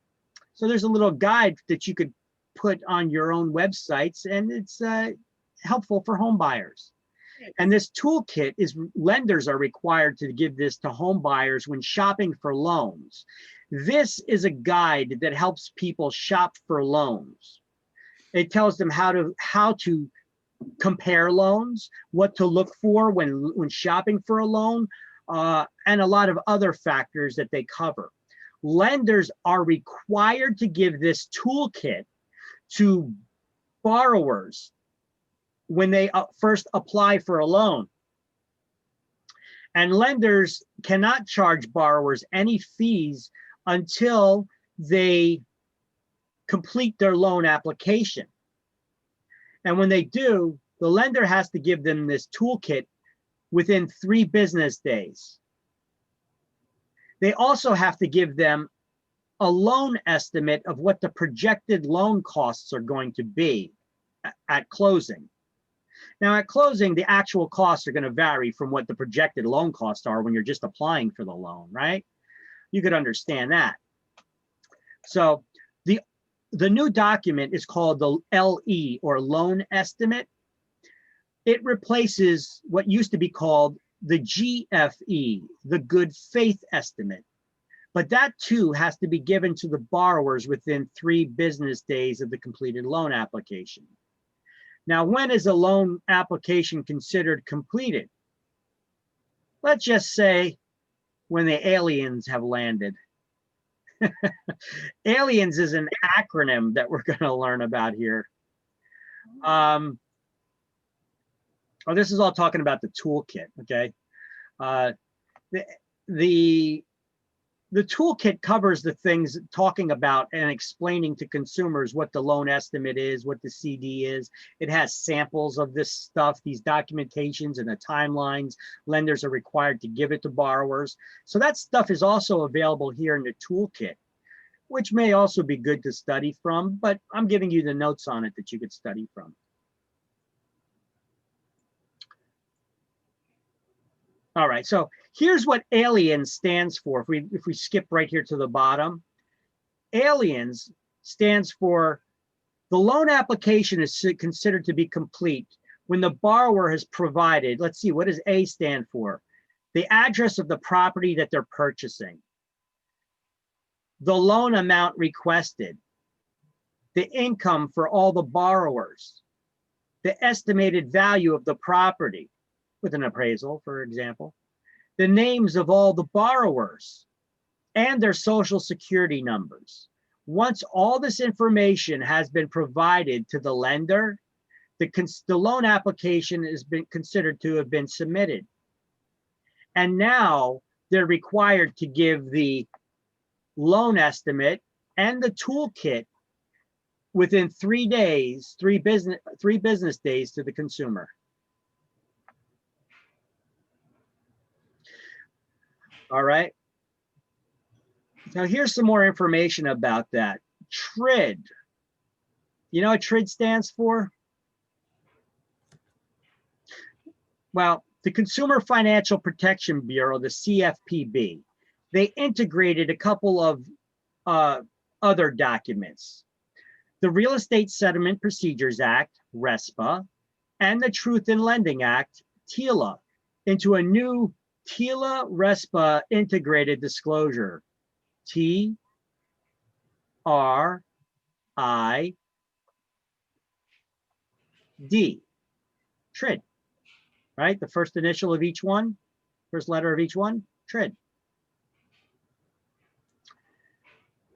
So there's a little guide that you could put on your own websites, and it's helpful for home buyers. And this toolkit is, lenders are required to give this to home buyers when shopping for loans. This is a guide that helps people shop for loans. It tells them how to compare loans, what to look for when shopping for a loan, and a lot of other factors that they cover. Lenders are required to give this toolkit to borrowers when they first apply for a loan. And lenders cannot charge borrowers any fees until they complete their loan application. And when they do, the lender has to give them this toolkit within 3 business days. They also have to give them a loan estimate of what the projected loan costs are going to be at closing. Now, at closing, the actual costs are going to vary from what the projected loan costs are when you're just applying for the loan, right? You could understand that. So the new document is called the LE, or loan estimate. It replaces what used to be called the GFE, the good faith estimate. But that too has to be given to the borrowers within 3 business days of the completed loan application. Now, when is a loan application considered completed? Let's just say when the aliens have landed. Aliens is an acronym that we're going to learn about here. Oh, this is all talking about the toolkit, okay? The toolkit covers the things talking about and explaining to consumers what the loan estimate is, what the CD is. It has samples of this stuff, these documentations and the timelines. Lenders are required to give it to borrowers. So that stuff is also available here in the toolkit, which may also be good to study from, but I'm giving you the notes on it that you could study from. All right, so here's what aliens stands for. If we skip right here to the bottom, aliens stands for the loan application is considered to be complete when the borrower has provided, let's see, what does A stand for? The address of the property that they're purchasing, the loan amount requested, the income for all the borrowers, the estimated value of the property, with an appraisal, for example, the names of all the borrowers and their social security numbers. Once all this information has been provided to the lender, the loan application has been considered to have been submitted. And now they're required to give the loan estimate and the toolkit within 3 days, 3 business days to the consumer. All right. Now here's some more information about that. TRID. You know what TRID stands for? Well, The Consumer Financial Protection Bureau, the CFPB, they integrated a couple of other documents. The Real Estate Settlement Procedures Act, RESPA, and the Truth in Lending Act, TILA, into a new TILA-RESPA integrated disclosure, TRID, TRID, right? The first initial of each one, first letter of each one, TRID.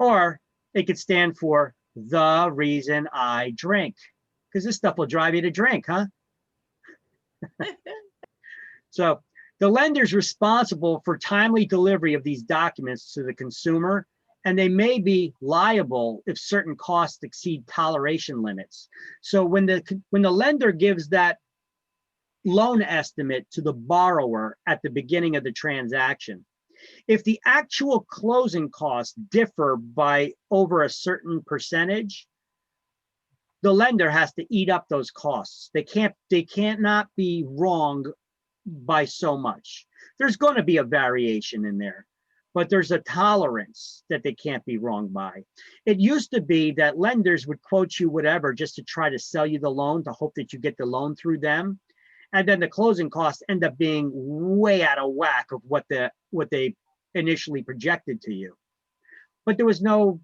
Or it could stand for the reason I drink, because this stuff will drive you to drink, huh? So the lender's responsible for timely delivery of these documents to the consumer, and they may be liable if certain costs exceed toleration limits. So when the lender gives that loan estimate to the borrower at the beginning of the transaction, if the actual closing costs differ by over a certain percentage, the lender has to eat up those costs. They cannot be wrong by so much. There's going to be a variation in there, but there's a tolerance that they can't be wrong by. It used to be that lenders would quote you whatever just to try to sell you the loan, to hope that you get the loan through them. And then the closing costs end up being way out of whack of what they initially projected to you. But there was no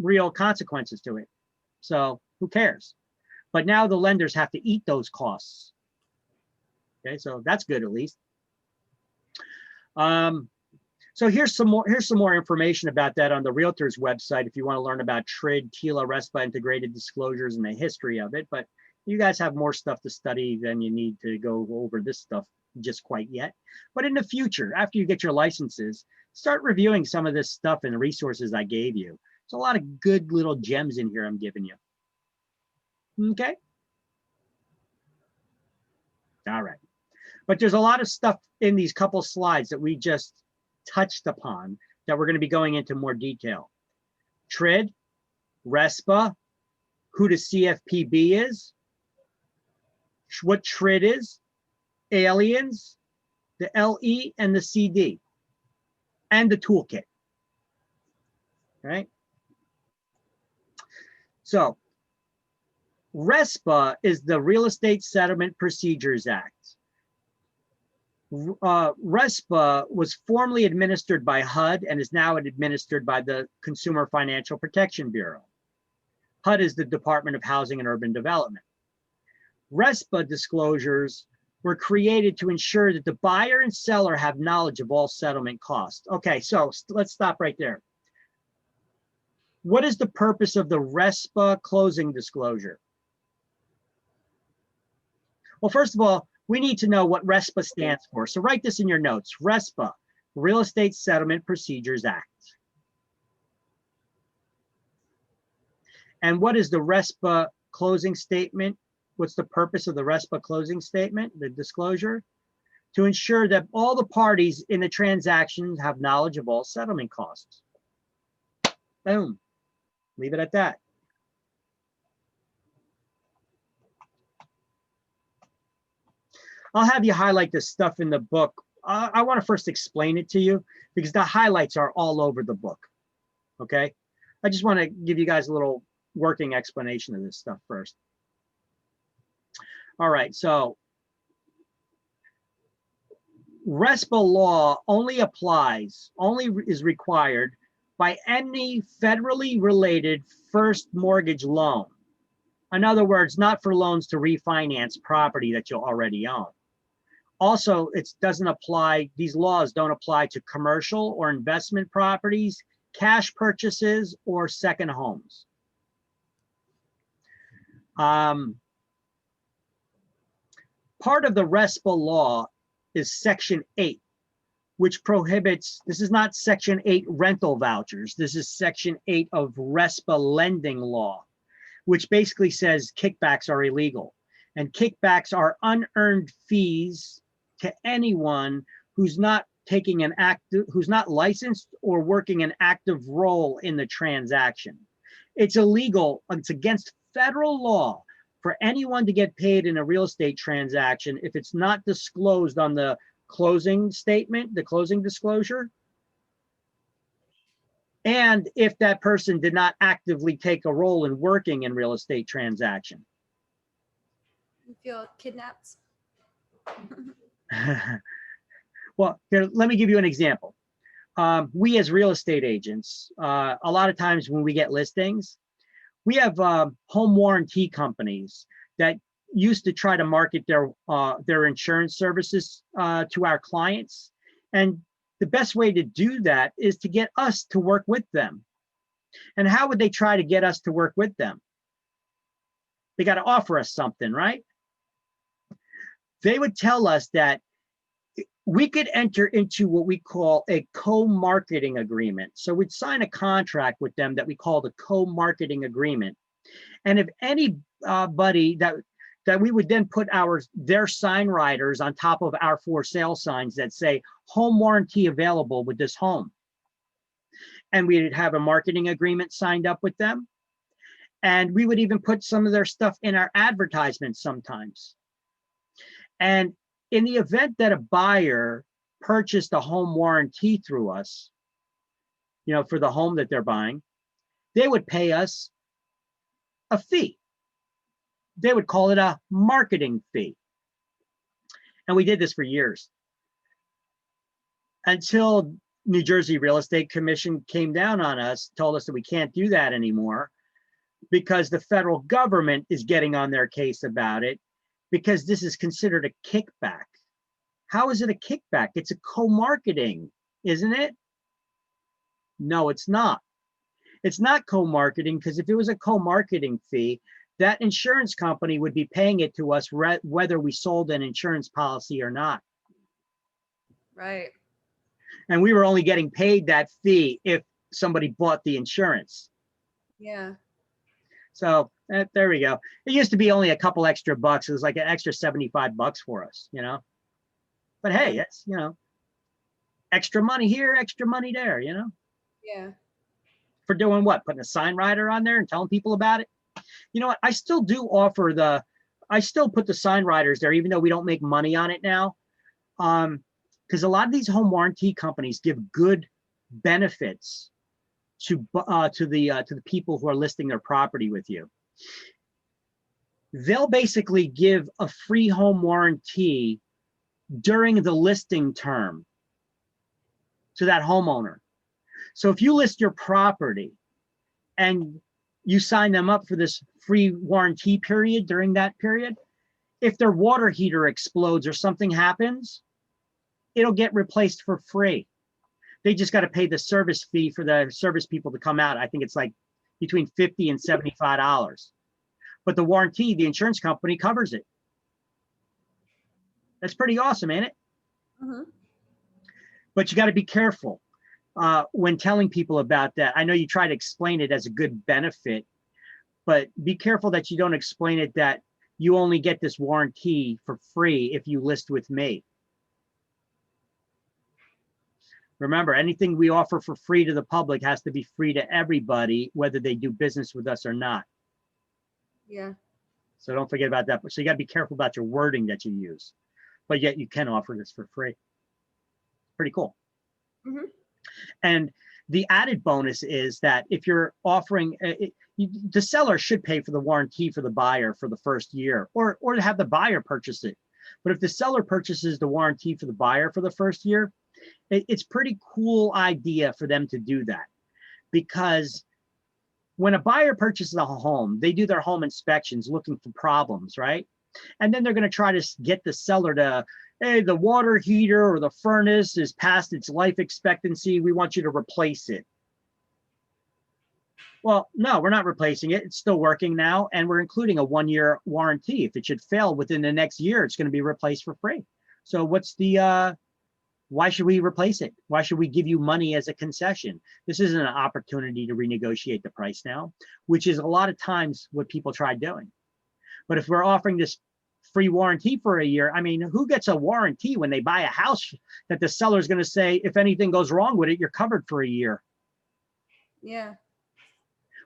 real consequences to it. So who cares? But now the lenders have to eat those costs. Okay, so that's good at least. So here's some more information about that on the Realtors website if you want to learn about TRID, TILA, RESPA integrated disclosures and the history of it. But you guys have more stuff to study than you need to go over this stuff just quite yet. But in the future, after you get your licenses, start reviewing some of this stuff and the resources I gave you. There's a lot of good little gems in here I'm giving you. Okay. All right. But there's a lot of stuff in these couple slides that we just touched upon that we're going to be going into more detail. TRID, RESPA, who the CFPB is, what TRID is, aliens, the LE and the CD, and the toolkit. Right? So RESPA is the Real Estate Settlement Procedures Act. RESPA was formerly administered by HUD and is now administered by the Consumer Financial Protection Bureau. HUD is the Department of Housing and Urban Development. RESPA disclosures were created to ensure that the buyer and seller have knowledge of all settlement costs. Okay, so let's stop right there. What is the purpose of the RESPA closing disclosure? Well, first of all, we need to know what RESPA stands for. So write this in your notes. RESPA, Real Estate Settlement Procedures Act. And what is the RESPA closing statement? What's the purpose of the RESPA closing statement, the disclosure? To ensure that all the parties in the transaction have knowledge of all settlement costs. Boom. Leave it at that. I'll have you highlight this stuff in the book. I want to first explain it to you because the highlights are all over the book. Okay. I just want to give you guys a little working explanation of this stuff first. All right. So RESPA law only is required by any federally related first mortgage loan. In other words, not for loans to refinance property that you already own. Also, these laws don't apply to commercial or investment properties, cash purchases, or second homes. Part of the RESPA law is Section 8, which prohibits, this is not Section 8 rental vouchers, this is Section 8 of RESPA lending law, which basically says kickbacks are illegal. And kickbacks are unearned fees to anyone who's not who's not licensed or working an active role in the transaction. It's illegal, it's against federal law for anyone to get paid in a real estate transaction, if it's not disclosed on the closing statement, the closing disclosure, and if that person did not actively take a role in working in real estate transaction. You feel kidnapped? Well, here, let me give you an example. We as real estate agents, a lot of times when we get listings, we have home warranty companies that used to try to market their insurance services to our clients. And the best way to do that is to get us to work with them. And how would they try to get us to work with them? They got to offer us something, right? They would tell us that we could enter into what we call a co-marketing agreement. So we'd sign a contract with them that we call the co-marketing agreement. And if anybody that we would then put their sign riders on top of our for sale signs that say home warranty available with this home. And we'd have a marketing agreement signed up with them. And we would even put some of their stuff in our advertisements sometimes. And in the event that a buyer purchased a home warranty through us, you know, for the home that they're buying, they would pay us a fee. They would call it a marketing fee. And we did this for years until New Jersey Real Estate Commission came down on us, told us that we can't do that anymore because the federal government is getting on their case about it, because this is considered a kickback. How is it a kickback? It's a co-marketing, isn't it? No, it's not. It's not co-marketing, because if it was a co-marketing fee, that insurance company would be paying it to us whether we sold an insurance policy or not. Right. And we were only getting paid that fee if somebody bought the insurance. Yeah. So there we go. It used to be only a couple extra bucks. It was like an extra 75 bucks for us, you know? But hey, it's, you know, extra money here, extra money there, you know? Yeah. For doing what? Putting a sign rider on there and telling people about it? You know what? I still do offer I still put the sign riders there, even though we don't make money on it now. Because a lot of these home warranty companies give good benefits to the people who are listing their property with you. They'll basically give a free home warranty during the listing term to that homeowner. So if you list your property and you sign them up for this free warranty period during that period, if their water heater explodes or something happens, it'll get replaced for free. They just got to pay the service fee for the service people to come out. I think it's like between $50 and $75. But the warranty, the insurance company covers it. That's pretty awesome, ain't it? Mm-hmm. But you got to be careful when telling people about that. I know you try to explain it as a good benefit, but be careful that you don't explain it that you only get this warranty for free if you list with me. Remember, anything we offer for free to the public has to be free to everybody, whether they do business with us or not. Yeah. So don't forget about that. So you got to be careful about your wording that you use, but yet you can offer this for free. Pretty cool. Mm-hmm. And the added bonus is that if you're offering, the seller should pay for the warranty for the buyer for the first year, or to have the buyer purchase it. But if the seller purchases the warranty for the buyer for the first year, it's pretty cool idea for them to do that, because when a buyer purchases a home, they do their home inspections looking for problems, right? And then they're going to try to get the seller to, hey, the water heater or the furnace is past its life expectancy. We want you to replace it. Well, no, we're not replacing it. It's still working now. And we're including a 1-year warranty. If it should fail within the next year, it's going to be replaced for free. So what's the, why should we replace it? Why should we give you money as a concession? This isn't an opportunity to renegotiate the price now, which is a lot of times what people try doing. But if we're offering this free warranty for a year, I mean, who gets a warranty when they buy a house that the seller is going to say, if anything goes wrong with it, you're covered for a year? Yeah.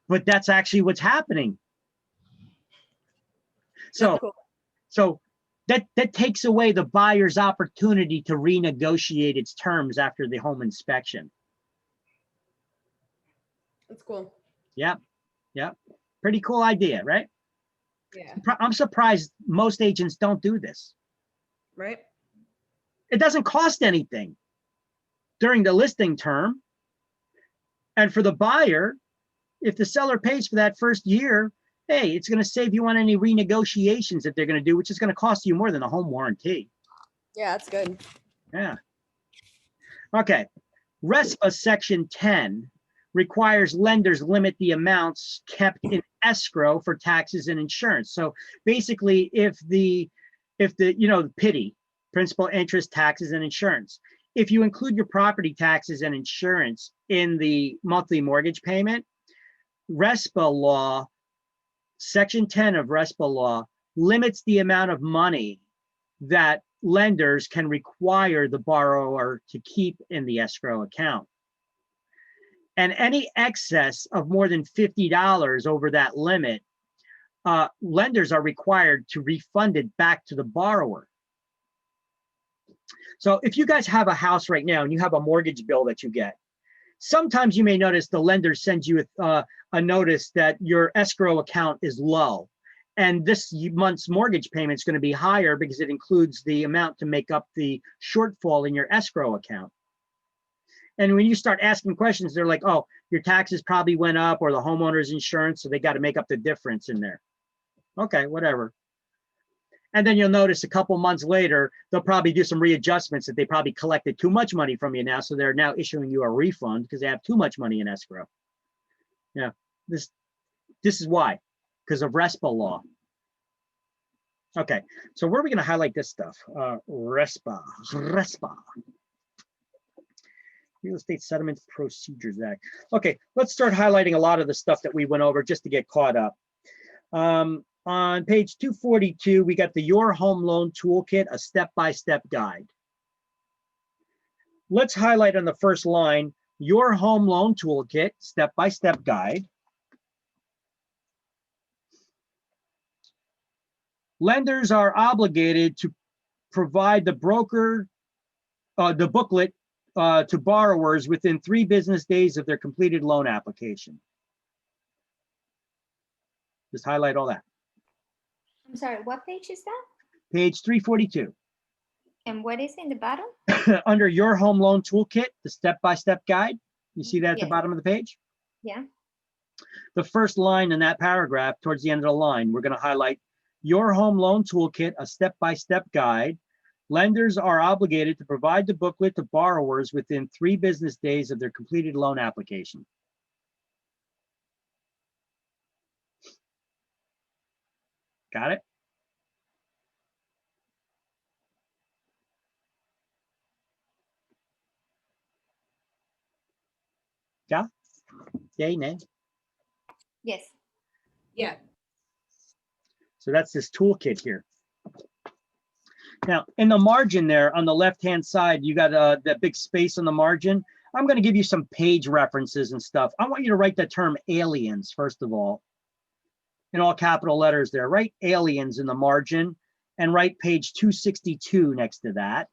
But that's actually what's happening. So, so that takes away the buyer's opportunity to renegotiate its terms after the home inspection. That's cool. Yep. Yep. Pretty cool idea, right? Yeah. I'm surprised most agents don't do this. Right. It doesn't cost anything during the listing term. And for the buyer, if the seller pays for that first year, hey, it's going to save you on any renegotiations that they're going to do, which is going to cost you more than a home warranty. Yeah, that's good. Yeah. Okay. RESPA Section 10 requires lenders limit the amounts kept in escrow for taxes and insurance. So basically, if the PITI, principal, interest, taxes, and insurance, if you include your property taxes and insurance in the monthly mortgage payment, RESPA law, Section 10 of RESPA law, limits the amount of money that lenders can require the borrower to keep in the escrow account. And any excess of more than $50 over that limit, lenders are required to refund it back to the borrower. So if you guys have a house right now and you have a mortgage bill that you get, sometimes you may notice the lender sends you a notice that your escrow account is low. And this month's mortgage payment is going to be higher because it includes the amount to make up the shortfall in your escrow account. And when you start asking questions, they're like, oh, your taxes probably went up or the homeowner's insurance, so they got to make up the difference in there. Okay, whatever. And then you'll notice a couple months later, they'll probably do some readjustments that they probably collected too much money from you now. So they're now issuing you a refund because they have too much money in escrow. Yeah, this is why, because of RESPA law. Okay, so where are we going to highlight this stuff? RESPA. Real Estate Settlement Procedures Act. Okay, let's start highlighting a lot of the stuff that we went over just to get caught up. On page 242, we got the Your Home Loan Toolkit, a step-by-step guide. Let's highlight on the first line, Your Home Loan Toolkit, step-by-step guide. Lenders are obligated to provide the booklet to borrowers within 3 business days of their completed loan application. Just highlight all that. I'm sorry, what page is that? Page 342. And what is in the bottom? Under Your Home Loan Toolkit, the step-by-step guide. You see that at the Yes. bottom of the page? Yeah. The first line in that paragraph, towards the end of the line, we're going to highlight Your Home Loan Toolkit, a step-by-step guide. Lenders are obligated to provide the booklet to borrowers within 3 business days of their completed loan application. Got it? Yeah? Yay, nay? Yes. Yeah. So that's this toolkit here. Now, in the margin there on the left-hand side, you got that big space on the margin. I'm going to give you some page references and stuff. I want you to write the term aliens, first of all, in all capital letters there. Write aliens in the margin and write page 262 next to that.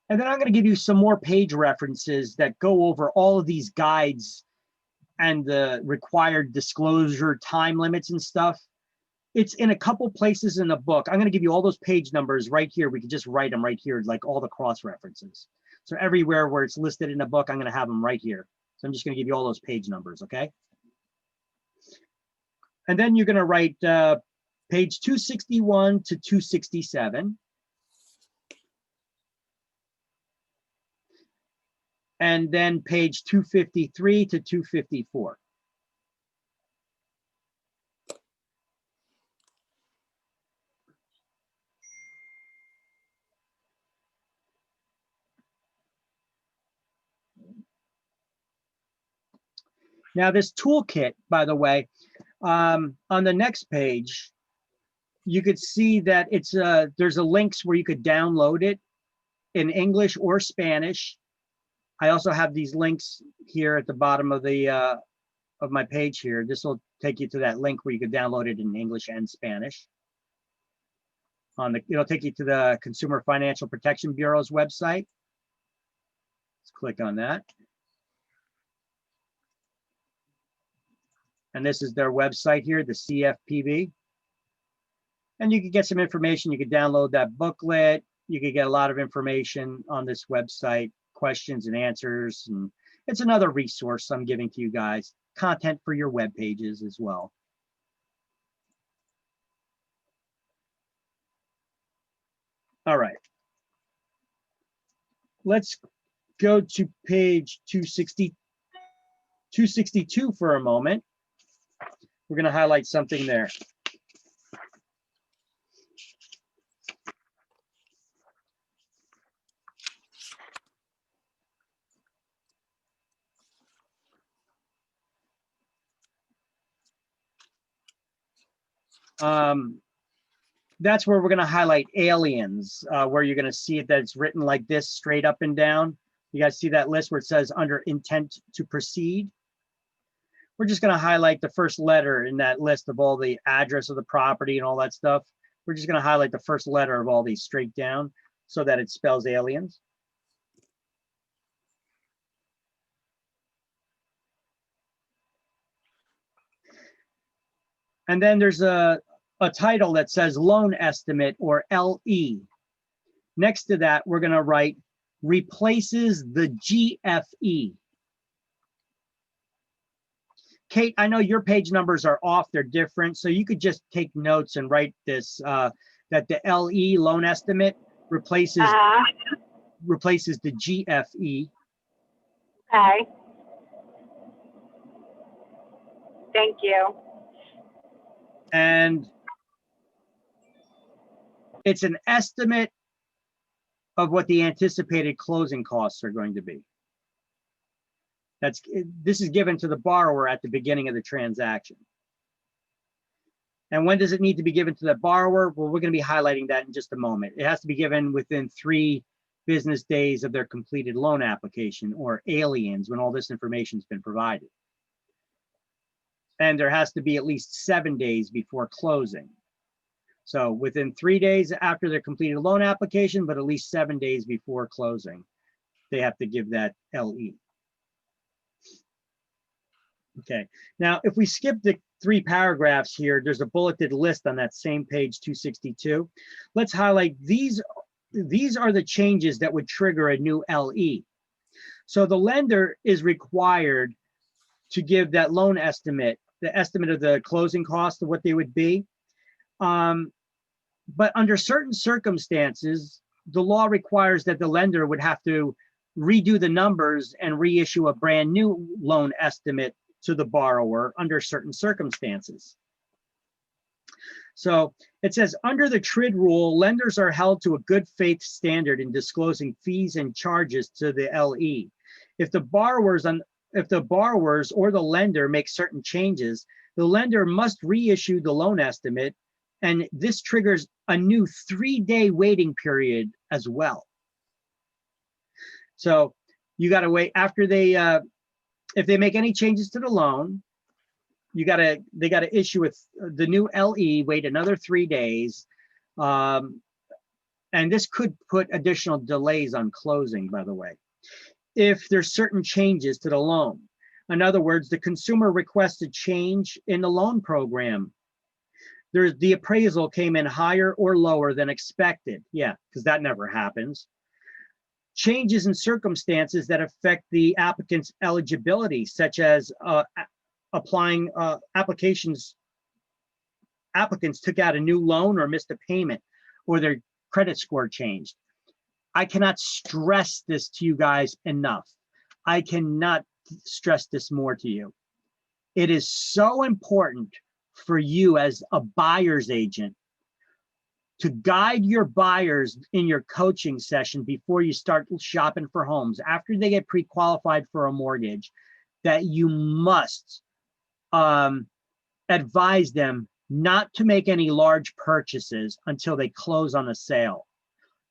And then I'm going to give you some more page references that go over all of these guides and the required disclosure time limits and stuff. It's in a couple places in the book. I'm going to give you all those page numbers right here. We can just write them right here, like all the cross references. So everywhere where it's listed in the book, I'm going to have them right here. So I'm just going to give you all those page numbers, okay? And then you're going to write page 261 to 267. And then page 253 to 254. Now this toolkit, by the way, on the next page, you could see that it's there's a links where you could download it in English or Spanish. I also have these links here at the bottom of the of my page here, this will take you to that link where you can download it in English and Spanish. It'll take you to the Consumer Financial Protection Bureau's website. Let's click on that. And this is their website here, the CFPB. And you can get some information. You can download that booklet. You can get a lot of information on this website, questions and answers. And it's another resource I'm giving to you guys, content for your web pages as well. All right. Let's go to page 262 for a moment. We're going to highlight something there. That's where we're going to highlight aliens, where you're going to see it that it's written like this, straight up and down. You guys see that list where it says under intent to proceed? We're just going to highlight the first letter in that list of all the address of the property and all that stuff. We're just going to highlight the first letter of all these straight down so that it spells aliens. And then there's a title that says loan estimate or LE. Next to that, we're going to write replaces the GFE. Kate, I know your page numbers are off, they're different, so you could just take notes and write this, that the LE loan estimate replaces the GFE. Okay. Thank you. And it's an estimate of what the anticipated closing costs are going to be. This is given to the borrower at the beginning of the transaction. And when does it need to be given to the borrower? Well, we're going to be highlighting that in just a moment. It has to be given within 3 business days of their completed loan application, or aliens, when all this information has been provided. And there has to be at least 7 days before closing. So within 3 days after their completed loan application, but at least 7 days before closing, they have to give that LE. Okay, now if we skip the 3 paragraphs here, there's a bulleted list on that same page 262. Let's highlight these are the changes that would trigger a new LE. So the lender is required to give that loan estimate, the estimate of the closing cost of what they would be. But under certain circumstances, the law requires that the lender would have to redo the numbers and reissue a brand new loan estimate to the borrower under certain circumstances. So it says, under the TRID rule, lenders are held to a good faith standard in disclosing fees and charges to the LE. If the borrowers or the lender make certain changes, the lender must reissue the loan estimate, and this triggers a new 3-day waiting period as well. So you got to wait after they, if they make any changes to the loan, they got to issue the new LE, wait another 3 days. And this could put additional delays on closing, by the way, if there's certain changes to the loan. In other words, the consumer requests a change in the loan program. The appraisal came in higher or lower than expected. Yeah, because that never happens. Changes in circumstances that affect the applicant's eligibility, such as applicants took out a new loan or missed a payment, or their credit score changed. I cannot stress this to you guys enough. I cannot stress this more to you. It is so important for you as a buyer's agent to guide your buyers in your coaching session before you start shopping for homes, after they get pre-qualified for a mortgage, that you must advise them not to make any large purchases until they close on a sale.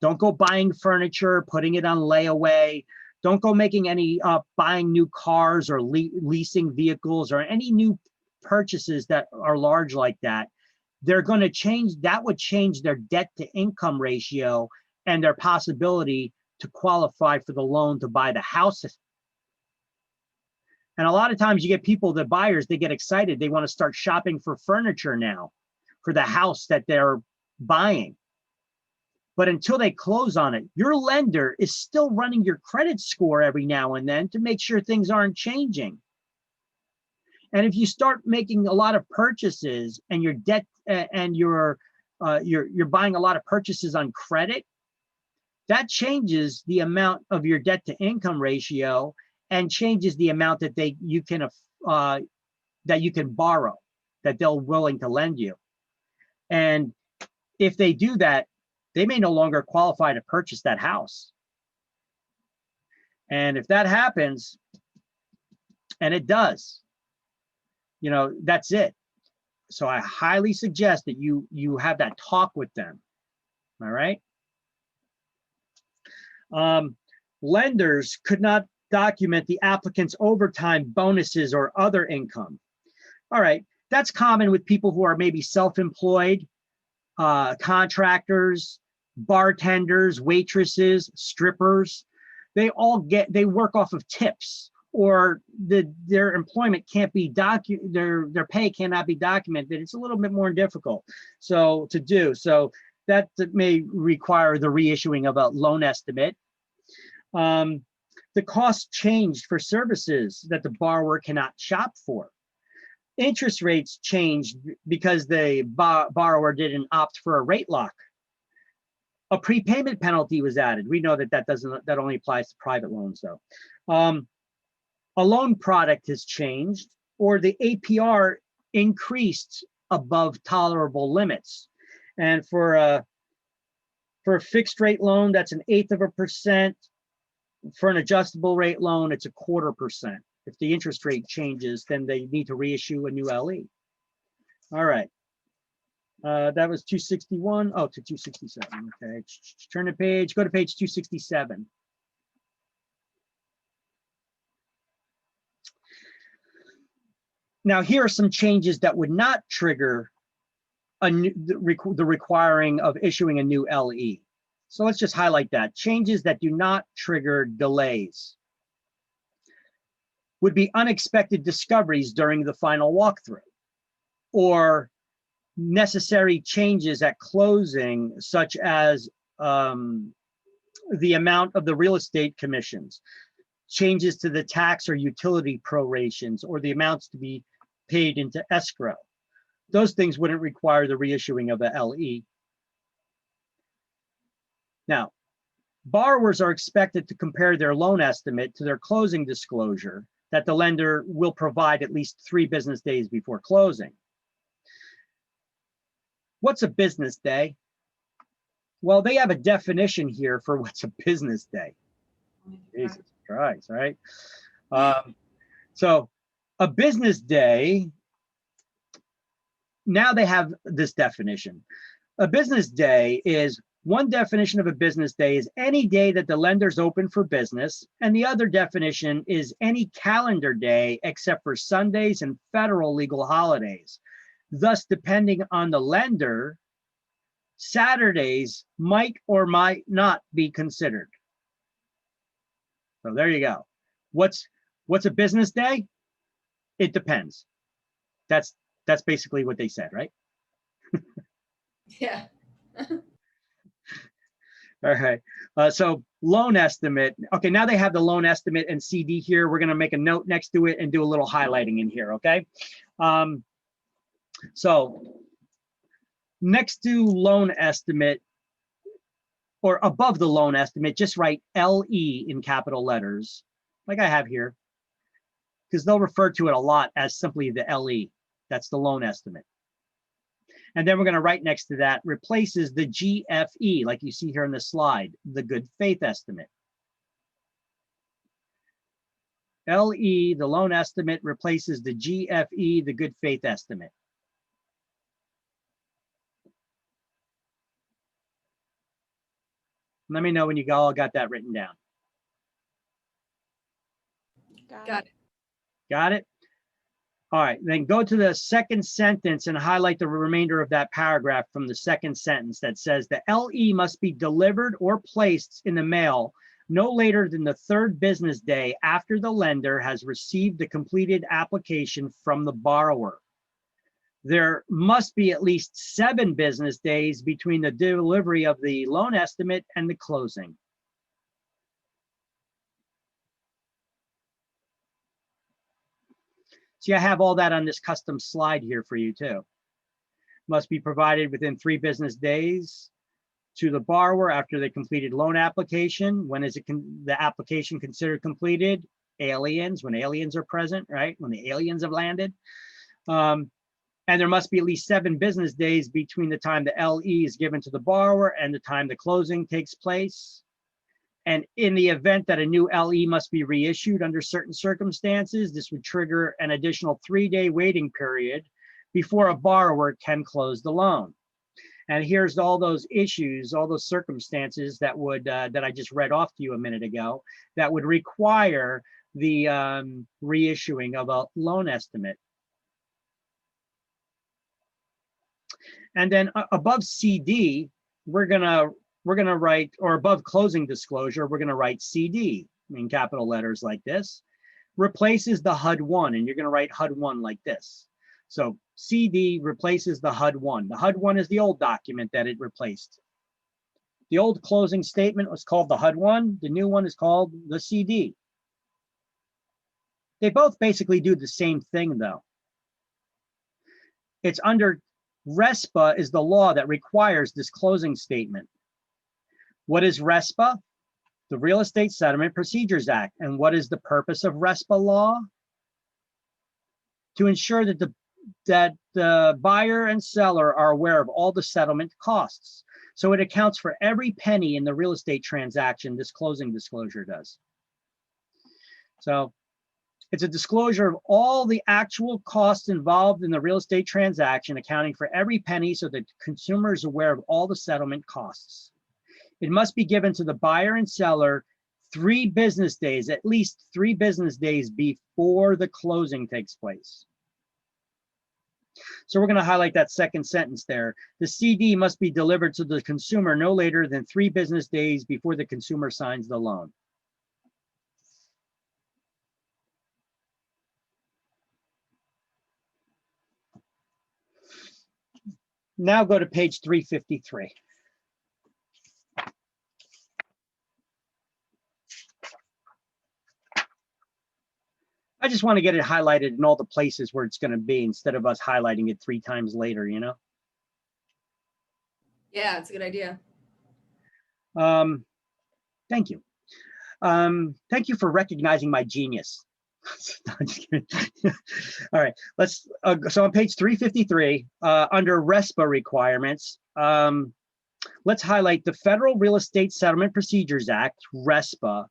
Don't go buying furniture, putting it on layaway. Don't go making any buying new cars or leasing vehicles or any new purchases that are large like that. They're going to change, that would change their debt to income ratio and their possibility to qualify for the loan to buy the house. And a lot of times you get people, the buyers, they get excited. They want to start shopping for furniture now for the house that they're buying. But until they close on it, your lender is still running your credit score every now and then to make sure things aren't changing. And if you start making a lot of purchases and your debt and you're buying a lot of purchases on credit, that changes the amount of your debt to income ratio and changes the amount that you can borrow, that they're willing to lend you. And if they do that, they may no longer qualify to purchase that house. And if that happens, and it does, you know, that's it. So I highly suggest that you have that talk with them. All right. Lenders could not document the applicant's overtime, bonuses, or other income. All right, that's common with people who are maybe self-employed, contractors, bartenders, waitresses, strippers. They work off of tips, or their employment can't be their pay cannot be documented. It's a little bit more difficult to do. So that may require the reissuing of a loan estimate. The cost changed for services that the borrower cannot shop for. Interest rates changed because the borrower didn't opt for a rate lock. A prepayment penalty was added. We know that only applies to private loans though. A loan product has changed, or the APR increased above tolerable limits. And for a fixed rate loan, that's 1/8%. For an adjustable rate loan, it's 1/4%. If the interest rate changes, then they need to reissue a new LE. All right. That was 261. Oh, to 267. Okay. Turn the page. Go to page 267. Now, here are some changes that would not trigger the requiring of issuing a new LE. So let's just highlight that. Changes that do not trigger delays would be unexpected discoveries during the final walkthrough, or necessary changes at closing, such as the amount of the real estate commissions, changes to the tax or utility prorations, or the amounts to be paid into escrow. Those things wouldn't require the reissuing of a LE. Now, borrowers are expected to compare their loan estimate to their closing disclosure that the lender will provide at least 3 business days before closing. What's a business day? Well, they have a definition here for what's a business day. Jesus Christ, right? So a business day, now they have this definition. A business day is, one definition of a business day is any day that the lender's open for business, and the other definition is any calendar day except for Sundays and federal legal holidays. Thus, depending on the lender, Saturdays might or might not be considered. So there you go. What's a business day? It depends. That's basically what they said, right? Yeah. All right. So loan estimate. Okay, now they have the loan estimate and CD here. We're going to make a note next to it and do a little highlighting in here, okay? So next to loan estimate, or above the loan estimate, just write LE in capital letters, like I have here, because they'll refer to it a lot as simply the LE. That's the loan estimate. And then we're going to write next to that, replaces the GFE, like you see here in the slide, the good faith estimate. LE, the loan estimate, replaces the GFE, the good faith estimate. Let me know when you all got that written down. Got it. Got it? All right, then go to the second sentence and highlight the remainder of that paragraph from the second sentence that says the LE must be delivered or placed in the mail no later than the third business day after the lender has received the completed application from the borrower. There must be at least 7 business days between the delivery of the loan estimate and the closing. See, I have all that on this custom slide here for you too. Must be provided within 3 business days to the borrower after the completed loan application. When is the application considered completed? Aliens, when aliens are present, right? When the aliens have landed. And there must be at least 7 business days between the time the LE is given to the borrower and the time the closing takes place. And in the event that a new LE must be reissued under certain circumstances, this would trigger an additional 3-day waiting period before a borrower can close the loan. And here's all those issues, all those circumstances that would that I just read off to you a minute ago that would require the reissuing of a loan estimate. And then above CD, we're gonna write, or above closing disclosure, we're gonna write CD in capital letters like this, replaces the HUD-1, and you're gonna write HUD-1 like this. So CD replaces the HUD-1. The HUD-1 is the old document that it replaced. The old closing statement was called the HUD-1. The new one is called the CD. They both basically do the same thing though. It's under RESPA is the law that requires this closing statement. What is RESPA? The Real Estate Settlement Procedures Act. And what is the purpose of RESPA law? To ensure that the buyer and seller are aware of all the settlement costs. So it accounts for every penny in the real estate transaction, this closing disclosure does. So it's a disclosure of all the actual costs involved in the real estate transaction, accounting for every penny so that the consumer is aware of all the settlement costs. It must be given to the buyer and seller 3 business days, at least 3 business days before the closing takes place. So we're going to highlight that second sentence there. The CD must be delivered to the consumer no later than 3 business days before the consumer signs the loan. Now go to page 353. I just want to get it highlighted in all the places where it's going to be instead of us highlighting it 3 times later, you know? Yeah, it's a good idea. Thank you. Thank you for recognizing my genius. No, I'm just kidding. All right, let's, so on page 353, under RESPA requirements, let's highlight the Federal Real Estate Settlement Procedures Act, RESPA,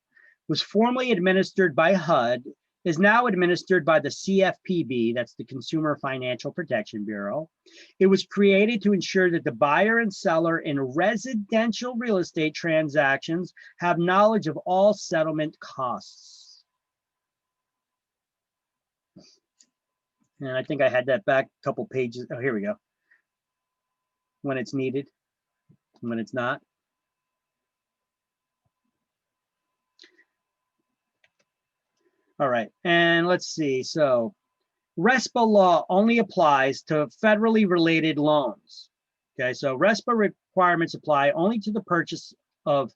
was formerly administered by HUD, is now administered by the CFPB, that's the Consumer Financial Protection Bureau. It was created to ensure that the buyer and seller in residential real estate transactions have knowledge of all settlement costs. And I think I had that back a couple pages. Oh, here we go. When it's needed, when it's not. All right, and let's see. So RESPA law only applies to federally related loans. Okay, so RESPA requirements apply only to the purchase of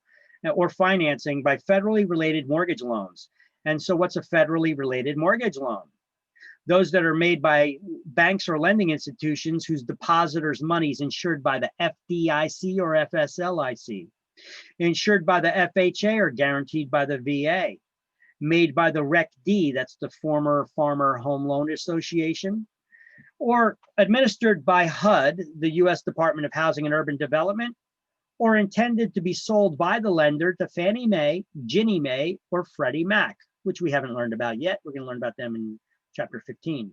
or financing by federally related mortgage loans. And so what's a federally related mortgage loan? Those that are made by banks or lending institutions whose depositors' money is insured by the FDIC or FSLIC, insured by the FHA or guaranteed by the VA, made by the REC-D, that's the former Farmer Home Loan Association, or administered by HUD, the US Department of Housing and Urban Development, or intended to be sold by the lender to Fannie Mae, Ginnie Mae, or Freddie Mac, which we haven't learned about yet. We're going to learn about them in chapter 15.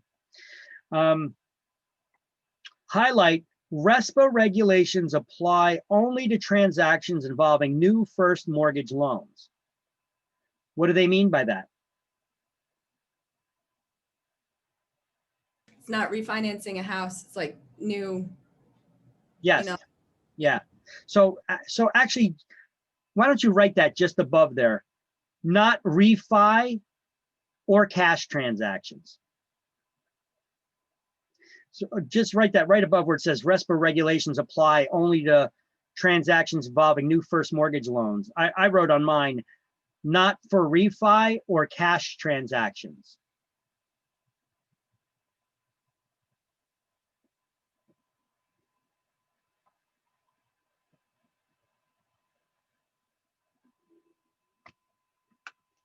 Highlight, RESPA regulations apply only to transactions involving new first mortgage loans. What do they mean by that? It's not refinancing a house. It's like new. Yes. know. Yeah. So actually, why don't you write that just above there? Not refi or cash transactions. So just write that right above where it says RESPA regulations apply only to transactions involving new first mortgage loans. I wrote on mine, not for refi or cash transactions.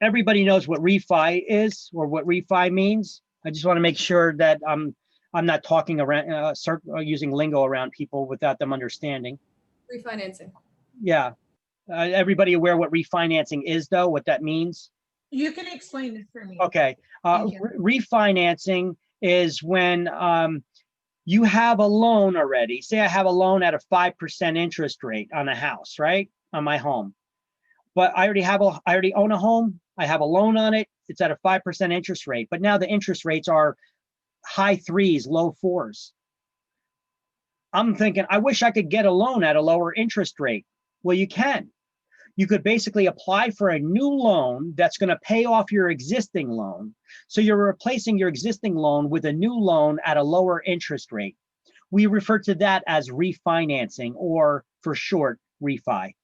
Everybody knows what refi is or what refi means. I just want to make sure that I'm not talking around, using lingo around people without them understanding. Refinancing. Yeah. Everybody aware what refinancing is, though, what that means? You can explain it for me. Okay. Thank you. Refinancing is when you have a loan already. Say I have a loan at a 5% interest rate on a house, right? On my home. But I already own a home. I have a loan on it. It's at a 5% interest rate. But now the interest rates are high 3s, low 4s. I'm thinking, I wish I could get a loan at a lower interest rate. Well, you can. You could basically apply for a new loan that's going to pay off your existing loan. So you're replacing your existing loan with a new loan at a lower interest rate. We refer to that as refinancing, or for short, refi.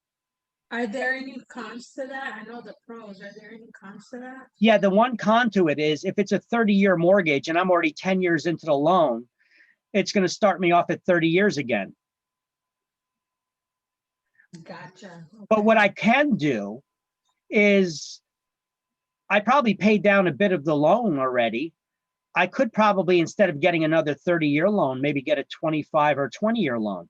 Are there any cons to that? I know the pros. Are there any cons to that? Yeah, the one con to it is if it's a 30-year mortgage and I'm already 10 years into the loan, it's going to start me off at 30 years again. Gotcha. But what I can do is I probably paid down a bit of the loan already. I could probably, instead of getting another 30-year loan, maybe get a 25 or 20-year loan.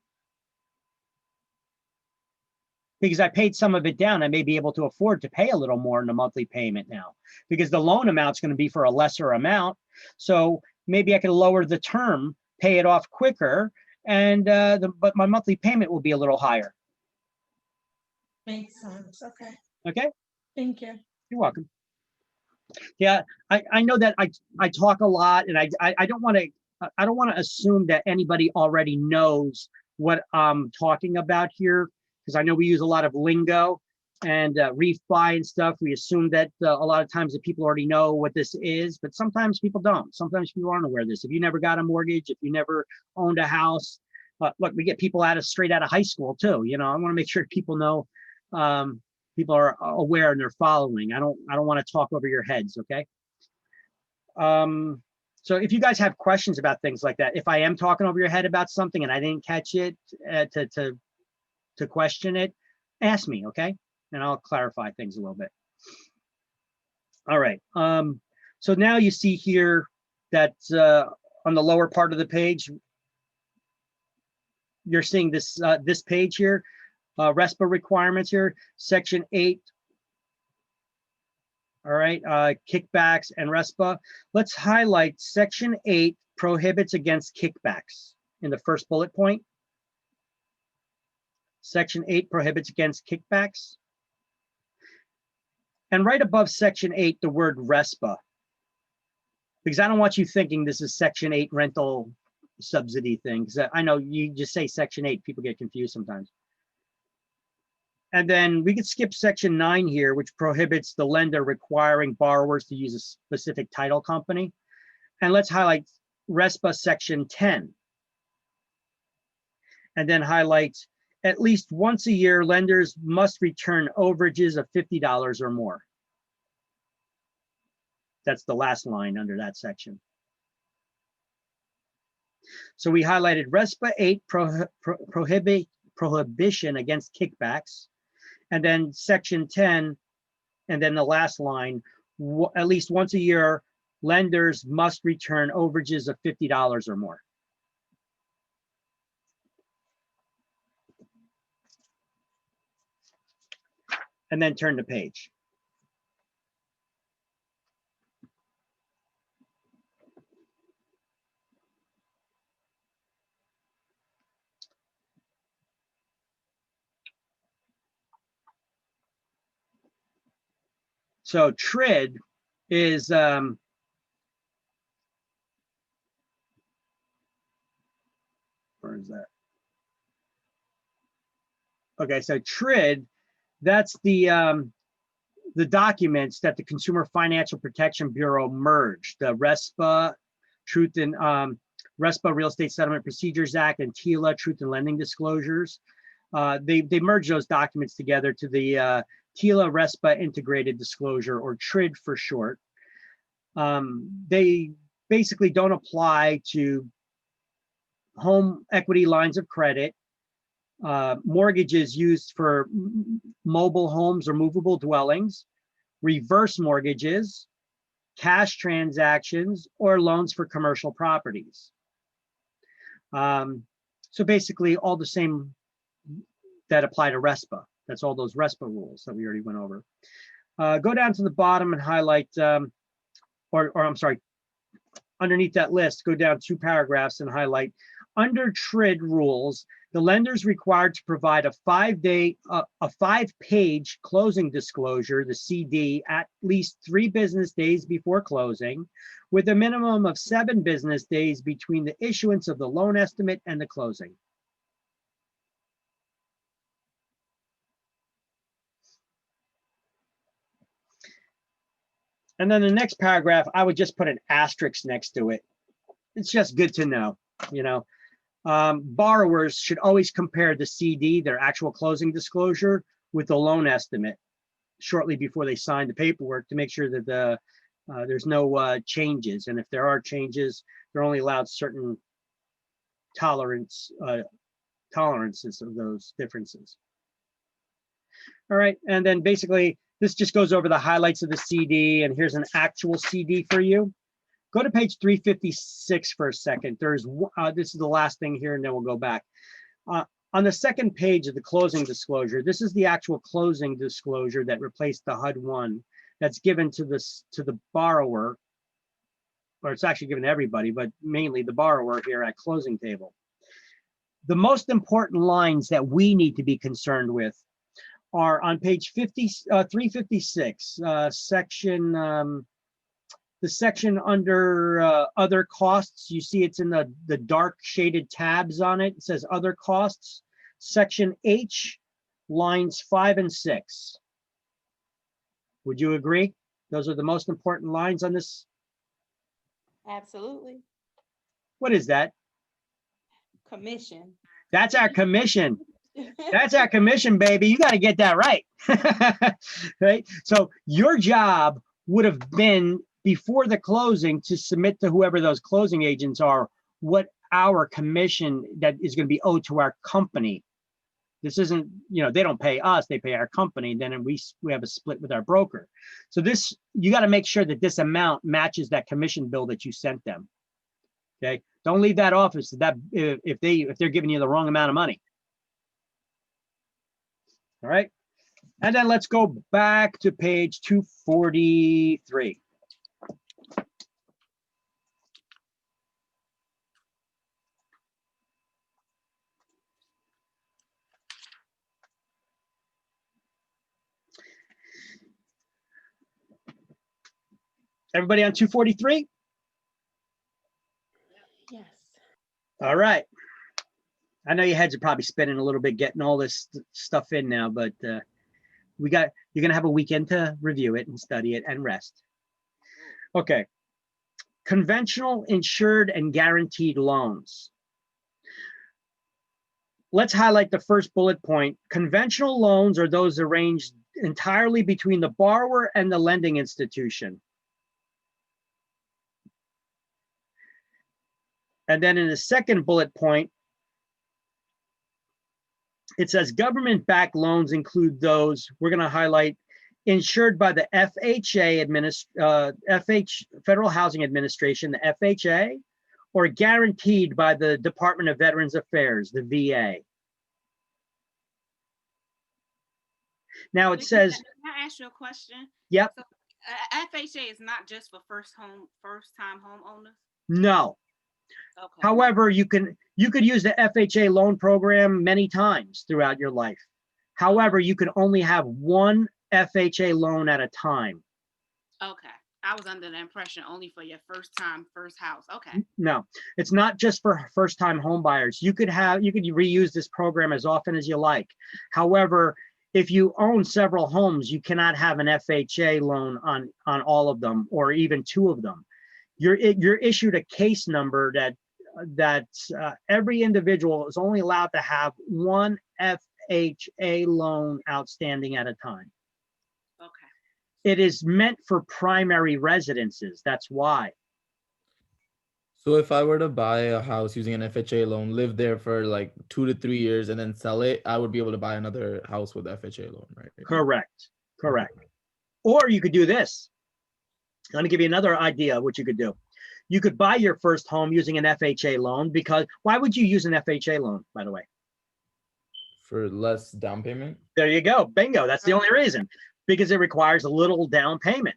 Because I paid some of it down, I may be able to afford to pay a little more in the monthly payment now, because the loan amount's going to be for a lesser amount. So maybe I could lower the term, pay it off quicker, and but my monthly payment will be a little higher. Makes sense. Okay. Okay. Thank you. You're welcome. Yeah, I know that I talk a lot, and I don't want to assume that anybody already knows what I'm talking about here, because I know we use a lot of lingo and refi and stuff. We assume that a lot of times that people already know what this is, but sometimes people don't. Sometimes people aren't aware of this. If you never got a mortgage, if you never owned a house, look, we get people straight out of high school too. You know, I want to make sure people know. People are aware and they're following. I don't want to talk over your heads, okay? So if you guys have questions about things like that, if I am talking over your head about something and I didn't catch it, to question it, ask me, okay? And I'll clarify things a little bit. All right. So now you see here that on the lower part of the page, you're seeing this this page here. RESPA requirements here, section 8. All right, kickbacks and RESPA. Let's highlight section 8 prohibits against kickbacks in the first bullet point. Section 8 prohibits against kickbacks. And right above section 8, the word RESPA, because I don't want you thinking this is section 8 rental subsidy thing, because I know you just say section 8, people get confused sometimes. And then we could skip section 9 here, which prohibits the lender requiring borrowers to use a specific title company. And let's highlight RESPA section 10. And then highlight at least once a year, lenders must return overages of $50 or more. That's the last line under that section. So we highlighted RESPA 8 prohibition against kickbacks. And then section 10, and then the last line, at least once a year, lenders must return overages of $50 or more. And then turn the page. So TRID is Where's that? Okay, so TRID, that's the documents that the Consumer Financial Protection Bureau merged, the RESPA, RESPA Real Estate Settlement Procedures Act, and TILA, Truth in Lending Disclosures. They merged those documents together to the TILA RESPA Integrated Disclosure, or TRID for short. They basically don't apply to home equity lines of credit, mortgages used for mobile homes or movable dwellings, reverse mortgages, cash transactions, or loans for commercial properties. So basically all the same that apply to RESPA. That's all those RESPA rules that we already went over. Go down to the bottom and highlight, or I'm sorry, underneath that list, go down 2 paragraphs and highlight, under TRID rules, the lender is required to provide a 5-page closing disclosure, the CD, at least 3 business days before closing, with a minimum of 7 business days between the issuance of the loan estimate and the closing. And then the next paragraph, I would just put an asterisk next to it. It's just good to know, you know. Borrowers should always compare the CD, their actual closing disclosure, with the loan estimate shortly before they sign the paperwork to make sure that there's no changes. And if there are changes, they're only allowed certain tolerances of those differences. All right, and then basically this just goes over the highlights of the CD, and here's an actual CD for you. Go to page 356 for a second. There's this is the last thing here, and then we'll go back. On the second page of the closing disclosure, this is the actual closing disclosure that replaced the HUD-1 that's given to the borrower, or it's actually given to everybody, but mainly the borrower here at closing table. The most important lines that we need to be concerned with are on page 356, the section under other costs. You see it's in the dark shaded tabs on it. It says other costs, section H, lines 5 and 6. Would you agree? Those are the most important lines on this. Absolutely. What is that? Commission. That's our commission. That's our commission, baby. You got to get that right. Right? So your job would have been before the closing to submit to whoever those closing agents are what our commission that is going to be owed to our company. This isn't, you know, they don't pay us, they pay our company. Then we have a split with our broker. So this, you got to make sure that this amount matches that commission bill that you sent them. Okay. Don't leave that off if they're giving you the wrong amount of money. All right. And then let's go back to page 243. Everybody on 243? Yes. All right. I know your heads are probably spinning a little bit getting all this stuff in now, but you're going to have a weekend to review it and study it and rest. Okay. Conventional, insured, and guaranteed loans. Let's highlight the first bullet point. Conventional loans are those arranged entirely between the borrower and the lending institution. And then in the second bullet point, it says government-backed loans include those, we're going to highlight, insured by the FHA, Federal Housing Administration, the FHA, or guaranteed by the Department of Veterans Affairs, the VA. Now it says, Can I ask you a question? Yep. So, FHA is not just for first-time homeowners? No. Okay. However, you could use the FHA loan program many times throughout your life. However, you can only have one FHA loan at a time. Okay. I was under the impression only for your first house. Okay. No, it's not just for first-time home buyers. You could reuse this program as often as you like. However, if you own several homes, you cannot have an FHA loan on all of them or even two of them. You're issued a case number that every individual is only allowed to have one FHA loan outstanding at a time. Okay. It is meant for primary residences. That's why. So if I were to buy a house using an FHA loan, live there for like 2 to 3 years and then sell it, I would be able to buy another house with FHA loan, right? Correct. Or you could do this. Let me give you another idea of what you could do. You could buy your first home using an FHA loan, because why would you use an FHA loan, by the way? For less down payment? There you go. Bingo. That's the only reason. Because it requires a little down payment.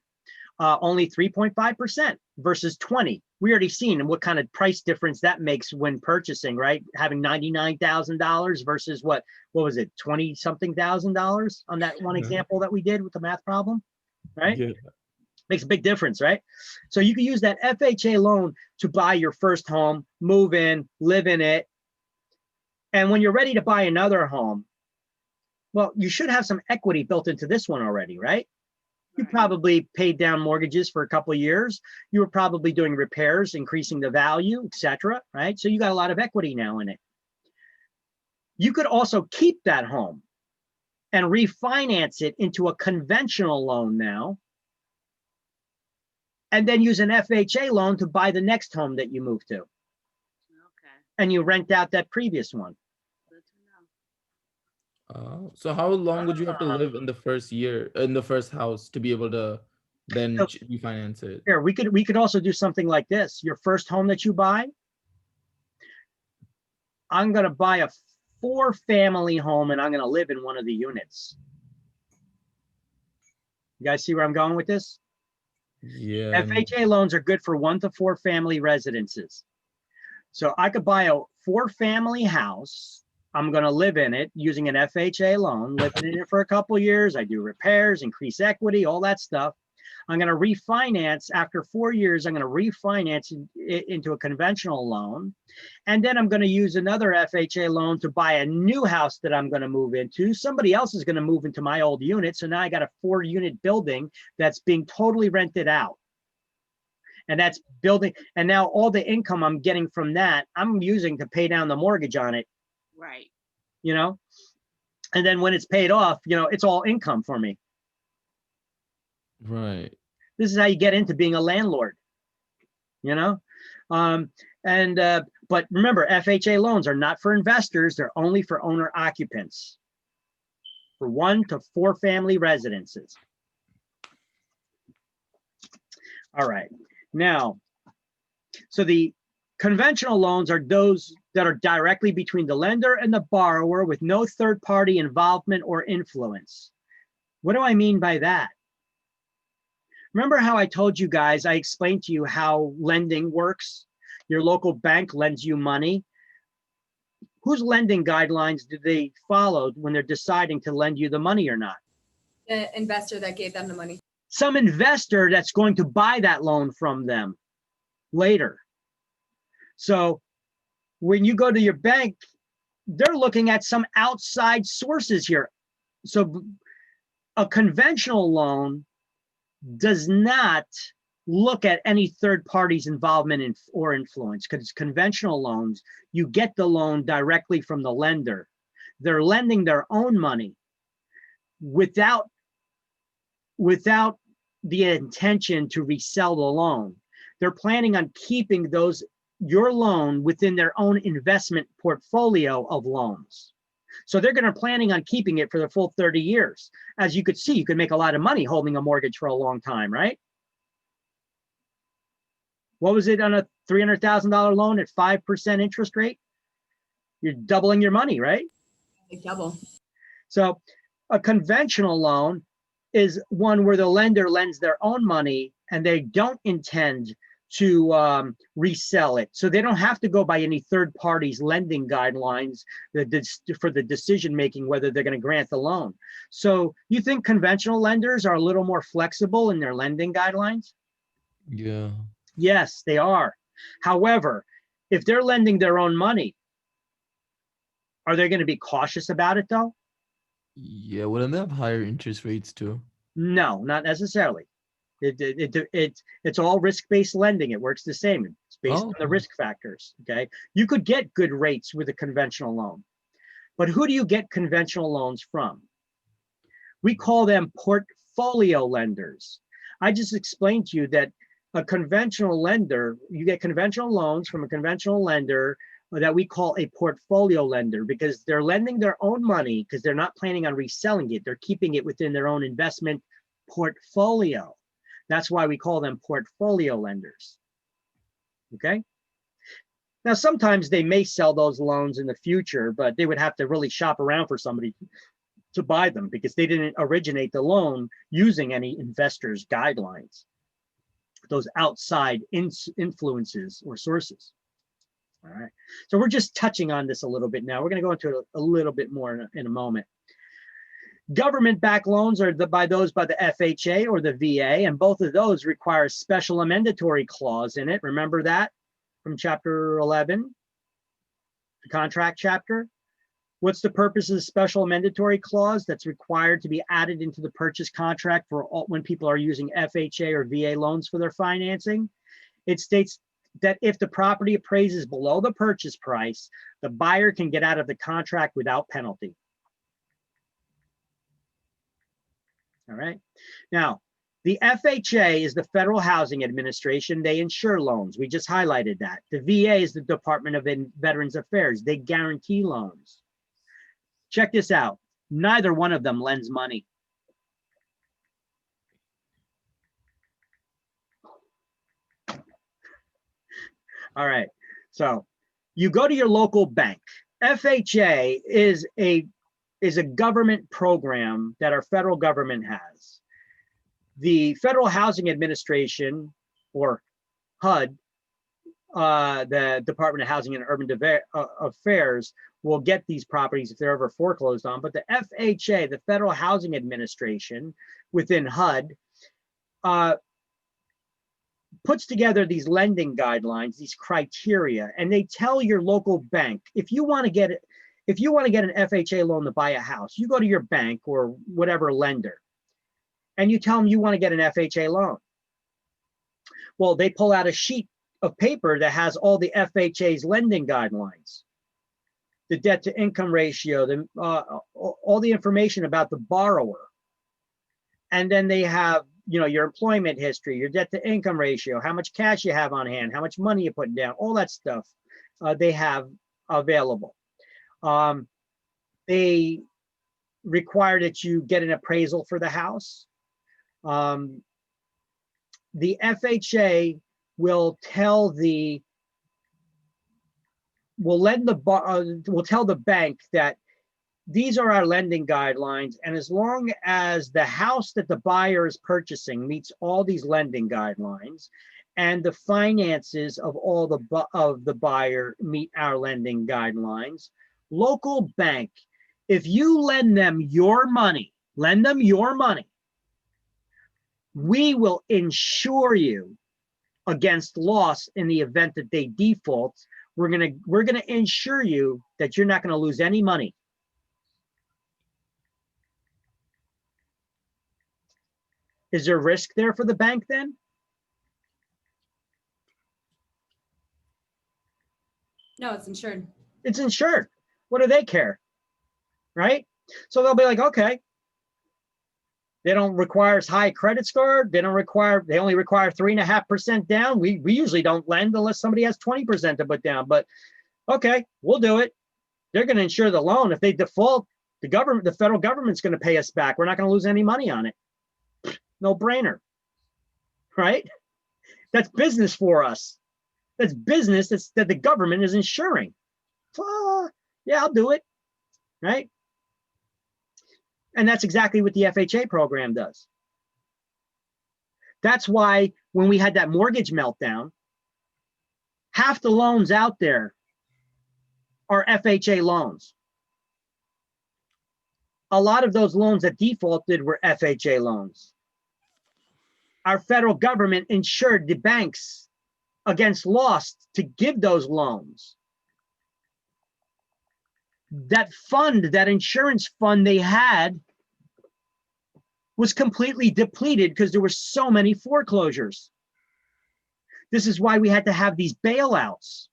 Only 3.5% versus 20. We already seen what kind of price difference that makes when purchasing, right? Having $99,000 versus what was it? 20 something thousand dollars on that one example that we did with the math problem, right? Yeah. Makes a big difference, right? So you can use that FHA loan to buy your first home, move in, live in it. And when you're ready to buy another home, well, you should have some equity built into this one already, right? You probably paid down mortgages for a couple of years. You were probably doing repairs, increasing the value, etc., right? So you got a lot of equity now in it. You could also keep that home and refinance it into a conventional loan now, and then use an FHA loan to buy the next home that you move to. Okay. And you rent out that previous one. So how long would you have to live in the first house to be able to then refinance it? Here, we could also do something like this. Your first home that you buy, I'm going to buy a 4-family home and I'm going to live in one of the units. You guys see where I'm going with this? Yeah. FHA loans are good for 1 to 4 family residences. So I could buy a 4-family house. I'm going to live in it using an FHA loan, living in it for a couple of years. I do repairs, increase equity, all that stuff. I'm going to refinance after 4 years. I'm going to refinance it into a conventional loan. And then I'm going to use another FHA loan to buy a new house that I'm going to move into. Somebody else is going to move into my old unit. So now I got a 4-unit building that's being totally rented out. And that's building. And now all the income I'm getting from that, I'm using to pay down the mortgage on it. Right. You know, and then when it's paid off, you know, it's all income for me. Right. This is how you get into being a landlord, you know? But remember, FHA loans are not for investors. They're only for owner occupants for 1 to 4 family residences. All right. Now, so the conventional loans are those that are directly between the lender and the borrower with no third-party involvement or influence. What do I mean by that? Remember how I told you guys, I explained to you how lending works? Your local bank lends you money. Whose lending guidelines do they follow when they're deciding to lend you the money or not? The investor that gave them the money. Some investor that's going to buy that loan from them later. So when you go to your bank, they're looking at some outside sources here. So a conventional loan does not look at any third party's involvement or influence, because conventional loans, you get the loan directly from the lender. They're lending their own money without the intention to resell the loan. They're planning on keeping your loan within their own investment portfolio of loans. So they're going to planning on keeping it for the full 30 years. As you could see, you could make a lot of money holding a mortgage for a long time, right? What was it on a $300,000 loan at 5% interest rate? You're doubling your money, right? Double. So a conventional loan is one where the lender lends their own money and they don't intend to resell it. So they don't have to go by any third party's lending guidelines for the decision-making, whether they're going to grant the loan. So you think conventional lenders are a little more flexible in their lending guidelines? Yeah. Yes, they are. However, if they're lending their own money, are they going to be cautious about it though? Yeah, wouldn't they have higher interest rates too? No, not necessarily. It's all risk-based lending. It works the same. It's based Oh, on the risk factors. Okay. You could get good rates with a conventional loan, but who do you get conventional loans from? We call them portfolio lenders. I just explained to you that a conventional lender, you get conventional loans from a conventional lender that we call a portfolio lender because they're lending their own money because they're not planning on reselling it. They're keeping it within their own investment portfolio. That's why we call them portfolio lenders. Okay. Now, sometimes they may sell those loans in the future, but they would have to really shop around for somebody to buy them because they didn't originate the loan using any investors' guidelines, those outside influences or sources. All right. So we're just touching on this a little bit now. We're going to go into it a little bit more in a moment. Government-backed loans are by the FHA or the VA, and both of those require a special amendatory clause in it. Remember that from chapter 11, the contract chapter? What's the purpose of the special amendatory clause that's required to be added into the purchase contract for all, when people are using FHA or VA loans for their financing? It states that if the property appraises below the purchase price, the buyer can get out of the contract without penalty. All right. Now, the FHA is the Federal Housing Administration. They insure loans. We just highlighted that. The VA is the Department of Veterans Affairs. They guarantee loans. Check this out. Neither one of them lends money. All right. So you go to your local bank. FHA is a government program that our federal government has. The Federal Housing Administration, or HUD, the Department of Housing and Urban Affairs, will get these properties if they're ever foreclosed on. But the FHA, the Federal Housing Administration, within HUD, puts together these lending guidelines, these criteria, and they tell your local bank, if you want to get an FHA loan to buy a house, you go to your bank or whatever lender, and you tell them you want to get an FHA loan. Well, they pull out a sheet of paper that has all the FHA's lending guidelines, the debt to income ratio, all the information about the borrower. And then they have, your employment history, your debt to income ratio, how much cash you have on hand, how much money you're putting down, all that stuff they have available. They require that you get an appraisal for the house. The FHA will tell the bank that these are our lending guidelines, and as long as the house that the buyer is purchasing meets all these lending guidelines, and the finances of the buyer meet our lending guidelines, local bank, if you lend them your money, we will insure you against loss in the event that they default. We're gonna insure you that you're not gonna lose any money. Is there risk there for the bank then? No, it's insured. It's insured. What do they care? Right? So they'll be like, okay. They don't require high credit score. They only require 3.5% down. We usually don't lend unless somebody has 20% to put down, but okay, we'll do it. They're going to insure the loan. If they default, the federal government's going to pay us back. We're not going to lose any money on it. No brainer, right? That's business for us. That's business that the government is insuring. Yeah, I'll do it, right? And that's exactly what the FHA program does. That's why when we had that mortgage meltdown, half the loans out there are FHA loans. A lot of those loans that defaulted were FHA loans. our federal government insured the banks against loss to give those loans. That fund, that insurance fund they had was completely depleted because there were so many foreclosures. This is why we had to have these bailouts.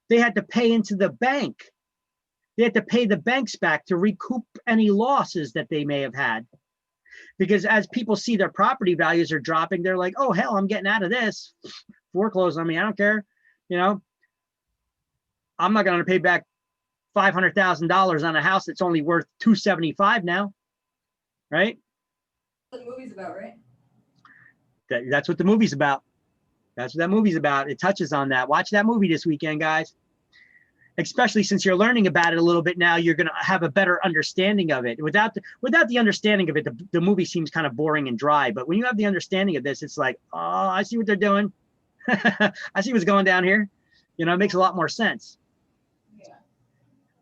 They had to pay into the bank. They had to pay the banks back to recoup any losses that they may have had. Because as people see their property values are dropping, they're like, oh, hell, I'm getting out of this. Foreclose on me, I don't care. You know, I'm not going to pay back $500,000 on a house that's only worth $275 now, right? What the movie's about, right? That's what the movie's about. That's what that movie's about. It touches on that. Watch that movie this weekend, guys. Especially since you're learning about it a little bit now, you're going to have a better understanding of it. Without the understanding of it, the movie seems kind of boring and dry. But when you have the understanding of this, it's like, oh, I see what they're doing. I see what's going down here. You know, it makes a lot more sense.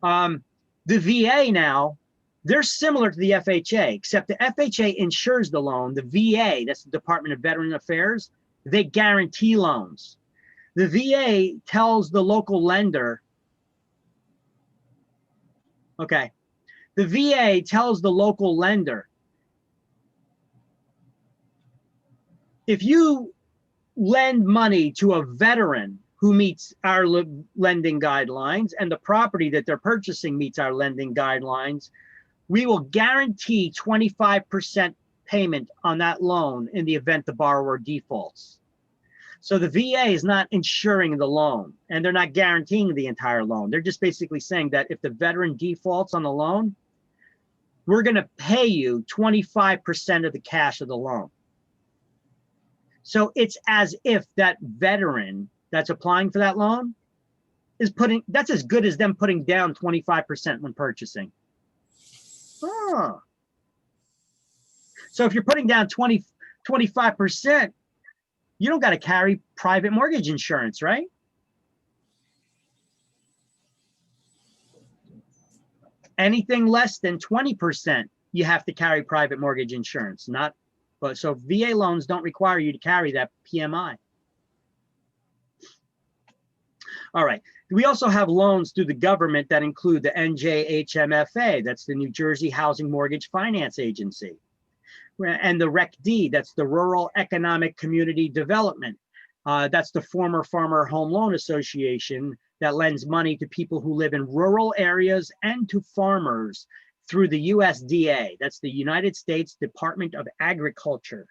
The VA now, they're similar to the FHA, except the FHA insures the loan. The VA, that's the Department of Veteran Affairs, they guarantee loans. The VA tells the local lender, okay, the VA tells the local lender, if you lend money to a veteran who meets our lending guidelines and the property that they're purchasing meets our lending guidelines, we will guarantee 25% payment on that loan in the event the borrower defaults. So the VA is not insuring the loan and they're not guaranteeing the entire loan. They're just basically saying that if the veteran defaults on the loan, we're going to pay you 25% of the cash of the loan. So it's as if that veteran that's applying for that loan is that's as good as them putting down 25% when purchasing. Oh. So if you're putting down 25%, you don't got to carry private mortgage insurance, right? Anything less than 20%, you have to carry private mortgage insurance. So VA loans don't require you to carry that PMI. All right. We also have loans through the government that include the NJHMFA, that's the New Jersey Housing Mortgage Finance Agency, and the REC-D, that's the Rural Economic Community Development. That's the former Farmer Home Loan Association that lends money to people who live in rural areas and to farmers through the USDA. That's the United States Department of Agriculture.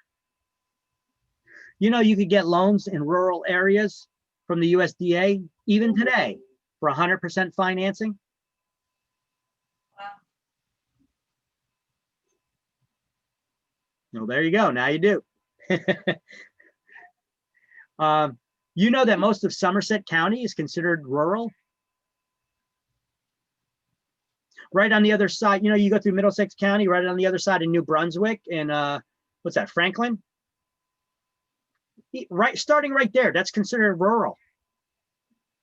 You know, you could get loans in rural areas from the USDA even today for 100% financing. Well, there you go. Now you do. You know that most of Somerset County is considered rural. Right on the other side, you know, you go through Middlesex County, right on the other side of New Brunswick and what's that, Franklin? Right, starting right there, that's considered rural.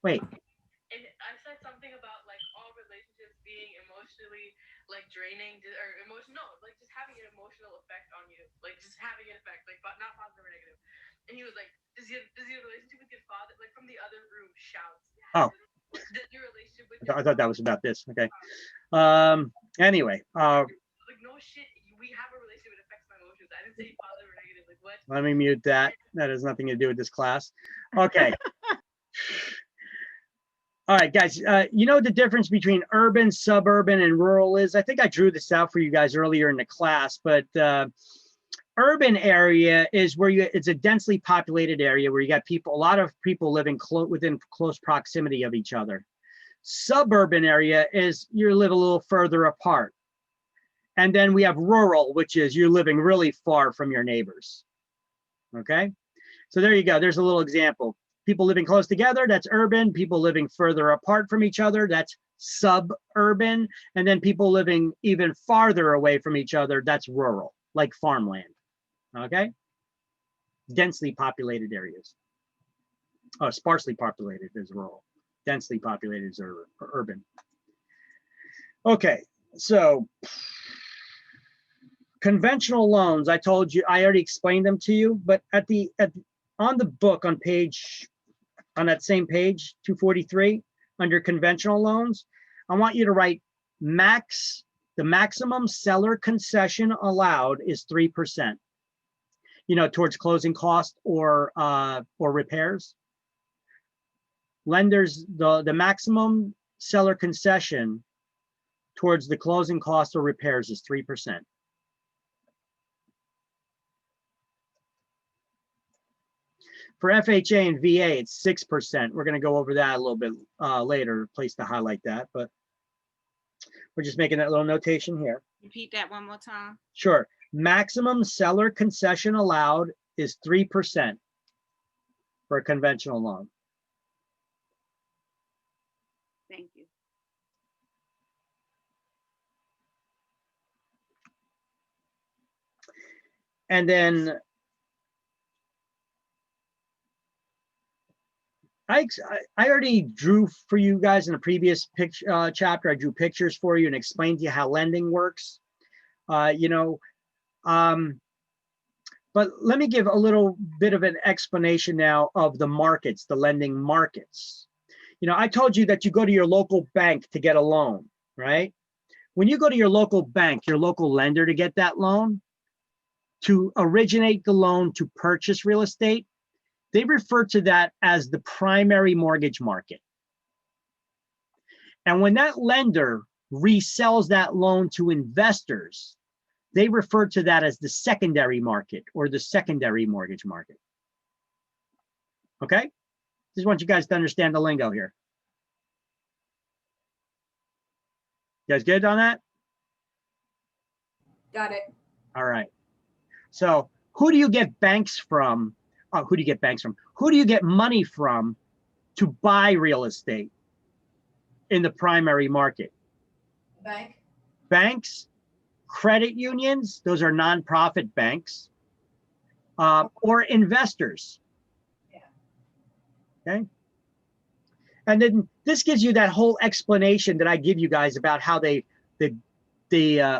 Wait. And I said something about like all relationships being emotionally like draining or emotional, like just having an emotional effect on you, like just having an effect, like but not positive or negative. And he was like, does your relationship with your father, like from the other room, shouts? Oh. Your relationship with I thought that was about this. Okay. Anyway. Like no shit, we have a relationship that affects my emotions. I didn't say positive or negative. Like what? Let me mute that. That has nothing to do with this class. Okay. All right, guys, you know what the difference between urban, suburban, and rural is? I think I drew this out for you guys earlier in the class, but urban area is where it's a densely populated area where you got a lot of people living within close proximity of each other. Suburban area is you live a little further apart. And then we have rural, which is you're living really far from your neighbors. Okay, so there you go. There's a little example. People living close together, that's urban. People living further apart from each other, that's suburban. And then people living even farther away from each other, that's rural, like farmland. Okay? Densely populated areas. Oh, sparsely populated is rural. Densely populated is urban. Okay, so conventional loans, I told you, I already explained them to you, but on the book on that same page, 243, under conventional loans, I want you to write the maximum seller concession allowed is 3%, towards closing cost or repairs. Lenders, the maximum seller concession towards the closing cost or repairs is 3%. For FHA and VA, it's 6%. We're going to go over that a little bit later, place to highlight that, but we're just making that little notation here. Repeat that one more time. Sure. Maximum seller concession allowed is 3% for a conventional loan. Thank you. And then I already drew for you guys in a previous chapter. I drew pictures for you and explained to you how lending works. But let me give a little bit of an explanation now of the markets, the lending markets. I told you that you go to your local bank to get a loan, right? When you go to your local bank, your local lender to get that loan, to originate the loan to purchase real estate, they refer to that as the primary mortgage market. And when that lender resells that loan to investors, they refer to that as the secondary market or the secondary mortgage market. Okay? Just want you guys to understand the lingo here. You guys good on that? Got it. All right. So who do you get banks from? Who do you get banks from? Who do you get money from to buy real estate in the primary market? Bank. Banks, credit unions, those are nonprofit banks, or investors. Yeah. Okay. And then this gives you that whole explanation that I give you guys about how they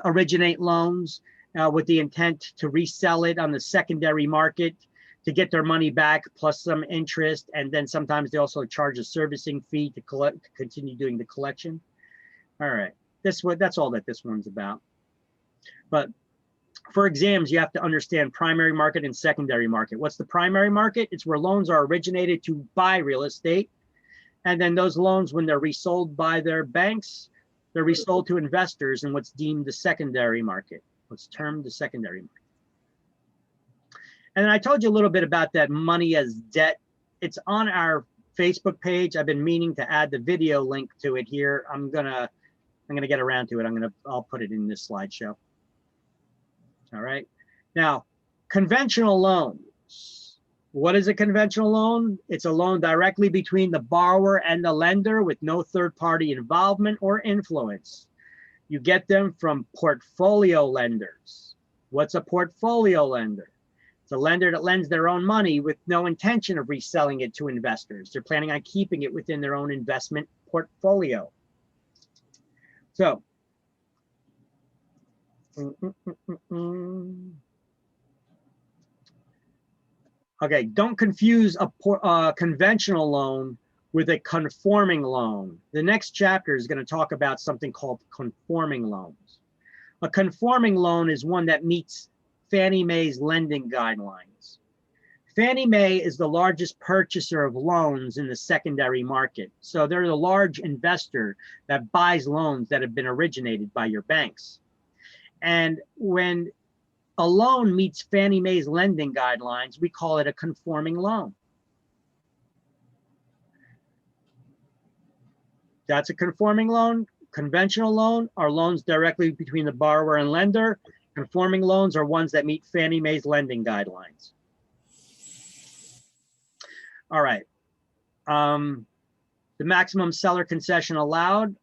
originate loans with the intent to resell it on the secondary market to get their money back plus some interest, and then sometimes they also charge a servicing fee to continue doing the collection. All right, that's all that this one's about. But for exams, you have to understand primary market and secondary market. What's the primary market? It's where loans are originated to buy real estate, and then those loans, when they're resold by their banks, they're resold to investors in what's deemed the secondary market, what's termed the secondary market. And then I told you a little bit about that money as debt. It's on our Facebook page. I've been meaning to add the video link to it here. I'm gonna get around to it. I'll put it in this slideshow. All right. Now, conventional loans. What is a conventional loan? It's a loan directly between the borrower and the lender with no third-party involvement or influence. You get them from portfolio lenders. What's a portfolio lender? It's a lender that lends their own money with no intention of reselling it to investors. They're planning on keeping it within their own investment portfolio. So, okay, don't confuse a conventional loan with a conforming loan. The next chapter is going to talk about something called conforming loans. A conforming loan is one that meets Fannie Mae's lending guidelines. Fannie Mae is the largest purchaser of loans in the secondary market. So they're the large investor that buys loans that have been originated by your banks. And when a loan meets Fannie Mae's lending guidelines, we call it a conforming loan. That's a conforming loan. Conventional loan are loans directly between the borrower and lender. Conforming loans are ones that meet Fannie Mae's lending guidelines. All right. The maximum seller concession allowed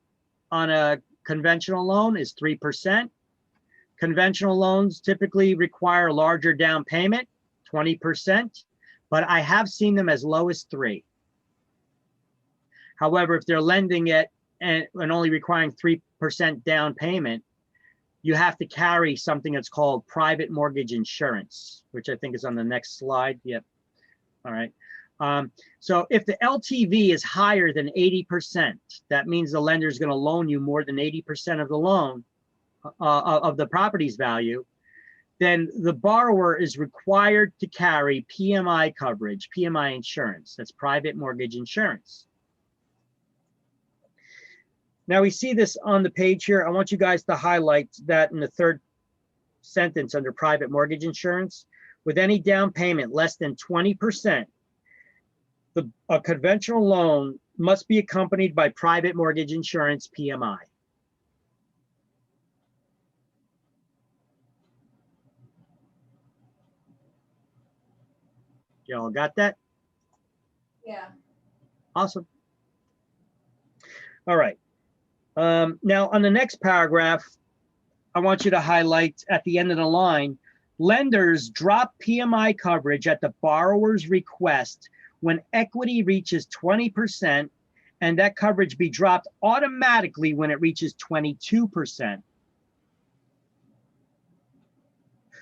on a conventional loan is 3%. Conventional loans typically require a larger down payment, 20%, but I have seen them as low as 3%. However, if they're lending it and only requiring 3% down payment, you have to carry something that's called private mortgage insurance, which I think is on the next slide. Yep. All right. So if the LTV is higher than 80%, that means the lender is going to loan you more than 80% of the loan of the property's value. Then the borrower is required to carry PMI coverage, PMI insurance. That's private mortgage insurance. Now we see this on the page here. I want you guys to highlight that in the third sentence under private mortgage insurance. With any down payment less than 20%, a conventional loan must be accompanied by private mortgage insurance, PMI. Y'all got that? Yeah. Awesome. All right. Now on the next paragraph, I want you to highlight at the end of the line, lenders drop PMI coverage at the borrower's request when equity reaches 20%, and that coverage be dropped automatically when it reaches 22%.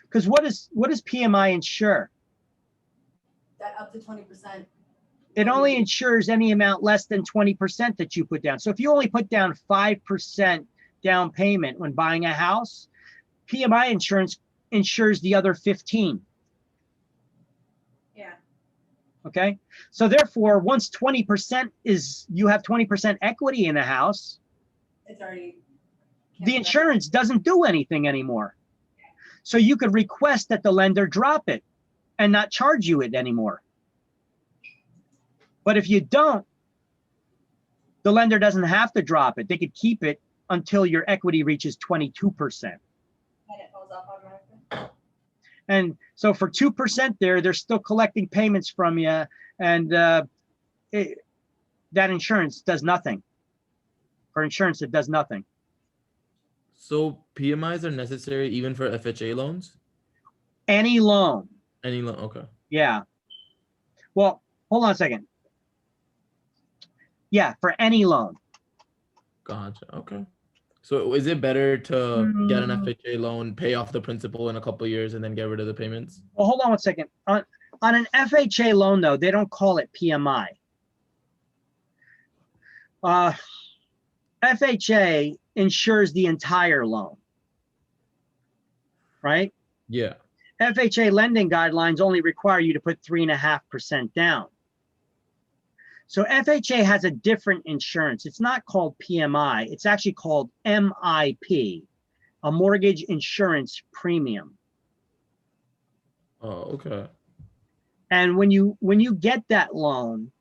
Because what does PMI insure? That up to 20%. It only insures any amount less than 20% that you put down. So if you only put down 5% down payment when buying a house, PMI insurance insures the other 15. Yeah. Okay. So therefore, once 20% is, you have 20% equity in a house, It's already. the insurance doesn't do anything anymore. So you could request that the lender drop it and not charge you it anymore. But if you don't, the lender doesn't have to drop it. They could keep it until your equity reaches 22%. And it falls off automatically. And so for 2% there, they're still collecting payments from you. And that insurance does nothing. For insurance, it does nothing. So PMIs are necessary even for FHA loans? Any loan. Any loan, okay. Yeah. Well, hold on a second. Yeah, for any loan. Gotcha, okay. So is it better to get an FHA loan, pay off the principal in a couple of years, and then get rid of the payments? Well, hold on one second. On an FHA loan, though, they don't call it PMI. FHA insures the entire loan, right? Yeah. FHA lending guidelines only require you to put 3.5% down. So FHA has a different insurance. It's not called PMI. It's actually called MIP, a mortgage insurance premium. Oh, okay. And when you get that loan,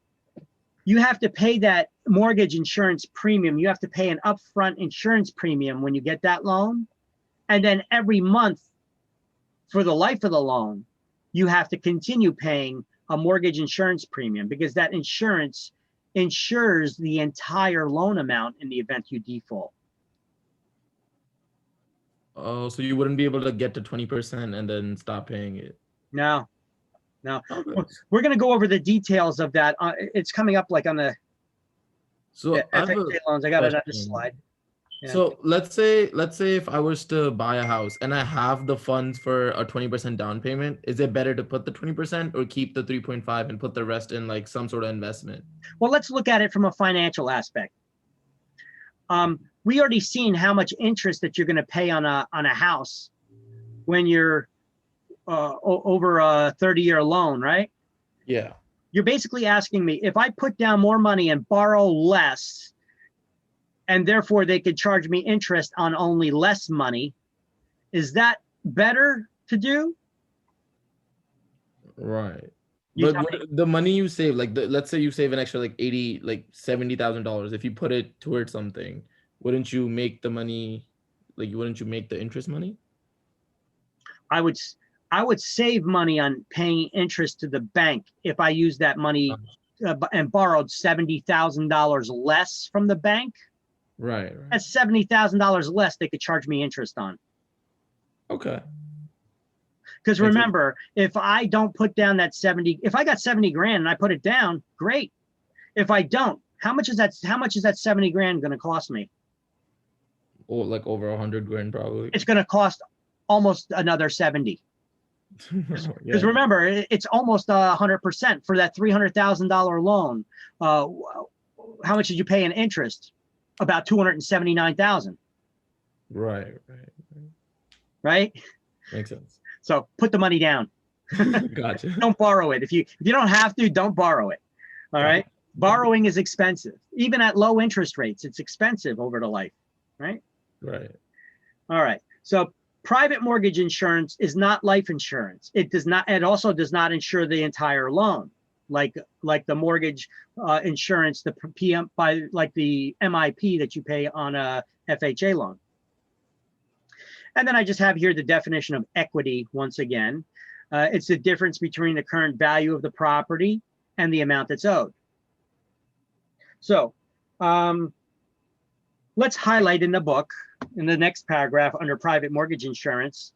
you have to pay that mortgage insurance premium. You have to pay an upfront insurance premium when you get that loan. And then every month for the life of the loan, you have to continue paying a mortgage insurance premium because that insurance insures the entire loan amount in the event you default. Oh, so you wouldn't be able to get to 20% and then stop paying it? No. We're going to go over the details of that. It's coming up like on the FHA loans. I got it on this slide. Yeah. So let's say if I was to buy a house and I have the funds for a 20% down payment, is it better to put the 20% or keep the 3.5 and put the rest in like some sort of investment? Well, let's look at it from a financial aspect. We already seen how much interest that you're going to pay on a house when you're over a 30-year loan, right? Yeah. You're basically asking me if I put down more money and borrow less, and therefore they could charge me interest on only less money, is that better to do? Right. But the money you save, like let's say you save an extra like $70,000. If you put it towards something, wouldn't you make the money, wouldn't you make the interest money? I would save money on paying interest to the bank if I used that money and borrowed $70,000 less from the bank. Right. That's $70,000 less they could charge me interest on. Okay. Because remember, if I don't put down that if I got 70 grand and I put it down, great. If I don't, how much is that 70 grand going to cost me? like over 100 grand probably. It's going to cost almost another 70. Because Yeah. remember, it's almost 100% for that $300,000 loan. How much did you pay in interest? About 279,000. Right. Right? Makes sense. So put the money down. Gotcha. Don't borrow it. If you don't have to, don't borrow it. All right. Borrowing is expensive. Even at low interest rates, it's expensive over the life. Right. Right. All right. So private mortgage insurance is not life insurance. It does not. It also does not insure the entire loan, like the mortgage insurance, the PM by like the MIP that you pay on a FHA loan. And then I just have here the definition of equity once again. It's the difference between the current value of the property and the amount that's owed. So let's highlight in the book, in the next paragraph under private mortgage insurance,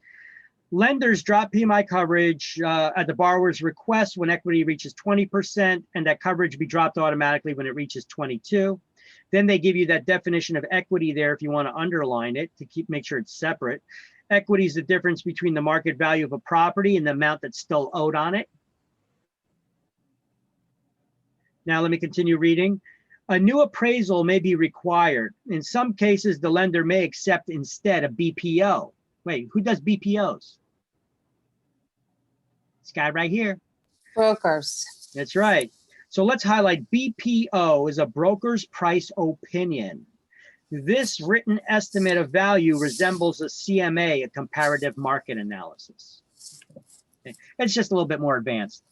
lenders drop PMI coverage at the borrower's request when equity reaches 20%, and that coverage be dropped automatically when it reaches 22. Then they give you that definition of equity there if you want to underline it to make sure it's separate. Equity is the difference between the market value of a property and the amount that's still owed on it. Now let me continue reading. A new appraisal may be required. In some cases, the lender may accept instead a BPO. Wait, who does BPOs? This guy right here. Brokers. That's right. So let's highlight BPO is a broker's price opinion. This written estimate of value resembles a CMA, a comparative market analysis. Okay. It's just a little bit more advanced.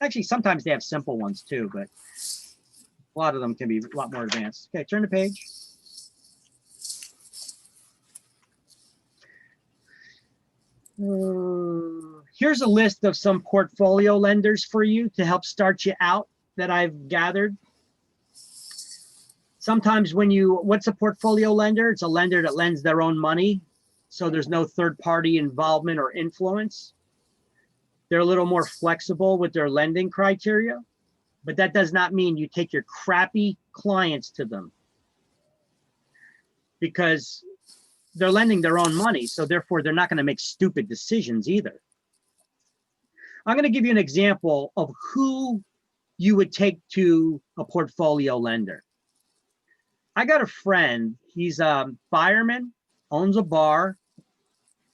Actually, sometimes they have simple ones too, but a lot of them can be a lot more advanced. Okay, turn the page. Here's a list of some portfolio lenders for you to help start you out that I've gathered. Sometimes what's a portfolio lender? It's a lender that lends their own money, so there's no third-party involvement or influence. They're a little more flexible with their lending criteria, but that does not mean you take your crappy clients to them, because they're lending their own money, so therefore they're not going to make stupid decisions either. I'm going to give you an example of who you would take to a portfolio lender. I got a friend, he's a fireman, owns a bar,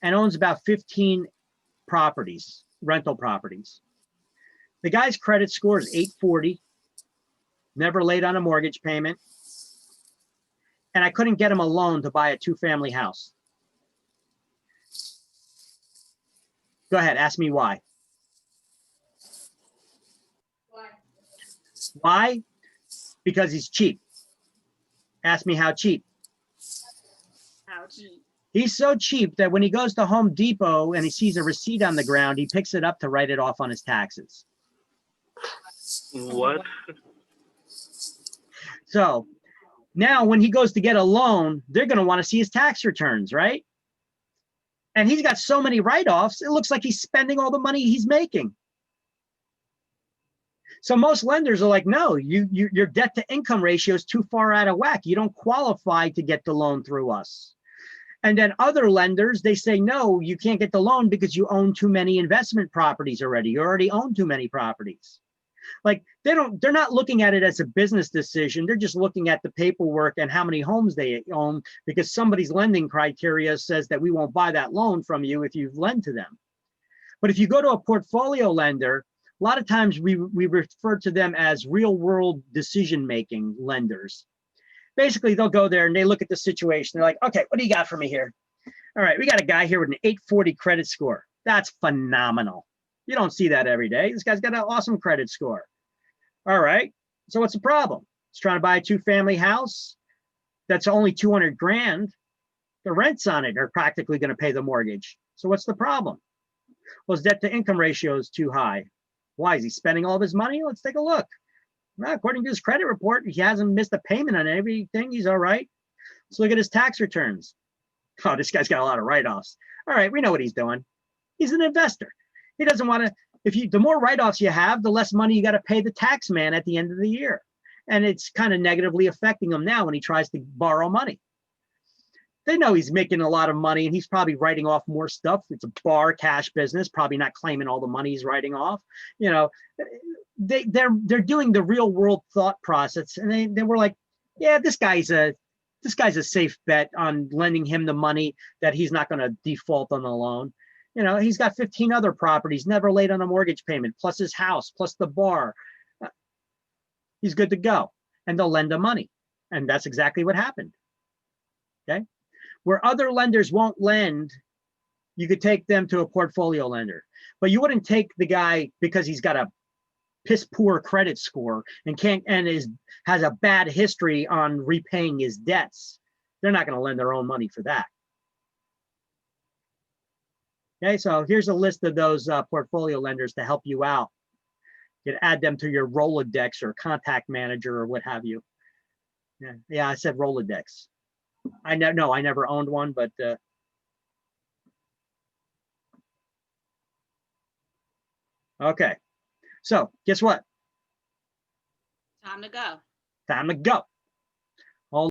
and owns about 15 properties, rental properties. The guy's credit score is 840, never late on a mortgage payment, and I couldn't get him a loan to buy a 2-family house. Go ahead, ask me why. Why? Because he's cheap. Ask me how cheap. How cheap? He's so cheap that when he goes to Home Depot and he sees a receipt on the ground, he picks it up to write it off on his taxes. What? So now when he goes to get a loan, they're going to want to see his tax returns, right? And he's got so many write-offs, it looks like he's spending all the money he's making. So most lenders are like, no, your debt to income ratio is too far out of whack. You don't qualify to get the loan through us. And then other lenders, they say, no, you can't get the loan because you own too many investment properties already. You already own too many properties. Like they're not looking at it as a business decision. They're just looking at the paperwork and how many homes they own, because somebody's lending criteria says that we won't buy that loan from you if you lend to them. But if you go to a portfolio lender, a lot of times we refer to them as real world decision-making lenders. Basically, they'll go there and they look at the situation. They're like, okay, what do you got for me here? All right, we got a guy here with an 840 credit score. That's phenomenal. You don't see that every day. This guy's got an awesome credit score. All right, so what's the problem? He's trying to buy a 2-family house that's only 200 grand. The rents on it are practically going to pay the mortgage. So what's the problem? Well, his debt to income ratio is too high. Why is he spending all of his money? Let's take a look. Well, according to his credit report, he hasn't missed a payment on everything. He's all right. Let's look at his tax returns. Oh, this guy's got a lot of write-offs. All right, we know what he's doing. He's an investor. He doesn't want to, the more write-offs you have, the less money you got to pay the tax man at the end of the year. And it's kind of negatively affecting him now when he tries to borrow money. They know he's making a lot of money and he's probably writing off more stuff. It's a bar cash business, probably not claiming all the money he's writing off. You know, they're doing the real world thought process, and they were like, yeah, this guy's a safe bet on lending him the money that he's not going to default on the loan. You know, he's got 15 other properties, never late on a mortgage payment, plus his house, plus the bar. He's good to go, and they'll lend him money, and that's exactly what happened. Okay. Where other lenders won't lend, you could take them to a portfolio lender, but you wouldn't take the guy because he's got a piss poor credit score and has a bad history on repaying his debts. They're not going to lend their own money for that. Okay, so here's a list of those portfolio lenders to help you out. You can add them to your Rolodex or contact manager or what have you. Yeah, I said Rolodex. I never owned one, but okay. So guess what? Time to go. Time to go.